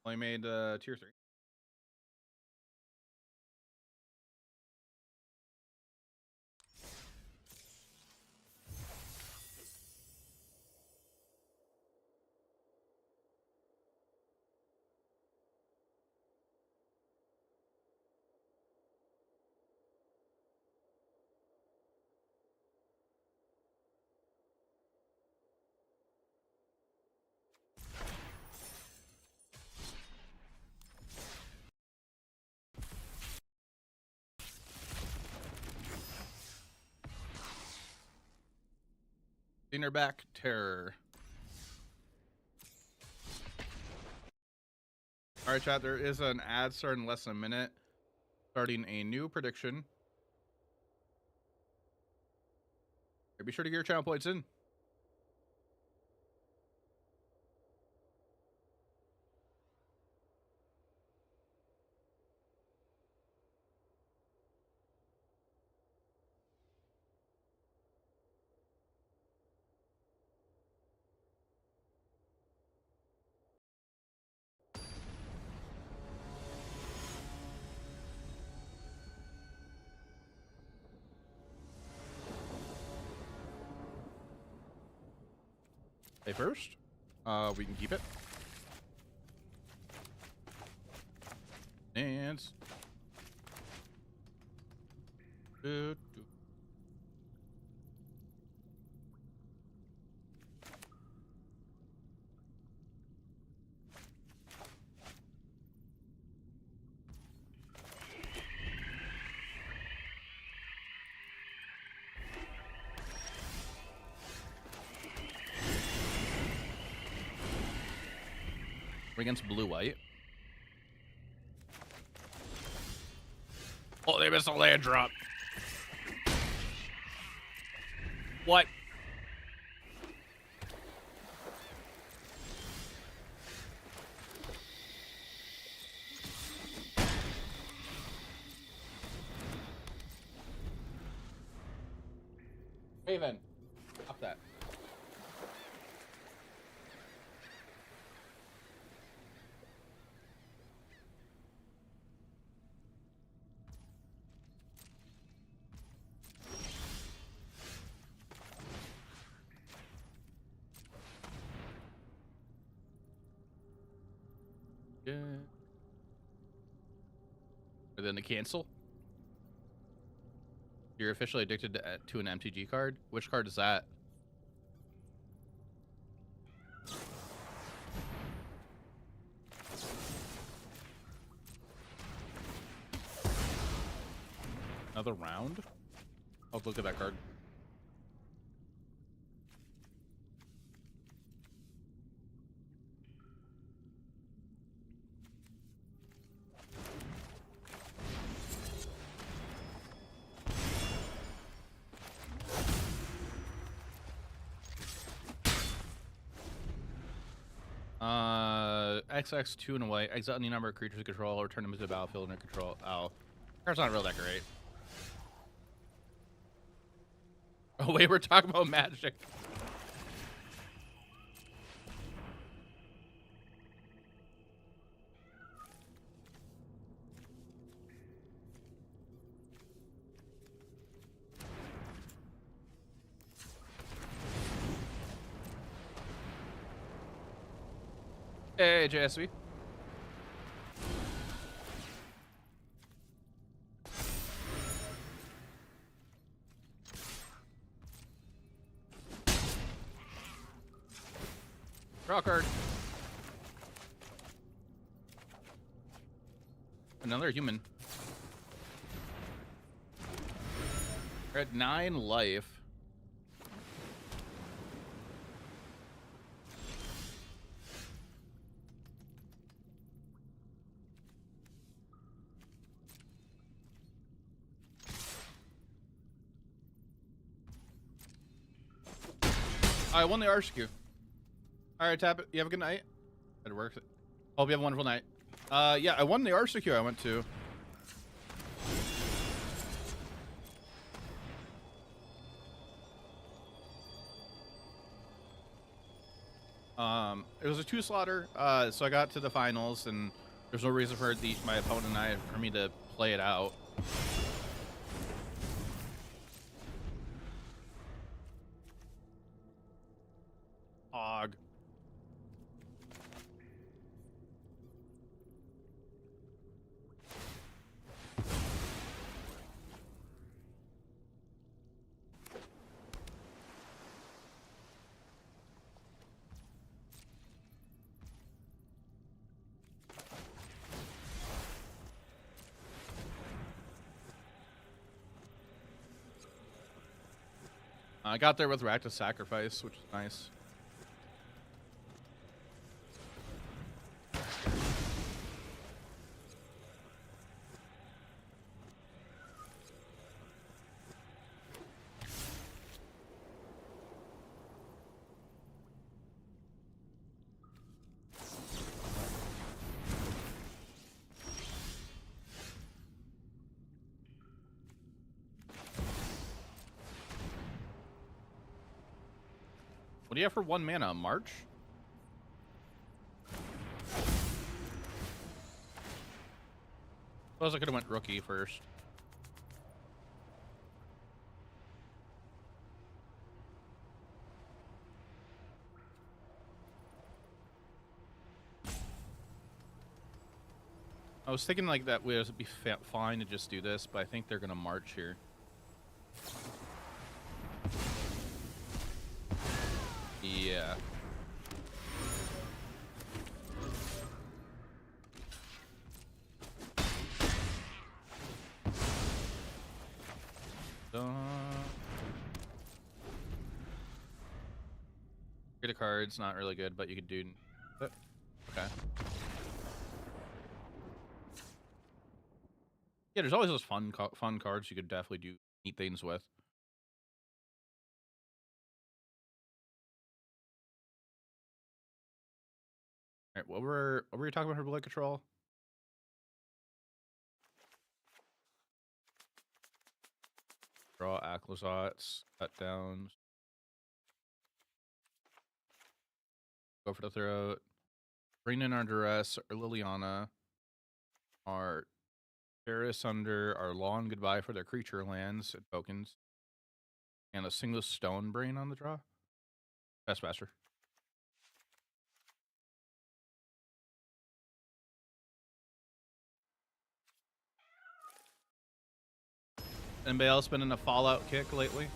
Only made tier 3. Back terror. All right, chat. There is an ad starting in less than a minute, starting a new prediction. Be sure to get your channel points in. Hey, first, we can keep it. And we're against blue-white. Oh, they missed a land drop. What? Raven, stop that. Yeah. And then the cancel. You're officially addicted to an MTG card? Which card is that? Another round? Oh, look at that card. XX 2 and away. Exile any number of creatures you control or turn them into the battlefield under control. Oh. Card's not real that great. Oh, wait, we're talking about Magic. Hey, JSV. Draw card. Another human. We're at 9 life. I won the RSQ. All right, tap it. You have a good night. It works. Hope you have a wonderful night. Yeah, I won the RSQ I went to. It was a 2-slotter, so I got to the finals, and there's no reason for my opponent and I for me to play it out. Hog. I got there with Reactive Sacrifice, which is nice. What do you have for 1 mana? March? Suppose I could have went rookie first. I was thinking like that would be fine to just do this, but I think they're gonna march here. Yeah. Get a card's not really good, but you could do. Okay. Yeah, there's always those fun cards you could definitely do neat things with. All right, what were you talking about for blood control? Draw Aclazot's, cut downs. Go for the throat. Bring in our Duress, or Liliana, our Terrace Under, our Long Goodbye for their creature lands and tokens, and a single Stone Brain on the draw. Best Master. Anybody else been in a Fallout kick lately?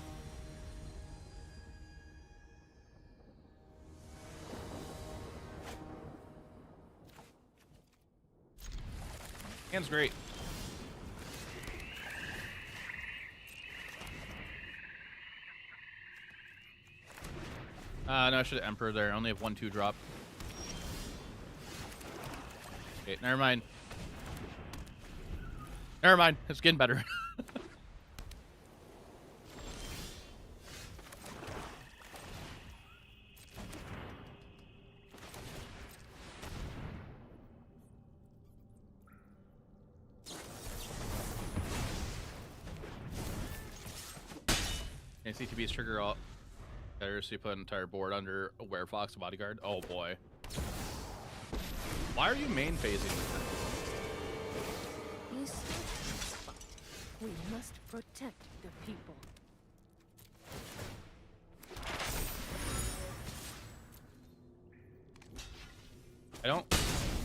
Hand's great. No, I should have Emperor there. I only have 1/2 drop. Okay, never mind. Never mind. It's getting better. And CTB's trigger all better, so you put an entire board under a Werefox bodyguard. Oh boy. Why are you main phasing? You said, but we must protect the people. I don't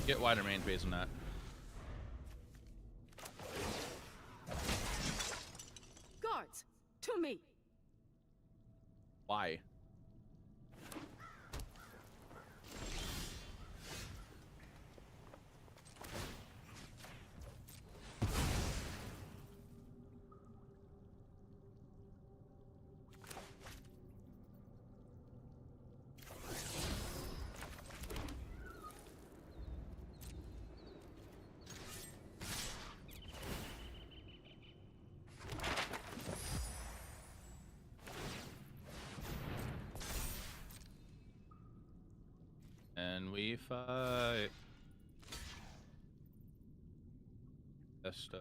get why they're main phasing that. Guards, to me. Why? And we fight. Best stuff.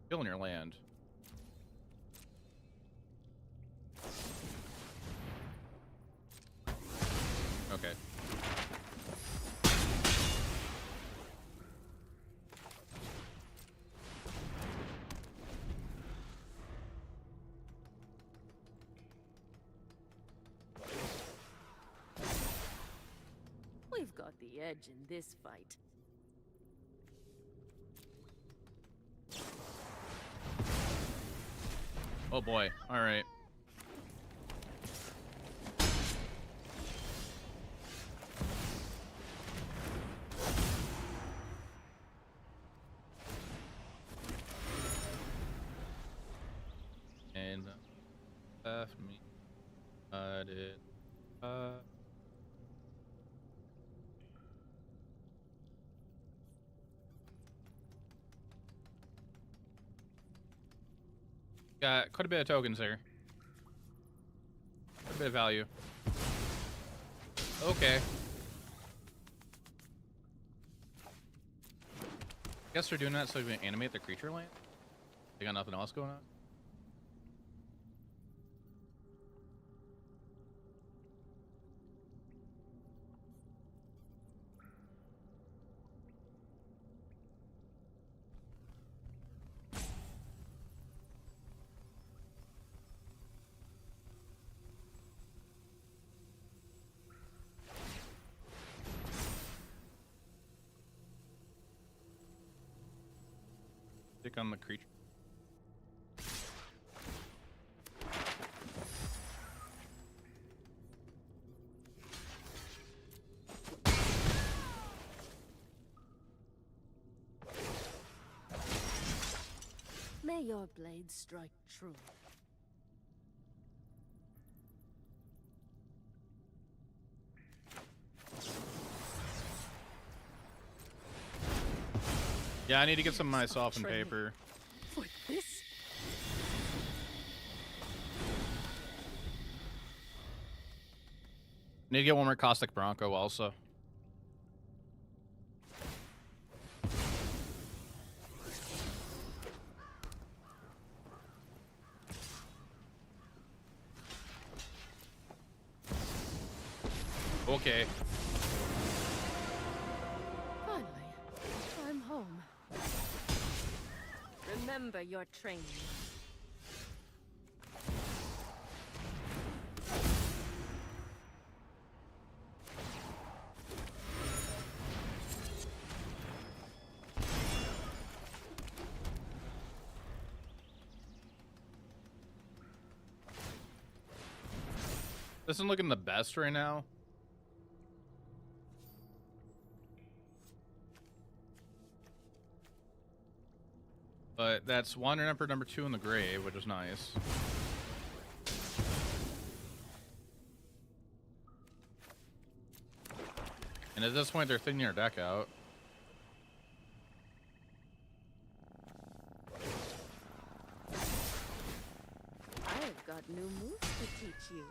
Killing your land. Okay. We've got the edge in this fight. Oh boy. All right. And left me. Did. Got quite a bit of tokens here. Quite a bit of value. Okay. Guess they're doing that so we can animate the creature land? They got nothing else going on? Stick on the creature. May your blade strike true. Yeah, I need to get some of my softened paper. For this? Need to get one more Caustic Bronco also. Okay. Finally, I'm home. Remember your training. This isn't looking the best right now. But that's Wandering Emperor number 2 in the grave, which is nice. And at this point, they're thinning our deck out. I've got new moves to teach you.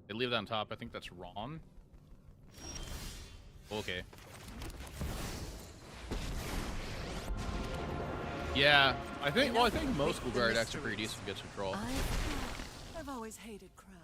They leave that on top. I think that's wrong. Okay. Yeah, I think. Well, I think most Golgari decks are pretty decent against control. I've always hated crowds.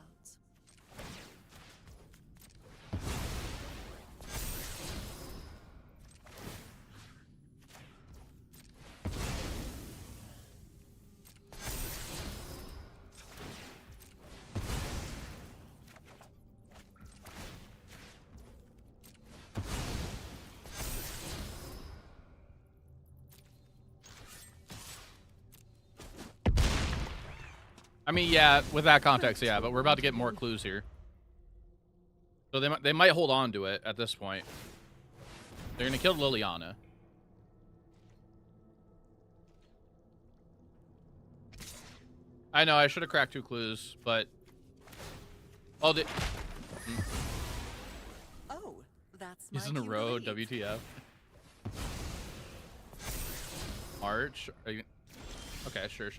I mean, yeah, with that context, yeah, but we're about to get more clues here. So they might hold on to it at this point. They're gonna kill Liliana. I know I should have cracked 2 clues, but oh, Oh, that's my he's in a cue to row. leave. WTF? Arch? Are you... Okay, sure.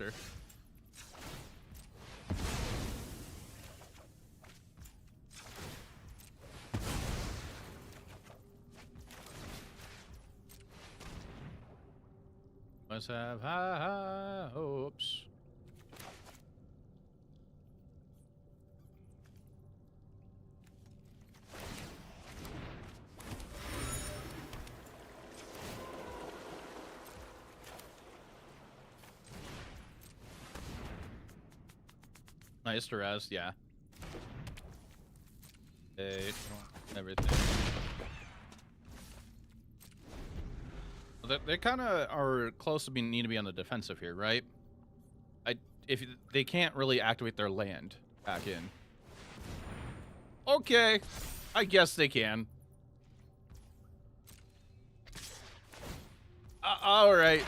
Must have high hopes. Nice to rest, yeah. Everything. They kind of are close to need to be on the defensive here, right? If they can't really activate their land back in. Okay, I guess they can. All right.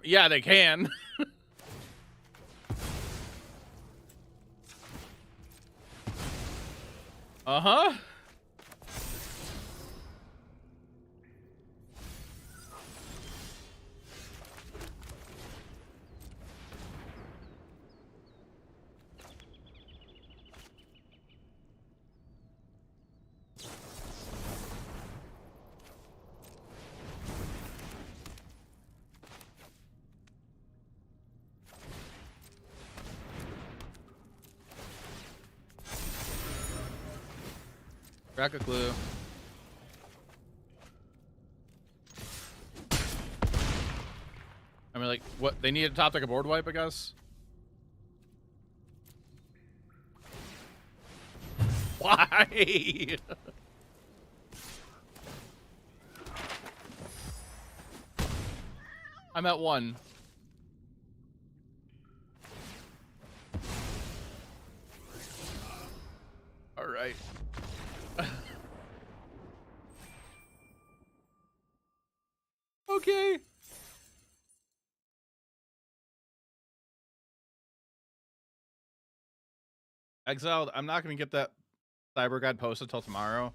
Yeah, they can. Uh-huh. Crack a clue. I mean, like, what? They need a top deck a board wipe, I guess? Why? I'm at 1. All right. Okay. Exiled, I'm not going to get that cyber guide posted till tomorrow.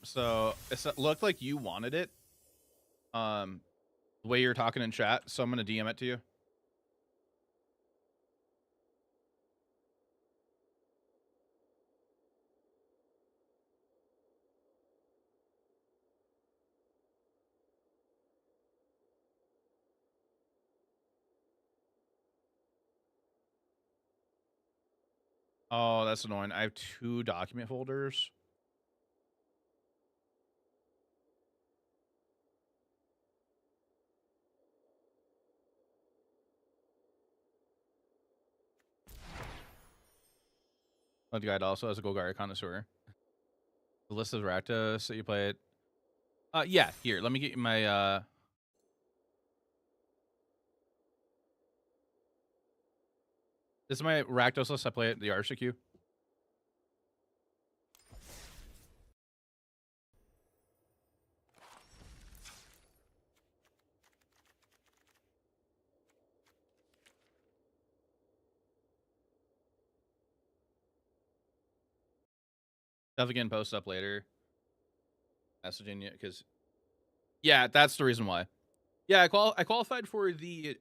So it looked like you wanted it. The way you're talking in chat, so I'm going to DM it to you. Oh, that's annoying. I have 2 document folders. Oh, the guide also has a Golgari connoisseur. The list of Rakdos that you played. Yeah, here. Let me get you my this is my Rakdos list. I play at the RCQ. Definitely getting post up later. Messaging you because yeah, that's the reason why. Yeah, I qualified for the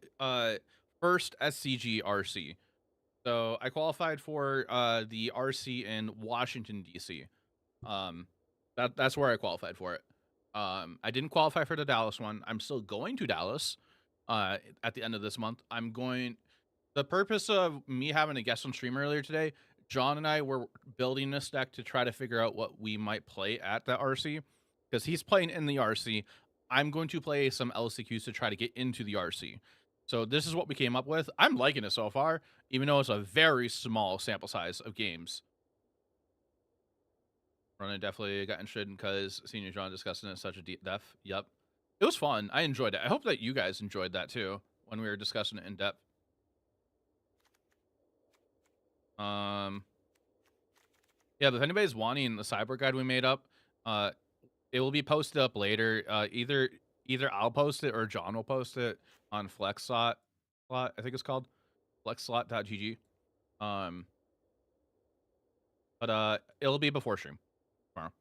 first SCG RC. So I qualified for the RC in Washington DC. That's where I qualified for it. I didn't qualify for the Dallas one. I'm still going to Dallas at the end of this month. I'm going. The purpose of me having a guest on stream earlier today, John and I were building this deck to try to figure out what we might play at the RC because he's playing in the RC. I'm going to play some LCQs to try to get into the RC. So this is what we came up with. I'm liking it so far, even though it's a very small sample size of games. Ronan definitely got interested because Senior John discussing it in such a deep depth. Yep. It was fun. I enjoyed it. I hope that you guys enjoyed that too when we were discussing it in depth. Yeah, but if anybody's wanting the cyborg guide we made up, it will be posted up later. Either I'll post it or John will post it on FlexSlot. I think it's called flexslot.gg. But it'll be before stream tomorrow.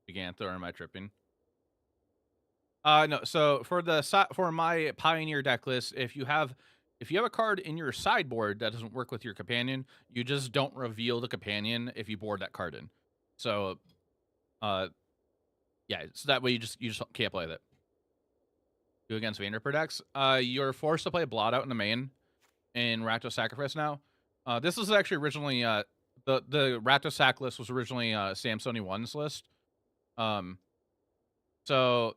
Gigantha, or am I tripping? No. So for my Pioneer deck list, if you have a card in your sideboard that doesn't work with your companion, you just don't reveal the companion if you board that card in. So, yeah. So that way you just can't play that. Do against Vander decks. You're forced to play Blot out in the main in Rakdos Sacrifice now. This was actually originally the Rakdos Sac list was originally Samsoni1's list. So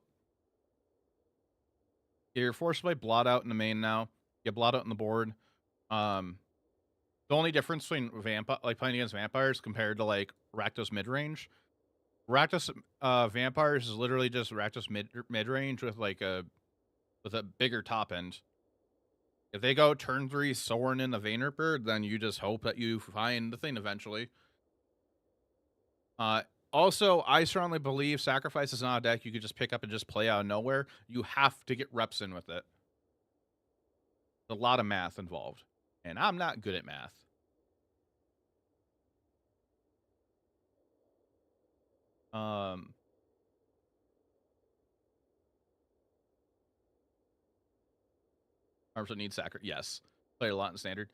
you're forced to play Blot out in the main now. You Blot out in the board. The only difference between playing against vampires compared to like Rakdos mid range, Rakdos vampires is literally just Rakdos mid range with like a bigger top end. If they go turn 3 Sorin in the Vanerpur, then you just hope that you find the thing eventually. Also, I strongly believe Sacrifice is not a deck you could just pick up and just play out of nowhere. You have to get reps in with it. There's a lot of math involved, and I'm not good at math. Arms that need Sacre. Yes. Played a lot in Standard.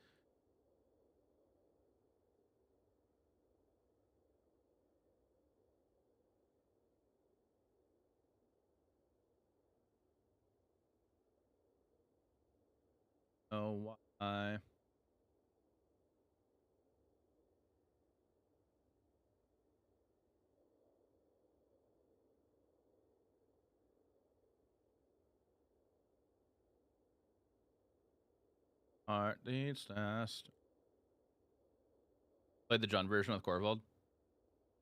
Oh, why? Alright, needs fast. Played the Jund version with Corvold.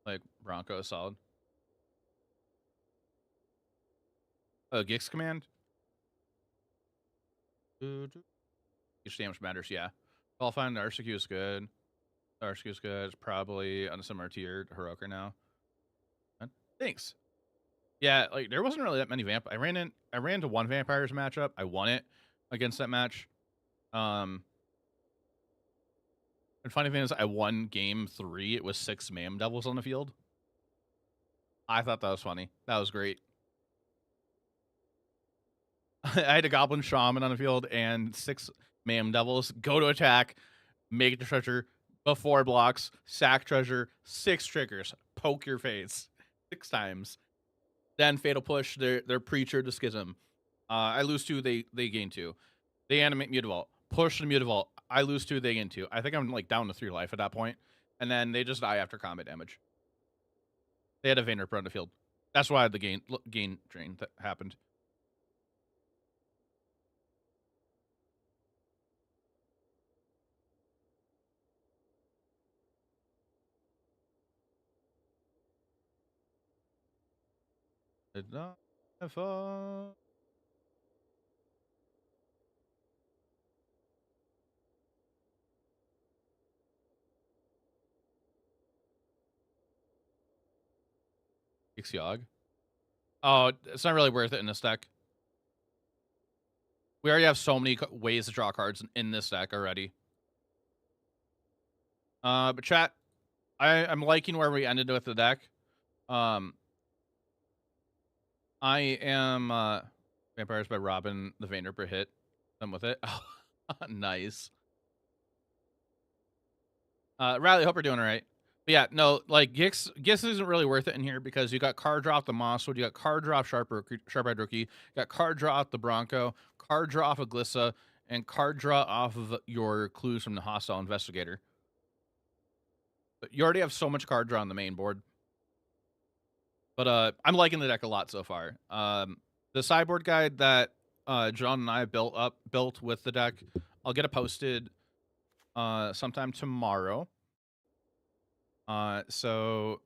Like Bronco is solid. Oh, Gix command. Each damage matters, yeah. Qualifying the RCQ is good. The RCQ is good. It's probably on a similar tier to Heroic right now. Thanks. Yeah, like there wasn't really that many I ran into one vampires matchup. I won it against that match. And funny thing is, I won game 3. It was 6 Mayhem Devils on the field. I thought that was funny. That was great. I had a Goblin Shaman on the field and 6 Mayhem Devils go to attack, make the treasure before blocks, sack treasure, 6 triggers, poke your face 6 times. Then Fatal Push, their Preacher to Schism. I lose 2, they gain 2. They animate Mutavault. Push the Mutavault. I lose 2, they gain 2. I think I'm like down to 3 life at that point. And then they just die after combat damage. They had a Vaynarp on the field. That's why the gain drain that happened. Did not have fun. Yogg. Oh, it's not really worth it in this deck. We already have so many ways to draw cards in this deck already. But chat, I'm liking where we ended with the deck. I am Vampires by Robin, the Vayner per hit. I'm with it. Oh, nice. Riley, hope you're doing all right. But yeah, no, like Gix isn't really worth it in here because you got card draw off the Mosswood, you got card draw off Sharp-Eyed Rookie, you got card draw off the Bronco, card draw off of Glissa, and card draw off of your clues from the Hostile Investigator. But you already have so much card draw on the main board. But I'm liking the deck a lot so far. The sideboard guide that John and I built with the deck, I'll get it posted sometime tomorrow. So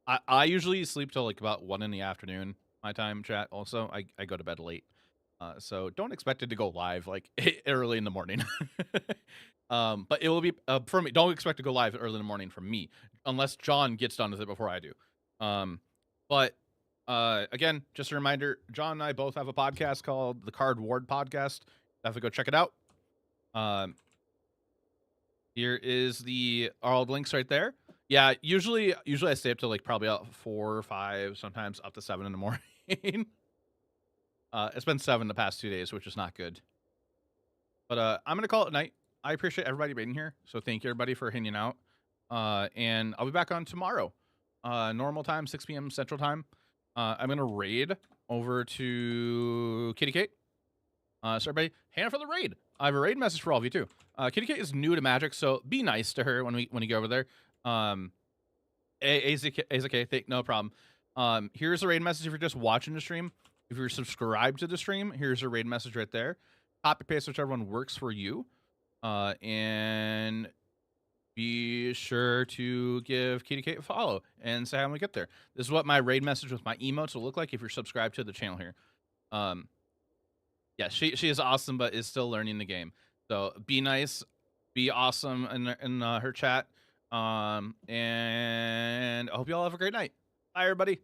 I usually sleep till like about 1 in the afternoon, my time, chat. Also, I go to bed late. So don't expect it to go live like early in the morning. But it will be for me. Don't expect to go live early in the morning from me, unless John gets done with it before I do. But again, just a reminder, John and I both have a podcast called the Card Ward Podcast. Definitely go check it out. Here is all the links right there. Yeah, usually I stay up till like probably 4 or 5, sometimes up to 7 in the morning. It's been 7 the past 2 days, which is not good. But I'm gonna call it night. I appreciate everybody being here, so thank you everybody for hanging out. And I'll be back on tomorrow, normal time, 6 p.m. Central Time. I'm gonna raid over to Kitty Kate. So everybody, hang out for the raid. I have a raid message for all of you too. Kitty Kate is new to Magic, so be nice to her when you go over there. AZK, no problem. Here's a raid message if you're just watching the stream. If you're subscribed to the stream, here's a raid message right there. Copy paste whichever one works for you. And be sure to give Kitty Kate a follow and say hi when we get there. This is what my raid message with my emotes will look like if you're subscribed to the channel here. Yeah, she is awesome, but is still learning the game. So be nice, be awesome in her chat. And I hope you all have a great night. Bye, everybody.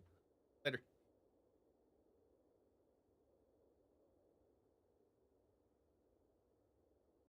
Later.